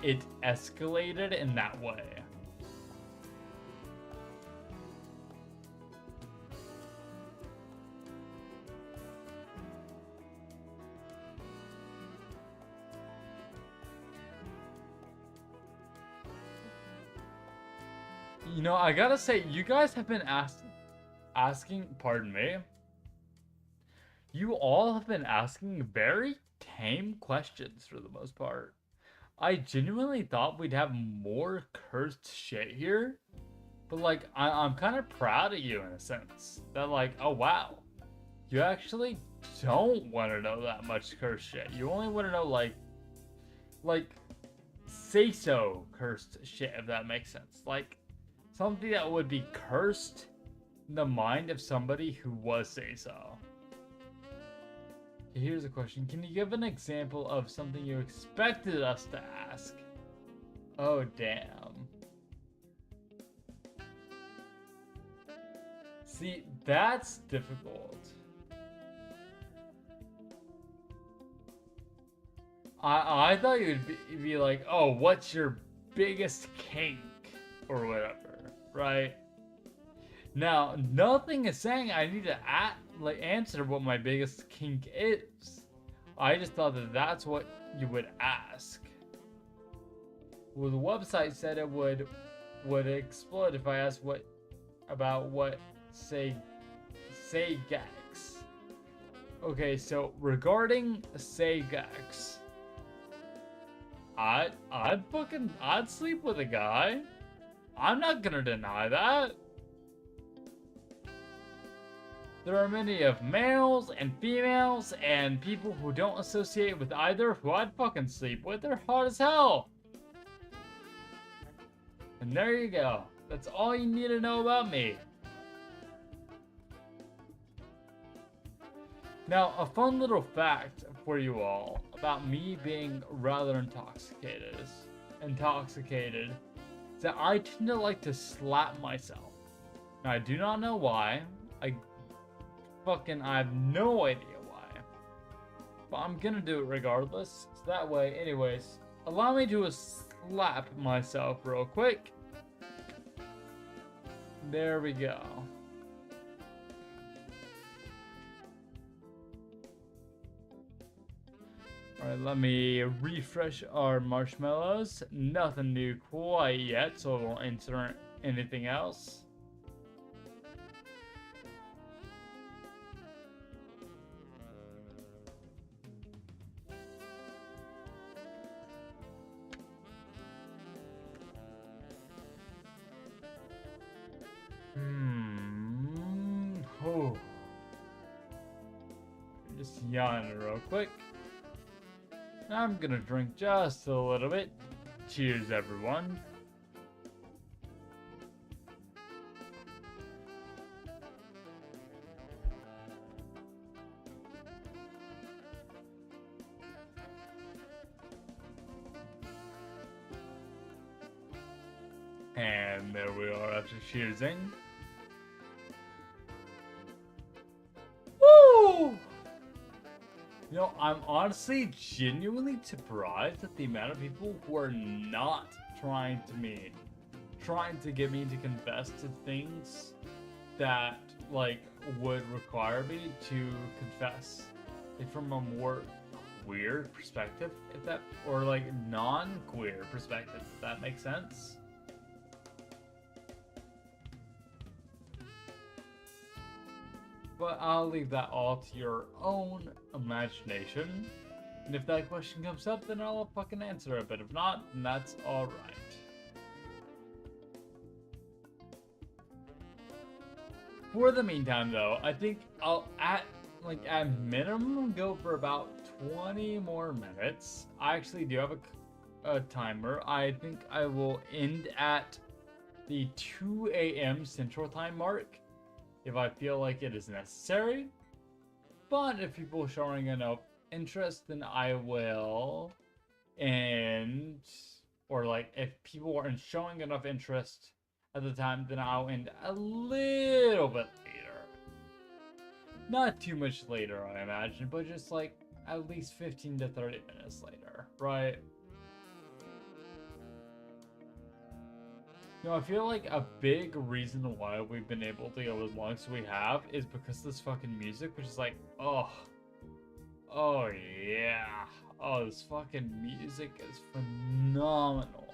it escalated in that way. You know, I gotta say, you guys have been asking, pardon me, you all have been asking very tame questions for the most part. I genuinely thought we'd have more cursed shit here, but like, I'm kind of proud of you in a sense. That like, oh wow, you actually don't want to know that much cursed shit. You only want to know like, say-so cursed shit, if that makes sense. Like, something that would be cursed in the mind of somebody who was say-so. Here's a question. Can you give an example of something you expected us to ask? Oh, damn. See, that's difficult. I thought you'd be like, oh, what's your biggest kink? Or whatever, right? Now, nothing is saying I need to answer what my biggest kink is. I just thought that that's what you would ask. Well, the website said it would explode if I asked what say gags. Okay, so regarding say gags, I'd sleep with a guy. I'm not gonna deny that. There are many of males and females and people who don't associate with either who I'd fucking sleep with. They're hot as hell. And there you go. That's all you need to know about me. Now, a fun little fact for you all about me being rather intoxicated is that I tend to like to slap myself. Now, I do not know why. I have no idea why. But I'm gonna do it regardless. So that way, anyways, allow me to slap myself real quick. There we go. Alright, let me refresh our marshmallows. Nothing new quite yet, so I won't enter anything else. Oh. Just yawn real quick. I'm gonna drink just a little bit. Cheers, everyone. And there we are after cheersing. Woo! You know, I'm honestly genuinely surprised at the amount of people who are not trying to get me to confess to things that, like, would require me to confess, like, from a more queer perspective, or like non-queer perspective, if that makes sense. But I'll leave that all to your own imagination. And if that question comes up, then I'll fucking answer it. But if not, then that's alright. For the meantime, though, I think I'll at minimum go for about 20 more minutes. I actually do have a timer. I think I will end at the 2 a.m. Central Time mark if I feel like it is necessary. But if people are showing enough interest, then I will end, or like if people aren't showing enough interest at the time, then I'll end a little bit later. Not too much later, I imagine, but just like at least 15 to 30 minutes later, right? You know, I feel like a big reason why we've been able to go as long as we have is because of this fucking music, which is like, oh, yeah. Oh, this fucking music is phenomenal.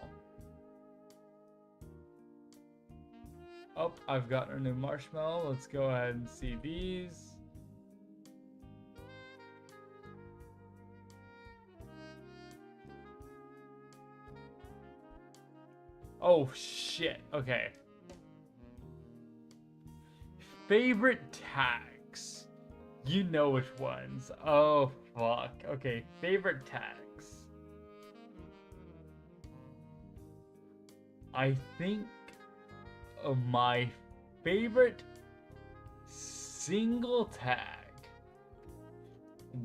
Oh, I've got a new marshmallow. Let's go ahead and see these. Oh, shit. Okay. Favorite tags. You know which ones. Oh, fuck. Okay, favorite tags. I think my favorite single tag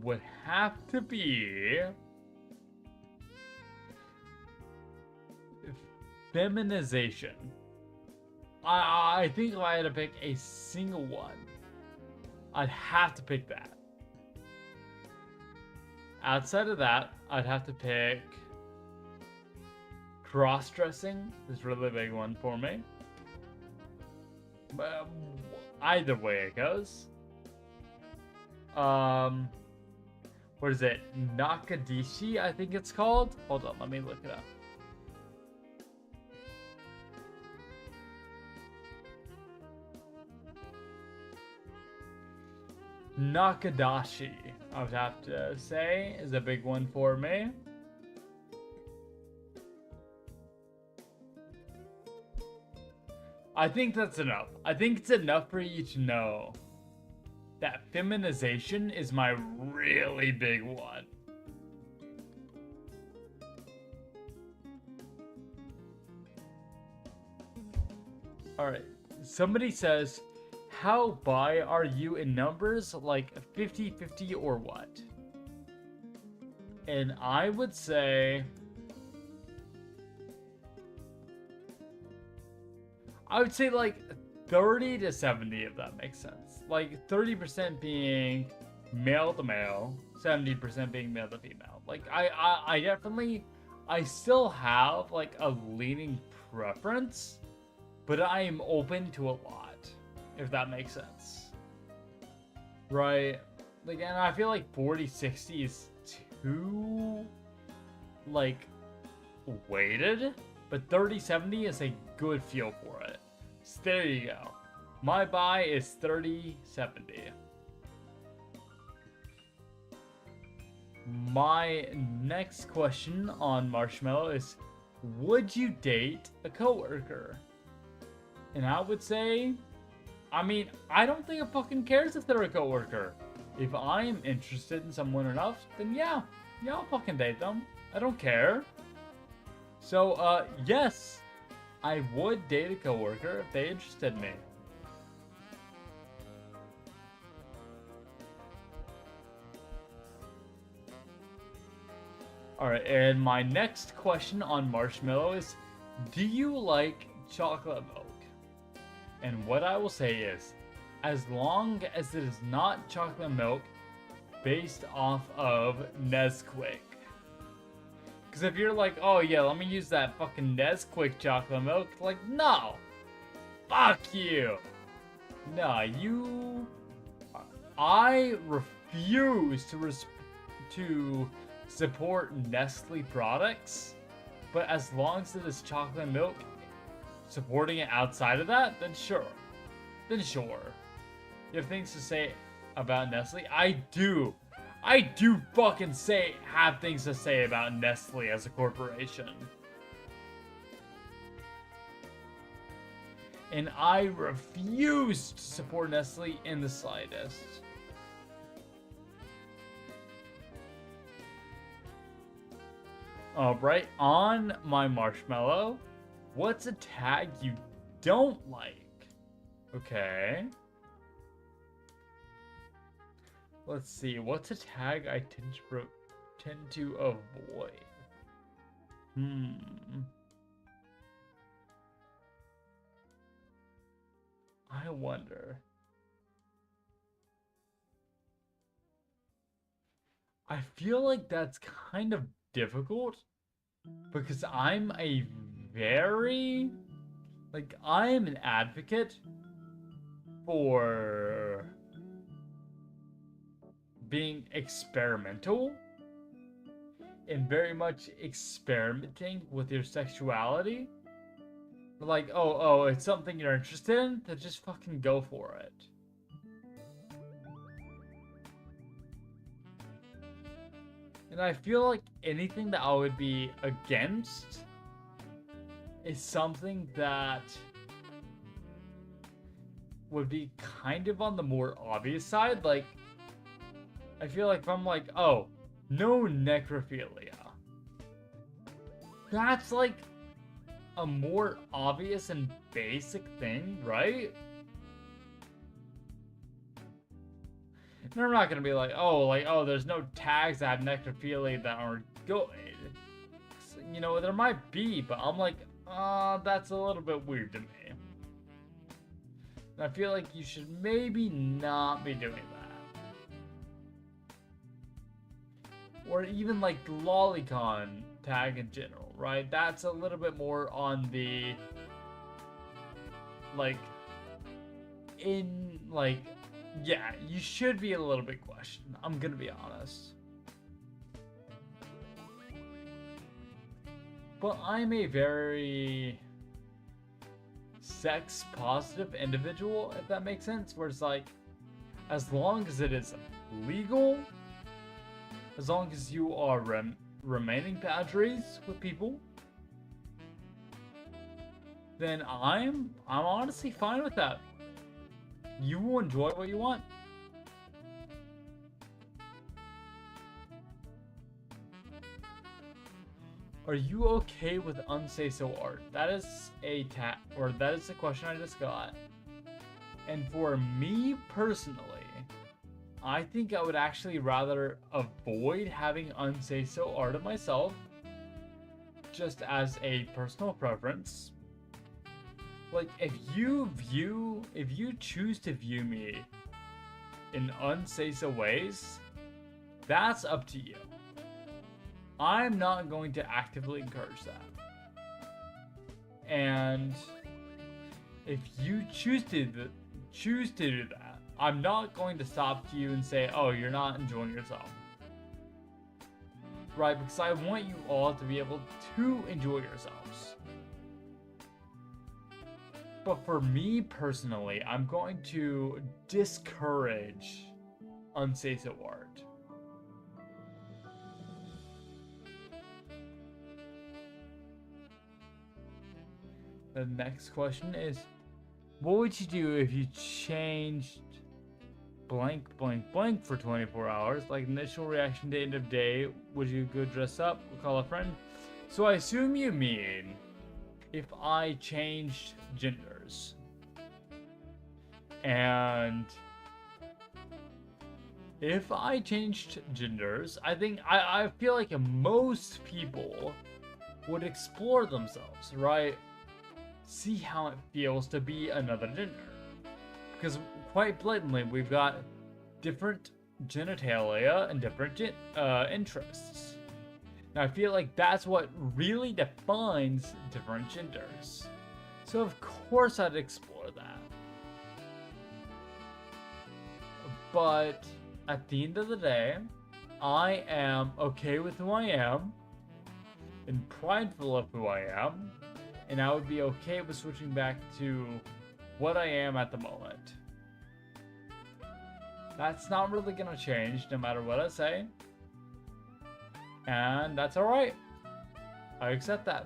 would have to be feminization. I think if I had to pick a single one, I'd have to pick that. Outside of that, I'd have to pick cross-dressing. Is a really big one for me. Either way it goes. What is it? Nakadishi, I think it's called. Hold on, let me look it up. Nakadashi, I would have to say, is a big one for me. I think that's enough. I think it's enough for you to know that feminization is my really big one. Alright, somebody says, how bi are you in numbers, like 50-50 or what? And I would say... like 30 to 70, if that makes sense. Like 30% being male to male, 70% being male to female. Like I definitely, I still have like a leaning preference, but I am open to a lot, if that makes sense. Right? Like, and I feel like 40-60 is too, like, weighted, but 30-70 is a good feel for it. So there you go. My buy is 30-70. My next question on Marshmallow is, would you date a coworker? And I would say, I mean, I don't think it fucking cares if they're a coworker. If I am interested in someone enough, then yeah, I'll fucking date them. I don't care. So, yes, I would date a coworker if they interested in me. Alright, and my next question on Marshmallow is, do you like chocolate milk? And what I will say is, as long as it is not chocolate milk based off of Nesquik. Because if you're like, oh yeah, let me use that fucking Nesquik chocolate milk, like, no! Fuck you! No, you... I refuse to support Nestle products, but as long as it is chocolate milk, supporting it outside of that, then sure. Then sure. You have things to say about Nestle? I do fucking have things to say about Nestle as a corporation. And I refuse to support Nestle in the slightest. Alright, on my Marshmallow, what's a tag you don't like? Okay. Let's see, what's a tag I tend to avoid? I wonder. I feel like that's kind of difficult because I'm a very, like, I am an advocate for being experimental and very much experimenting with your sexuality. Like, oh, it's something you're interested in, then just fucking go for it. And I feel like anything that I would be against is something that would be kind of on the more obvious side. Like, I feel like if I'm like, oh, no necrophilia, that's like a more obvious and basic thing, right? And I'm not gonna be like, oh, there's no tags that have necrophilia that are good. You know, there might be, but I'm like, that's a little bit weird to me. And I feel like you should maybe not be doing that. Or even like the lolicon tag in general, right? That's a little bit more on the, like, yeah, you should be a little bit questioned. I'm gonna be honest. But I'm a very sex positive individual, if that makes sense, where it's like, as long as it is legal, as long as you are remaining boundaries with people, then I'm honestly fine with that. You will enjoy what you want. Are you okay with unsay-so art? That is that is a question I just got. And for me personally, I think I would actually rather avoid having unsay-so art of myself, just as a personal preference. Like, if you choose to view me in unsay-so ways, that's up to you. I'm not going to actively encourage that. And if you choose to do that, I'm not going to stop you and say, oh, you're not enjoying yourself. Right? Because I want you all to be able to enjoy yourselves. But for me personally, I'm going to discourage unsay-so art. The next question is, what would you do if you changed blank blank blank for 24 hours? Like, initial reaction to end of day, would you go dress up or call a friend? So I assume you mean if I changed genders. And if I changed genders, I think I feel like most people would explore themselves, right? See how it feels to be another gender. Because quite blatantly, we've got different genitalia and different interests. Now, I feel like that's what really defines different genders. So of course I'd explore that. But at the end of the day, I am okay with who I am and prideful of who I am. And I would be okay with switching back to what I am at the moment. That's not really gonna change no matter what I say. And that's alright. I accept that.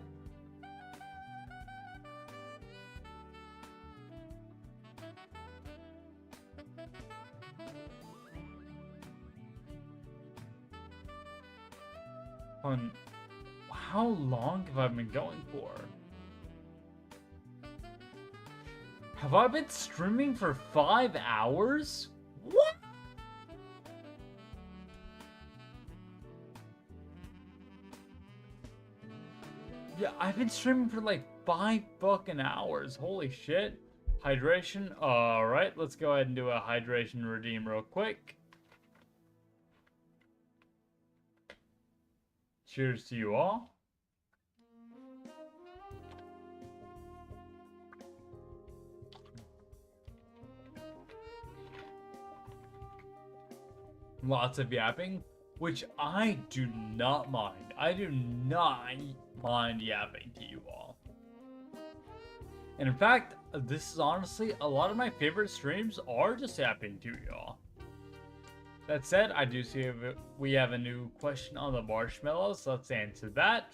How long have I been going for? Have I been streaming for 5 hours? What? Yeah, I've been streaming for like 5 fucking hours. Holy shit. Hydration. Alright, let's go ahead and do a hydration redeem real quick. Cheers to you all. Lots of yapping, which I do not mind. I do not mind yapping to you all. And in fact, this is honestly, a lot of my favorite streams are just yapping to y'all. That said, I do see we have a new question on the marshmallows. So let's answer that.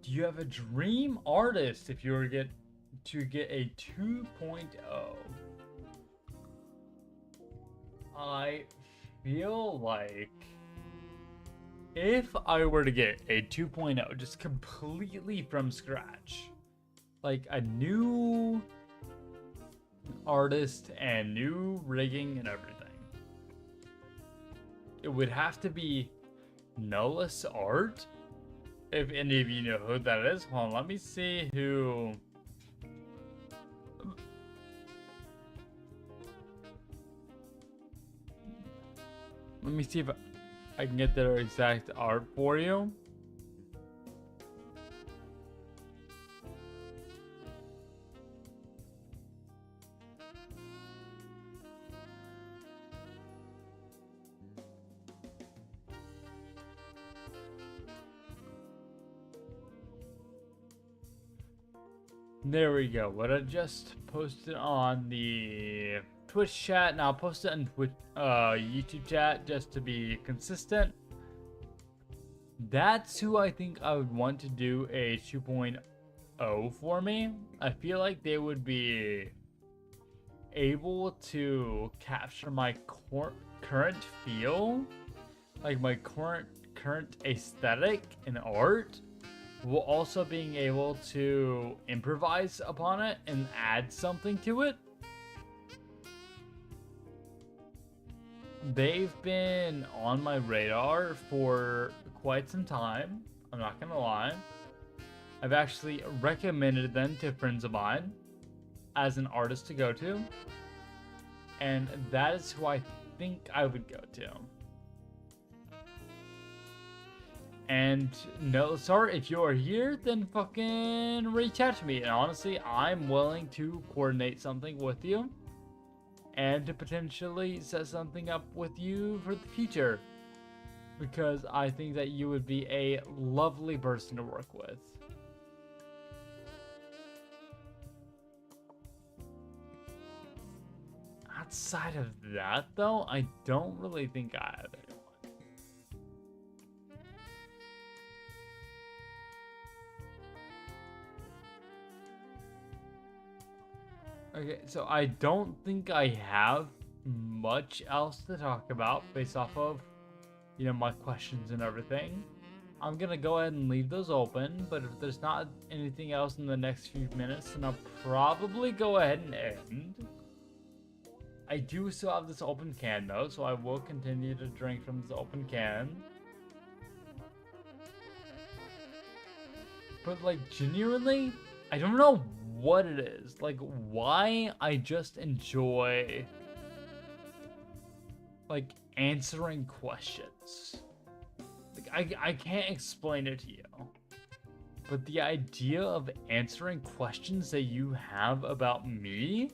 Do you have a dream artist if you were to get a 2.0? I feel like if I were to get a 2.0 just completely from scratch, like a new artist and new rigging and everything, it would have to be Nullus Art. If any of you know who that is, hold on, let me see who. Let me see if I can get their exact art for you. There we go. What I just posted on the Twitch chat, and I'll post it on YouTube chat just to be consistent. That's who I think I would want to do a 2.0 for me. I feel like they would be able to capture my current feel, like my current aesthetic in art, while also being able to improvise upon it and add something to it. They've been on my radar for quite some time, I'm not gonna lie. I've actually recommended them to friends of mine as an artist to go to, and that is who I think I would go to. And no, sorry, if you're here, then fucking reach out to me. And honestly, I'm willing to coordinate something with you and to potentially set something up with you for the future, because I think that you would be a lovely person to work with. Outside of that, though, I don't really think I have it. Okay, so I don't think I have much else to talk about based off of, you know, my questions and everything. I'm gonna go ahead and leave those open, but if there's not anything else in the next few minutes, then I'll probably go ahead and end. I do still have this open can though, so I will continue to drink from this open can. But like, genuinely, I don't know what it is, like why I just enjoy like answering questions. Like I can't explain it to you, but the idea of answering questions that you have about me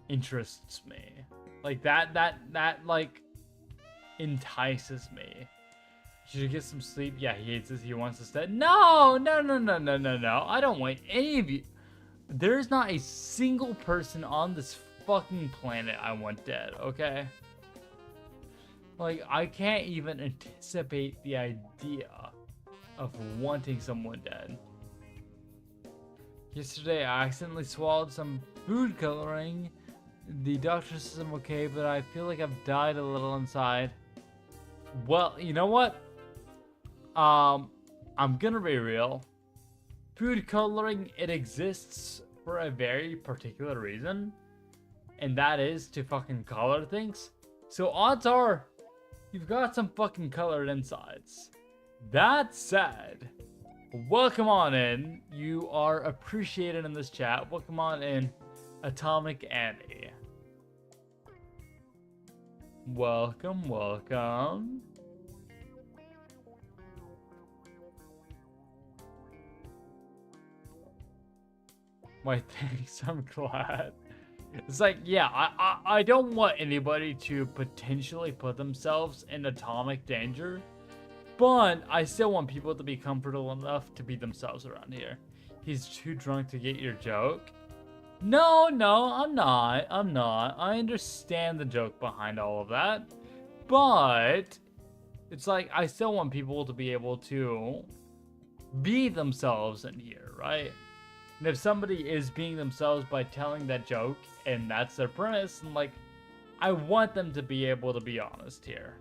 interests me. Like that like entices me. You should get some sleep. Yeah, he hates this. He wants to stay. No. I don't want any of you. There's not a single person on this fucking planet I want dead, okay? Like, I can't even anticipate the idea of wanting someone dead. Yesterday, I accidentally swallowed some food coloring. The doctor says I'm okay, but I feel like I've died a little inside. Well, you know what? I'm gonna be real. Food coloring, it exists for a very particular reason, and that is to fucking color things. So odds are you've got some fucking colored insides. That said, welcome on in. You are appreciated in this chat. Welcome on in, Atomic Annie. Welcome, welcome. Why, thanks, I'm glad. It's like, yeah, I don't want anybody to potentially put themselves in atomic danger, but I still want people to be comfortable enough to be themselves around here. He's too drunk to get your joke. No, I'm not. I understand the joke behind all of that, but it's like, I still want people to be able to be themselves in here, right? And if somebody is being themselves by telling that joke, and that's their premise, and like, I want them to be able to be honest here.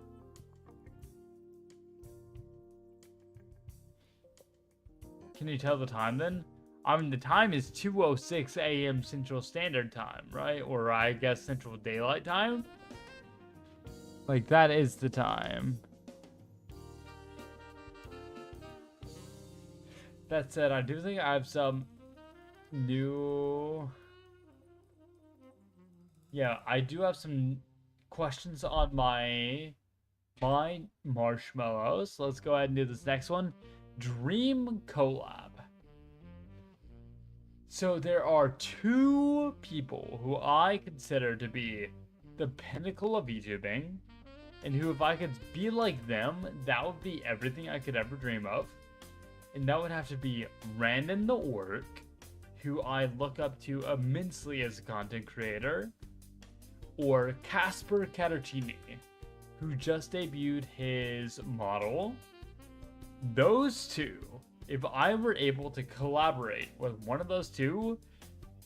Can you tell the time then? I mean, the time is 2:06 a.m. Central Standard Time, right? Or I guess Central Daylight Time? Like, that is the time. That said, I do think I have some new... Yeah, I do have some questions on my marshmallows. Let's go ahead and do this next one. Dream collab. So there are two people who I consider to be the pinnacle of VTubing, and who, if I could be like them, that would be everything I could ever dream of. And that would have to be Randon the Orc, who I look up to immensely as a content creator, or Casper Catertini, who just debuted his model. Those two, if I were able to collaborate with one of those two,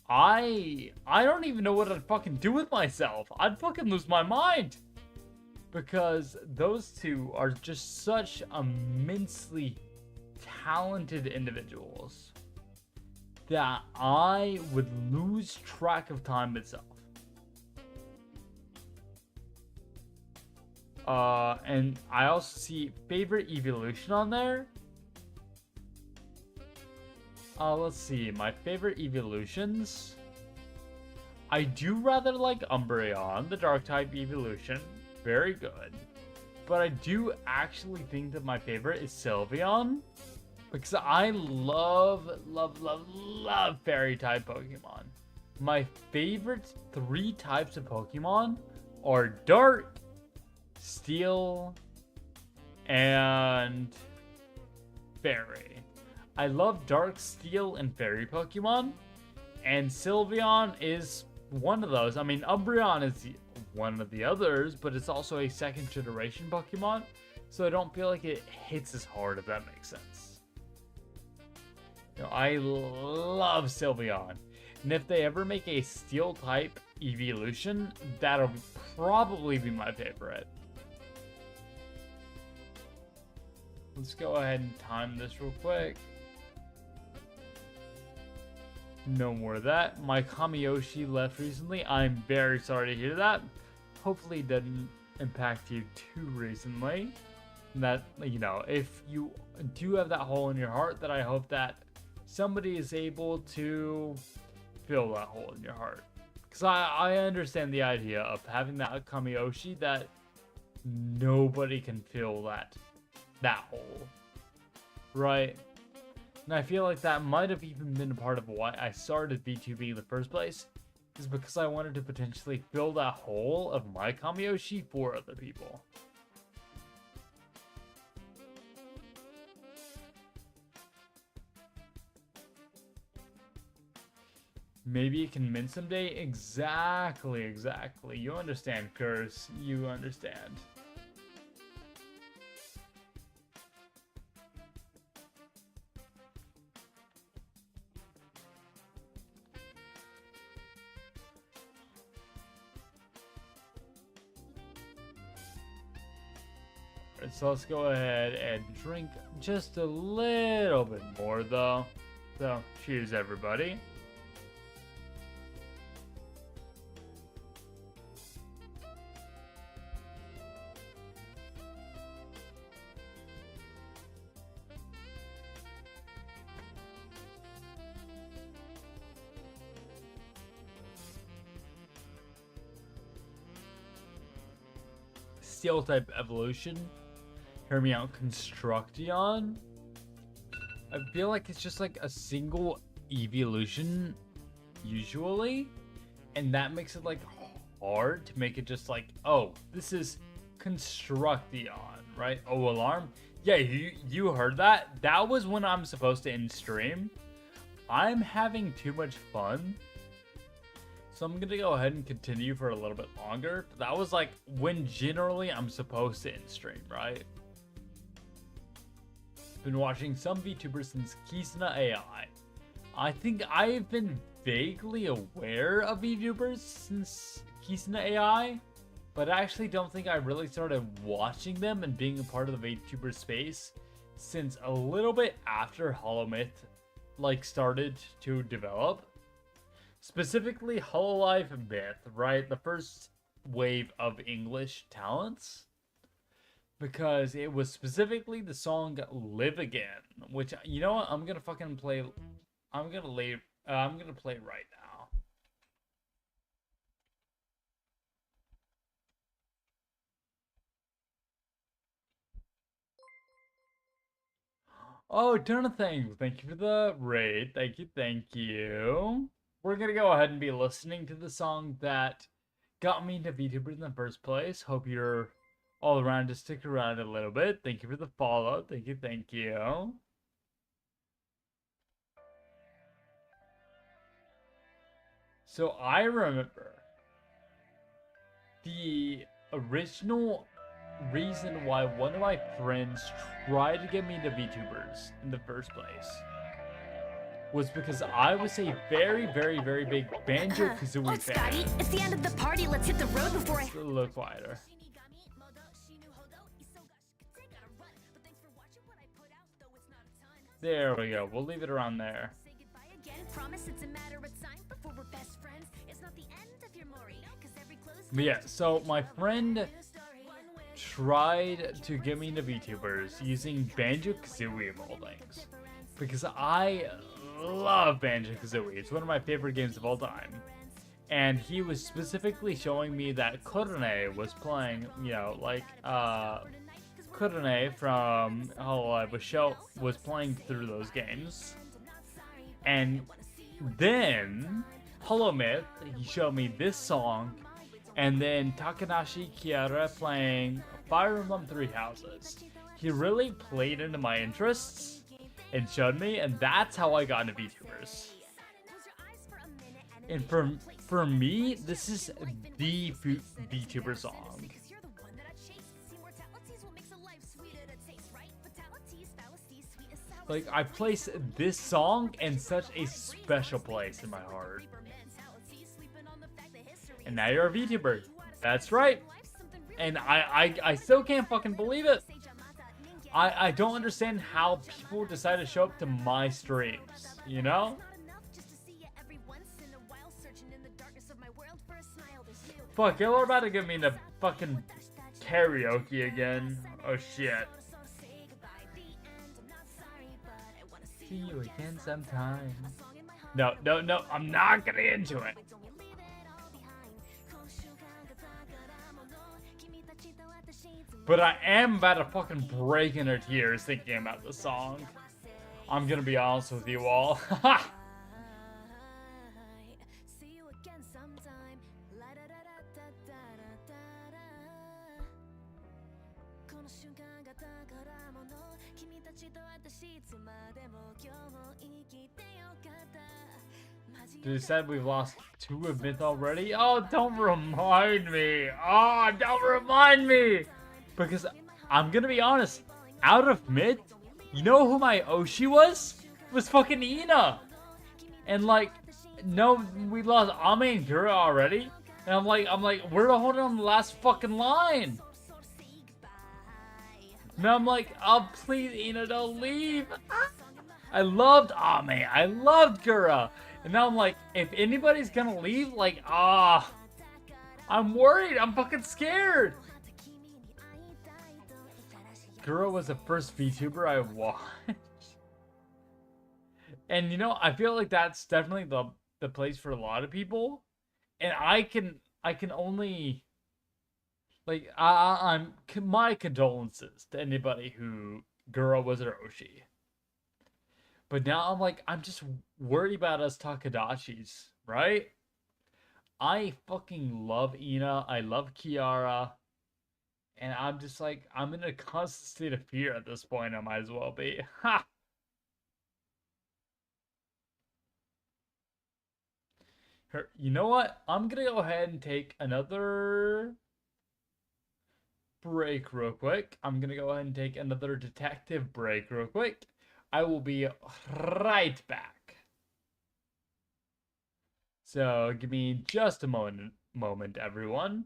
I don't even know what I'd fucking do with myself. I'd fucking lose my mind. Because those two are just such immensely talented individuals that I would lose track of time myself. And I also see favorite evolution on there. Let's see, my favorite evolutions. I do rather like Umbreon, the dark type evolution. Very good. But I do actually think that my favorite is Sylveon, because I love fairy type Pokemon. My favorite 3 types of Pokemon are Dark, Steel, and Fairy. I love Dark, Steel, and Fairy Pokemon, and Sylveon is one of those. I mean, Umbreon is one of the others, but it's also a second generation Pokemon, so I don't feel like it hits as hard, if that makes sense. You know, I love Sylveon, and if they ever make a Steel type evolution, that'll probably be my favorite. Let's go ahead and time this real quick. No more of that. My Kamiyoshi left recently. I'm very sorry to hear that. Hopefully it doesn't impact you too recently. That, you know, if you do have that hole in your heart, that I hope that somebody is able to fill that hole in your heart. Because I understand the idea of having that Kamiyoshi that nobody can fill that hole. Right? And I feel like that might have even been a part of why I started VTubing in the first place, is because I wanted to potentially fill that hole of my Kamiyoshi for other people. Maybe it can mint someday? Exactly. You understand, Curse. You understand. So let's go ahead and drink just a little bit more though. So cheers everybody. Steel type evolution. Hear me out, Construction. I feel like it's just like a single evolution usually, and that makes it like hard to make it just like, oh, this is Construction, right? Oh, alarm. Yeah, you heard that? That was when I'm supposed to end stream. I'm having too much fun, so I'm gonna go ahead and continue for a little bit longer. But that was like when generally I'm supposed to end stream, right? Been watching some VTubers since Kisna AI. I think I've been vaguely aware of VTubers since Kisna AI, but I actually don't think I really started watching them and being a part of the VTuber space since a little bit after HoloMyth like started to develop. Specifically Hololive Myth, right? The first wave of English talents. Because it was specifically the song Live Again, which, you know what, I'm gonna fucking play. I'm gonna play it right now. Oh, Jonathan, thank you for the raid. Thank you, thank you. We're gonna go ahead and be listening to the song that got me into VTubers in the first place. Hope you're all around to stick around a little bit. Thank you for the follow. Thank you, thank you. So I remember the original reason why one of my friends tried to get me into VTubers in the first place was because I was a very, very, very big Banjo-Kazooie fan. Scotty, it's the end of the party. Let's hit the road before I... A little quieter. There we go. We'll leave it around there. But yeah, so my friend tried to get me into VTubers using Banjo-Kazooie moldings. Because I love Banjo-Kazooie. It's one of my favorite games of all time. And he was specifically showing me that Korone was playing, you know, like, Korone from Hololive was playing through those games. And then, HoloMyth, he showed me this song, and then Takanashi Kiara playing Fire Emblem Three Houses. He really played into my interests and showed me, and that's how I got into VTubers. And for me, this is the VTuber song. Like, I place this song in such a special place in my heart. And now you're a VTuber. That's right. And I still can't fucking believe it. I don't understand how people decide to show up to my streams, you know? Fuck, y'all are about to get me into fucking karaoke again. Oh shit. See you again sometime. No, I'm not gonna get into it. But I am about to fucking break into tears thinking about the song. I'm gonna be honest with you all. Dude said we've lost 2 of Myth already? Oh, don't remind me. Oh, don't remind me. Because I'm gonna be honest, out of Myth, you know who my Oshi was? It was fucking Ina. And like, no, we lost Ame and Gura already. And I'm like, we're holding on the last fucking line. And I'm like, oh please Ina, don't leave. I loved Ame, I loved Gura. And now I'm like, if anybody's gonna leave, like, I'm worried, I'm fucking scared. Gura was the first VTuber I watched. And you know, I feel like that's definitely the place for a lot of people. And I can only Like, my condolences to anybody who Gura was Orochi. But now I'm like, I'm just worried about us Takadachis, right? I fucking love Ina. I love Kiara. And I'm just like, I'm in a constant state of fear at this point. I might as well be. Ha! You know what? I'm gonna go ahead and take another break real quick. I'm gonna go ahead and take another detective break real quick. I will be right back. So give me just a moment, everyone.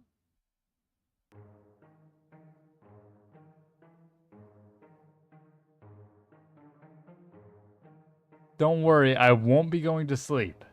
Don't worry, I won't be going to sleep.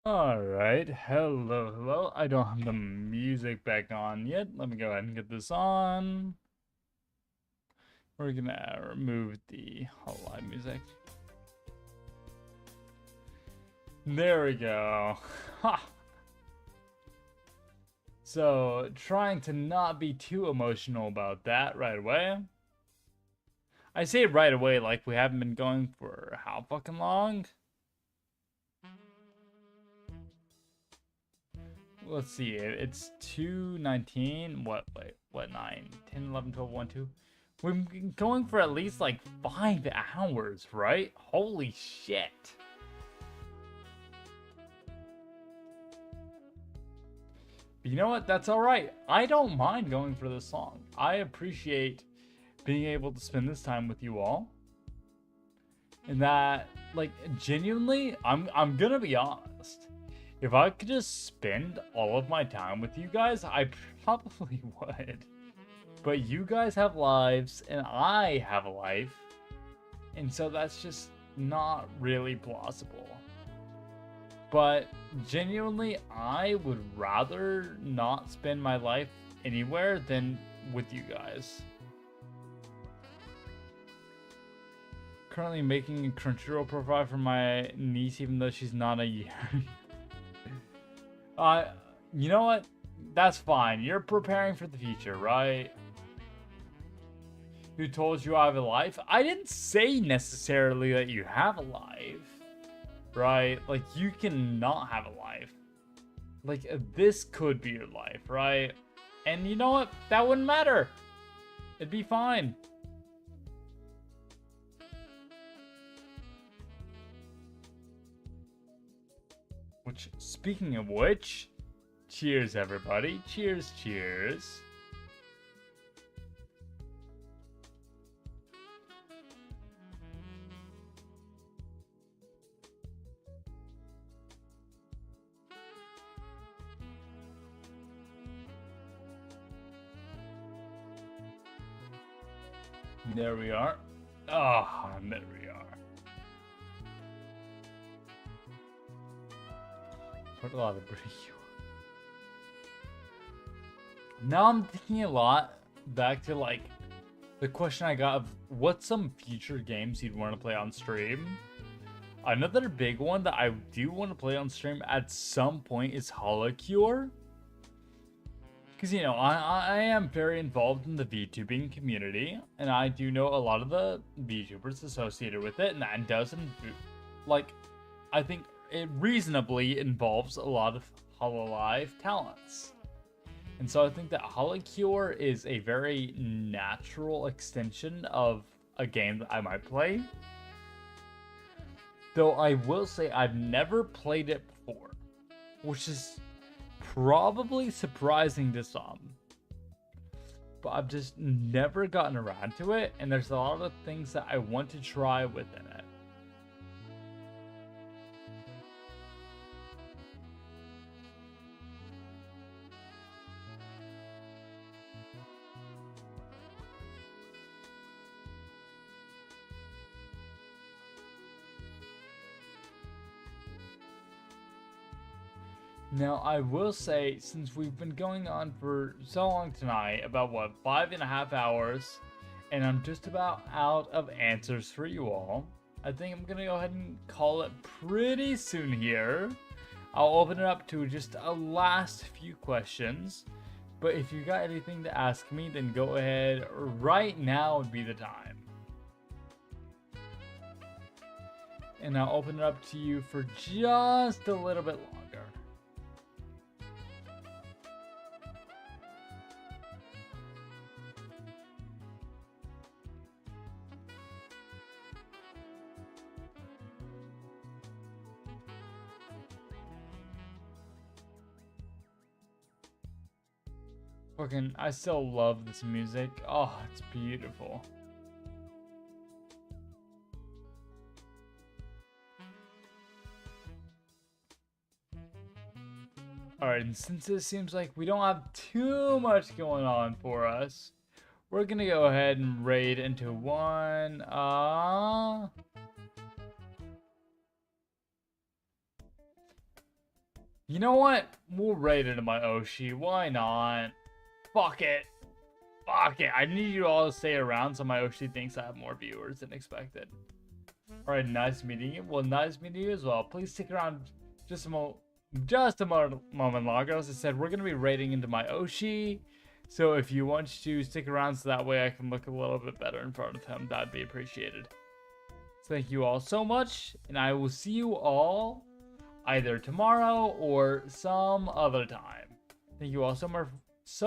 Alright, hello. I don't have the music back on yet. Let me go ahead and get this on. We're gonna remove the live music. There we go. Ha! So, trying to not be too emotional about that right away. I say right away like we haven't been going for how fucking long? Let's see, it's 2:19. Wait, what 9? 10, 11, 12, 1, 2? We've been going for at least like 5 hours, right? Holy shit. But you know what? That's alright. I don't mind going for this song. I appreciate being able to spend this time with you all. And that, like, genuinely, I'm gonna be honest. If I could just spend all of my time with you guys, I probably would. But you guys have lives, and I have a life. And so that's just not really plausible. But genuinely, I would rather not spend my life anywhere than with you guys. Currently making a Crunchyroll profile for my niece, even though she's not a year. You know what? That's fine. You're preparing for the future, right? Who told you I have a life? I didn't say necessarily that you have a life, right? Like, you can not have a life. Like, this could be your life, right? And you know what? That wouldn't matter. It'd be fine. Which, speaking of which, cheers, everybody. Cheers, cheers. There we are. Ah, oh, there we are. What a lot of break. Now I'm thinking a lot back to like the question I got of what's some future games you'd want to play on stream. Another big one that I do want to play on stream at some point is HoloCure. Because, you know, I am very involved in the VTubing community, and I do know a lot of the VTubers associated with it, and that doesn't, like, I think it reasonably involves a lot of HoloLive talents. And so I think that HoloCure is a very natural extension of a game that I might play. Though I will say I've never played it before, which is probably surprising to some. But I've just never gotten around to it, and there's a lot of things that I want to try within it. Now, I will say, since we've been going on for so long tonight, about what, 5.5 hours, and I'm just about out of answers for you all, I think I'm gonna go ahead and call it pretty soon here. I'll open it up to just a last few questions, but if you got anything to ask me, then go ahead. Right now would be the time. And I'll open it up to you for just a little bit longer. Fucking, I still love this music. Oh, it's beautiful. Alright, and since it seems like we don't have too much going on for us, we're gonna go ahead and raid into one. You know what? We'll raid into my Oshi. Why not? Fuck it. Fuck it. I need you all to stay around so my Oshi thinks I have more viewers than expected. Alright, nice meeting you. Well, nice meeting you as well. Please stick around just a moment longer. As I said, we're going to be raiding into my Oshi. So if you want to stick around so that way I can look a little bit better in front of him, that'd be appreciated. So thank you all so much, and I will see you all either tomorrow or some other time. Thank you all so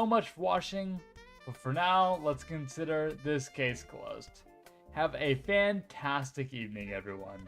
much for watching, but for now, let's consider this case closed. Have a fantastic evening, everyone.